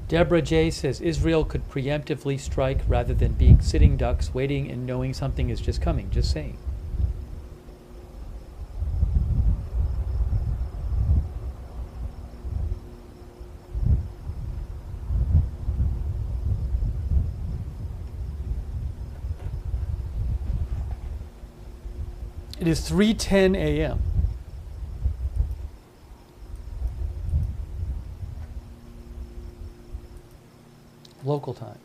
Deborah J. says Israel could preemptively strike rather than being sitting ducks, waiting and knowing something is just coming. Just saying. It is 3:10 a.m. local time.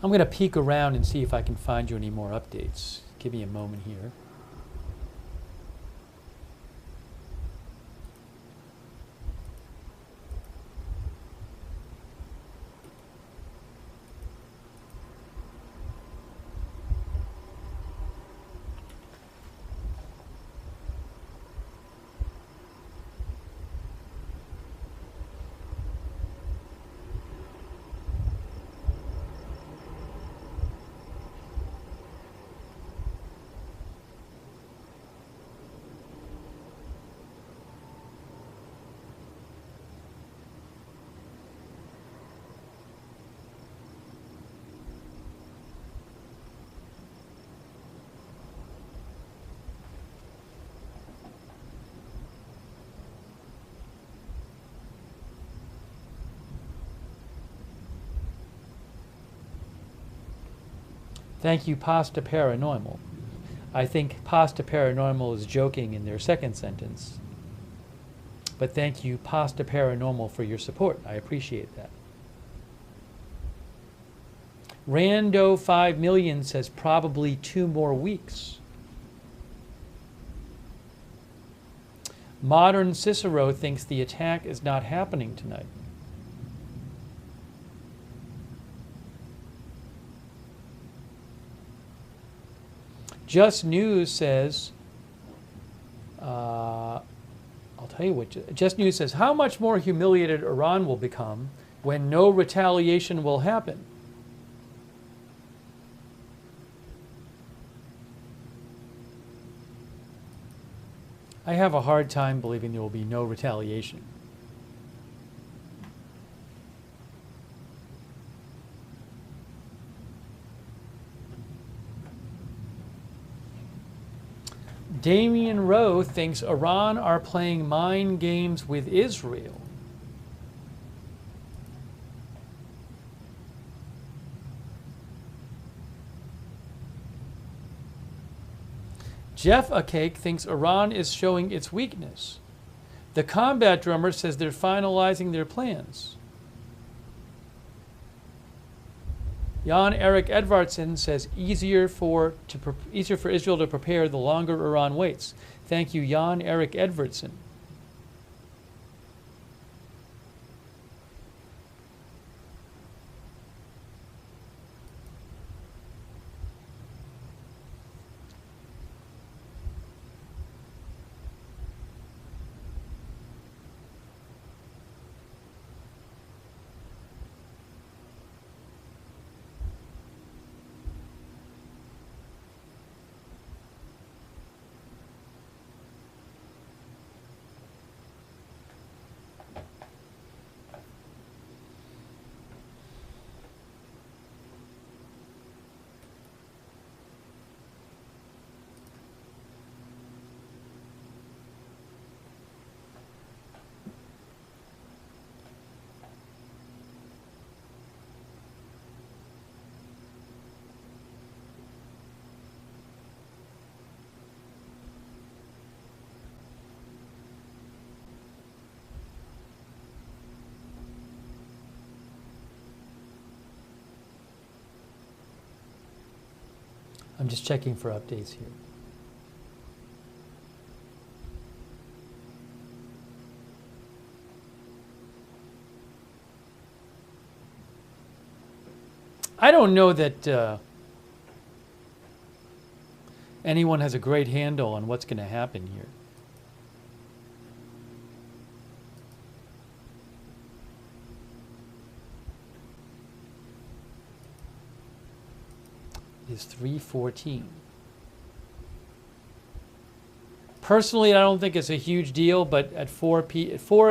I'm going to peek around and see if I can find you any more updates. Give me a moment here. Thank you, Pasta Paranormal. I think Pasta Paranormal is joking in their second sentence. But thank you, Pasta Paranormal, for your support. I appreciate that. Rando 5 million says probably 2 more weeks. Modern Cicero thinks the attack is not happening tonight. Just News says, I'll tell you what, Just News says, how much more humiliated Iran will become when no retaliation will happen? I have a hard time believing there will be no retaliation. Damian Rowe thinks Iran are playing mind games with Israel. Jeff Akake thinks Iran is showing its weakness. The combat drummer says they're finalizing their plans. Jan Erik Edvardsen says easier for Israel to prepare the longer Iran waits. Thank you, Jan Erik Edvardsen. I'm just checking for updates here. I don't know that anyone has a great handle on what's going to happen here. is 3:14. Personally, I don't think it's a huge deal, but at 4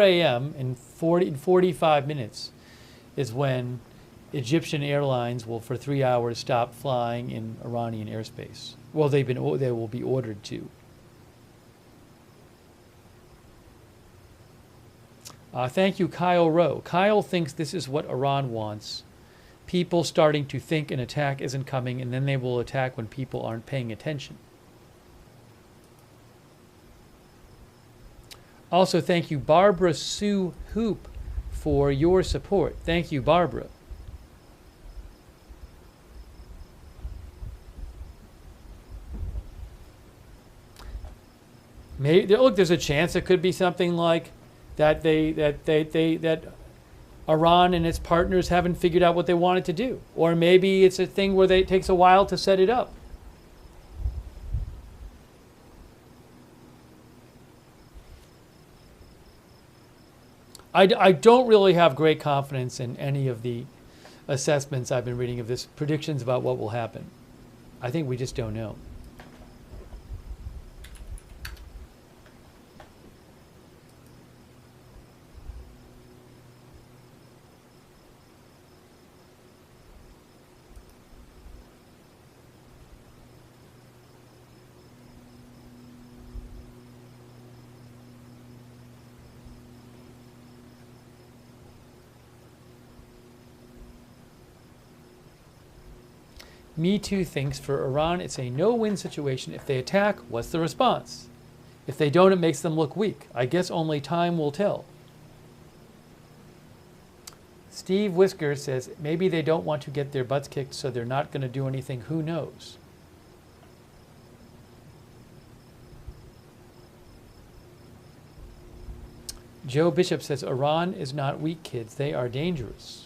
a.m. in 45 minutes is when Egyptian Airlines will, for 3 hours, stop flying in Iranian airspace. Well, they will be ordered to. Thank you, Kyle Rowe. Kyle thinks this is what Iran wants. People starting to think an attack isn't coming, and then they will attack when people aren't paying attention. Also, thank you, Barbara Sue Hoop, for your support. Thank you, Barbara. Maybe, look, there's a chance it could be something like that Iran and its partners haven't figured out what they wanted to do, or maybe it's a thing where it takes a while to set it up. I don't really have great confidence in any of the assessments I've been reading of this, predictions about what will happen. I think we just don't know. Me Too thinks for Iran it's a no-win situation. If they attack, what's the response? If they don't, it makes them look weak. I guess only time will tell. Steve Whisker says maybe they don't want to get their butts kicked, so they're not going to do anything. Who knows? Joe Bishop says Iran is not weak, kids. They are dangerous.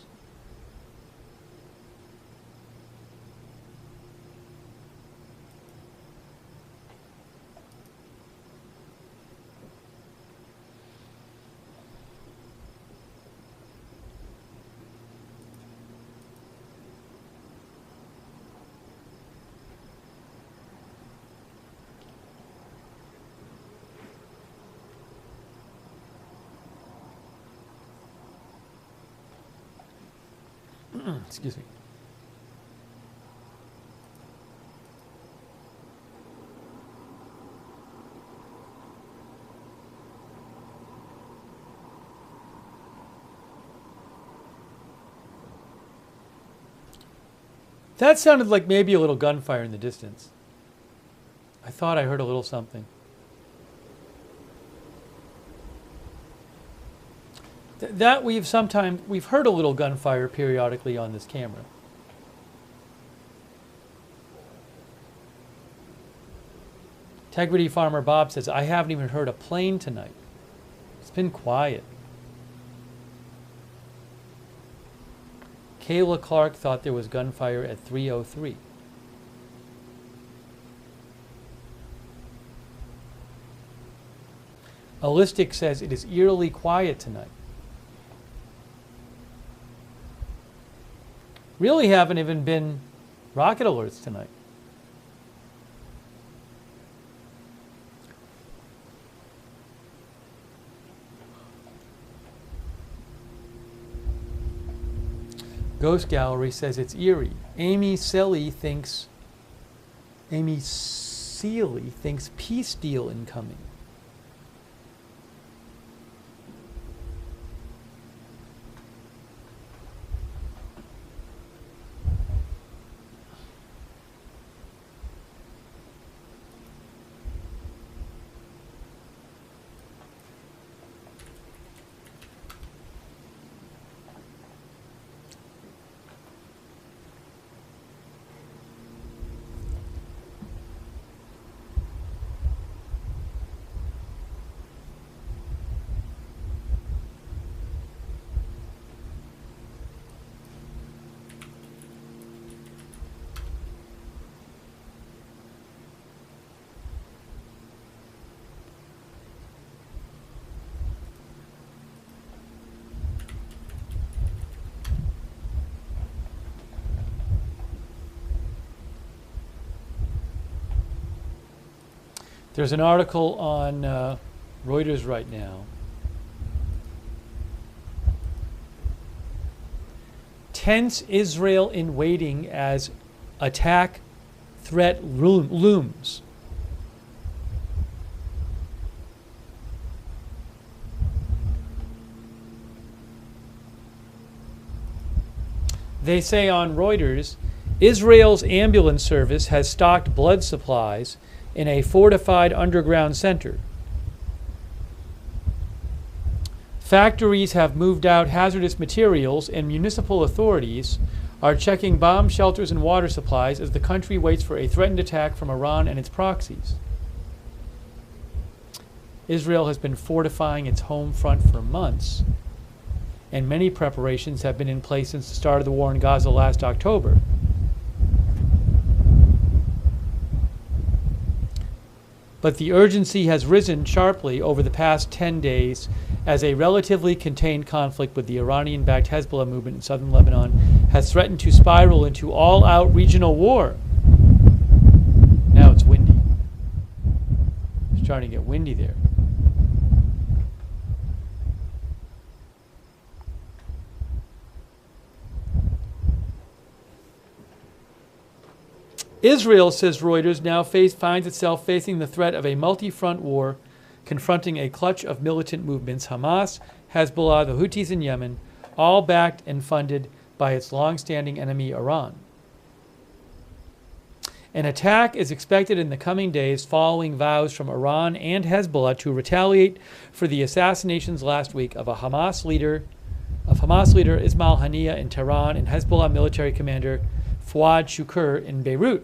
Excuse me. That sounded like maybe a little gunfire in the distance. I thought I heard a little something. That we've heard a little gunfire periodically on this camera. Integrity Farmer Bob says, I haven't even heard a plane tonight. It's been quiet. Kayla Clark thought there was gunfire at 3:03. Allistic says it is eerily quiet tonight. Really haven't even been rocket alerts tonight. Ghost Gallery says it's eerie. Amy Seeley thinks peace deal incoming. There's an article on Reuters right now. Tense Israel in waiting as attack threat looms. They say on Reuters, Israel's ambulance service has stocked blood supplies in a fortified underground center. Factories have moved out hazardous materials, and municipal authorities are checking bomb shelters and water supplies as the country waits for a threatened attack from Iran and its proxies. Israel has been fortifying its home front for months, and many preparations have been in place since the start of the war in Gaza last October. But the urgency has risen sharply over the past 10 days as a relatively contained conflict with the Iranian-backed Hezbollah movement in southern Lebanon has threatened to spiral into all-out regional war. Now it's windy. It's starting to get windy there. Israel, says Reuters, now finds itself facing the threat of a multi-front war, confronting a clutch of militant movements, Hamas, Hezbollah, the Houthis in Yemen, all backed and funded by its long-standing enemy, Iran. An attack is expected in the coming days following vows from Iran and Hezbollah to retaliate for the assassinations last week of Hamas leader Ismail Haniyeh in Tehran and Hezbollah military commander Fuad Shukr in Beirut.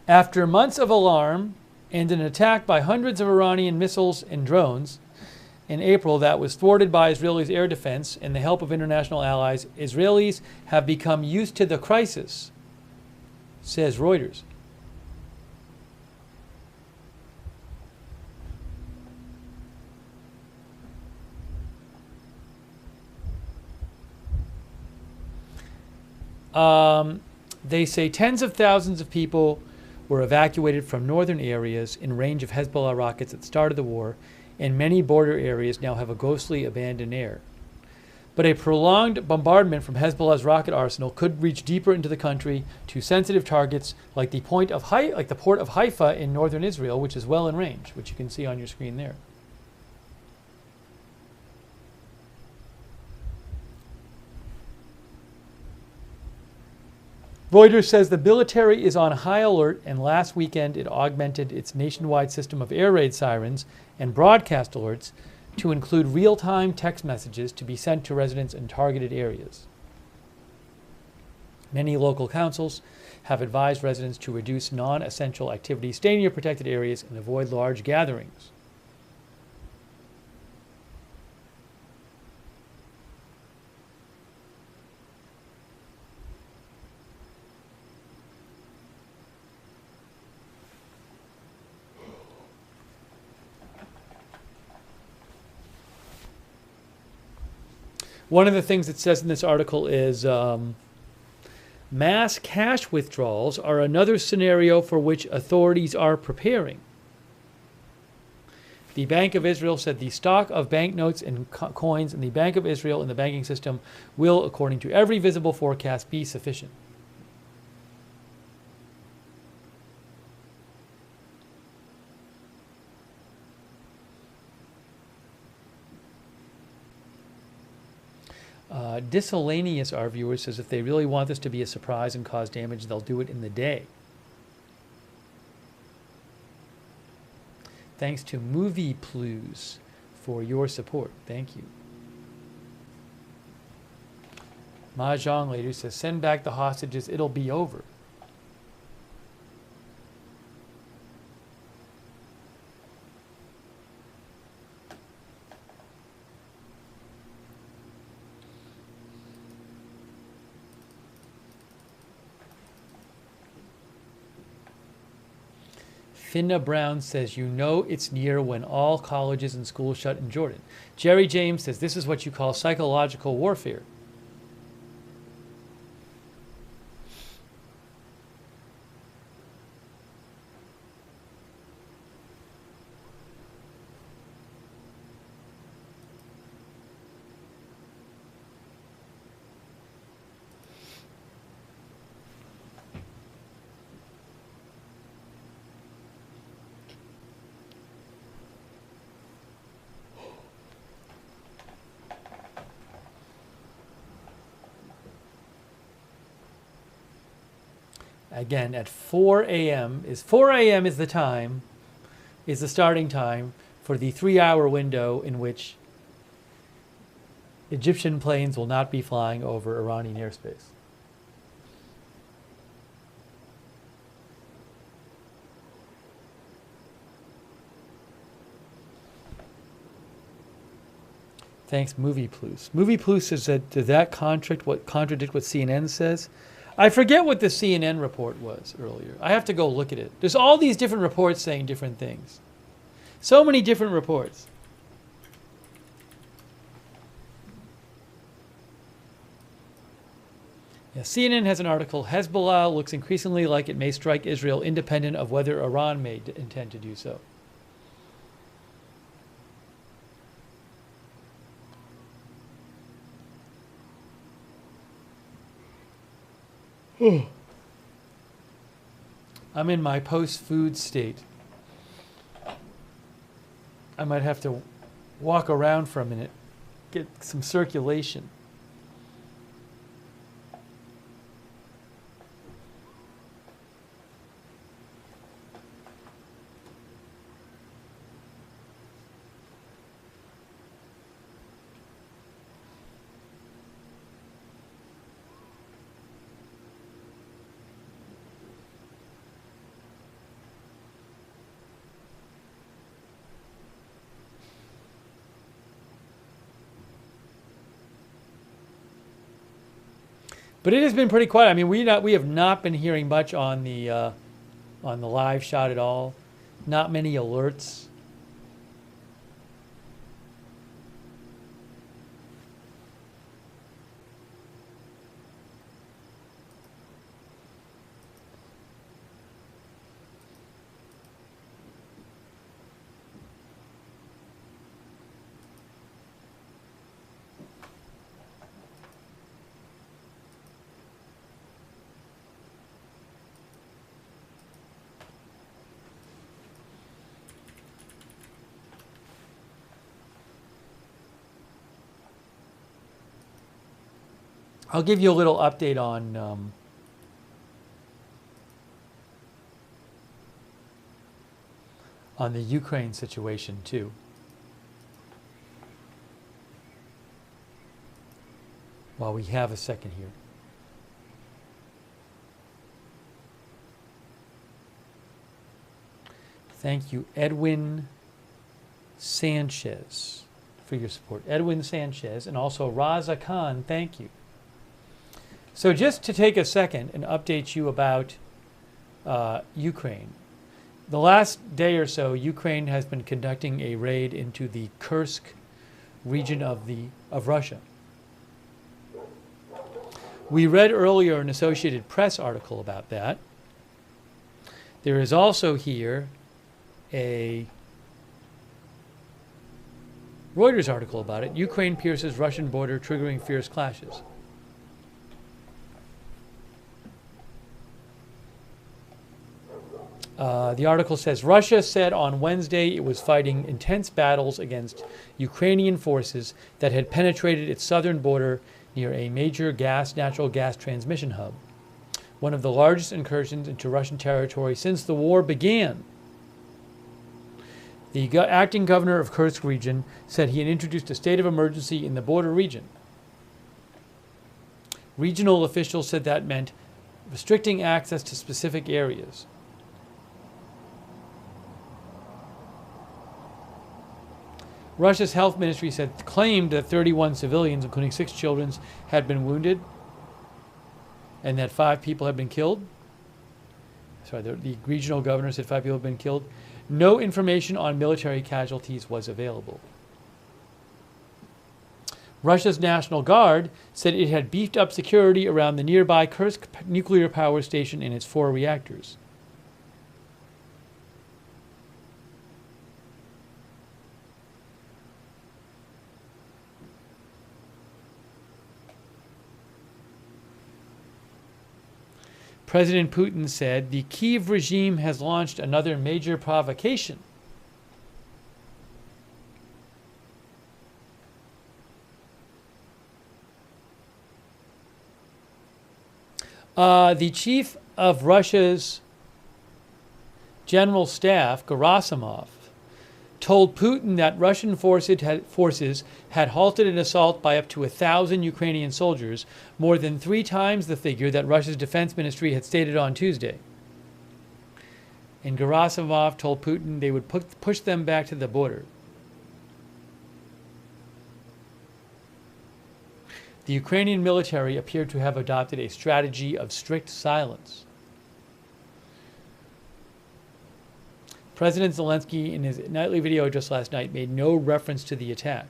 After months of alarm and an attack by hundreds of Iranian missiles and drones in April that was thwarted by Israelis' air defense and the help of international allies, Israelis have become used to the crisis, says Reuters. They say tens of thousands of people were evacuated from northern areas in range of Hezbollah rockets at the start of the war, and many border areas now have a ghostly abandoned air. But a prolonged bombardment from Hezbollah's rocket arsenal could reach deeper into the country to sensitive targets like the port of Haifa in northern Israel, which is well in range, which you can see on your screen there. Reuters says the military is on high alert, and last weekend it augmented its nationwide system of air raid sirens and broadcast alerts to include real-time text messages to be sent to residents in targeted areas. Many local councils have advised residents to reduce non-essential activities, stay in your protected areas, and avoid large gatherings. One of the things it says in this article is mass cash withdrawals are another scenario for which authorities are preparing. The Bank of Israel said the stock of banknotes and coins in the Bank of Israel and the banking system will, according to every visible forecast, be sufficient. Discellaneous, our viewer, says if they really want this to be a surprise and cause damage, they'll do it in the day. Thanks to Movie Plus for your support. Thank you. Mahjong later says, send back the hostages, it'll be over. Finna Brown says, you know it's near when all colleges and schools shut in Jordan. Jerry James says, this is what you call psychological warfare. Again, at 4 a.m. is the time, is the starting time for the 3-hour window in which Egyptian planes will not be flying over Iranian airspace. Thanks, Movie Plus. Movie Plus says that does that contradict what CNN says? I forget what the CNN report was earlier. I have to go look at it. There's all these different reports saying different things. So many different reports. Yeah, CNN has an article, Hezbollah looks increasingly like it may strike Israel independent of whether Iran may intend to do so. I'm in my post-food state. I might have to walk around for a minute, get some circulation. But it has been pretty quiet. I mean, we have not been hearing much on the live shot at all. Not many alerts. I'll give you a little update on the Ukraine situation too. While we have a second here. Thank you, Edwin Sanchez, for your support. Edwin Sanchez, and also Raza Khan, thank you. So just to take a second and update you about Ukraine. The last day or so, Ukraine has been conducting a raid into the Kursk region of Russia. We read earlier an Associated Press article about that. There is also here a Reuters article about it. Ukraine pierces Russian border, triggering fierce clashes. The article says, Russia said on Wednesday it was fighting intense battles against Ukrainian forces that had penetrated its southern border near a major natural gas transmission hub, one of the largest incursions into Russian territory since the war began. The acting governor of Kursk region said he had introduced a state of emergency in the border region. Regional officials said that meant restricting access to specific areas. Russia's health ministry claimed that 31 civilians, including 6 children, had been wounded and that 5 people had been killed. the regional governor said 5 people have been killed. No information on military casualties was available. Russia's National Guard said it had beefed up security around the nearby Kursk nuclear power station and its 4 reactors. President Putin said the Kyiv regime has launched another major provocation. The chief of Russia's general staff, Gerasimov, told Putin that Russian forces had halted an assault by up to 1,000 Ukrainian soldiers, more than 3 times the figure that Russia's defense ministry had stated on Tuesday. And Gerasimov told Putin they would push them back to the border. The Ukrainian military appeared to have adopted a strategy of strict silence. President Zelensky, in his nightly video just last night, made no reference to the attack.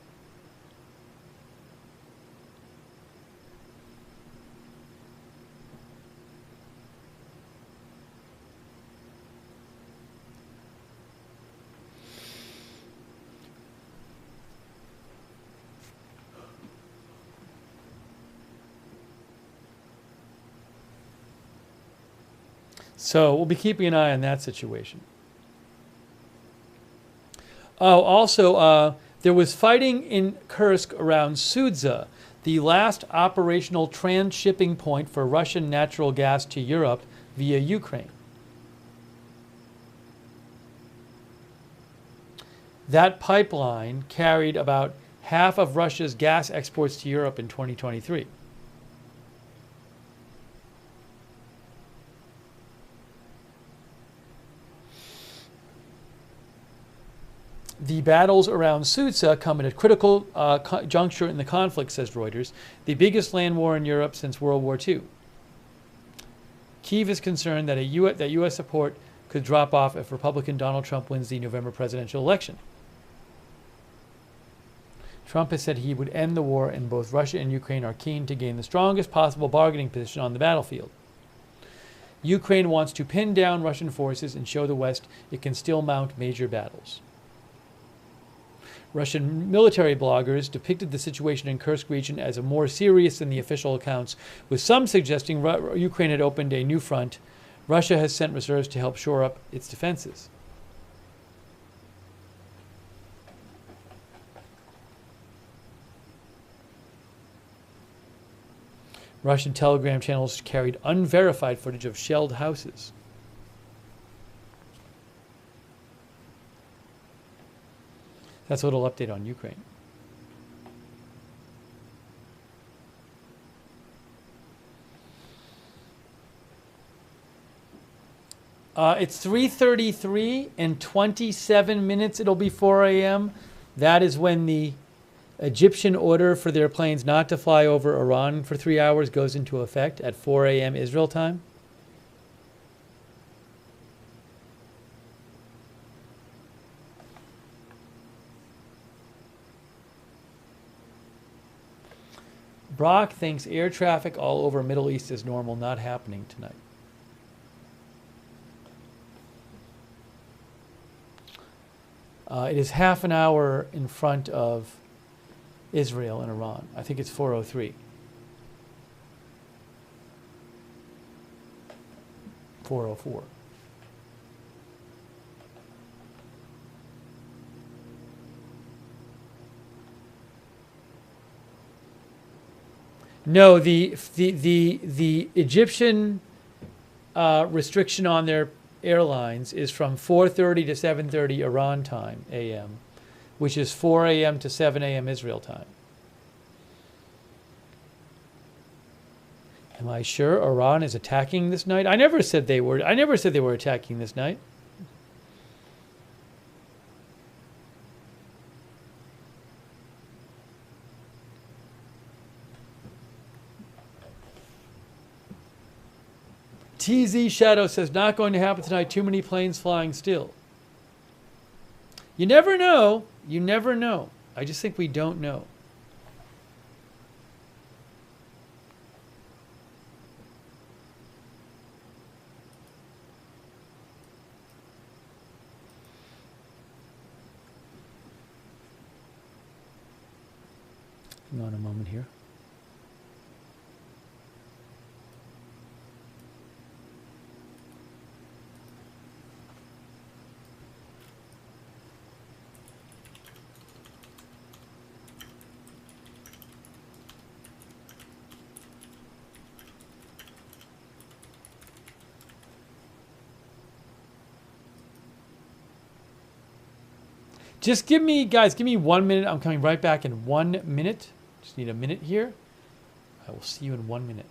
So we'll be keeping an eye on that situation. Oh, also, there was fighting in Kursk around Sudza, the last operational transshipping point for Russian natural gas to Europe via Ukraine. That pipeline carried about half of Russia's gas exports to Europe in 2023. The battles around Sudza come at a critical juncture in the conflict, says Reuters, the biggest land war in Europe since World War II. Kyiv is concerned that that U.S. support could drop off if Republican Donald Trump wins the November presidential election. Trump has said he would end the war, and both Russia and Ukraine are keen to gain the strongest possible bargaining position on the battlefield. Ukraine wants to pin down Russian forces and show the West it can still mount major battles. Russian military bloggers depicted the situation in Kursk region as more serious than the official accounts, with some suggesting Ukraine had opened a new front. Russia has sent reserves to help shore up its defenses. Russian telegram channels carried unverified footage of shelled houses. That's a little update on Ukraine. It's 3:33 and 27 minutes. It'll be 4 a.m. That is when the Egyptian order for their planes not to fly over Iran for 3 hours goes into effect at 4 a.m. Israel time. Brock thinks air traffic all over Middle East is normal, not happening tonight. It is half an hour in front of Israel and Iran. I think it's 4:03. 4:04. No, the Egyptian restriction on their airlines is from 4:30 to 7:30 Iran time, a.m., which is 4 a.m. to 7 a.m. Israel time. Am I sure Iran is attacking this night? I never said they were attacking this night. TZ Shadow says, not going to happen tonight. Too many planes flying still. You never know. You never know. I just think we don't know. Hang on a moment here. Just give me, guys, give me 1 minute. I'm coming right back in 1 minute. Just need a minute here. I will see you in 1 minute.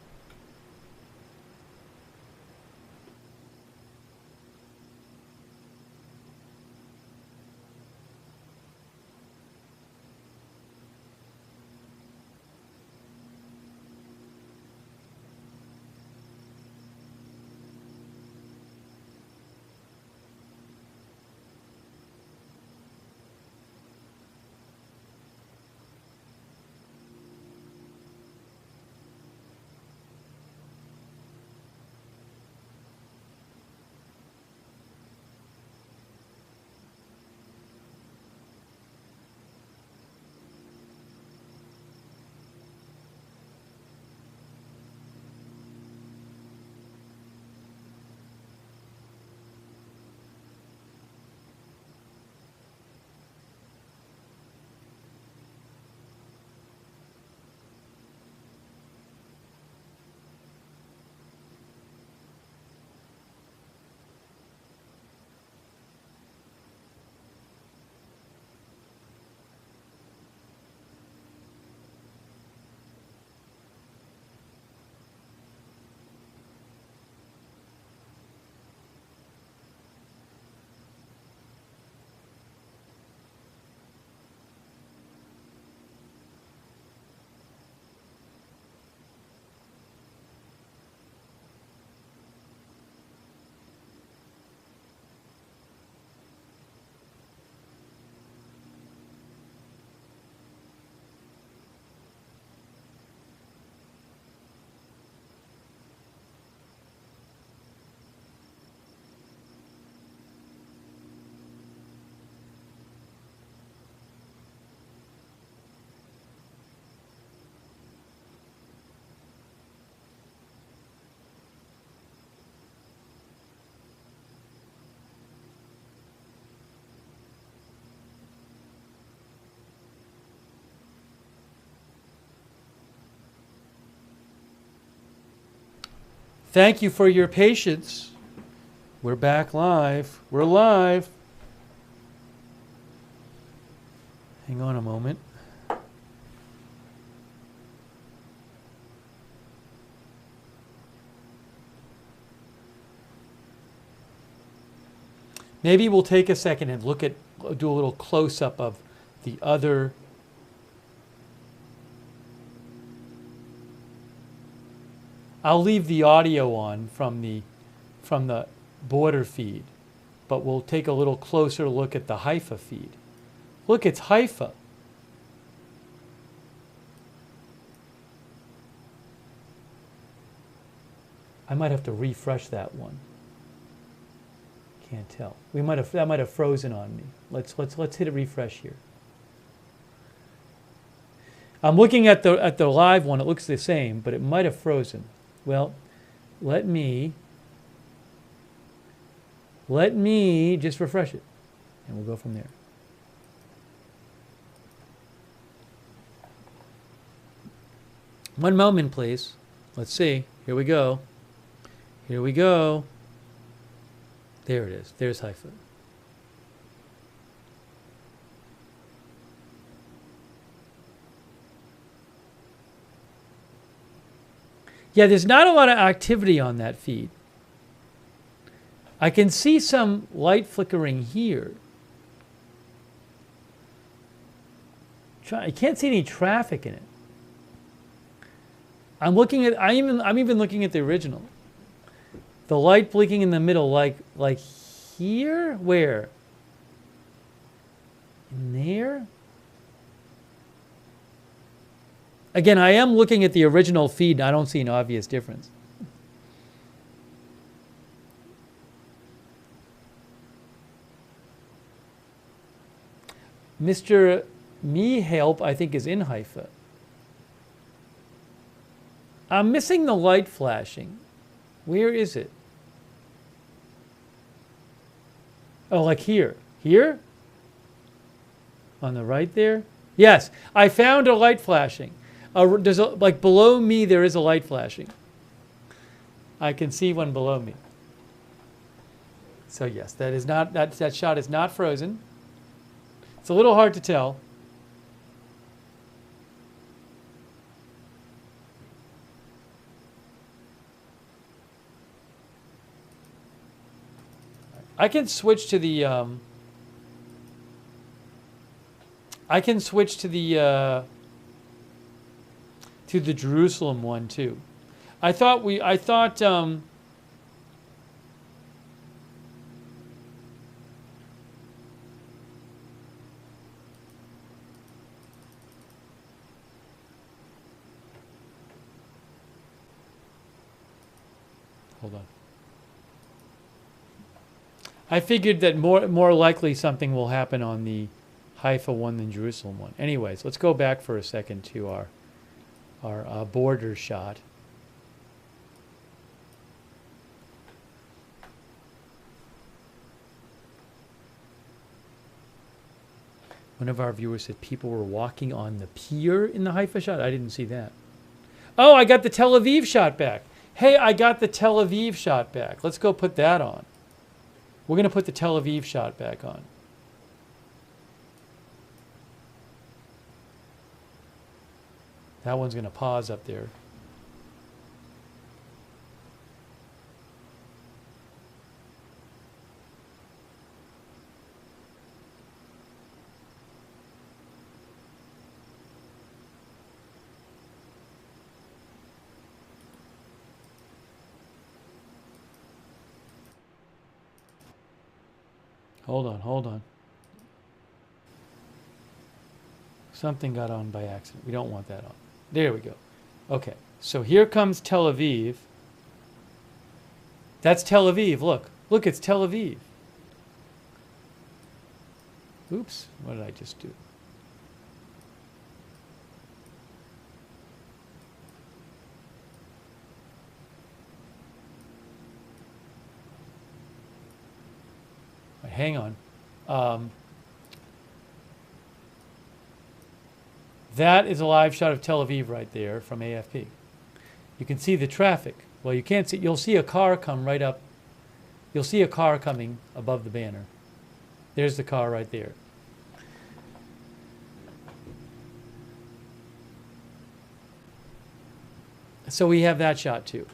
Thank you for your patience. We're back live. We're live. Hang on a moment. Maybe we'll take a second and look at, do a little close-up of the other. I'll leave the audio on from the border feed, but we'll take a little closer look at the Haifa feed. Look, it's Haifa. I might have to refresh that one. Can't tell. That might have frozen on me. Let's hit a refresh here. I'm looking at the live one. It looks the same, but it might have frozen. Well, let me just refresh it, and we'll go from there. One moment, please. Let's see. Here we go. Here we go. There it is. There's Haifa. Yeah, there's not a lot of activity on that feed. I can see some light flickering here. I can't see any traffic in it. I'm even looking at the original. The light blinking in the middle, like here? Where? In there? Again, I am looking at the original feed, and I don't see an obvious difference. Mr. Me Help, I think, is in Haifa. I'm missing the light flashing. Where is it? Oh, like here. Here? On the right there? Yes, I found a light flashing. Like below me, there is a light flashing. I can see one below me. So yes, that is not that shot is not frozen. It's a little hard to tell. I can switch to the Jerusalem one too. I thought hold on. I figured that more likely something will happen on the Haifa one than Jerusalem one. Anyways, let's go back for a second to our border shot. One of our viewers said people were walking on the pier in the Haifa shot. I didn't see that. Oh, I got the Tel Aviv shot back. Hey, I got the Tel Aviv shot back. Let's go put that on. We're going to put the Tel Aviv shot back on. That one's going to pause up there. Hold on. Something got on by accident. We don't want that on. There we go. Okay, so here comes Tel Aviv. That's Tel Aviv. Look, it's Tel Aviv. Oops, what did I just do? Hang on. That is a live shot of Tel Aviv right there from AFP. You can see the traffic. Well, you can't see. You'll see a car come right up. You'll see a car coming above the banner. There's the car right there. So we have that shot too.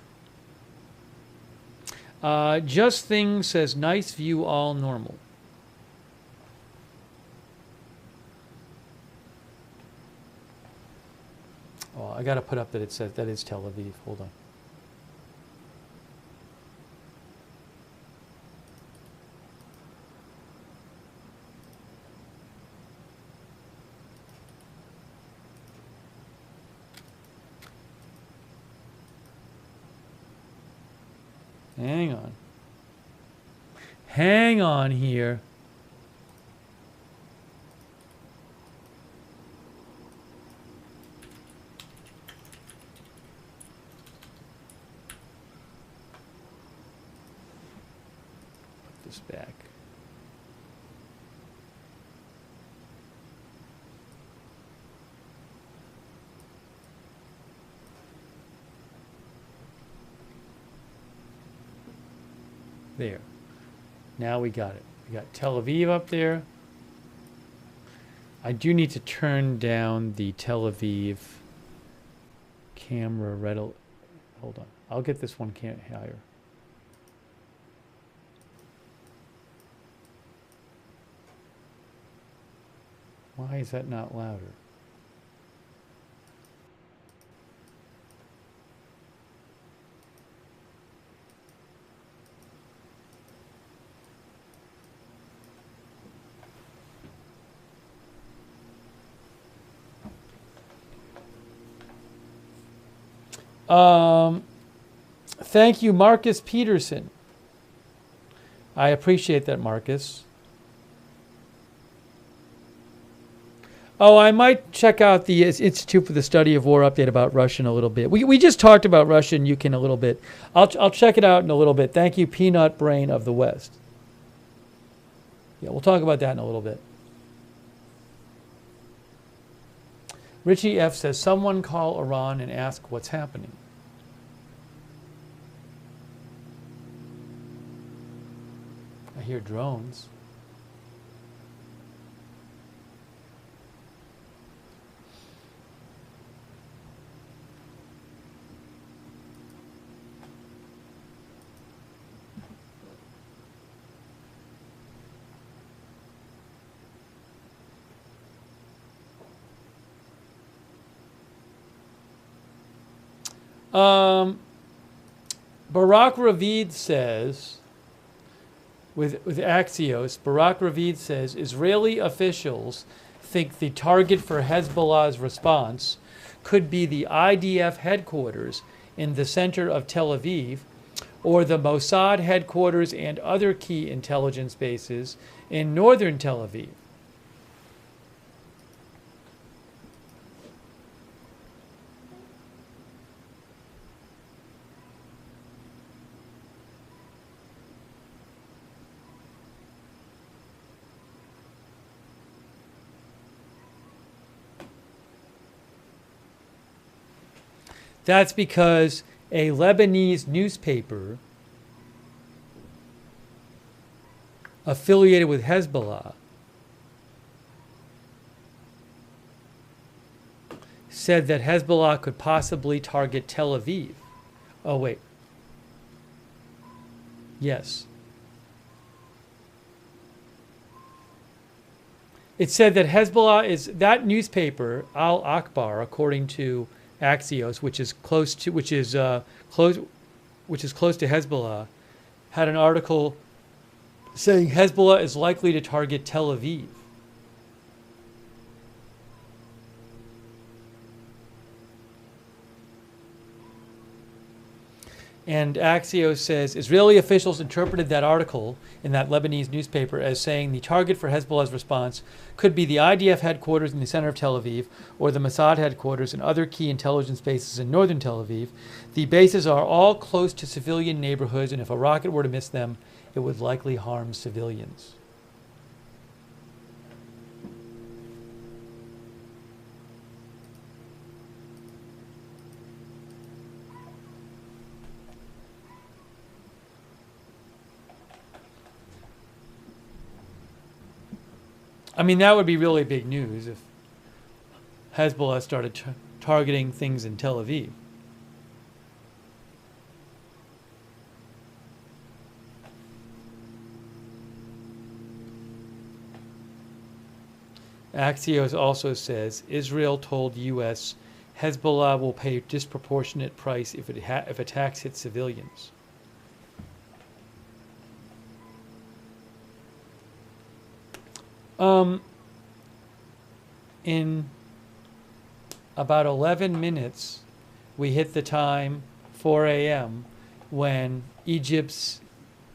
Just Thing says, nice view, all normal. Oh, I got to put up that it says that is Tel Aviv. Hold on. Hang on here. Put this back. There. Now we got it. We got Tel Aviv up there. I do need to turn down the Tel Aviv camera hold on. I'll get this one higher. Why is that not louder? Thank you, Marcus Peterson. I appreciate that, Marcus. Oh, I might check out the Institute for the Study of War update about Russian a little bit. We just talked about Russia and Ukraine a little bit. I'll check it out in a little bit. Thank you, Peanut Brain of the West. Yeah, we'll talk about that in a little bit. Richie F says, someone call Iran and ask what's happening. I hear drones. Barak Ravid says, with Axios, Barak Ravid says, Israeli officials think the target for Hezbollah's response could be the IDF headquarters in the center of Tel Aviv, or the Mossad headquarters and other key intelligence bases in northern Tel Aviv. That's because a Lebanese newspaper affiliated with Hezbollah said that Hezbollah could possibly target Tel Aviv. Oh, wait. Yes. It said that Hezbollah is, that newspaper, Al Akbar, according to Axios, which is close to Hezbollah, had an article saying Hezbollah is likely to target Tel Aviv. And Axios says Israeli officials interpreted that article in that Lebanese newspaper as saying the target for Hezbollah's response could be the IDF headquarters in the center of Tel Aviv or the Mossad headquarters and other key intelligence bases in northern Tel Aviv. The bases are all close to civilian neighborhoods, and if a rocket were to miss them, it would likely harm civilians. I mean, that would be really big news if Hezbollah started targeting things in Tel Aviv. Axios also says Israel told U.S. Hezbollah will pay a disproportionate price if attacks hit civilians. In about 11 minutes, we hit the time, 4 a.m., when Egypt's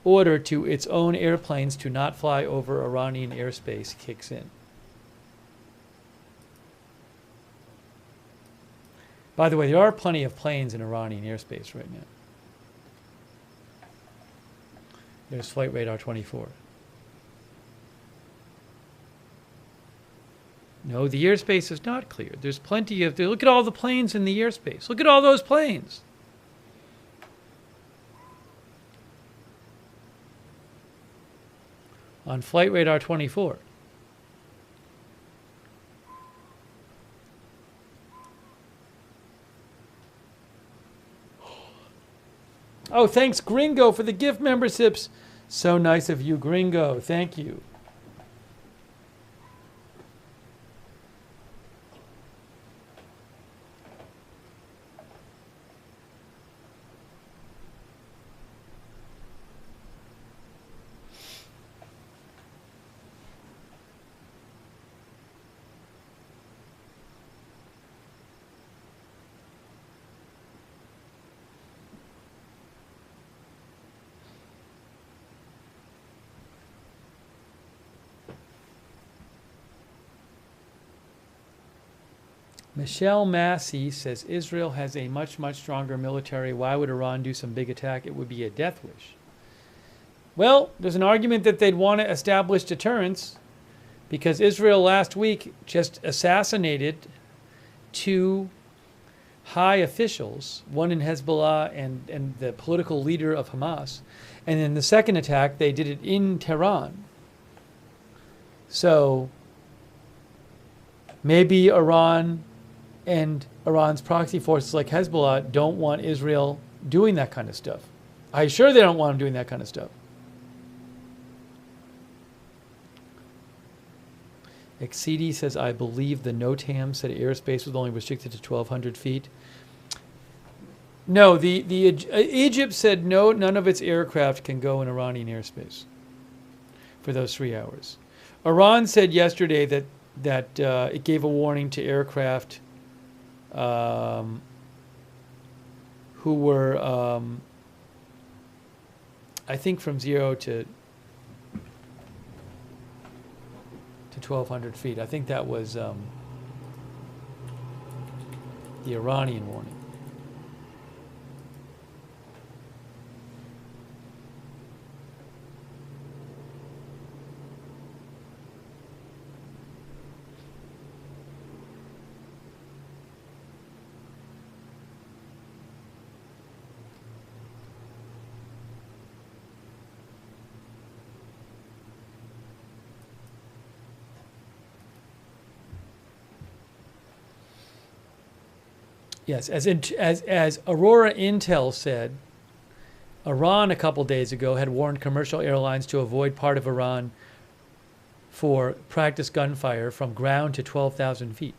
order to its own airplanes to not fly over Iranian airspace kicks in. By the way, there are plenty of planes in Iranian airspace right now. There's Flight Radar 24. No, the airspace is not clear. There's plenty of... Look at all the planes in the airspace. Look at all those planes. On Flight Radar 24. Oh, thanks, Gringo, for the gift memberships. So nice of you, Gringo. Thank you. Michelle Massey says Israel has a much, much stronger military. Why would Iran do some big attack? It would be a death wish. Well, there's an argument that they'd want to establish deterrence because Israel last week just assassinated 2 high officials, one in Hezbollah and the political leader of Hamas. And in the second attack, they did it in Tehran. So maybe Iran and Iran's proxy forces like Hezbollah don't want Israel doing that kind of stuff. I'm sure they don't want them doing that kind of stuff. Exceedy says, I believe the NOTAM said airspace was only restricted to 1,200 feet. No, Egypt said no, none of its aircraft can go in Iranian airspace for those 3 hours. Iran said yesterday that it gave a warning to aircraft who were, I think, from 0 to 1,200 feet. I think that was the Iranian warning. Yes, as Aurora Intel said, Iran a couple days ago had warned commercial airlines to avoid part of Iran for practice gunfire from ground to 12,000 feet.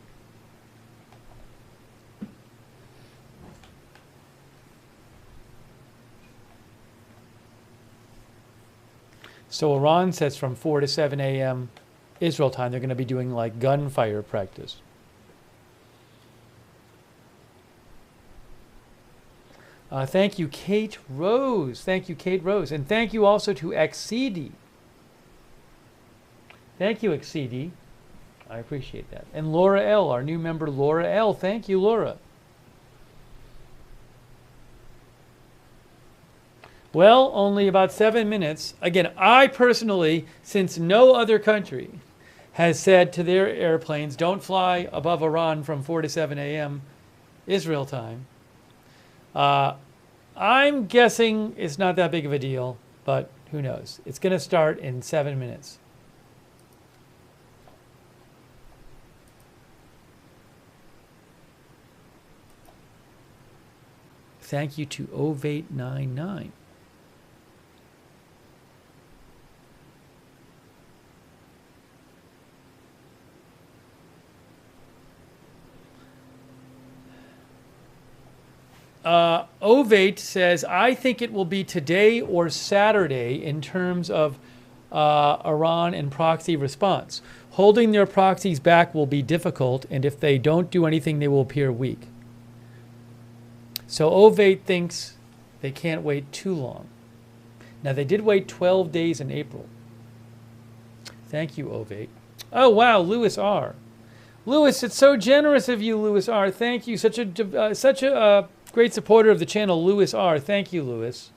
So Iran says from 4 to 7 a.m. Israel time, they're going to be doing like gunfire practice. Thank you, Kate Rose. Thank you, Kate Rose. And thank you also to Exceedy. Thank you, Exceedy. I appreciate that. And Laura L., our new member, Laura L. Thank you, Laura. Well, only about 7 minutes. Again, I personally, since no other country has said to their airplanes, don't fly above Iran from 4 to 7 a.m. Israel time, I'm guessing it's not that big of a deal, but who knows? It's going to start in 7 minutes. Thank you to Ovate99. Ovate says, I think it will be today or Saturday in terms of Iran and proxy response. Holding their proxies back will be difficult, and if they don't do anything, they will appear weak. So Ovate thinks they can't wait too long. Now, they did wait 12 days in April. Thank you, Ovate. Oh, wow, Louis R. Louis, it's so generous of you, Louis R. Thank you. Such a great supporter of the channel, Louis R. Thank you, Louis.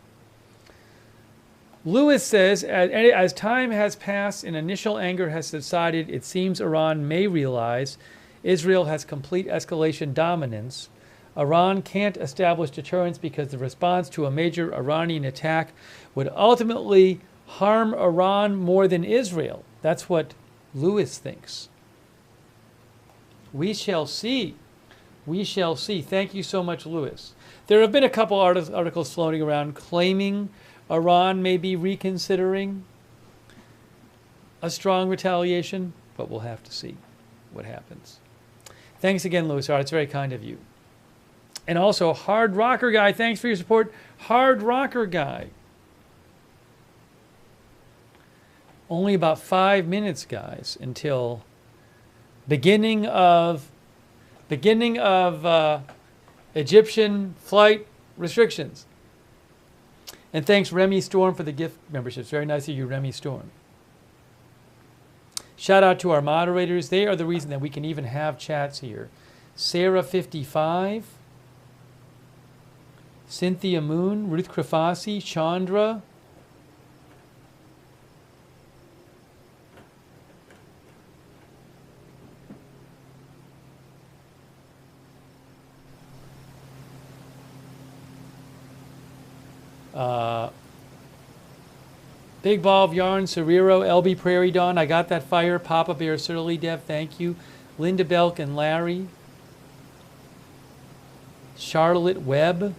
Louis says, as time has passed and initial anger has subsided, it seems Iran may realize Israel has complete escalation dominance. Iran can't establish deterrence because the response to a major Iranian attack would ultimately harm Iran more than Israel. That's what Louis thinks. We shall see. We shall see. Thank you so much, Louis. There have been a couple articles floating around claiming Iran may be reconsidering a strong retaliation, but we'll have to see what happens. Thanks again, Louis R. It's very kind of you. And also, Hard Rocker Guy, thanks for your support. Hard Rocker Guy. Only about 5 minutes, guys, until beginning of Egyptian flight restrictions. And thanks, Remy Storm, for the gift memberships. Very nice of you, Remy Storm. Shout out to our moderators. They are the reason that we can even have chats here. Sarah 55, Cynthia Moon, Ruth Krafasi, Chandra, Big Ball of Yarn, Serrero, LB Prairie Dawn, I Got That Fire, Papa Bear, Surly Dev, thank you. Linda Belk and Larry. Charlotte Webb.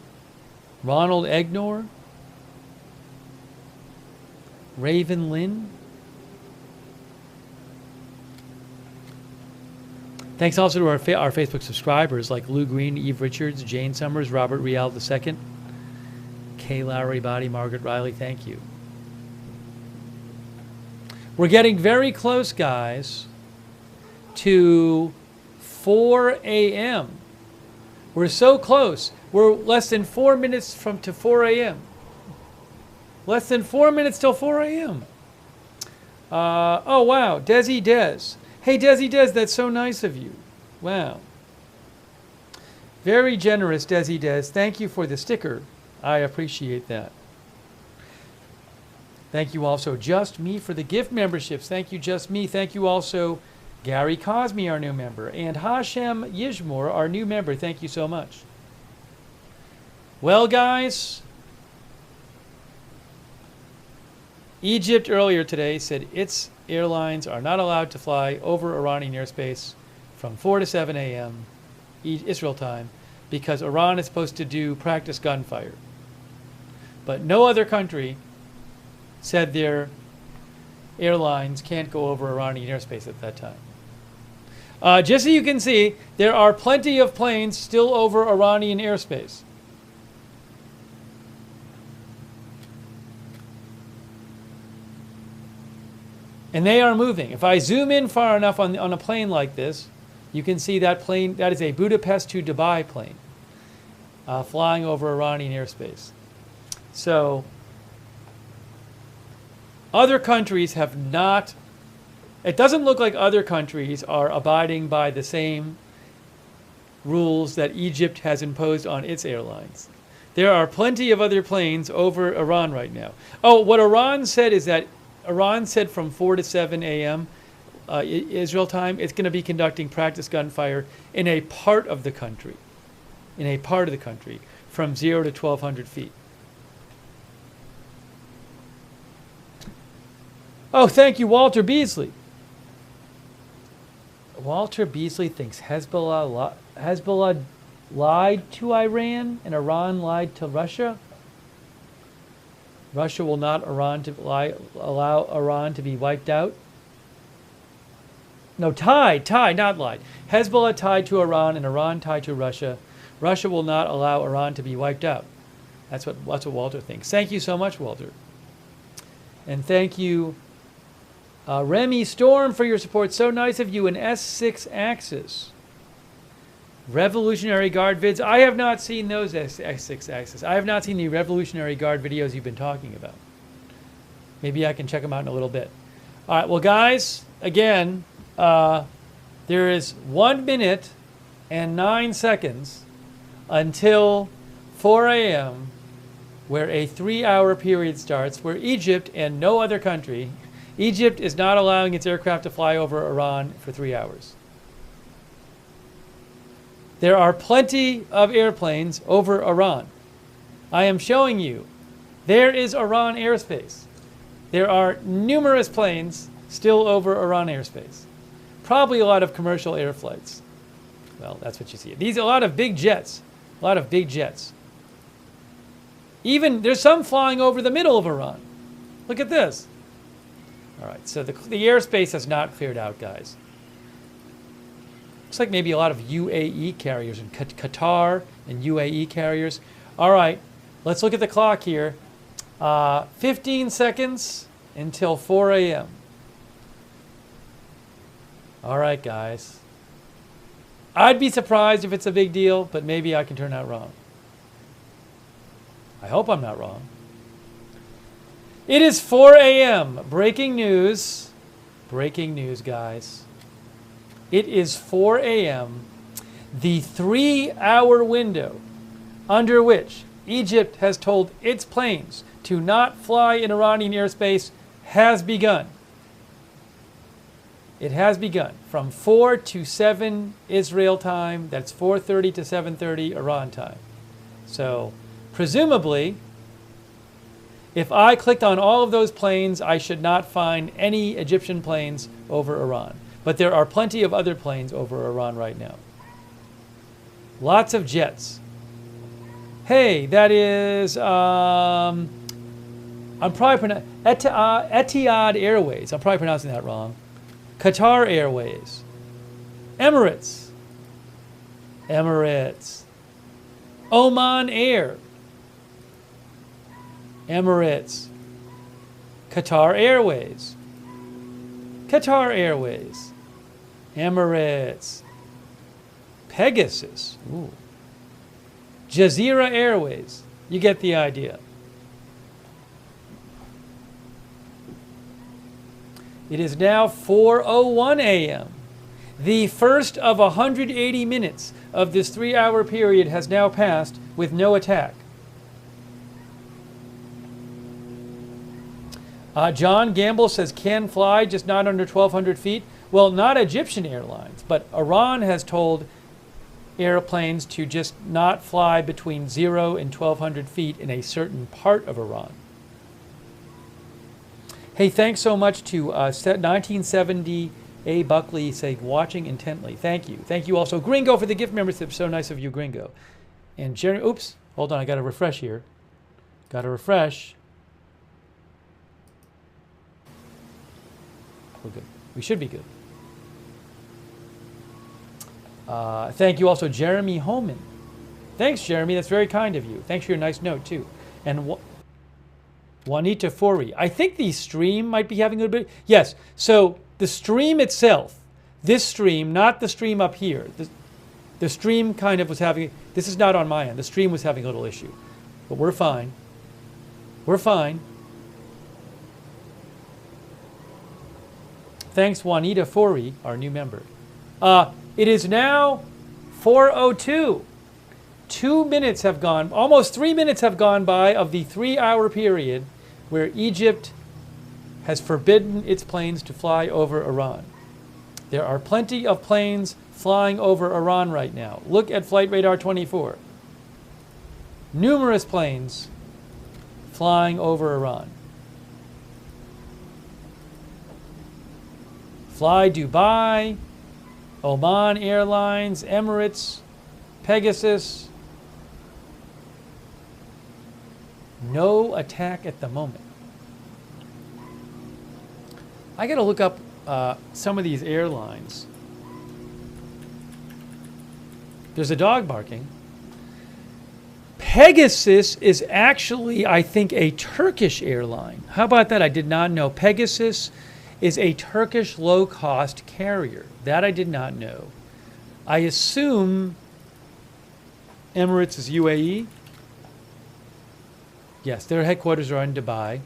Ronald Egnor. Raven Lynn. Thanks also to our Facebook subscribers like Lou Green, Eve Richards, Jane Summers, Robert Rial II, Kay Lowry Body, Margaret Riley, thank you. We're getting very close, guys, to 4 a.m. We're so close. We're less than 4 minutes to 4 a.m. Less than 4 minutes till 4 a.m. Oh, wow. Desi Des. Hey, Desi Des, that's so nice of you. Wow. Very generous, Desi Des. Thank you for the sticker. I appreciate that. Thank you also, Just Me, for the gift memberships. Thank you, Just Me. Thank you also, Gary Cosme, our new member, and Hashem Yishmor, our new member. Thank you so much. Well, guys, Egypt earlier today said its airlines are not allowed to fly over Iranian airspace from 4 to 7 a.m. Israel time because Iran is supposed to do practice gunfire. But no other country said their airlines can't go over Iranian airspace at that time. Just so you can see, there are plenty of planes still over Iranian airspace. And they are moving. If I zoom in far enough on a plane like this, you can see that plane, that is a Budapest to Dubai plane flying over Iranian airspace. So, other countries have not, it doesn't look like other countries are abiding by the same rules that Egypt has imposed on its airlines. There are plenty of other planes over Iran right now. Oh, what Iran said is that Iran said from 4 to 7 a.m. Israel time, it's going to be conducting practice gunfire in a part of the country. In a part of the country, from 0 to 1,200 feet. Oh, thank you, Walter Beasley. Walter Beasley thinks Hezbollah lied to Iran and Iran lied to Russia. Russia will not allow Iran to be wiped out. No, tied, not lied. Hezbollah tied to Iran and Iran tied to Russia. Russia will not allow Iran to be wiped out. That's what Walter thinks. Thank you so much, Walter. And thank you, Remy Storm, for your support. So nice of you. An S6 Axis. Revolutionary Guard vids. I have not seen those S6 Axis. I have not seen the Revolutionary Guard videos you've been talking about. Maybe I can check them out in a little bit. All right, well, guys, again, there is 1 minute and 9 seconds until 4 a.m., where a 3-hour period starts, where Egypt and no other country, Egypt is not allowing its aircraft to fly over Iran for 3 hours. There are plenty of airplanes over Iran. I am showing you. There is Iran airspace. There are numerous planes still over Iran airspace. Probably a lot of commercial air flights. Well, that's what you see. These are a lot of big jets. A lot of big jets. Even, there's some flying over the middle of Iran. Look at this. All right, so the airspace has not cleared out, guys. Looks like maybe a lot of UAE carriers and Qatar and UAE carriers. All right, let's look at the clock here. 15 seconds until 4 a.m. All right, guys. I'd be surprised if it's a big deal, but maybe I can turn out wrong. I hope I'm not wrong. It is 4 a.m. Breaking news. Breaking news, guys. It is 4 a.m. The 3-hour window under which Egypt has told its planes to not fly in Iranian airspace has begun. It has begun from 4 to 7 Israel time. That's 4:30 to 7:30 Iran time. So presumably, if I clicked on all of those planes, I should not find any Egyptian planes over Iran. But there are plenty of other planes over Iran right now. Lots of jets. Hey, that is, I'm probably pronouncing Etihad Airways. I'm probably pronouncing that wrong. Qatar Airways. Emirates. Oman Air. Emirates. Qatar Airways. Emirates. Pegasus. Ooh. Jazeera Airways. You get the idea. It is now 4:01 a.m. The first of 180 minutes of this 3-hour period has now passed with no attack. John Gamble says can fly, just not under 1,200 feet. Well, not Egyptian Airlines, but Iran has told airplanes to just not fly between 0 and 1,200 feet in a certain part of Iran. Hey, thanks so much to 1970 A. Buckley saying, watching intently. Thank you. Thank you also, Gringo, for the gift membership. So nice of you, Gringo. And Jerry, oops, hold on, I got to refresh here. Got to refresh. We're good. We should be good. Thank you also, Jeremy Holman. Thanks, Jeremy. That's very kind of you. Thanks for your nice note, too. And Juanita Fori. I think the stream might be having a little bit. Yes. So the stream itself, this stream, not the stream up here. The stream kind of was having, this is not on my end. The stream was having a little issue. But we're fine. We're fine. Thanks, Juanita Fori, our new member. It is now 4:02. 2 minutes have gone, almost 3 minutes have gone by of the 3-hour period where Egypt has forbidden its planes to fly over Iran. There are plenty of planes flying over Iran right now. Look at Flight Radar 24. Numerous planes flying over Iran. Fly Dubai, Oman Airlines, Emirates, Pegasus. No attack at the moment. I got to look up some of these airlines. There's a dog barking. Pegasus is actually, I think, a Turkish airline. How about that? I did not know. Pegasus is a Turkish low-cost carrier. That I did not know. I assume Emirates is UAE. Yes, their headquarters are in Dubai.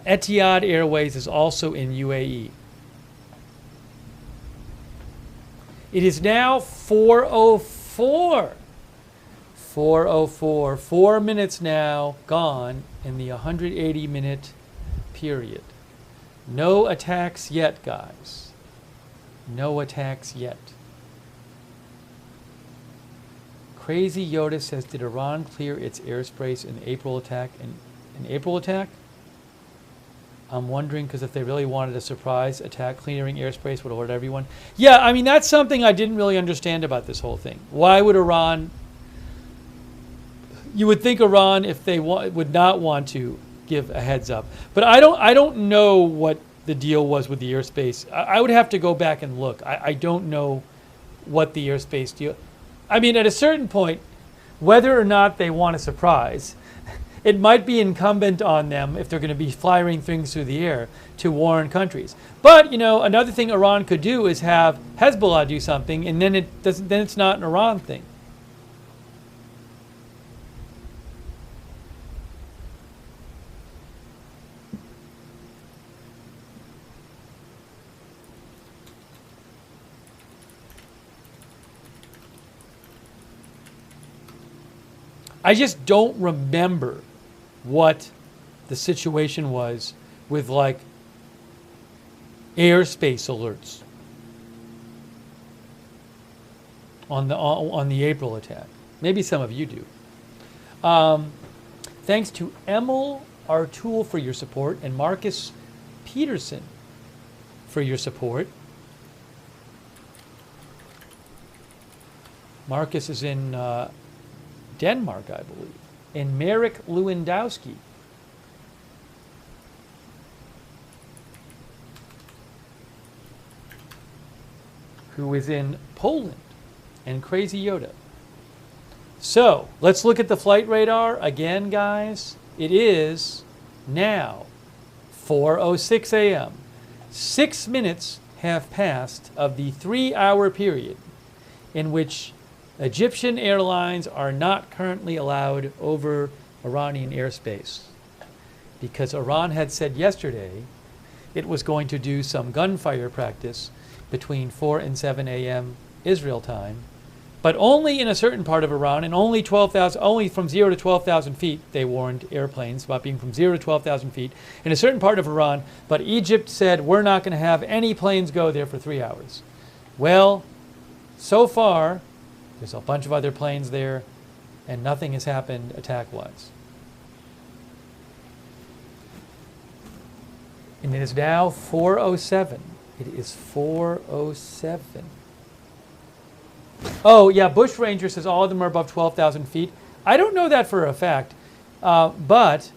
Etihad Airways is also in UAE. It is now 4:04. 4:04. 4 minutes now gone in the 180-minute period. No attacks yet, guys. No attacks yet. Crazy Yoda says, did Iran clear its airspace in the April attack? An April attack? I'm wondering, because if they really wanted a surprise attack, clearing airspace would alert everyone. Yeah, I mean, that's something I didn't really understand about this whole thing. Why would Iran... You would think Iran, if they would not want to give a heads up. But I don't know what the deal was with the airspace. I would have to go back and look. I don't know what the airspace deal... I mean, at a certain point, whether or not they want a surprise... It might be incumbent on them, if they're going to be firing things through the air, to warn countries. But, you know, another thing Iran could do is have Hezbollah do something, and then it's not an Iran thing. I just don't remember what the situation was with like airspace alerts on the April attack. Maybe some of you do. Thanks to Emil Artul for your support and Marcus Peterson for your support. Marcus is in Denmark, I believe. And Marek Lewandowski. Who is in Poland. And Crazy Yoda. So, let's look at the flight radar again, guys. It is now 4:06 a.m. 6 minutes have passed of the 3-hour period in which Egyptian airlines are not currently allowed over Iranian airspace because Iran had said yesterday it was going to do some gunfire practice between 4 and 7 a.m. Israel time, but only in a certain part of Iran, and only from 0 to 12,000 feet. They warned airplanes about being from 0 to 12,000 feet in a certain part of Iran, but Egypt said we're not going to have any planes go there for 3 hours. Well, so far, there's a bunch of other planes there, and nothing has happened attack-wise. And it is now 4:07. It is 4:07. Oh, yeah, Bush Ranger says all of them are above 12,000 feet. I don't know that for a fact, but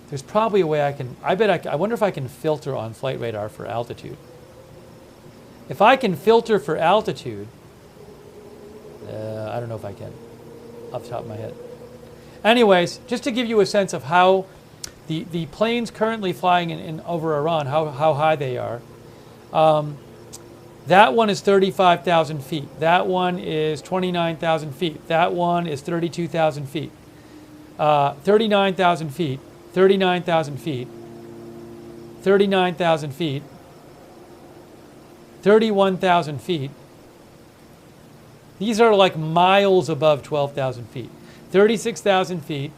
there's probably a way I can, I wonder if I can filter on flight radar for altitude. If I can filter for altitude, I don't know if I can, off the top of my head. Anyways, just to give you a sense of how the planes currently flying in over Iran, how high they are, that one is 35,000 feet. That one is 29,000 feet. That one is 32,000 feet. 39,000 feet. 39,000 feet. 39,000 feet. 31,000 feet. These are like miles above 12,000 feet. 36,000 feet.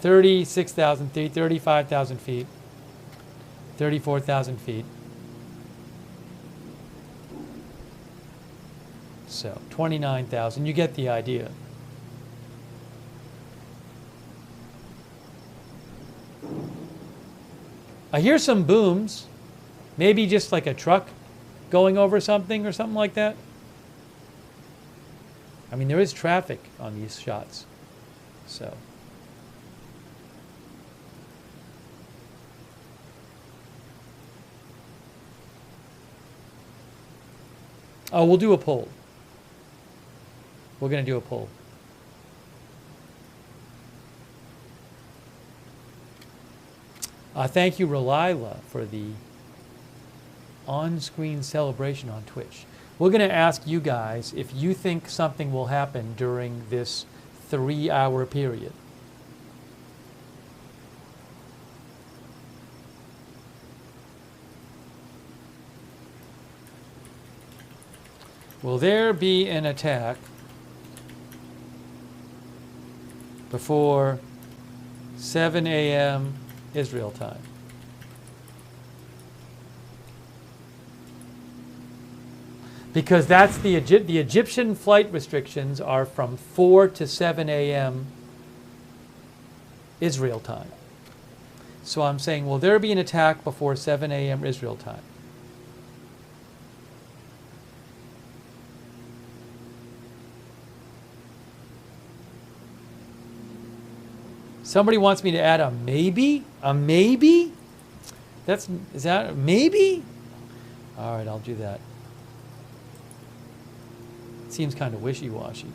36,000 feet. 35,000 feet. 34,000 feet. So, 29,000. You get the idea. I hear some booms. Maybe just like a truck going over something or something like that. I mean, there is traffic on these shots. So. Oh, we'll do a poll. We're going to do a poll. Thank you, Relila, for the on-screen celebration on Twitch. We're going to ask you guys if you think something will happen during this 3-hour period. Will there be an attack before 7 a.m. Israel time? Because that's the Egyptian flight restrictions are from 4 to 7 a.m. Israel time. So I'm saying, will there be an attack before 7 a.m. Israel time? Somebody wants me to add a maybe? A maybe? Is that a maybe? All right, I'll do that. It seems kind of wishy-washy.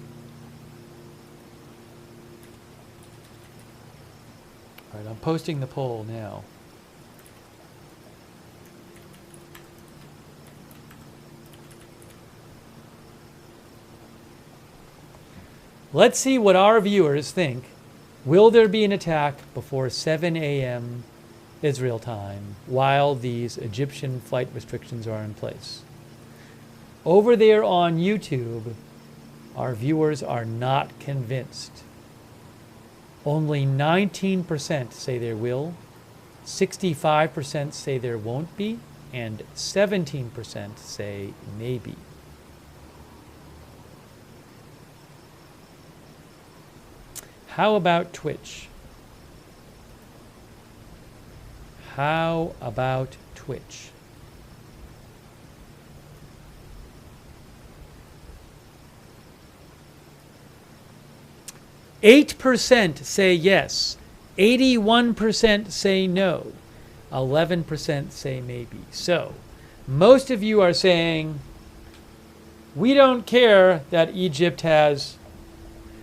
All right, I'm posting the poll now. Let's see what our viewers think. Will there be an attack before 7 a.m. Israel time while these Egyptian flight restrictions are in place? Over there on YouTube, our viewers are not convinced Only 19% say there will, 65% say there won't be, and 17% say maybe. How about Twitch? How about Twitch? %8 say yes, 81% say no, 11% say maybe. So, most of you are saying, we don't care that Egypt has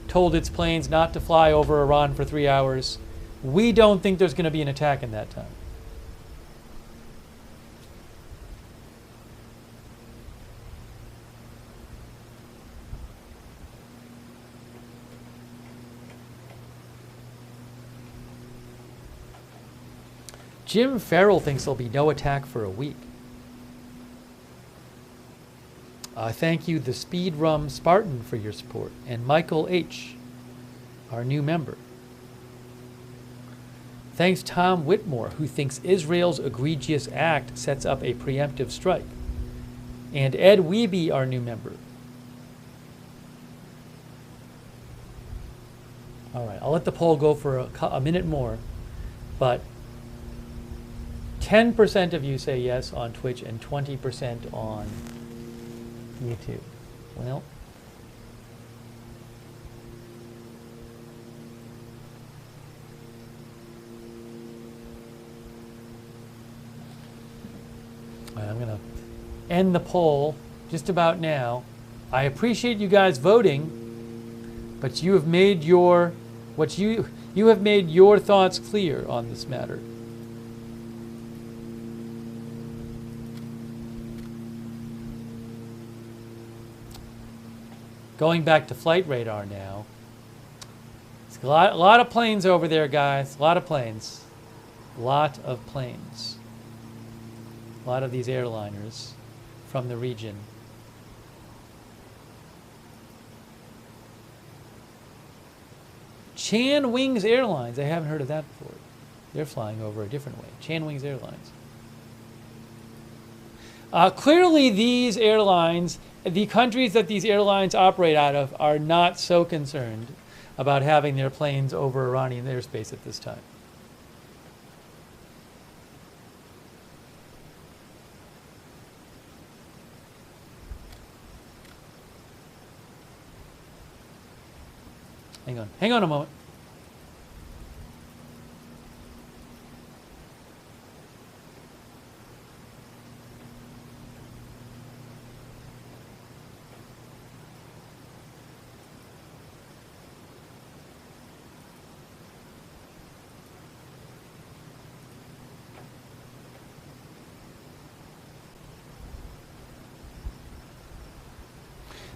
told its planes not to fly over Iran for 3 hours. We don't think there's going to be an attack in that time. Jim Farrell thinks there'll be no attack for a week. Thank you, the Speed Rum Spartan, for your support, and Michael H., our new member. Thanks, Tom Whitmore, who thinks Israel's egregious act sets up a preemptive strike, and Ed Weeby, our new member. All right, I'll let the poll go for a minute more, but 10% of you say yes on Twitch and 20% on YouTube. Well, I'm going to end the poll just about now. I appreciate you guys voting, but you have made your you have made your thoughts clear on this matter. Going back to flight radar now. It's a lot of planes over there, guys. A lot of planes. A lot of planes. A lot of these airliners from the region. Chan Wings Airlines. I haven't heard of that before. They're flying over a different way. Chan Wings Airlines. Clearly, these airlines, the countries that these airlines operate out of, are not so concerned about having their planes over Iranian airspace at this time. Hang on a moment.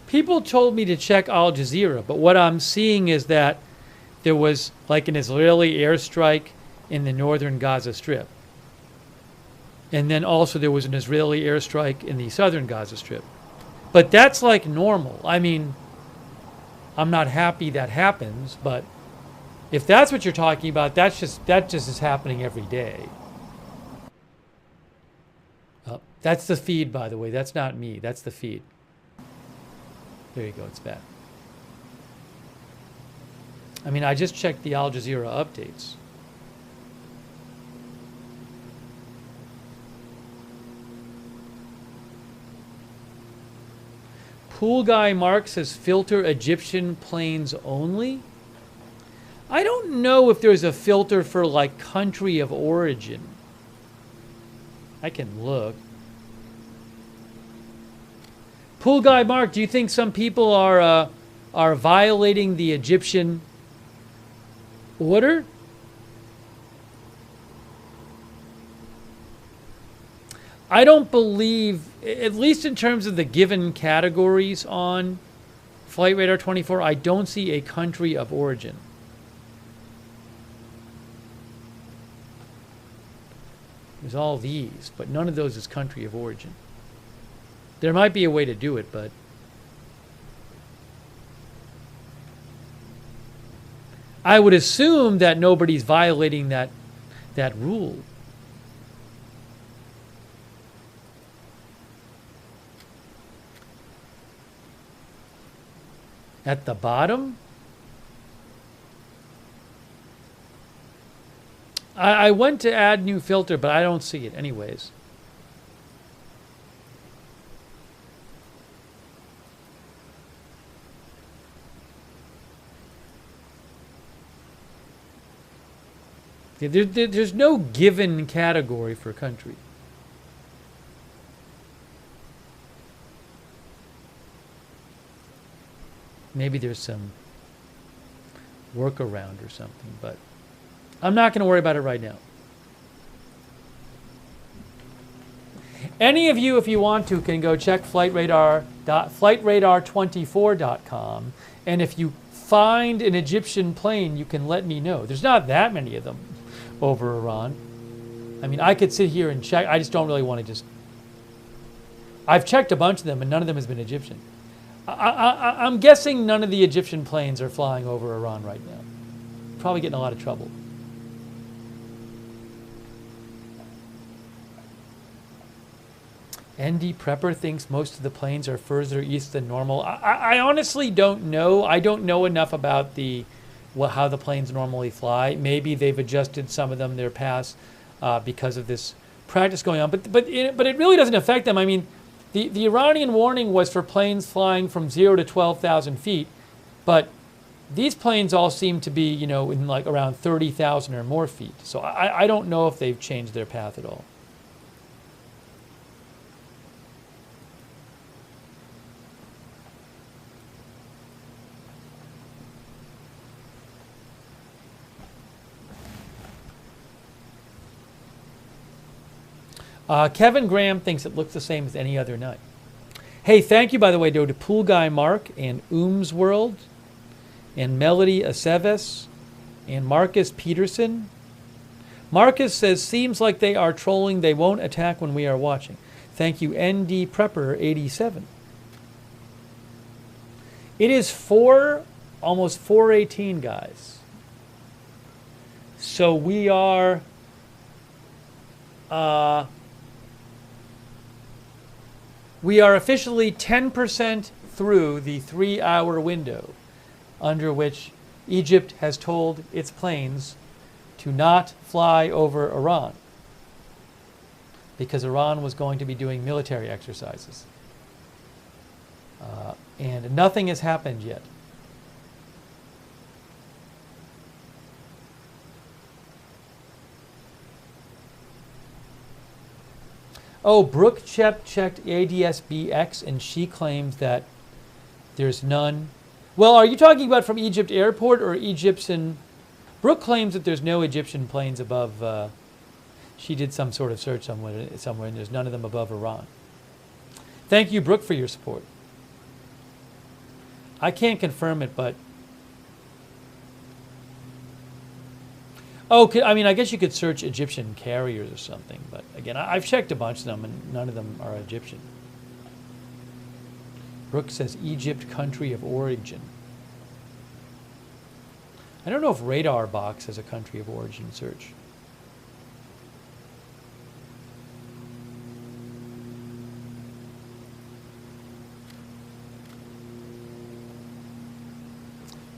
People told me to check Al Jazeera, but what I'm seeing is that there was like an Israeli airstrike in the northern Gaza Strip. And then also there was an Israeli airstrike in the southern Gaza Strip. But that's like normal. I mean, I'm not happy that happens, but if that's what you're talking about, that just is happening every day. That's the feed, by the way. That's not me. That's the feed. There you go, it's back. I mean, I just checked the Al Jazeera updates. Pool Guy Mark says filter Egyptian planes only. I don't know if there's a filter for like country of origin. I can look. Pool Guy Mark, do you think some people are violating the Egyptian order? I don't believe, at least in terms of the given categories on Flight Radar 24, I don't see a country of origin. There's all these, but none of those is country of origin. There might be a way to do it, but I would assume that nobody's violating that rule. At the bottom? I went to add new filter, but I don't see it anyways. There's no given category for country. Maybe there's some workaround or something, but I'm not going to worry about it right now. Any of you, if you want to, can go check flightradar24.com, and if you find an Egyptian plane, you can let me know. There's not that many of them over Iran. I mean, I could sit here and check. I just don't really want to just... I've checked a bunch of them, and none of them has been Egyptian. I'm guessing none of the Egyptian planes are flying over Iran right now. Probably getting a lot of trouble. ND Prepper thinks most of the planes are further east than normal. I honestly don't know. I don't know enough about how the planes normally fly. Maybe they've adjusted some of them, their paths, because of this practice going on. But it really doesn't affect them. I mean, the Iranian warning was for planes flying from 0 to 12,000 feet, but these planes all seem to be, in like around 30,000 or more feet. So I don't know if they've changed their path at all. Kevin Graham thinks it looks the same as any other night. Hey, thank you, by the way, to Pool Guy Mark and World and Melody Aceves and Marcus Peterson. Marcus says, seems like they are trolling. They won't attack when we are watching. Thank you, ND Prepper 87. It is almost 4:18, guys. So we are... we are officially 10% through the 3-hour window under which Egypt has told its planes to not fly over Iran because Iran was going to be doing military exercises. And nothing has happened yet. Oh, Brooke checked ADS-BX, and she claims that there's none. Well, are you talking about from Egypt Airport or Egyptian? Brooke claims that there's no Egyptian planes above. She did some sort of search somewhere, and there's none of them above Iran. Thank you, Brooke, for your support. I can't confirm it, but... Oh, I mean, I guess you could search Egyptian carriers or something, but again, I've checked a bunch of them, and none of them are Egyptian. Brooke says Egypt, country of origin. I don't know if Radar Box has a country of origin search.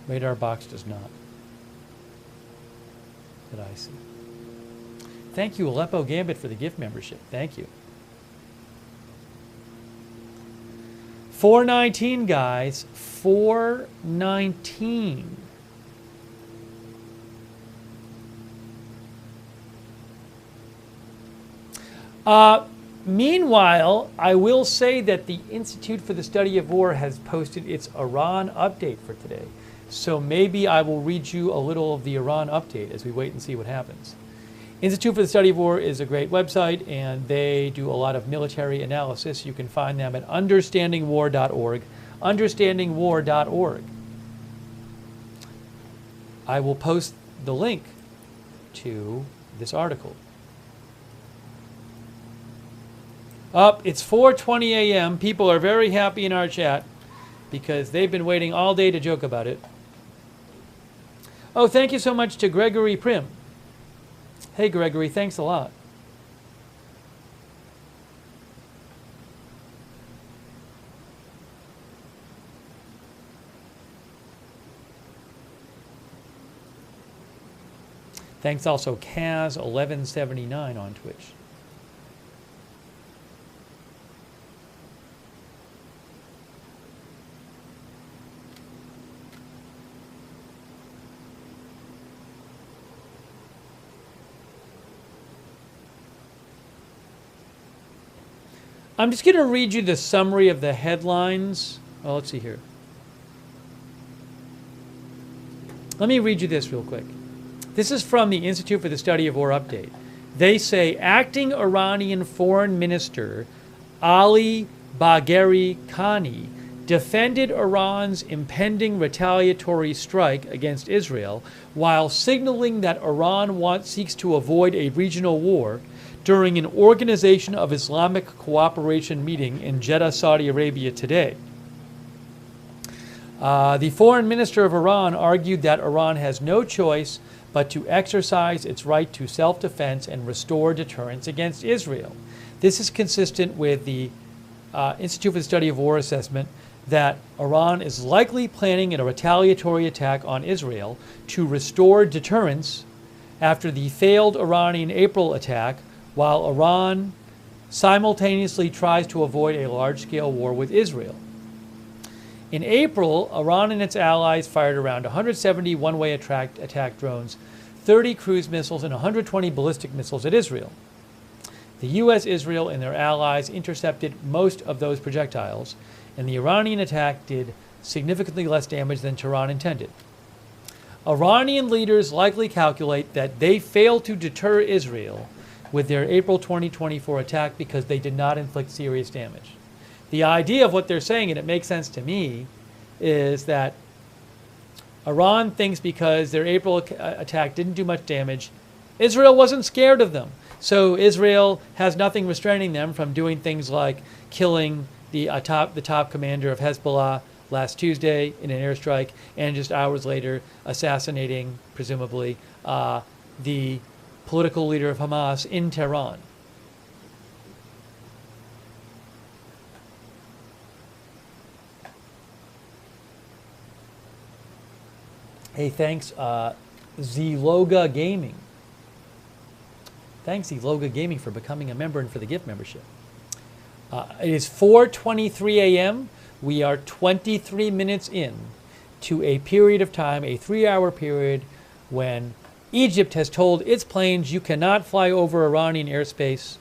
Radar Box does not. That I see. Thank you, Aleppo Gambit, for the gift membership. Thank you. 419, guys. 419. Meanwhile, I will say that the Institute for the Study of War has posted its Iran update for today. So maybe I will read you a little of the Iran update as we wait and see what happens. Institute for the Study of War is a great website, and they do a lot of military analysis. You can find them at understandingwar.org. Understandingwar.org. I will post the link to this article. It's 4:20 a.m. People are very happy in our chat because they've been waiting all day to joke about it. Oh, thank you so much to Gregory Prim. Hey, Gregory, thanks a lot. Thanks also Kaz1179 on Twitch. I'm just going to read you the summary of the headlines. Oh, let's see here. Let me read you this real quick. This is from the Institute for the Study of War update. They say acting Iranian Foreign Minister Ali Bagheri Khani defended Iran's impending retaliatory strike against Israel while signaling that Iran seeks to avoid a regional war during an Organization of Islamic Cooperation meeting in Jeddah, Saudi Arabia today. The foreign minister of Iran argued that Iran has no choice but to exercise its right to self-defense and restore deterrence against Israel. This is consistent with the Institute for the Study of War assessment that Iran is likely planning a retaliatory attack on Israel to restore deterrence after the failed Iranian April attack, while Iran simultaneously tries to avoid a large-scale war with Israel. In April, Iran and its allies fired around 170 one-way attack drones, 30 cruise missiles, and 120 ballistic missiles at Israel. The U.S., Israel, and their allies intercepted most of those projectiles, and the Iranian attack did significantly less damage than Tehran intended. Iranian leaders likely calculate that they failed to deter Israel with their April 2024 attack because they did not inflict serious damage. The idea of what they're saying, and it makes sense to me, is that Iran thinks because their April attack didn't do much damage, Israel wasn't scared of them. So Israel has nothing restraining them from doing things like killing the top commander of Hezbollah last Tuesday in an airstrike, and just hours later assassinating, presumably, the political leader of Hamas in Tehran. Hey, thanks, Zloga Gaming. Thanks, Zloga Gaming, for becoming a member and for the gift membership. It is 4:23 a.m. We are 23 minutes in to a period of time, a 3-hour period, when Egypt has told its planes you cannot fly over Iranian airspace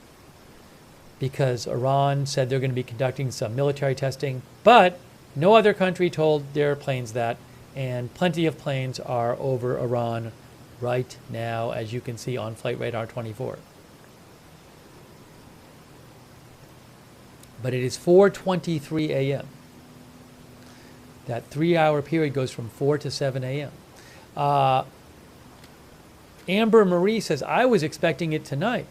because Iran said they're going to be conducting some military testing, but no other country told their planes that. And plenty of planes are over Iran right now, as you can see on Flight Radar 24. But it is 4:23 a.m. That 3-hour period goes from 4 to 7 a.m. Amber Marie says, I was expecting it tonight.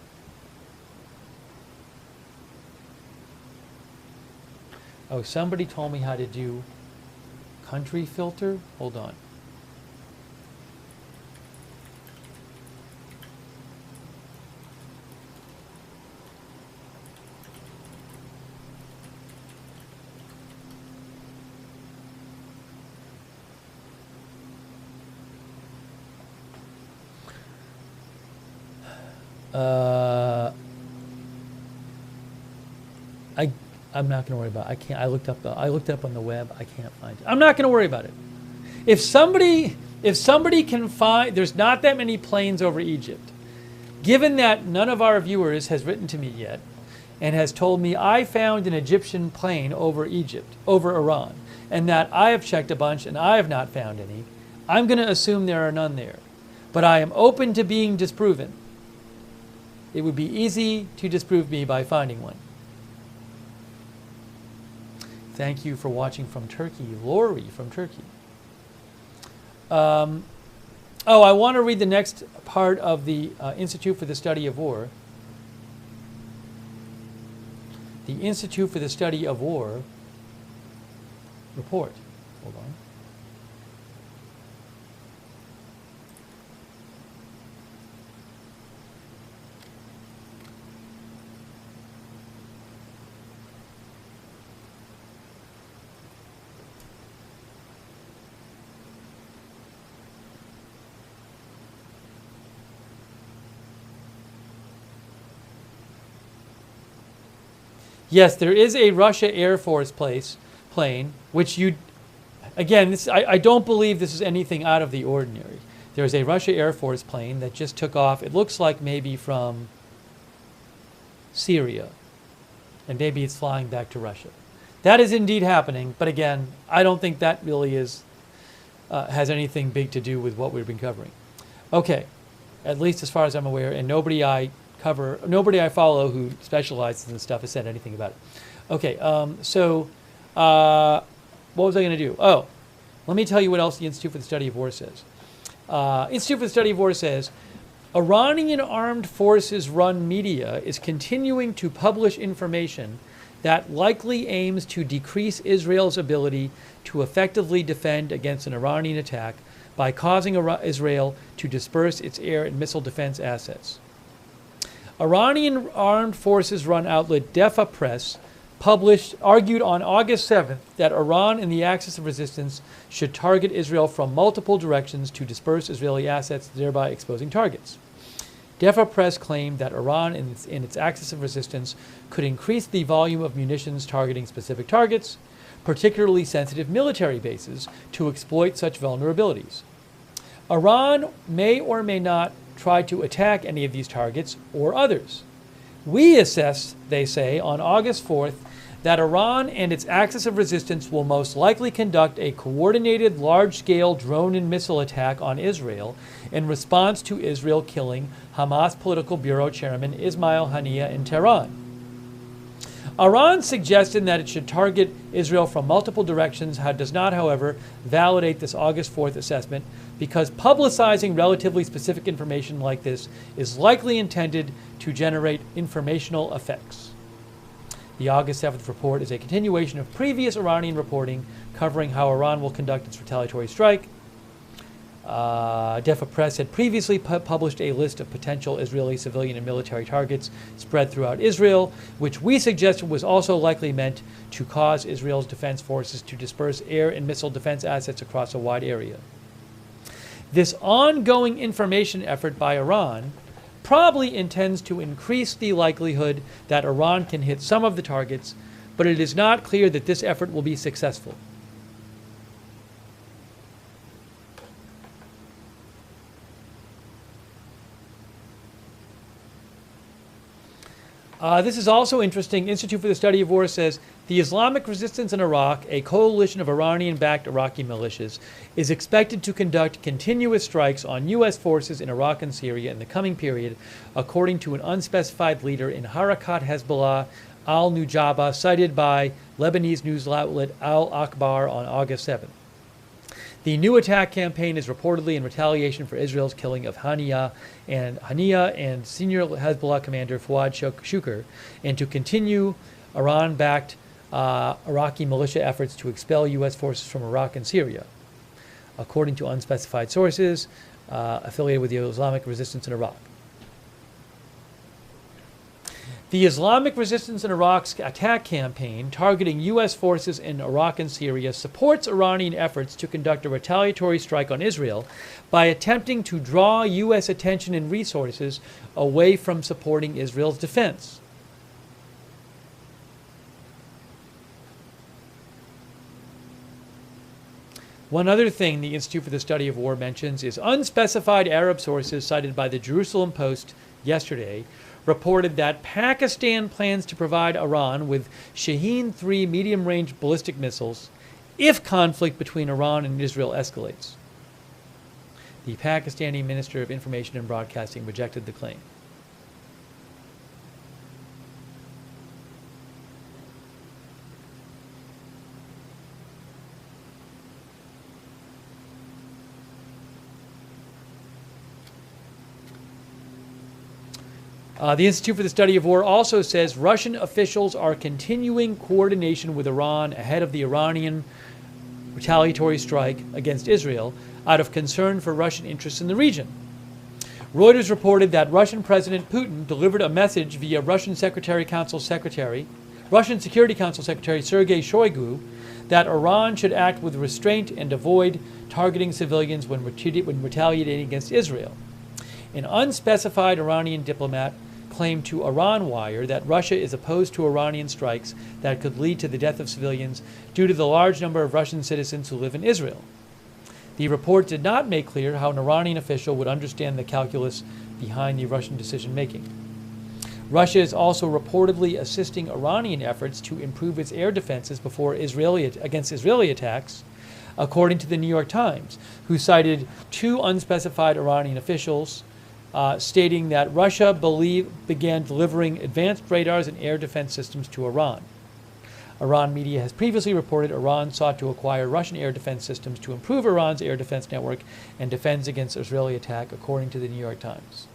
Oh, somebody told me how to do country filter. Hold on. I'm not going to worry about it. I can't. I looked up on the web. I can't find it. I'm not going to worry about it. If somebody can find, there's not that many planes over Egypt. Given that none of our viewers has written to me yet and has told me I found an Egyptian plane over Iran, and that I have checked a bunch and I have not found any, I'm going to assume there are none there. But I am open to being disproven. It would be easy to disprove me by finding one. Thank you for watching from Turkey. Lori from Turkey. I want to read the next part of the Institute for the Study of War. The Institute for the Study of War report. Hold on. Yes, there is a Russia Air Force plane, which again, I don't believe this is anything out of the ordinary. There's a Russia Air Force plane that just took off. It looks like maybe from Syria, and maybe it's flying back to Russia. That is indeed happening, but again, I don't think that really has anything big to do with what we've been covering. Okay, at least as far as I'm aware, and nobody I follow who specializes in this stuff has said anything about it. Okay, what was I going to do? Oh, let me tell you what else the Institute for the Study of War says. Institute for the Study of War says, Iranian armed forces run media is continuing to publish information that likely aims to decrease Israel's ability to effectively defend against an Iranian attack by causing Israel to disperse its air and missile defense assets. Iranian armed forces run outlet Defa Press argued on August 7th that Iran and the Axis of Resistance should target Israel from multiple directions to disperse Israeli assets, thereby exposing targets. Defa Press claimed that Iran and its Axis of Resistance could increase the volume of munitions targeting specific targets, particularly sensitive military bases, to exploit such vulnerabilities. Iran may or may not try to attack any of these targets or others. We assess, they say, on August 4th, that Iran and its Axis of Resistance will most likely conduct a coordinated large-scale drone and missile attack on Israel in response to Israel killing Hamas Political Bureau Chairman Ismail Haniyeh in Tehran. Iran's suggestion that it should target Israel from multiple directions does not, however, validate this August 4th assessment because publicizing relatively specific information like this is likely intended to generate informational effects. The August 7th report is a continuation of previous Iranian reporting covering how Iran will conduct its retaliatory strike. Defa Press had previously published a list of potential Israeli civilian and military targets spread throughout Israel, which we suggested was also likely meant to cause Israel's defense forces to disperse air and missile defense assets across a wide area. This ongoing information effort by Iran probably intends to increase the likelihood that Iran can hit some of the targets, but it is not clear that this effort will be successful. This is also interesting. Institute for the Study of War says the Islamic Resistance in Iraq, a coalition of Iranian-backed Iraqi militias, is expected to conduct continuous strikes on U.S. forces in Iraq and Syria in the coming period, according to an unspecified leader in Harakat Hezbollah al-Nujaba, cited by Lebanese news outlet Al-Akhbar on August 7th. The new attack campaign is reportedly in retaliation for Israel's killing of Haniyeh and senior Hezbollah commander Fuad Shukr, and to continue Iran-backed Iraqi militia efforts to expel U.S. forces from Iraq and Syria, according to unspecified sources affiliated with the Islamic Resistance in Iraq. The Islamic Resistance in Iraq's attack campaign targeting U.S. forces in Iraq and Syria supports Iranian efforts to conduct a retaliatory strike on Israel by attempting to draw U.S. attention and resources away from supporting Israel's defense. One other thing the Institute for the Study of War mentions is unspecified Arab sources cited by the Jerusalem Post yesterday reported that Pakistan plans to provide Iran with Shaheen-3 medium-range ballistic missiles if conflict between Iran and Israel escalates. The Pakistani Minister of Information and Broadcasting rejected the claim. The Institute for the Study of War also says Russian officials are continuing coordination with Iran ahead of the Iranian retaliatory strike against Israel out of concern for Russian interests in the region. Reuters reported that Russian President Putin delivered a message via Russian Security Council Secretary Sergei Shoigu that Iran should act with restraint and avoid targeting civilians when retaliating against Israel. An unspecified Iranian diplomat claimed to Iran Wire that Russia is opposed to Iranian strikes that could lead to the death of civilians due to the large number of Russian citizens who live in Israel. The report did not make clear how an Iranian official would understand the calculus behind the Russian decision-making. Russia is also reportedly assisting Iranian efforts to improve its air defenses against Israeli attacks, according to the New York Times, who cited two unspecified Iranian officials, stating that Russia began delivering advanced radars and air defense systems to Iran. Iran media has previously reported Iran sought to acquire Russian air defense systems to improve Iran's air defense network and defense against Israeli attack, according to the New York Times.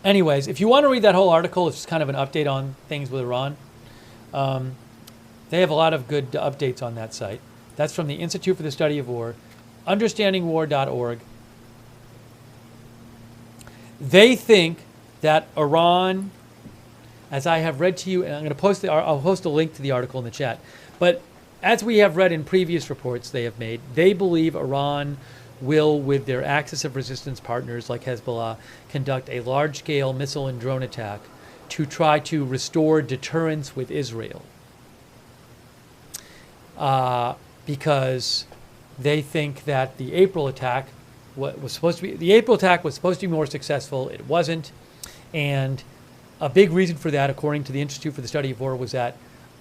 Anyways, if you want to read that whole article, it's just kind of an update on things with Iran. They have a lot of good updates on that site. That's from the Institute for the Study of War, understandingwar.org. They think that Iran, as I have read to you, and I'll post a link to the article in the chat, but as we have read in previous reports they have made, they believe Iran will, with their axis of resistance partners like Hezbollah, conduct a large-scale missile and drone attack to try to restore deterrence with Israel. Because they think that the April attack was supposed to be more successful. It wasn't, and a big reason for that, according to the Institute for the Study of War, was that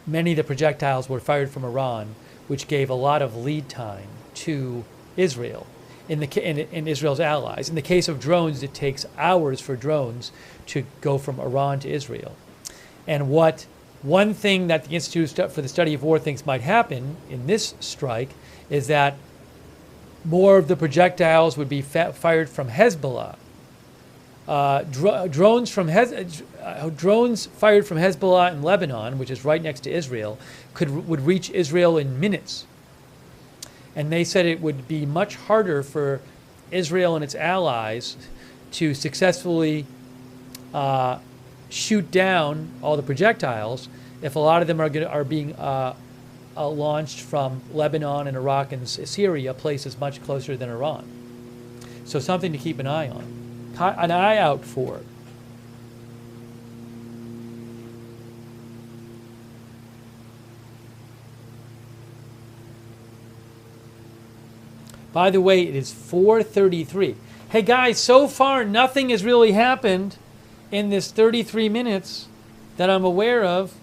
many of the projectiles were fired from Iran, which gave a lot of lead time to Israel and Israel's allies. In the case of drones, it takes hours for drones to go from Iran to Israel. And one thing that the Institute for the Study of War thinks might happen in this strike is that more of the projectiles would be fired from Hezbollah. Drones fired from Hezbollah in Lebanon, which is right next to Israel, would reach Israel in minutes. And they said it would be much harder for Israel and its allies to successfully shoot down all the projectiles if a lot of them are being launched from Lebanon and Iraq and Syria, places much closer than Iran. So something to keep an eye out for. By the way, it is 4:33. Hey guys, so far nothing has really happened in this 33 minutes that I'm aware of.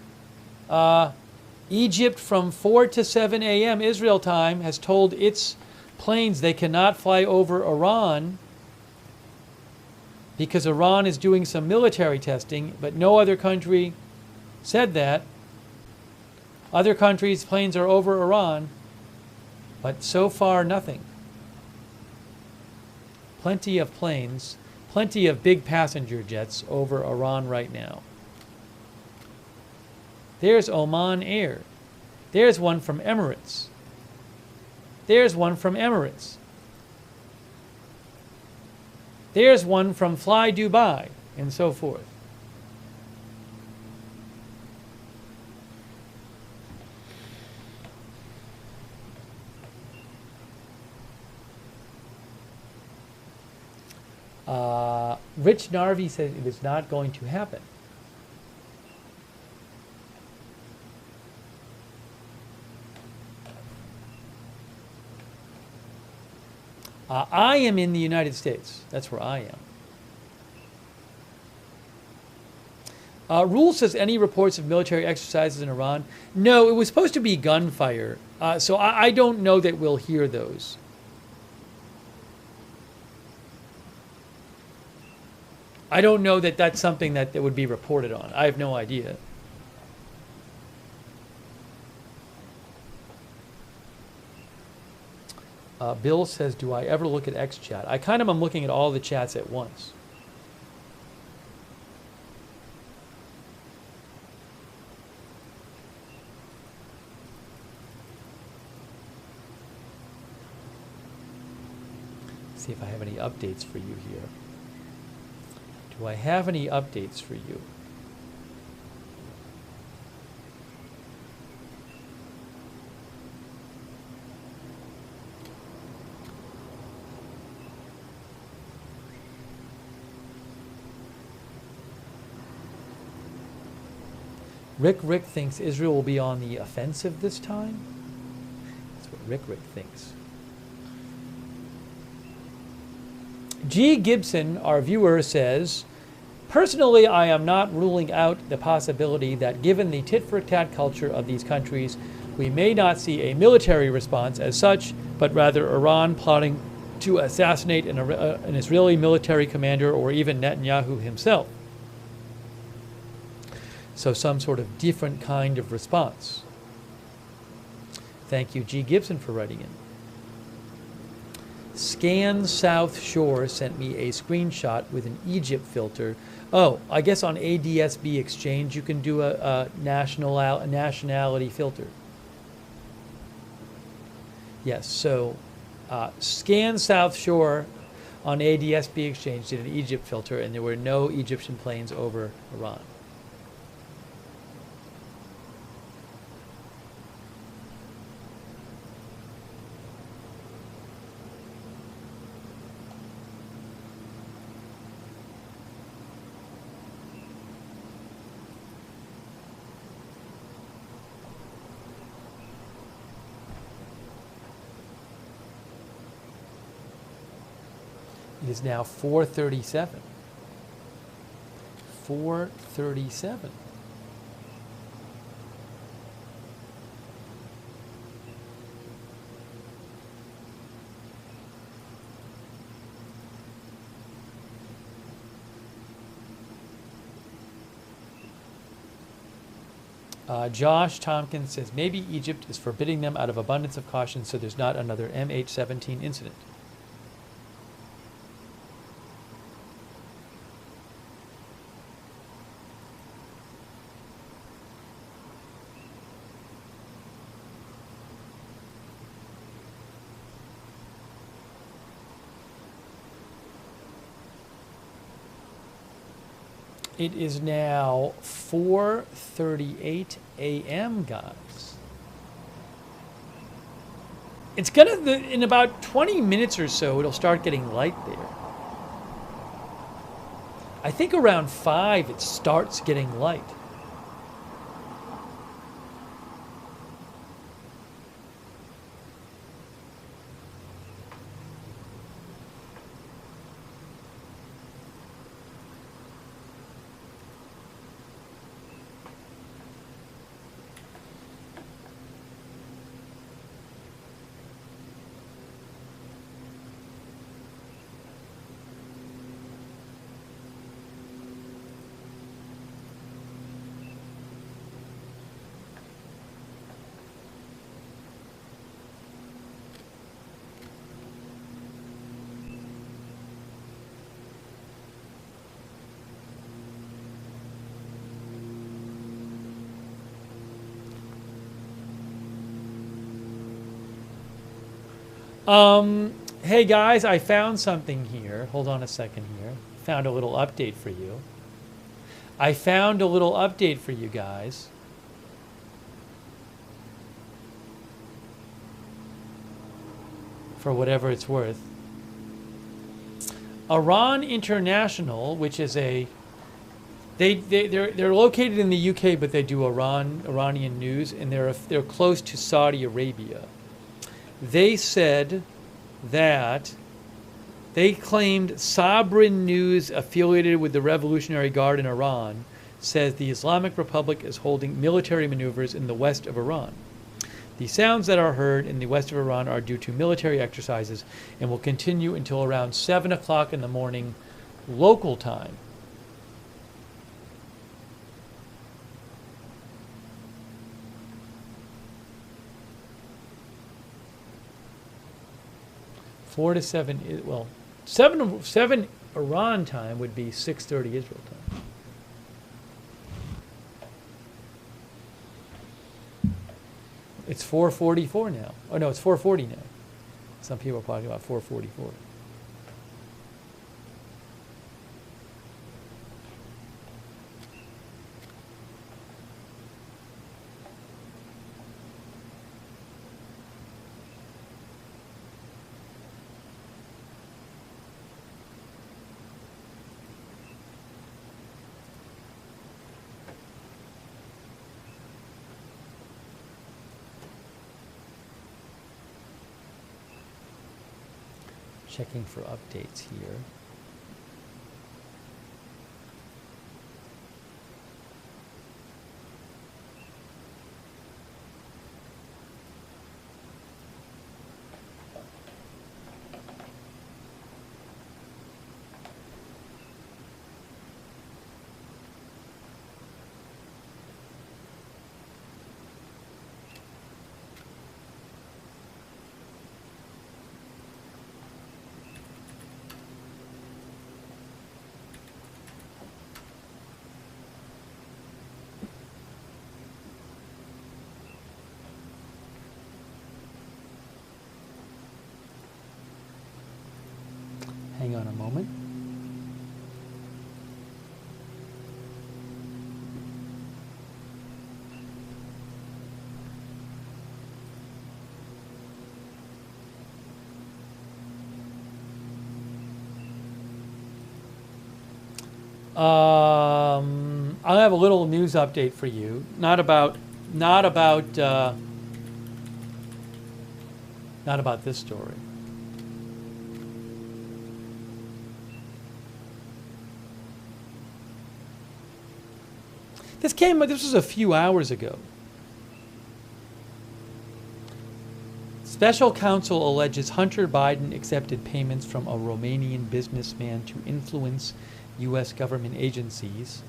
Egypt from 4 to 7 a.m. Israel time has told its planes they cannot fly over Iran because Iran is doing some military testing, but no other country said that. Other countries' planes are over Iran, but so far nothing. Plenty of planes, plenty of big passenger jets over Iran right now. There's Oman Air. There's one from Emirates. There's one from Emirates. There's one from Fly Dubai, and so forth. Rich Narvi says it is not going to happen. I am in the United States. That's where I am. Rule says any reports of military exercises in Iran? No, it was supposed to be gunfire. So I don't know that we'll hear those. I don't know that that's something that would be reported on. I have no idea. Bill says, do I ever look at X chat? I kind of am looking at all the chats at once. See if I have any updates for you here. Do I have any updates for you? Rick thinks Israel will be on the offensive this time. That's what Rick thinks. G. Gibson, our viewer, says, personally, I am not ruling out the possibility that given the tit-for-tat culture of these countries, we may not see a military response as such, but rather Iran plotting to assassinate an Israeli military commander or even Netanyahu himself. So some sort of different kind of response. Thank you, G. Gibson, for writing in. Scan South Shore sent me a screenshot with an Egypt filter. Oh, I guess on ADSB Exchange you can do a nationality filter. Yes, so Scan South Shore on ADSB Exchange did an Egypt filter, and there were no Egyptian planes over Iran. It is now 4:37. 4:37. Josh Tompkins says maybe Egypt is forbidding them out of abundance of caution so there's not another MH17 incident. It is now 4:38 a.m., guys. It's gonna, in about 20 minutes or so, it'll start getting light there. I think around 5 it starts getting light. Hey guys, I found something here. Hold on a second here. Found a little update for you. I found a little update for you guys. For whatever it's worth. Iran International, which is a they're located in the UK, but they do Iranian news, and they're close to Saudi Arabia. They said that they claimed Sabrin News, affiliated with the Revolutionary Guard in Iran, says the Islamic Republic is holding military maneuvers in the west of Iran. The sounds that are heard in the west of Iran are due to military exercises and will continue until around 7 o'clock in the morning local time. Four to 7, well, 7 Iran time would be 6:30 Israel time. It's 4:44 now. Oh no, it's 4:40 now. Some people are talking about 4:44. Checking for updates here. Hang on a moment. I have a little news update for you. Not about this story. This was a few hours ago. Special counsel alleges Hunter Biden accepted payments from a Romanian businessman to influence U.S. government agencies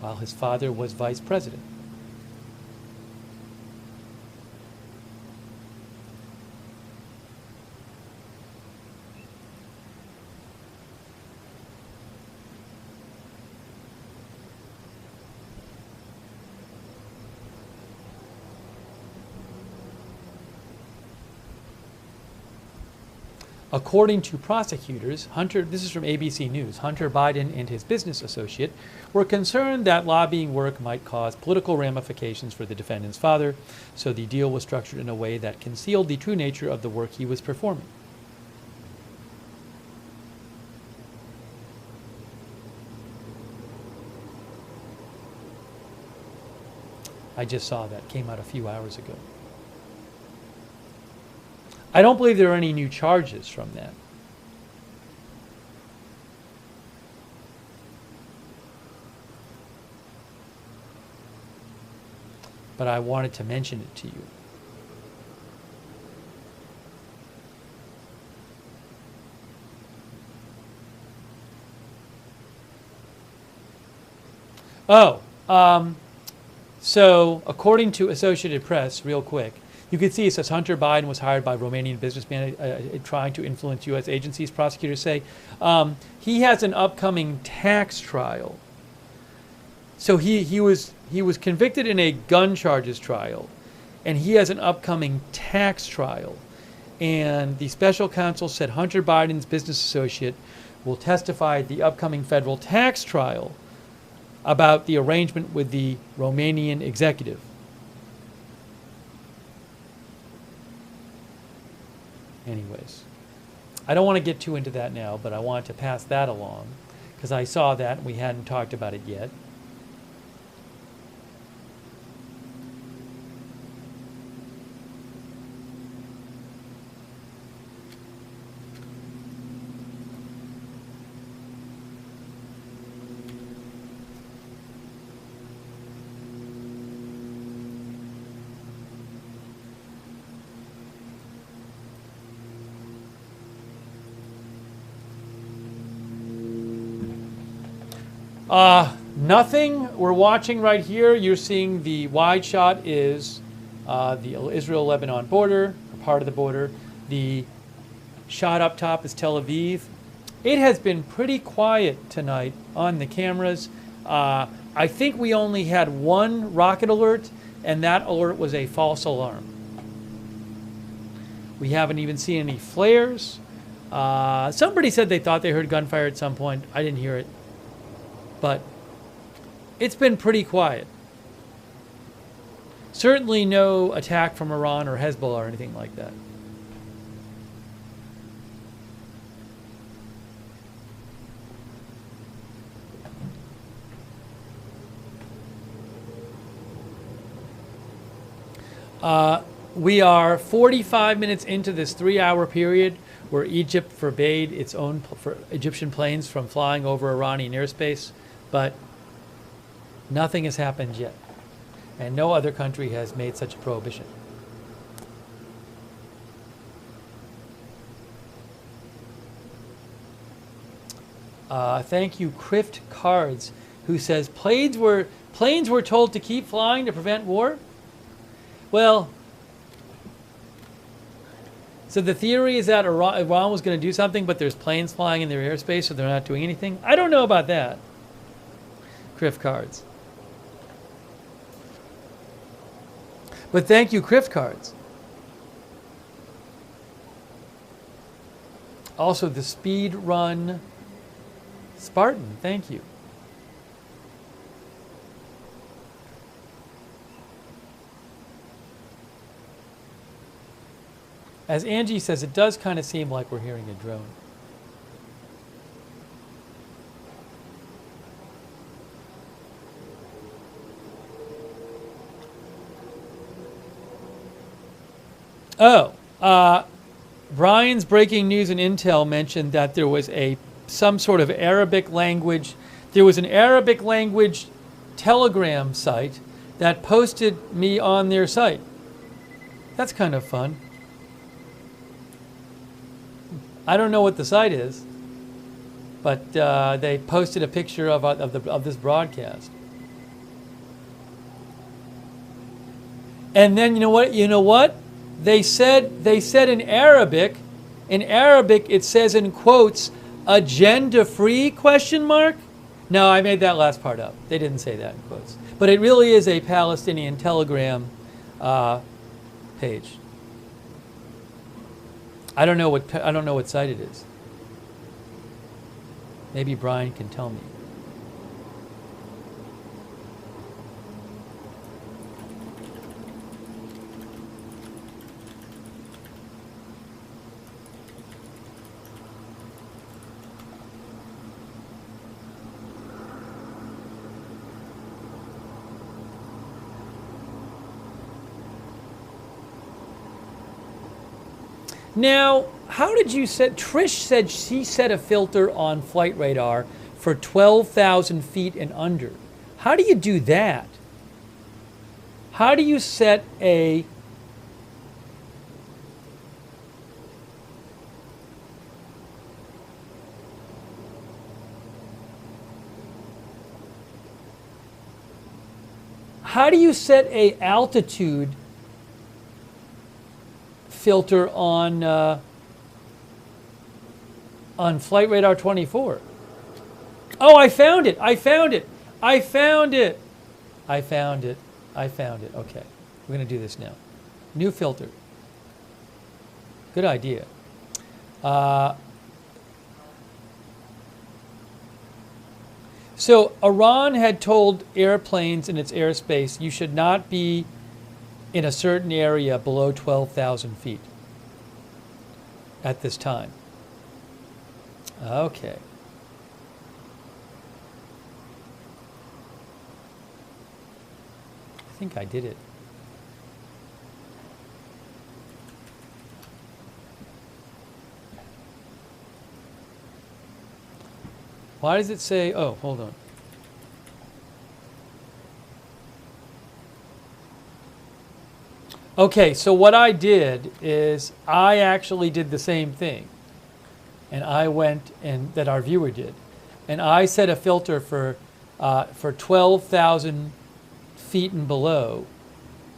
while his father was vice president. According to prosecutors, this is from ABC News, Hunter Biden and his business associate were concerned that lobbying work might cause political ramifications for the defendant's father, so the deal was structured in a way that concealed the true nature of the work he was performing. I just saw that, came out a few hours ago. I don't believe there are any new charges from that. But I wanted to mention it to you. So according to Associated Press, real quick, you can see it says Hunter Biden was hired by Romanian businessman trying to influence U.S. agencies. Prosecutors say he has an upcoming tax trial. So he was convicted in a gun charges trial, and he has an upcoming tax trial. And the special counsel said Hunter Biden's business associate will testify at the upcoming federal tax trial about the arrangement with the Romanian executive. Anyways, I don't want to get too into that now, but I wanted to pass that along because I saw that and we hadn't talked about it yet. Nothing. We're watching right here. You're seeing the wide shot is the Israel-Lebanon border, or part of the border. The shot up top is Tel Aviv. It has been pretty quiet tonight on the cameras. I think we only had one rocket alert, and that alert was a false alarm. We haven't even seen any flares. Somebody said they thought they heard gunfire at some point. I didn't hear it. But it's been pretty quiet. Certainly no attack from Iran or Hezbollah or anything like that. We are 45 minutes into this 3-hour period where Egypt forbade its own Egyptian planes from flying over Iranian airspace, but nothing has happened yet, and no other country has made such a prohibition. Thank you, Crift Cards, who says planes were told to keep flying to prevent war. Well, so the theory is that Iran was going to do something, but there's planes flying in their airspace, so they're not doing anything. I don't know about that. Crift Cards. But thank you, Crift Cards. Also, the Speed Run Spartan, thank you. As Angie says, it does kind of seem like we're hearing a drone. Oh, Brian's breaking news and intel mentioned that there was some sort of Arabic language. There was an Arabic language Telegram site that posted me on their site. That's kind of fun. I don't know what the site is, but they posted a picture of this broadcast. And then you know what? They said in Arabic it says in quotes, agenda free ? No, I made that last part up. They didn't say that in quotes. But it really is a Palestinian Telegram page. I don't know what site it is. Maybe Brian can tell me. Now, how did you set? Trish said she set a filter on flight radar for 12,000 feet and under. How do you do that? How do you set a altitude filter on Flight Radar 24? Oh, I found it. Okay, we're going to do this now. New filter. Good idea. So Iran had told airplanes in its airspace, you should not be in a certain area below 12,000 feet at this time. Okay. I think I did it. Why does it say, oh, hold on. Okay, so what I did is I actually did the same thing. And I went, and that our viewer did. And I set a filter for 12,000 feet and below.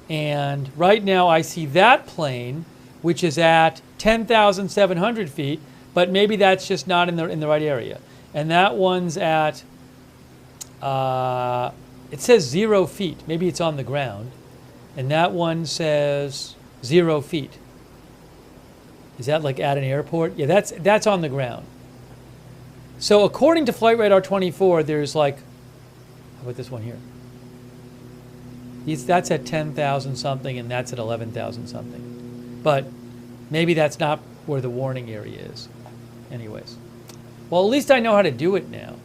And right now I see that plane, which is at 10,700 feet, but maybe that's just not in the right area. And that one's at, it says 0 feet. Maybe it's on the ground. And that one says 0 feet. Is that like at an airport? Yeah, that's on the ground. So according to Flight Radar 24, there's like, how about this one here? That's at 10,000 something and that's at 11,000 something. But maybe that's not where the warning area is. Anyways. Well, at least I know how to do it now.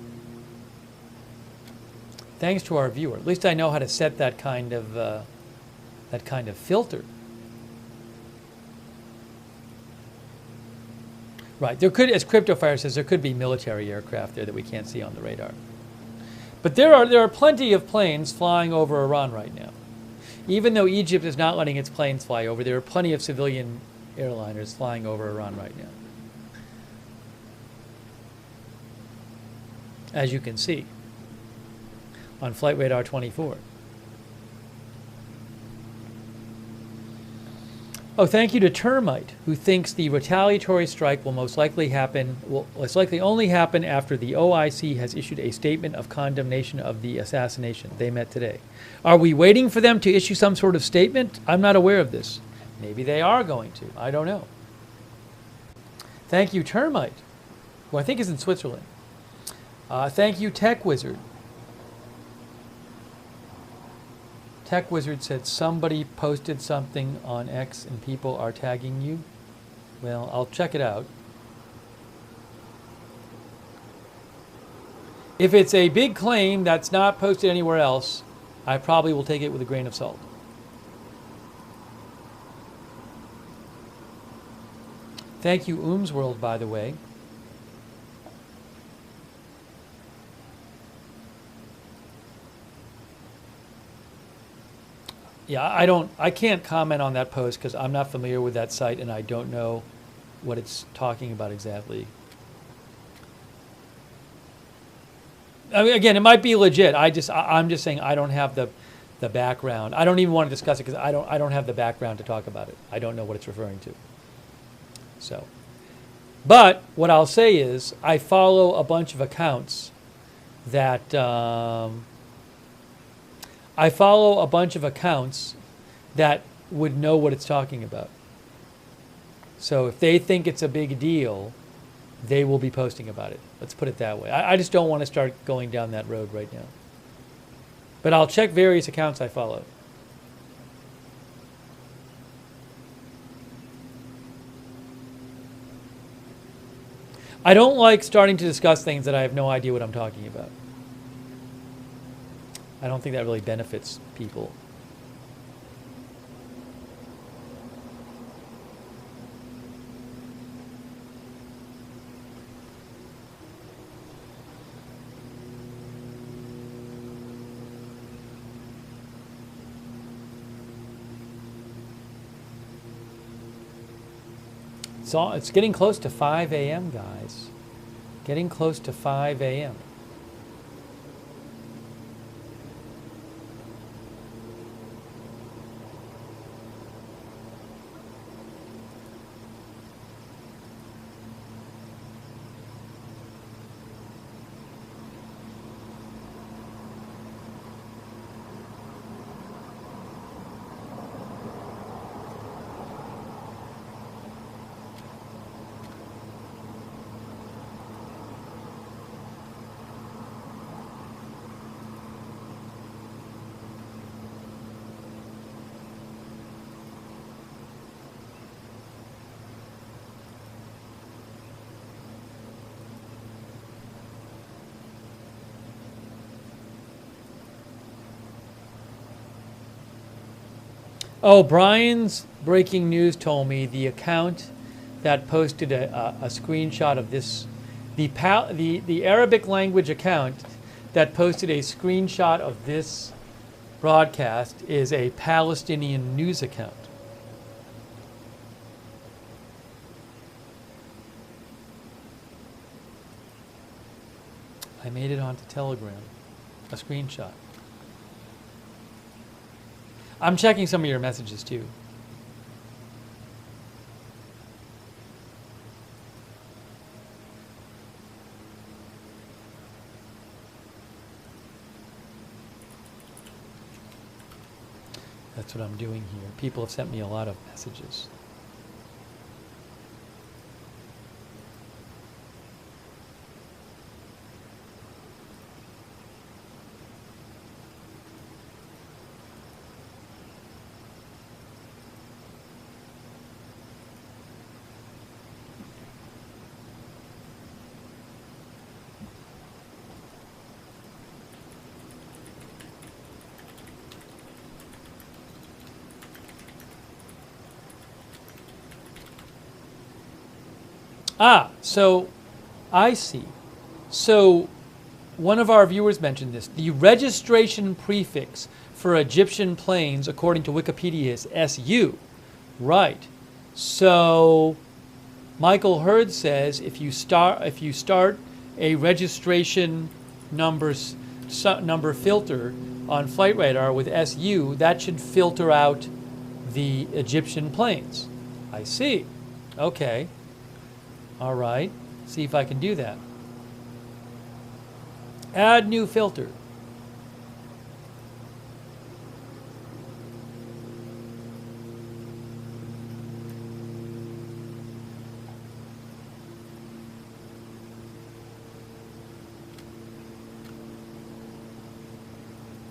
Thanks to our viewer. At least I know how to set that kind of filter. Right. There could, as CryptoFire says, there could be military aircraft there that we can't see on the radar. But there are plenty of planes flying over Iran right now. Even though Egypt is not letting its planes fly over, there are plenty of civilian airliners flying over Iran right now. As you can see on Flight Radar 24. Oh, thank you to Termite, who thinks the retaliatory strike will most likely only happen after the OIC has issued a statement of condemnation of the assassination. They met today. Are we waiting for them to issue some sort of statement? I'm not aware of this. Maybe they are going to. I don't know. Thank you, Termite, who I think is in Switzerland. Thank you, Tech Wizard. Tech Wizard said somebody posted something on X and people are tagging you. Well, I'll check it out. If it's a big claim that's not posted anywhere else, I probably will take it with a grain of salt. Thank you, World, by the way. Yeah, I can't comment on that post because I'm not familiar with that site and I don't know what it's talking about exactly. I mean, again, it might be legit. I'm just saying I don't have the background. I don't even want to discuss it because I don't have the background to talk about it. I don't know what it's referring to. So, but what I'll say is I follow a bunch of accounts that would know what it's talking about. So if they think it's a big deal, they will be posting about it. Let's put it that way. I just don't want to start going down that road right now. But I'll check various accounts I follow. I don't like starting to discuss things that I have no idea what I'm talking about. I don't think that really benefits people. It's getting close to 5 a.m., guys. Getting close to 5 a.m. Oh, Brian's breaking news told me the account that posted a screenshot of this, the Arabic language account that posted a screenshot of this broadcast is a Palestinian news account. I made it onto Telegram, a screenshot. I'm checking some of your messages too. That's what I'm doing here. People have sent me a lot of messages. So I see. So one of our viewers mentioned this. The registration prefix for Egyptian planes, according to Wikipedia, is SU. Right. So Michael Hurd says if you start a registration number filter on Flight Radar with SU, that should filter out the Egyptian planes. I see. Okay. All right. See if I can do that. Add new filter.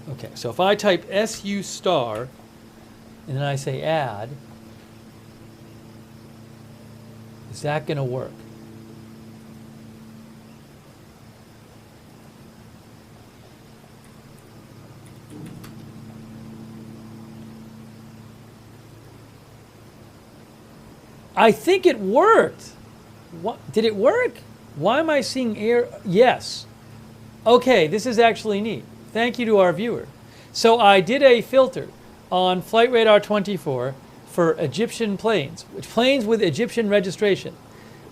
Okay, so if I type SU star and then I say add, is that going to work? I think it worked. What, did it work? Why am I seeing air? Yes. Okay, this is actually neat. Thank you to our viewer. So I did a filter on Flight Radar 24 for Egyptian planes with Egyptian registration.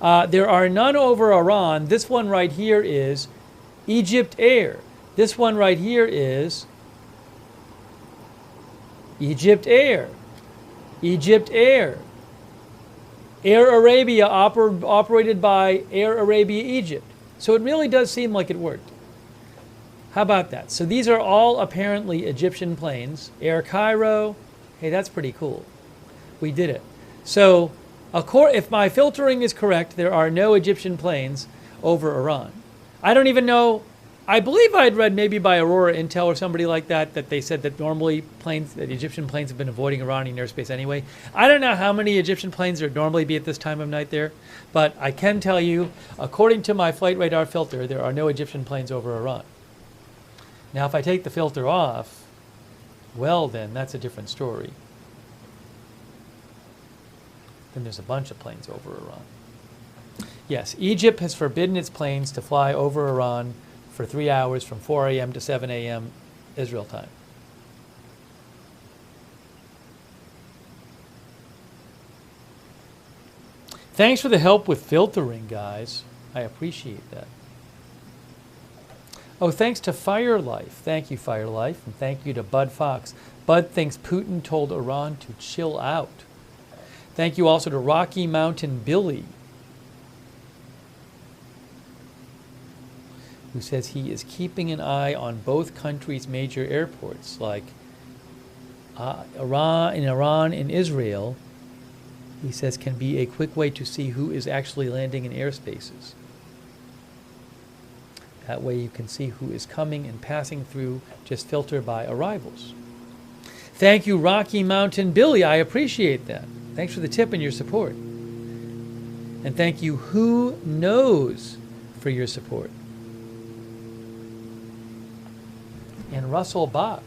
There are none over Iran. This one right here is Egypt Air. This one right here is Egypt Air. Egypt Air. Air Arabia operated by Air Arabia Egypt. So it really does seem like it worked. How about that? So these are all apparently Egyptian planes. Air Cairo. Hey, that's pretty cool. We did it. So if my filtering is correct, there are no Egyptian planes over Iran. I don't even know. I believe I had read maybe by Aurora Intel or somebody like that they said that normally Egyptian planes have been avoiding Iranian airspace anyway. I don't know how many Egyptian planes there would normally be at this time of night there, but I can tell you, according to my Flight Radar filter, there are no Egyptian planes over Iran. Now, if I take the filter off, well then, that's a different story. Then there's a bunch of planes over Iran. Yes, Egypt has forbidden its planes to fly over Iran for 3 hours from 4 a.m. to 7 a.m. Israel time. Thanks for the help with filtering, guys. I appreciate that. Oh, thanks to Firelife. Thank you, Firelife. And thank you to Bud Fox. Bud thinks Putin told Iran to chill out. Thank you also to Rocky Mountain Billy, who says he is keeping an eye on both countries' major airports, like Iran and Israel. He says can be a quick way to see who is actually landing in airspaces. That way you can see who is coming and passing through, just filter by arrivals. Thank you, Rocky Mountain Billy. I appreciate that. Thanks for the tip and your support. And thank you, Who Knows, for your support. And Russell Bach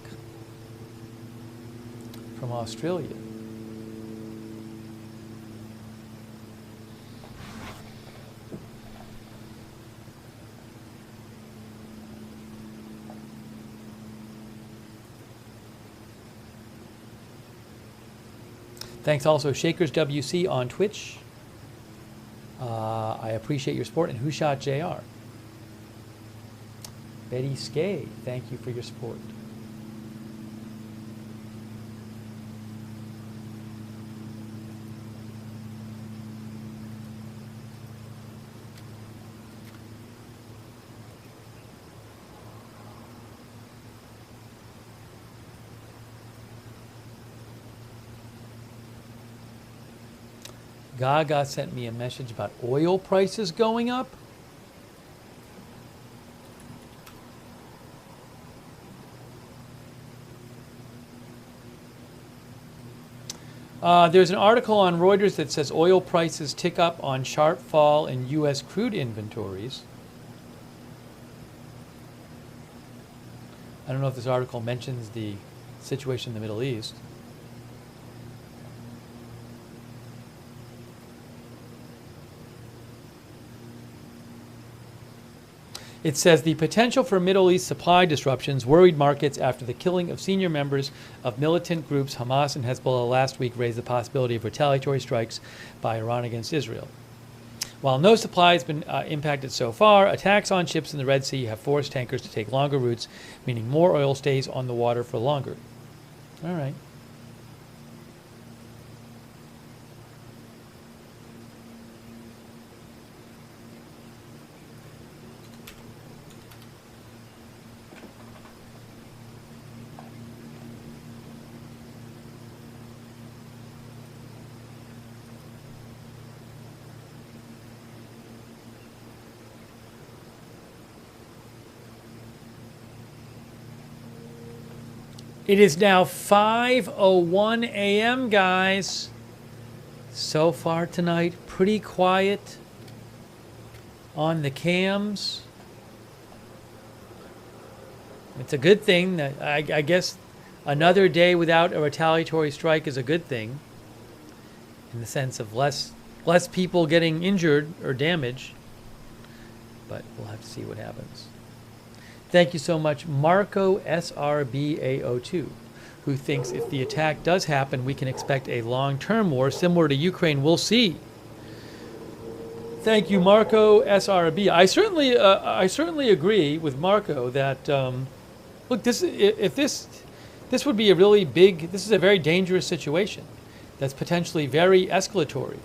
from Australia. Thanks also Shakers WC on Twitch. I appreciate your support. And Who Shot JR? Betty Skay, thank you for your support. Gaga sent me a message about oil prices going up. There's an article on Reuters that says oil prices tick up on sharp fall in U.S. crude inventories. I don't know if this article mentions the situation in the Middle East. It says the potential for Middle East supply disruptions worried markets after the killing of senior members of militant groups Hamas and Hezbollah last week raised the possibility of retaliatory strikes by Iran against Israel. While no supply has been impacted so far, attacks on ships in the Red Sea have forced tankers to take longer routes, meaning more oil stays on the water for longer. All right. It is now 5:01 a.m., guys. So far tonight, pretty quiet on the cams. It's a good thing. That I guess another day without a retaliatory strike is a good thing, in the sense of less people getting injured or damaged. But we'll have to see what happens. Thank you so much, Marco SRBA02, who thinks if the attack does happen, we can expect a long-term war similar to Ukraine. We'll see. Thank you, Marco SRB. I certainly agree with Marco that look, this would be a really big. This is a very dangerous situation. That's potentially very escalatory.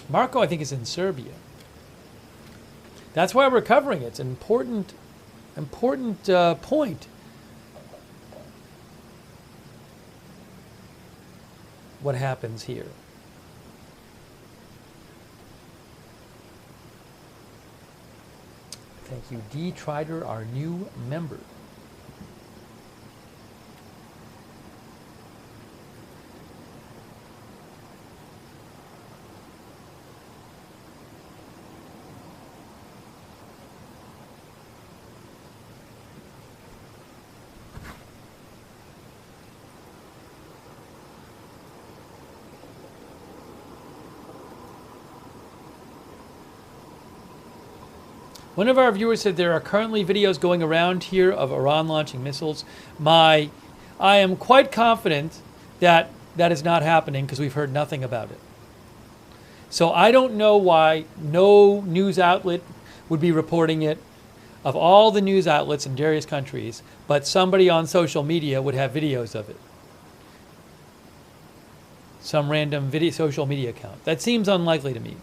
Marco, I think, is in Serbia. That's why we're covering it. It's an important point. What happens here? Thank you, D. Trider, our new member. One of our viewers said there are currently videos going around here of Iran launching missiles. I am quite confident that that is not happening because we've heard nothing about it. So I don't know why no news outlet would be reporting it of all the news outlets in various countries, but somebody on social media would have videos of it. Some random social media account. That seems unlikely to me.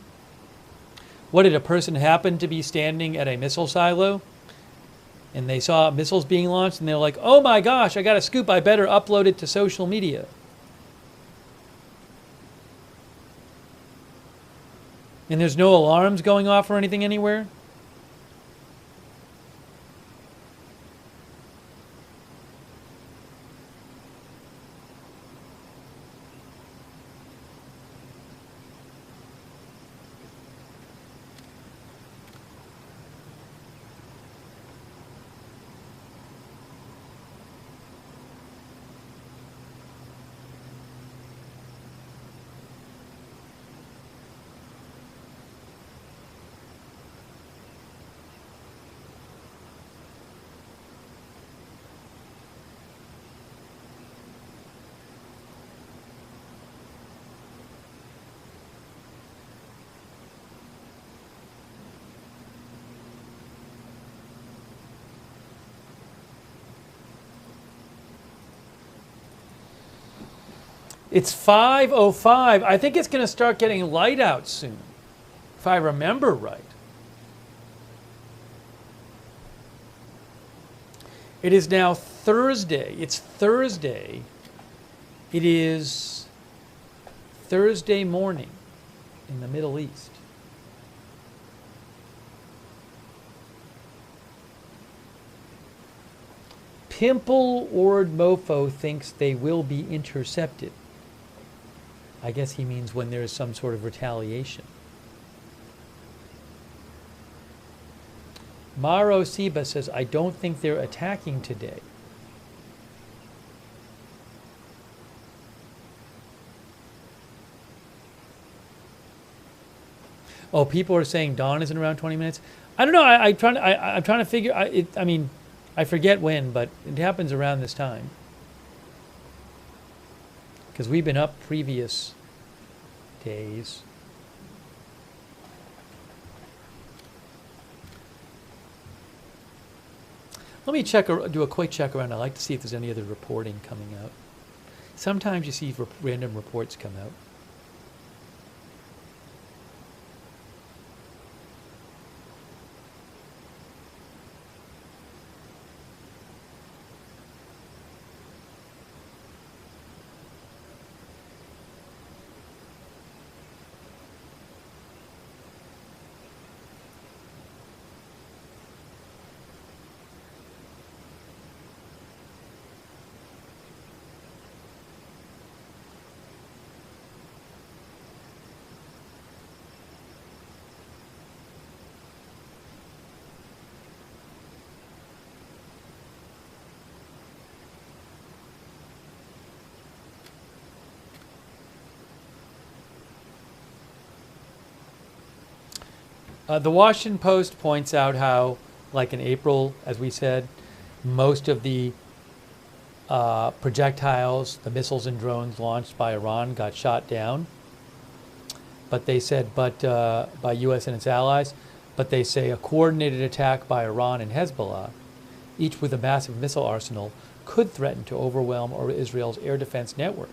What, did a person happen to be standing at a missile silo and they saw missiles being launched and they're like, oh my gosh, I got a scoop, I better upload it to social media. And there's no alarms going off or anything anywhere? It's 5:05. I think it's going to start getting light out soon, if I remember right. It is now Thursday. It's Thursday. It is Thursday morning in the Middle East. Pimple-ored mofo thinks they will be intercepted. I guess he means when there is some sort of retaliation. Maro Siba says, I don't think they're attacking today. Oh, people are saying dawn is in around 20 minutes. I don't know. I'm trying to figure. I mean, I forget when, but it happens around this time. Because we've been up previous days. Let me do a quick check around. I like to see if there's any other reporting coming out. Sometimes you see random reports come out. The Washington Post points out how, like in April, as we said, most of the projectiles, the missiles and drones launched by Iran got shot down. But they said, by U.S. and its allies, but they say a coordinated attack by Iran and Hezbollah, each with a massive missile arsenal, could threaten to overwhelm Israel's air defense network.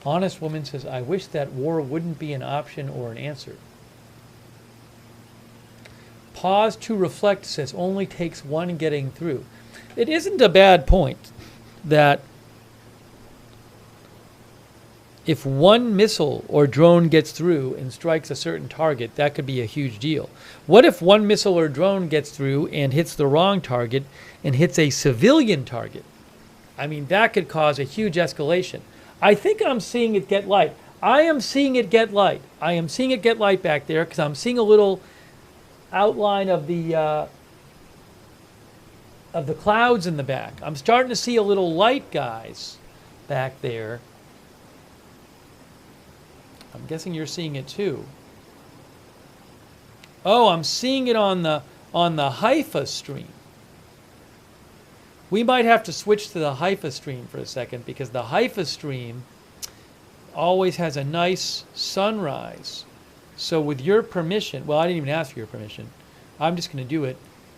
Honest Woman says, I wish that war wouldn't be an option or an answer. Pause to reflect says, only takes one getting through. It isn't a bad point that if one missile or drone gets through and strikes a certain target, that could be a huge deal. What if one missile or drone gets through and hits the wrong target and hits a civilian target? I mean, that could cause a huge escalation. I think I'm seeing it get light. I am seeing it get light. I am seeing it get light back there because I'm seeing a little outline of the clouds in the back. I'm starting to see a little light, guys, back there. I'm guessing you're seeing it too. Oh, I'm seeing it on the Haifa stream. We might have to switch to the Haifa stream for a second because the Haifa stream always has a nice sunrise. So with your permission, well, I didn't even ask for your permission. I'm just going to do it.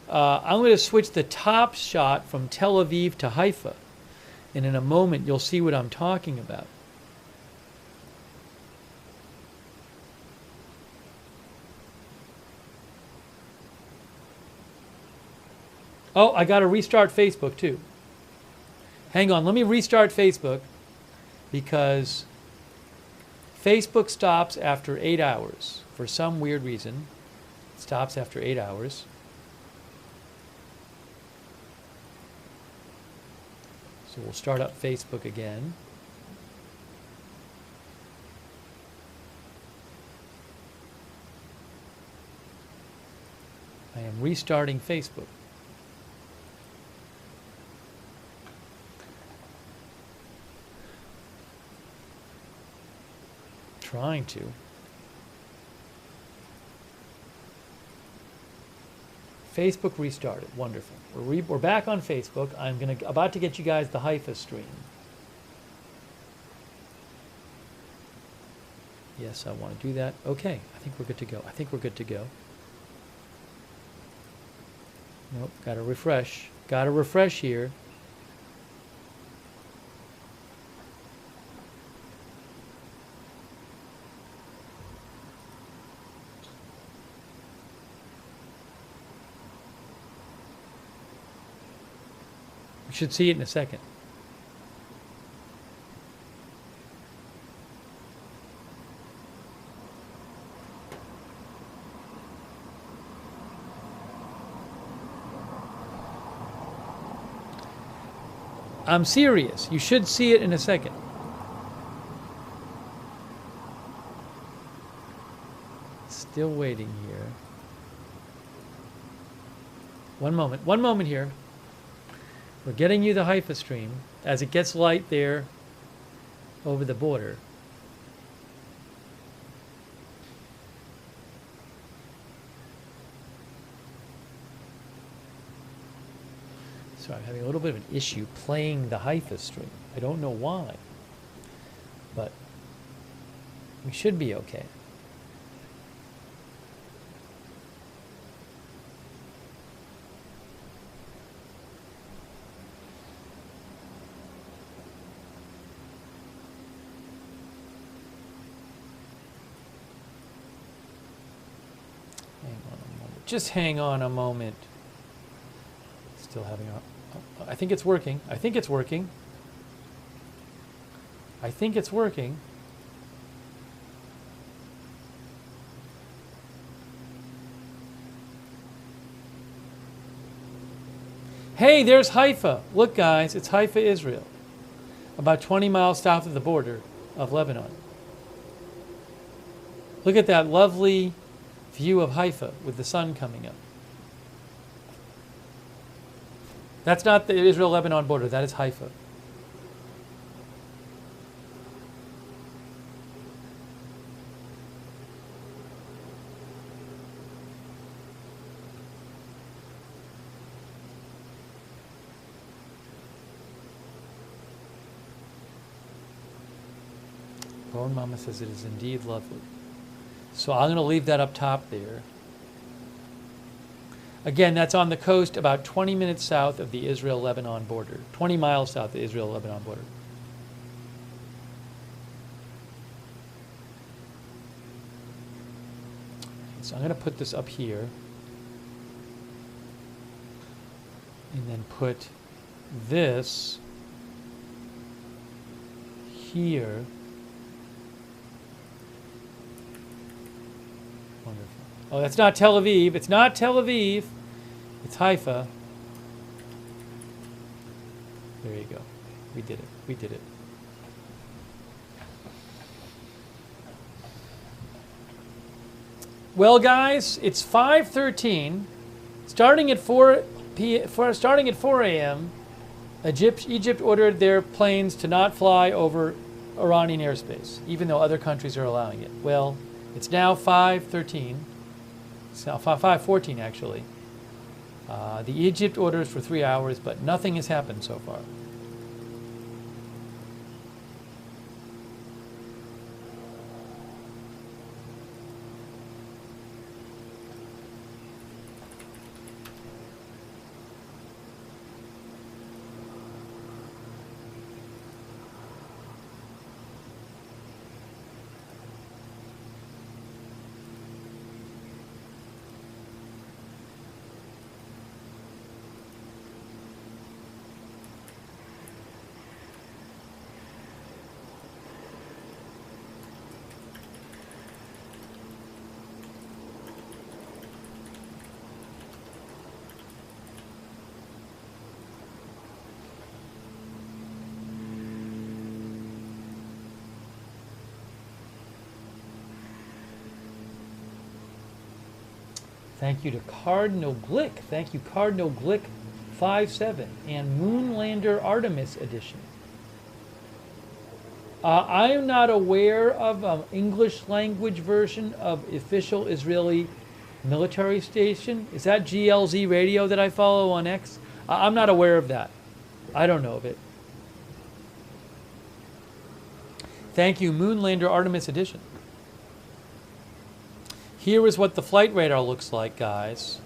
I'm going to switch the top shot from Tel Aviv to Haifa. And in a moment, you'll see what I'm talking about. Oh, I got to restart Facebook too. Hang on, let me restart Facebook because Facebook stops after 8 hours. For some weird reason, it stops after 8 hours. So we'll start up Facebook again. I am restarting Facebook. Trying to. Facebook restarted. Wonderful. We're back on Facebook. I'm about to get you guys the Haifa stream. Yes, I want to do that. Okay, I think we're good to go. I think we're good to go. Nope, got to refresh. Got to refresh here. You should see it in a second. I'm serious. You should see it in a second. Still waiting here. One moment here. We're getting you the Haifa stream as it gets light there over the border. So I'm having a little bit of an issue playing the Haifa stream. I don't know why, but we should be okay. Just hang on a moment. Still having a... I think it's working. I think it's working. I think it's working. Hey, there's Haifa. Look, guys, it's Haifa, Israel. About 20 miles south of the border of Lebanon. Look at that lovely view of Haifa with the sun coming up. That's not the Israel-Lebanon border. That is Haifa. Bone Mama says it is indeed lovely. So I'm going to leave that up top there. Again, that's on the coast about 20 minutes south of the Israel-Lebanon border. 20 miles south of the Israel-Lebanon border. So I'm going to put this up here. And then put this here. Wonderful. Oh, that's not Tel Aviv. It's not Tel Aviv. It's Haifa. There you go. We did it. We did it. Well, guys, it's 5:13. Starting at 4 a.m., Egypt ordered their planes to not fly over Iranian airspace, even though other countries are allowing it. Well, it's now 5:13. It's now 5:14 actually. The Egypt orders for 3 hours, but nothing has happened so far. Thank you to Cardinal Glick. Thank you, Cardinal Glick 57 and Moonlander Artemis Edition. I am not aware of an English language version of official Israeli military station. Is that GLZ radio that I follow on X? I'm not aware of that. I don't know of it. Thank you, Moonlander Artemis Edition. Here is what the flight radar looks like, guys.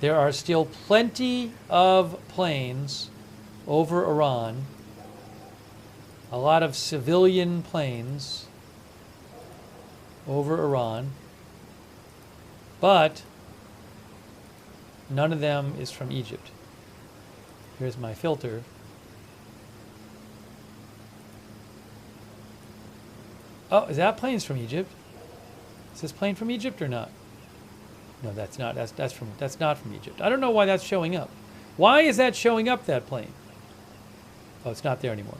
There are still plenty of planes over Iran. A lot of civilian planes over Iran. But none of them is from Egypt. Here's my filter. Oh, is that planes from Egypt? Is this plane from Egypt or not? No, that's not. That's not from Egypt. I don't know why that's showing up. Why is that showing up, that plane? Oh, it's not there anymore.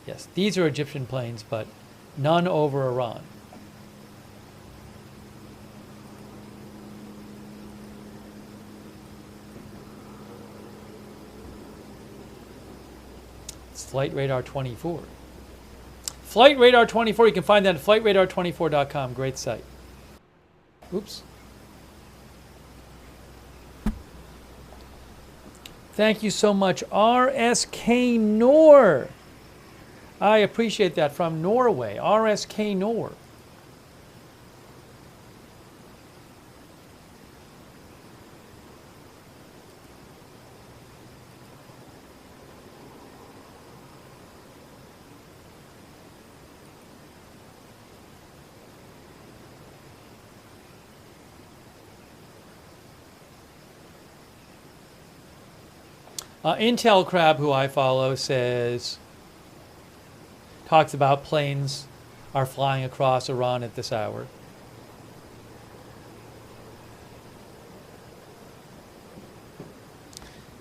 Yes, these are Egyptian planes, but none over Iran. It's Flight Radar 24. Flight Radar 24, you can find that at flightradar24.com. Great site. Oops. Thank you so much, RSK Nor. I appreciate that, from Norway, RSK Nor. Intel Crab, who I follow, talks about planes are flying across Iran at this hour.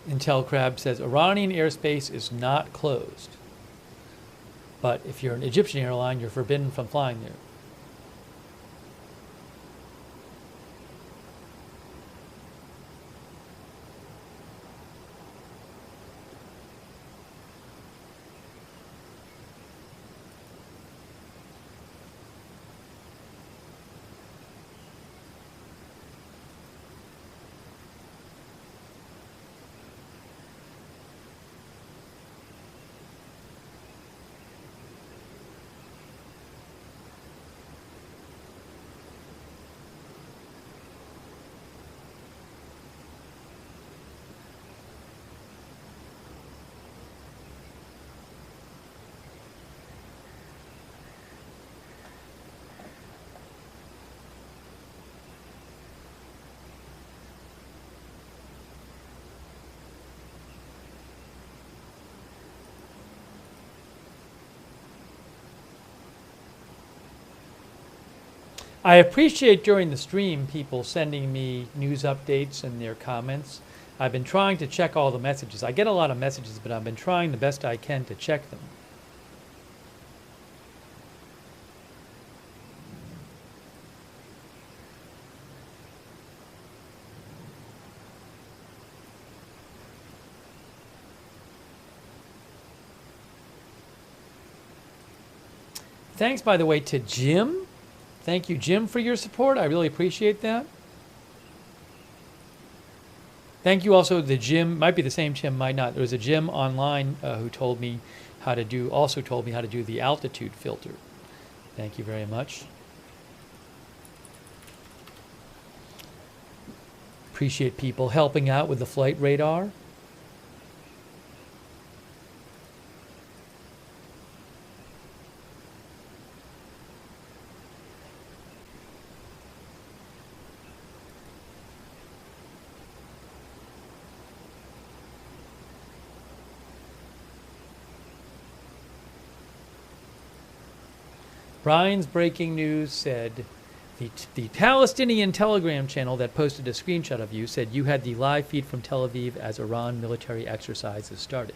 Intel Crab says Iranian airspace is not closed, but if you're an Egyptian airline, you're forbidden from flying there. I appreciate during the stream people sending me news updates and their comments. I've been trying to check all the messages. I get a lot of messages, but I've been trying the best I can to check them. Thanks, by the way, to Jim. Thank you, Jim, for your support. I really appreciate that. Thank you also to Jim. Might be the same Jim, might not. There was a Jim online who told me how to do, also told me how to do the altitude filter. Thank you very much. Appreciate people helping out with the flight radar. Brian's breaking news said the Palestinian Telegram channel that posted a screenshot of you said you had the live feed from Tel Aviv as Iran military exercises started.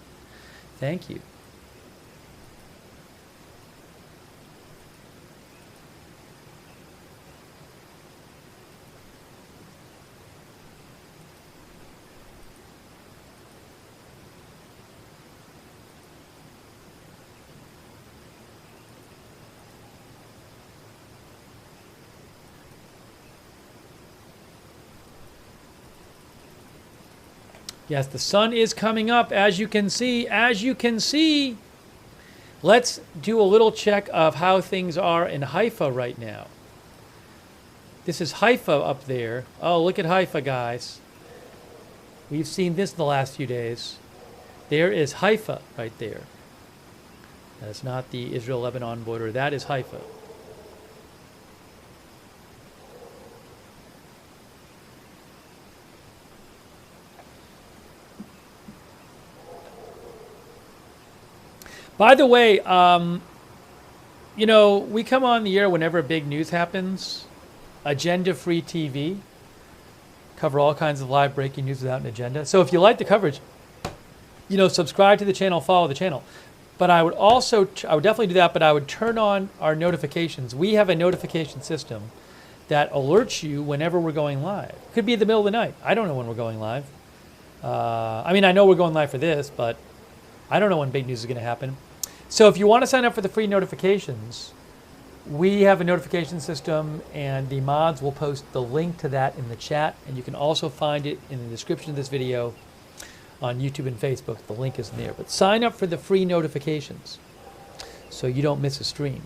Thank you. Yes, the sun is coming up, as you can see. As you can see, let's do a little check of how things are in Haifa right now. This is Haifa up there. Oh, look at Haifa, guys. We've seen this in the last few days. There is Haifa right there. That's not the Israel-Lebanon border. That is Haifa. By the way, you know, we come on the air whenever big news happens. Agenda-free TV. Cover all kinds of live breaking news without an agenda. So if you like the coverage, you know, subscribe to the channel, follow the channel. But I would also, I would definitely do that, but I would turn on our notifications. We have a notification system that alerts you whenever we're going live. It could be in the middle of the night. I don't know when we're going live. I mean, I know we're going live for this, but I don't know when big news is going to happen. So if you want to sign up for the free notifications, we have a notification system, and the mods will post the link to that in the chat, and you can also find it in the description of this video on YouTube and Facebook. The link is there. But sign up for the free notifications so you don't miss a stream.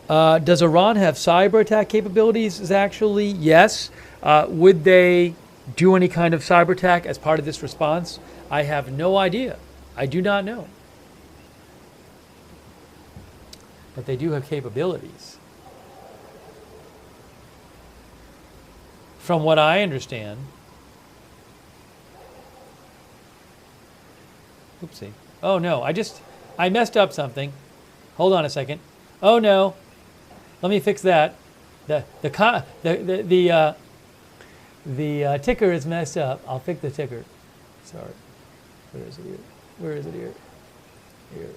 Does Iran have cyber attack capabilities? Is actually yes. Would they do any kind of cyber attack as part of this response? I have no idea. I do not know. But they do have capabilities. From what I understand. Oopsie. Oh no, I messed up something. Hold on a second. Oh no. Let me fix that. The ticker is messed up. I'll fix the ticker. Sorry. Where is it here? Where is it here? Here.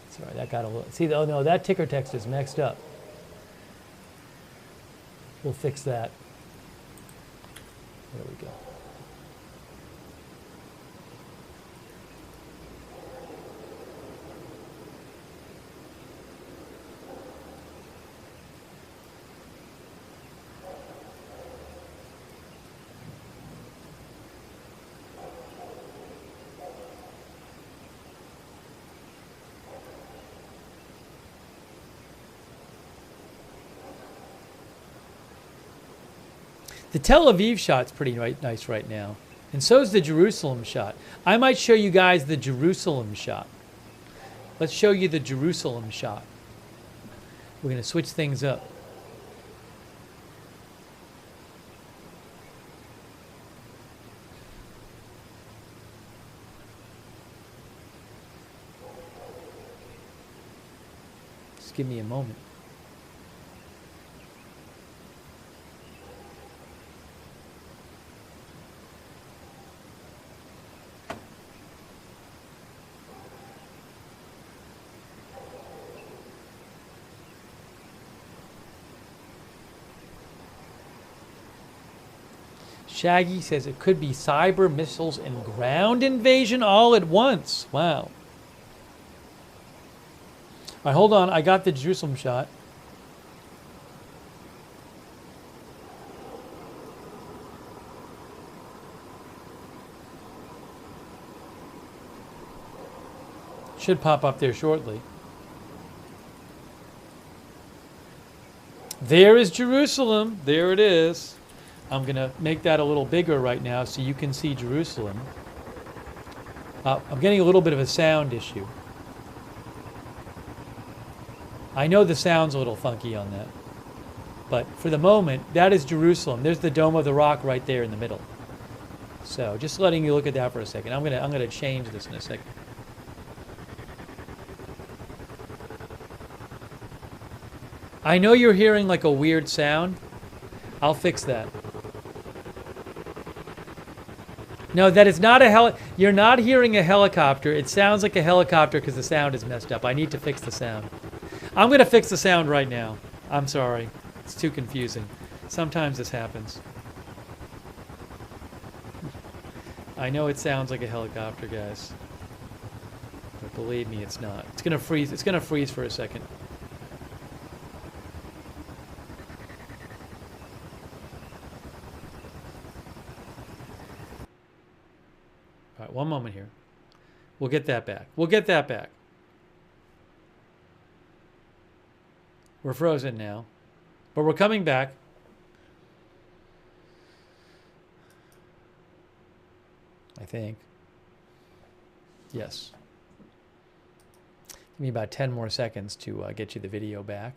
Sorry, that got a little... See, oh no, that ticker text is mixed up. We'll fix that. There we go. The Tel Aviv shot's pretty nice right now. And so is the Jerusalem shot. I might show you guys the Jerusalem shot. Let's show you the Jerusalem shot. We're going to switch things up. Just give me a moment. Shaggy says it could be cyber missiles and ground invasion all at once. Wow. All right, hold on. I got the Jerusalem shot. Should pop up there shortly. There is Jerusalem. There it is. I'm going to make that a little bigger right now so you can see Jerusalem. I'm getting a little bit of a sound issue. I know the sound's a little funky on that. But for the moment, that is Jerusalem. There's the Dome of the Rock right there in the middle. So just letting you look at that for a second. I'm gonna change this in a second. I know you're hearing like a weird sound. I'll fix that. No, that is not a you're not hearing a helicopter. It sounds like a helicopter because the sound is messed up. I need to fix the sound. I'm going to fix the sound right now. I'm sorry. It's too confusing. Sometimes this happens. I know it sounds like a helicopter, guys. But believe me, it's not. It's going to freeze. It's going to freeze for a second. All right, one moment here. We'll get that back. We'll get that back. We're frozen now, but we're coming back. I think. Yes. Give me about 10 more seconds to get you the video back.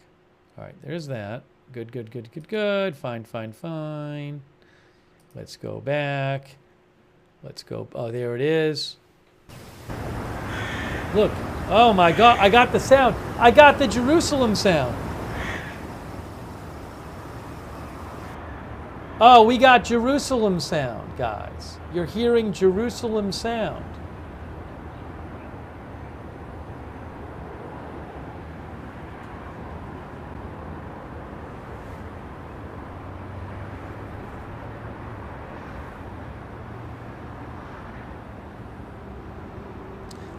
All right, there's that. Good, good, good, good, good. Fine, fine, fine. Let's go back. Let's go. Oh, there it is. Look. Oh, my God. I got the sound. I got the Jerusalem sound. Oh, we got Jerusalem sound, guys. You're hearing Jerusalem sound.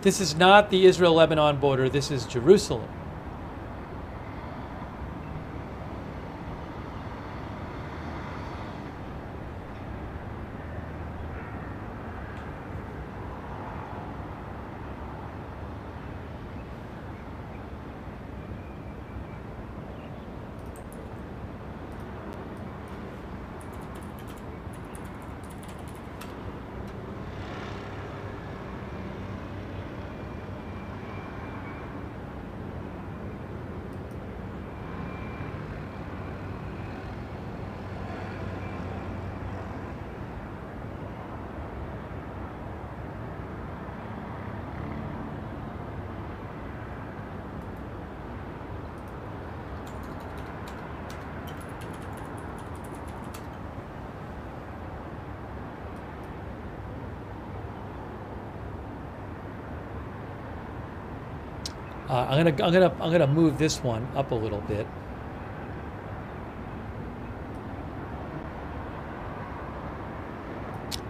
This is not the Israel-Lebanon border. This is Jerusalem. I'm gonna move this one up a little bit.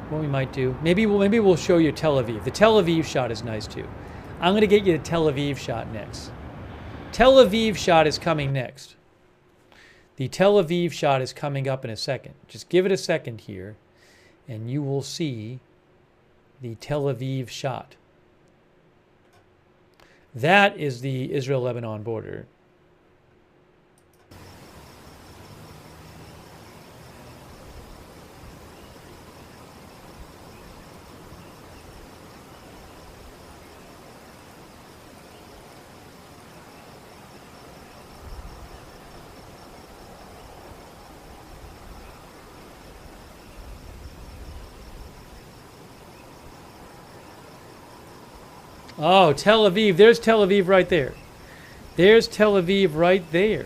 What we might do, maybe we'll show you Tel Aviv. The Tel Aviv shot is nice too. I'm gonna get you the Tel Aviv shot next. Tel Aviv shot is coming next. The Tel Aviv shot is coming up in a second. Just give it a second here, and you will see the Tel Aviv shot. That is the Israel-Lebanon border. Oh, Tel Aviv. There's Tel Aviv right there. There's Tel Aviv right there.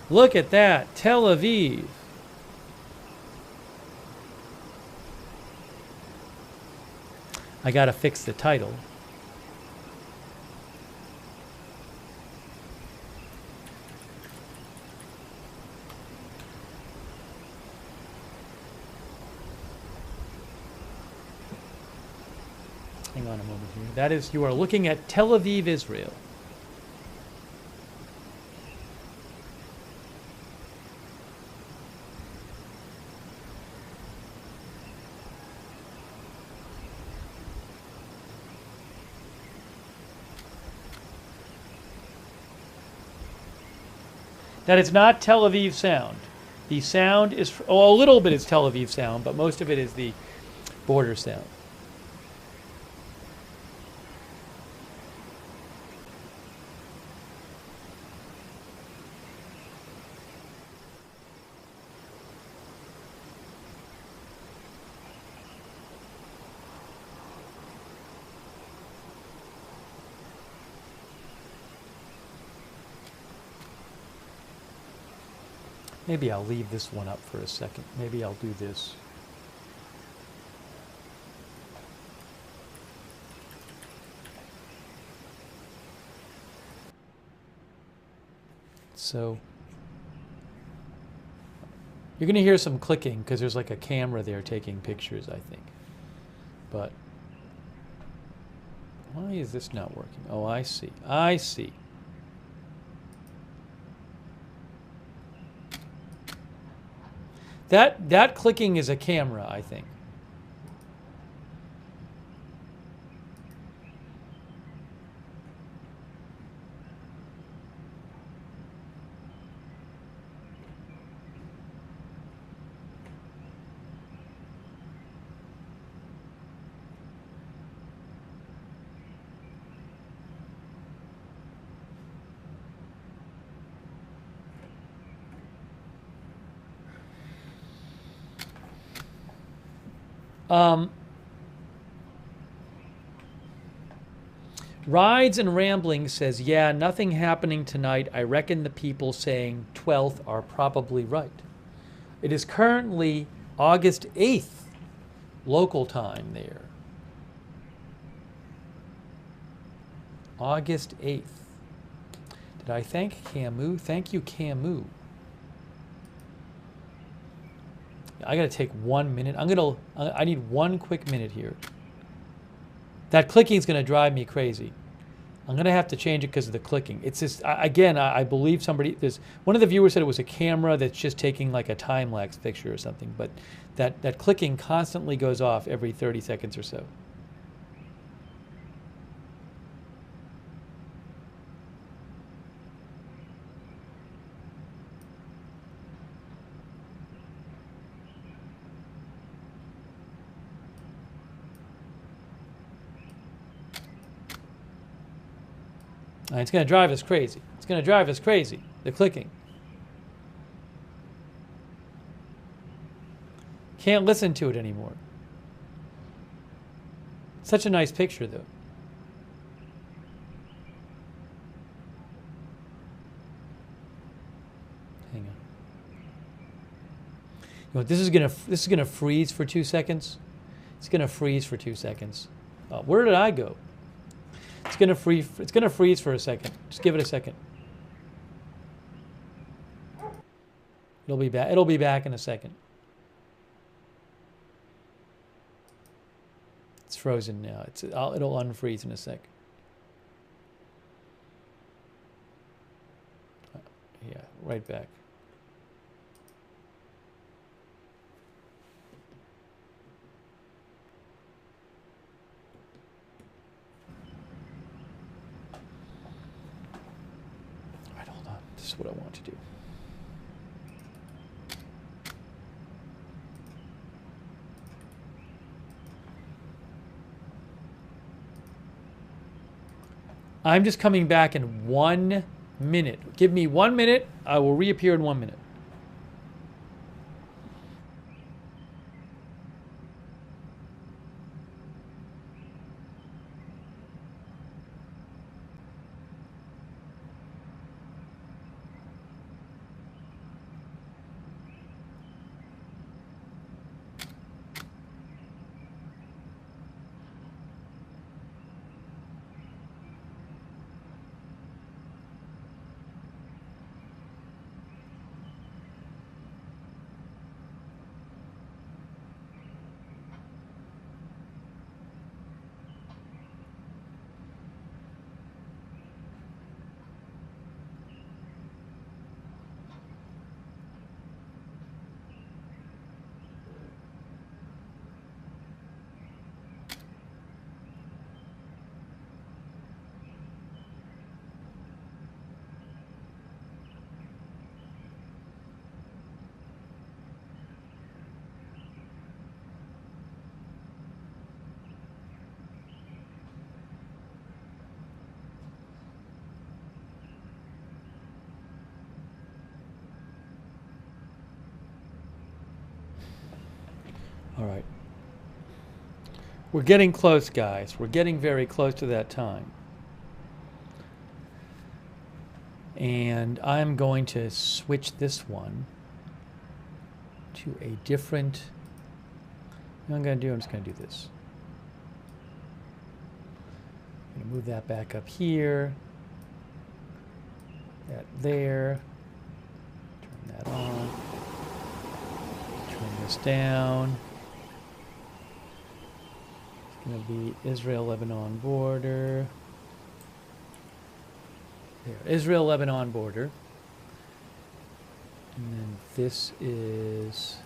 Look at that. Tel Aviv. I got to fix the title. Hang on a moment here. That is, you are looking at Tel Aviv, Israel. That is not Tel Aviv sound. The sound is, oh, a little bit is Tel Aviv sound, but most of it is the border sound. Maybe I'll leave this one up for a second. Maybe I'll do this. So you're going to hear some clicking because there's like a camera there taking pictures, I think. But why is this not working? Oh, I see. I see. That clicking is a camera, I think. Rides and Rambling says, yeah, nothing happening tonight. I reckon the people saying 12th are probably right. It is currently August 8th, local time there. August 8th. Did I thank Camus? Thank you, Camus. I gotta take 1 minute. I need 1 quick minute here. That clicking is gonna drive me crazy. I'm gonna have to change it because of the clicking. It's just, again, I believe somebody, one of the viewers said it was a camera that's just taking like a time-lapse picture or something, but that clicking constantly goes off every 30 seconds or so. And it's going to drive us crazy. It's going to drive us crazy, the clicking. Can't listen to it anymore. Such a nice picture, though. Hang on. You know what, this is gonna freeze for 2 seconds. It's gonna freeze for 2 seconds. Where did I go? It's gonna freeze for a second. Just give it a second. It'll be back. It'll be back in a second. It's frozen now. It'll unfreeze in a sec. Yeah, right back. This is what I want to do. I'm just coming back in 1 minute. Give me 1 minute. I will reappear in 1 minute. All right. We're getting close, guys. We're getting very close to that time. And I'm going to switch this one to a different... What I'm just going to do this. I'm going to move that back up here. That there. Turn that on. Turn this down. Going to be Israel-Lebanon border. There, Israel-Lebanon border. And then this is...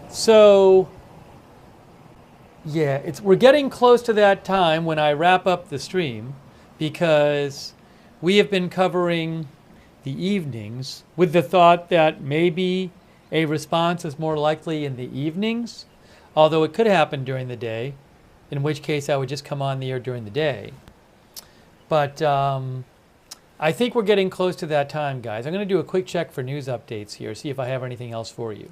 So... yeah, we're getting close to that time when I wrap up the stream, because we have been covering the evenings with the thought that maybe a response is more likely in the evenings, although it could happen during the day, in which case I would just come on the air during the day. But I think we're getting close to that time, guys. I'm going to do a quick check for news updates here, see if I have anything else for you.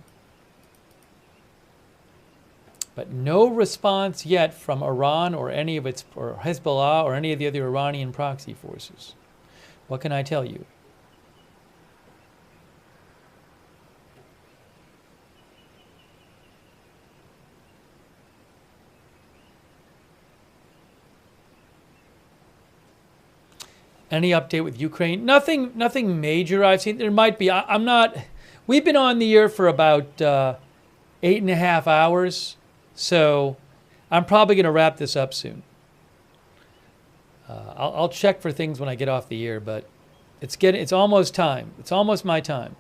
But no response yet from Iran or any of its, or Hezbollah or any of the other Iranian proxy forces. What can I tell you? Any update with Ukraine? Nothing major I've seen. There might be. I'm not. We've been on the air for about 8.5 hours, so I'm probably going to wrap this up soon. I'll check for things when I get off the air, but it's almost time. It's almost my time.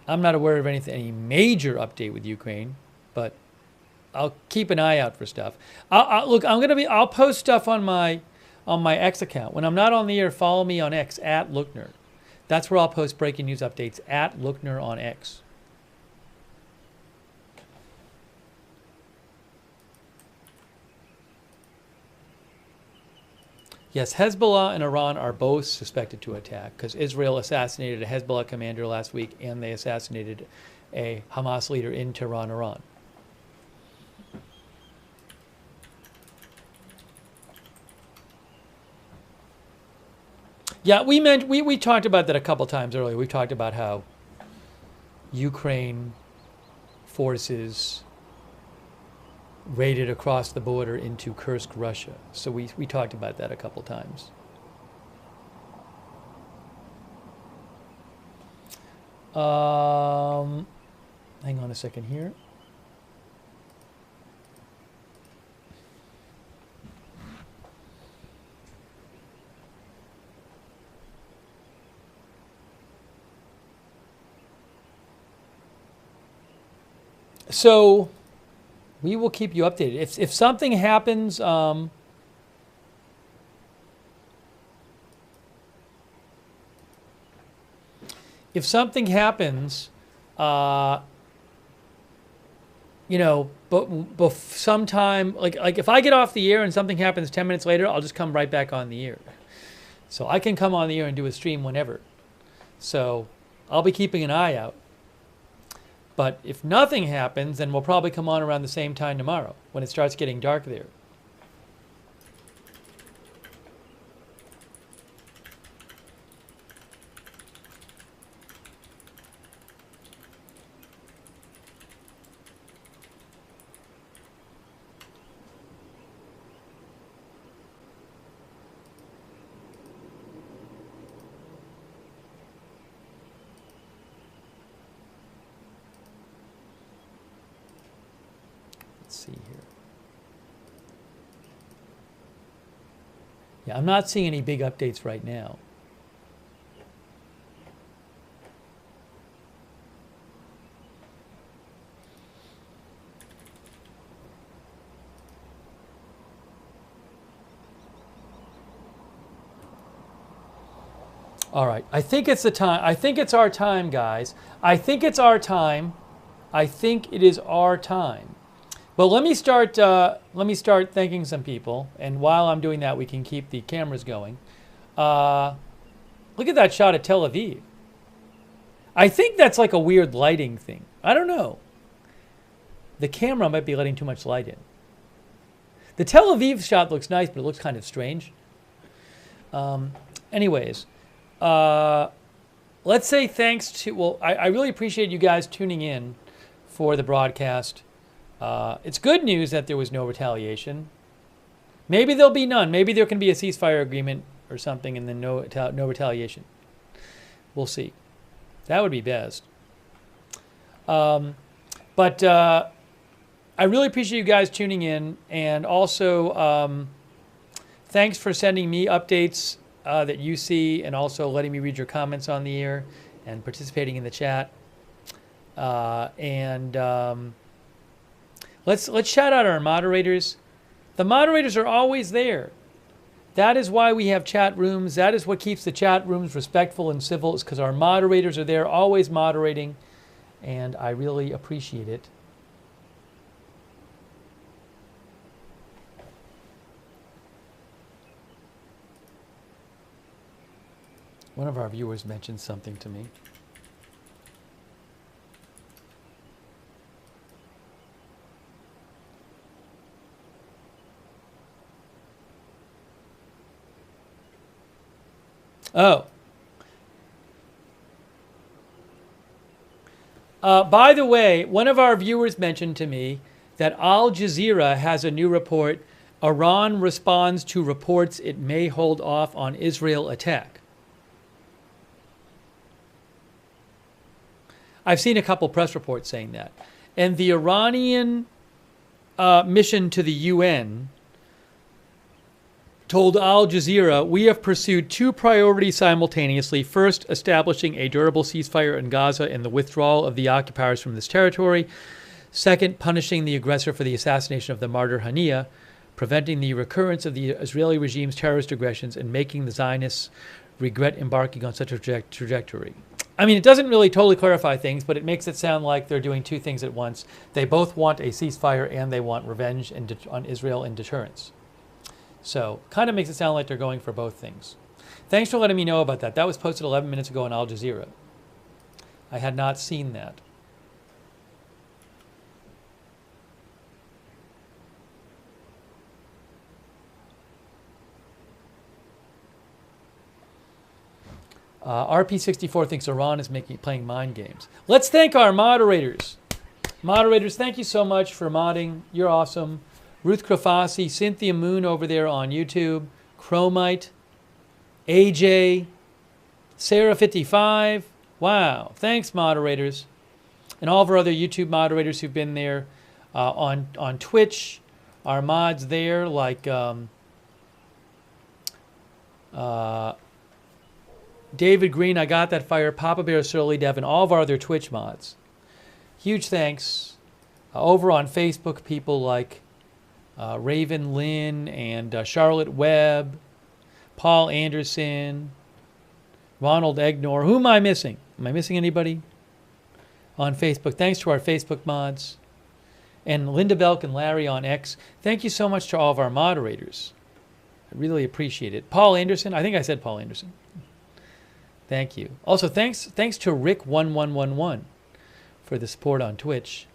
I'm not aware of any major update with Ukraine, but I'll keep an eye out for stuff. Look, I'll post stuff on my X account. When I'm not on the air, follow me on X at Lookner. That's where I'll post breaking news updates at Lookner on X. Yes, Hezbollah and Iran are both suspected to attack because Israel assassinated a Hezbollah commander last week and they assassinated a Hamas leader in Tehran, Iran. Yeah, we talked about that a couple times earlier. We talked about how Ukraine forces raided across the border into Kursk, Russia. So we talked about that a couple times. Hang on a second here. So we will keep you updated. If something happens, if something happens, you know, but sometime like if I get off the air and something happens 10 minutes later, I'll just come right back on the air. So I can come on the air and do a stream whenever. So I'll be keeping an eye out. But if nothing happens, then we'll probably come on around the same time tomorrow when it starts getting dark there. See here. Yeah, I'm not seeing any big updates right now. All right, I think it's the time. I think it's our time, guys. I think it's our time. I think it is our time. Well, let me start thanking some people, and while I'm doing that, we can keep the cameras going. Look at that shot of Tel Aviv. I think that's like a weird lighting thing. I don't know. The camera might be letting too much light in. The Tel Aviv shot looks nice, but it looks kind of strange. Anyways, let's say thanks to, well, I really appreciate you guys tuning in for the broadcast. It's good news that there was no retaliation. Maybe there'll be none. Maybe there can be a ceasefire agreement or something and then no retaliation. We'll see. That would be best. But I really appreciate you guys tuning in. And also, thanks for sending me updates that you see and also letting me read your comments on the air and participating in the chat. Let's shout out our moderators. The moderators are always there. That is why we have chat rooms. That is what keeps the chat rooms respectful and civil, is because our moderators are there, always moderating, and I really appreciate it. One of our viewers mentioned something to me. Oh. By the way, one of our viewers mentioned to me that Al Jazeera has a new report. Iran responds to reports it may hold off on Israel attack. I've seen a couple press reports saying that. And the Iranian mission to the UN told Al Jazeera, we have pursued two priorities simultaneously. First, establishing a durable ceasefire in Gaza and the withdrawal of the occupiers from this territory. Second, punishing the aggressor for the assassination of the martyr Haniyeh, preventing the recurrence of the Israeli regime's terrorist aggressions, and making the Zionists regret embarking on such a trajectory. I mean, it doesn't really totally clarify things, but it makes it sound like they're doing two things at once. They both want a ceasefire and they want revenge on Israel and deterrence. So kind of makes it sound like they're going for both things. Thanks for letting me know about that. That was posted 11 minutes ago on Al Jazeera. I had not seen that. RP64 thinks Iran is playing mind games. Let's thank our moderators. Moderators, thank you so much for modding. You're awesome. Ruth Krafasi, Cynthia Moon over there on YouTube, Chromite, AJ, Sarah55. Wow. Thanks, moderators. And all of our other YouTube moderators who've been there on Twitch. Our mods there like David Green, I Got That Fire, Papa Bear, Surly Dev, and all of our other Twitch mods. Huge thanks. Over on Facebook, people like Raven Lynn and Charlotte Webb, Paul Anderson, Ronald Egnor. Who am I missing? Am I missing anybody? On Facebook. Thanks to our Facebook mods. And Linda Belk and Larry on X. Thank you so much to all of our moderators. I really appreciate it. Paul Anderson. I think I said Paul Anderson. Thank you. Also, thanks to Rick1111 for the support on Twitch.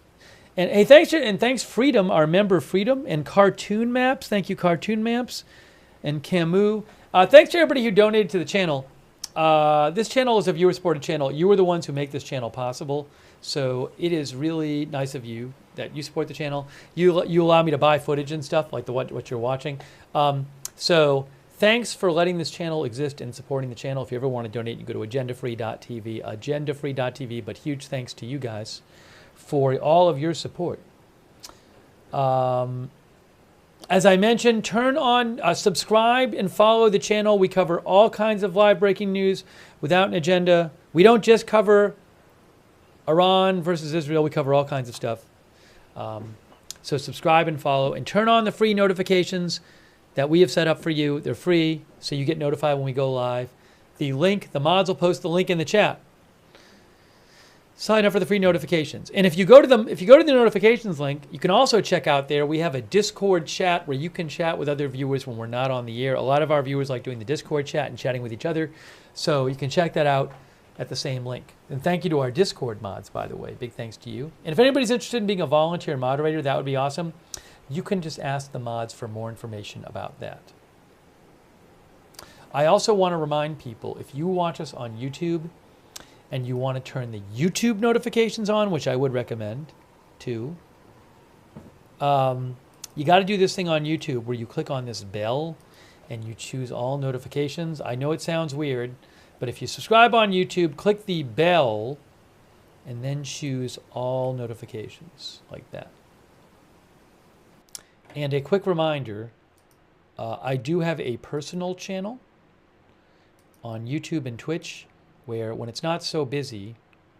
And hey, thanks Freedom, our member Freedom, and Cartoon Maps. Thank you, Cartoon Maps, and Camus. Thanks to everybody who donated to the channel. This channel is a viewer-supported channel. You are the ones who make this channel possible. So it is really nice of you that you support the channel. You allow me to buy footage and stuff like what you're watching. So thanks for letting this channel exist and supporting the channel. If you ever want to donate, you go to agendafree.tv, agendafree.tv. But huge thanks to you guys for all of your support. As I mentioned, turn on, subscribe and follow the channel. We cover all kinds of live breaking news without an agenda. We don't just cover Iran versus Israel. We cover all kinds of stuff. So subscribe and follow and turn on the free notifications that we have set up for you. They're free, so you get notified when we go live. The mods will post the link in the chat. Sign up for the free notifications. And if you go to the notifications link, you can also check out there. We have a Discord chat where you can chat with other viewers when we're not on the air. A lot of our viewers like doing the Discord chat and chatting with each other. So you can check that out at the same link. And thank you to our Discord mods, by the way. Big thanks to you. And if anybody's interested in being a volunteer moderator, that would be awesome. You can just ask the mods for more information about that. I also want to remind people, if you watch us on YouTube and you want to turn the YouTube notifications on, which I would recommend too, you got to do this thing on YouTube where you click on this bell and you choose all notifications. I know it sounds weird, but if you subscribe on YouTube, click the bell and then choose all notifications like that. And a quick reminder, I do have a personal channel on YouTube and Twitch where when it's not so busy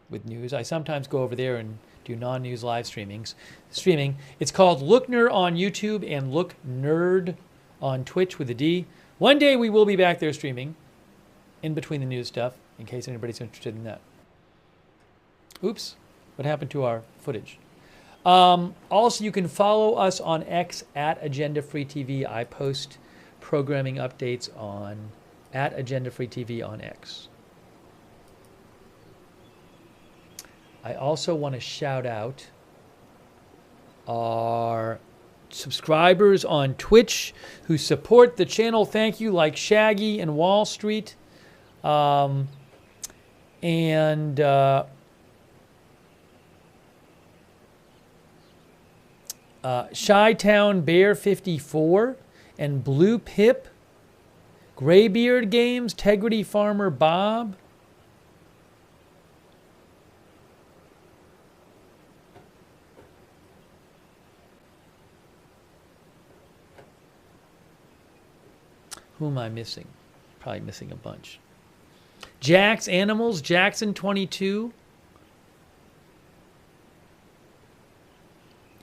with news, I sometimes go over there and do non-news live streaming. It's called Lookner on YouTube and Look Nerd on Twitch with a D. One day we will be back there streaming in between the news stuff in case anybody's interested in that. Oops, what happened to our footage? Also, you can follow us on X at Agenda Free TV. I post programming updates on at Agenda Free TV on X. I also want to shout out our subscribers on Twitch who support the channel. Thank you, like Shaggy and Wall Street. And Chi-Town Bear 54 and Blue Pip, Graybeard Games, Tegrity Farmer Bob. Who am I missing? Probably missing a bunch. Jack's Animals, Jackson 22.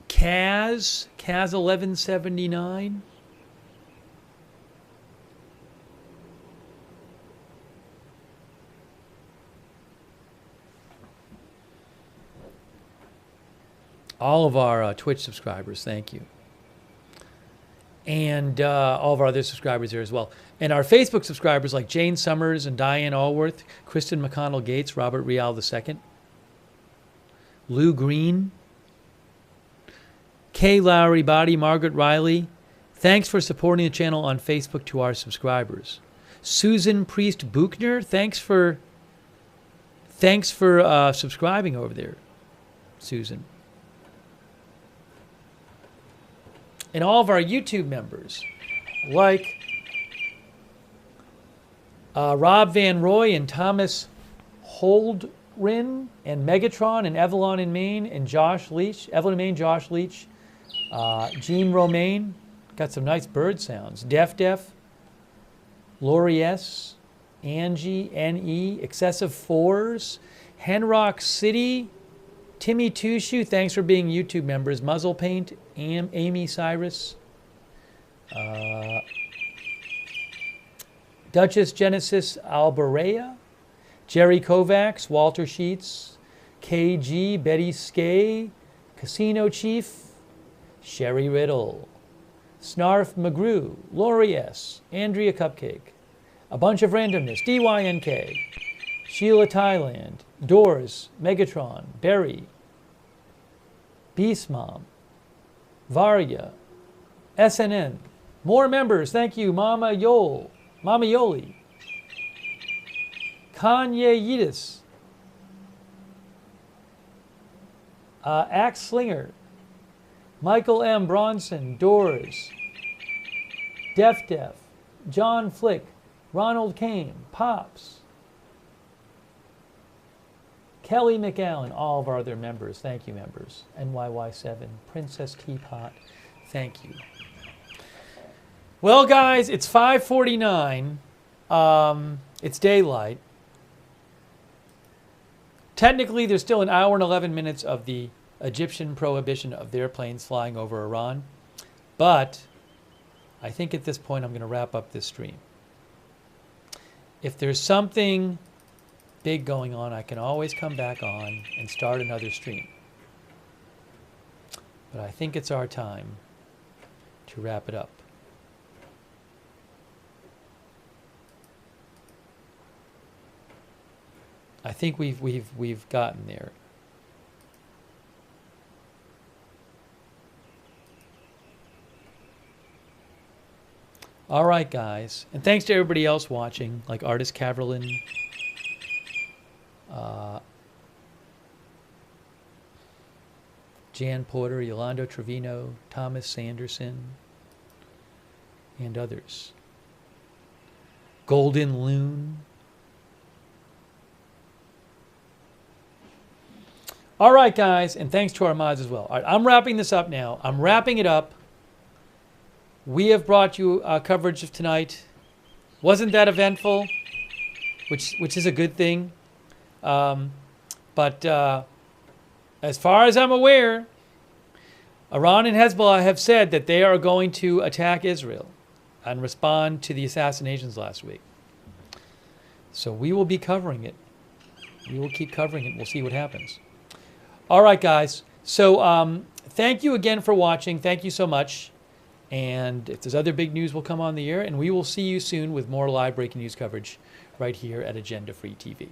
Kaz 1179. All of our Twitch subscribers, thank you. And all of our other subscribers there as well. And our Facebook subscribers like Jane Summers and Diane Allworth, Kristen McConnell Gates, Robert Rial II, Lou Green, Kay Lowry Body, Margaret Riley. Thanks for supporting the channel on Facebook to our subscribers. Susan Priest Buchner, thanks for subscribing over there, Susan. And all of our YouTube members, like Rob Van Roy and Thomas Holdren and Megatron and Evelyn in Maine and Josh Leach, Evelyn in Maine, Josh Leach, Jean Romaine, got some nice bird sounds. Def, Lori S, Angie, N.E., Excessive Fours, Henrock City, Timmy Tushu, thanks for being YouTube members. Muzzle Paint, Amy Cyrus, Duchess Genesis Alberea, Jerry Kovacs, Walter Sheets, KG, Betty Skay, Casino Chief, Sherry Riddle, Snarf McGrew, Lori S, Andrea Cupcake, A Bunch of Randomness, DYNK, Sheila Thailand, Doors, Megatron, Berry, Beast Mom, Varya, SNN. More members, thank you, Mama Yoli, Kanye Yidis, Axe Slinger, Michael M. Bronson, Doors, Def, John Flick, Ronald Kane, Pops, Kelly McAllen, all of our other members. Thank you, members. NYY7, Princess Teapot, thank you. Well, guys, it's 5:49. It's daylight. Technically, there's still an hour and 11 minutes of the Egyptian prohibition of their planes flying over Iran. But I think at this point I'm going to wrap up this stream. If there's something big going on, I can always come back on and start another stream. But I think it's our time to wrap it up. I think we've gotten there. All right, guys, and thanks to everybody else watching, like Artist Caverlin, Jan Porter, Yolando Trevino, Thomas Sanderson, and others. Golden Loon. All right, guys, and thanks to our mods as well. All right, I'm wrapping this up now. I'm wrapping it up. We have brought you coverage of tonight. Wasn't that eventful? Which is a good thing. But as far as I'm aware, Iran and Hezbollah have said that they are going to attack Israel and respond to the assassinations last week. So we will be covering it. We will keep covering it. We'll see what happens. All right, guys. So thank you again for watching. Thank you so much. And if there's other big news, we'll come on the air. And we will see you soon with more live breaking news coverage right here at Agenda Free TV.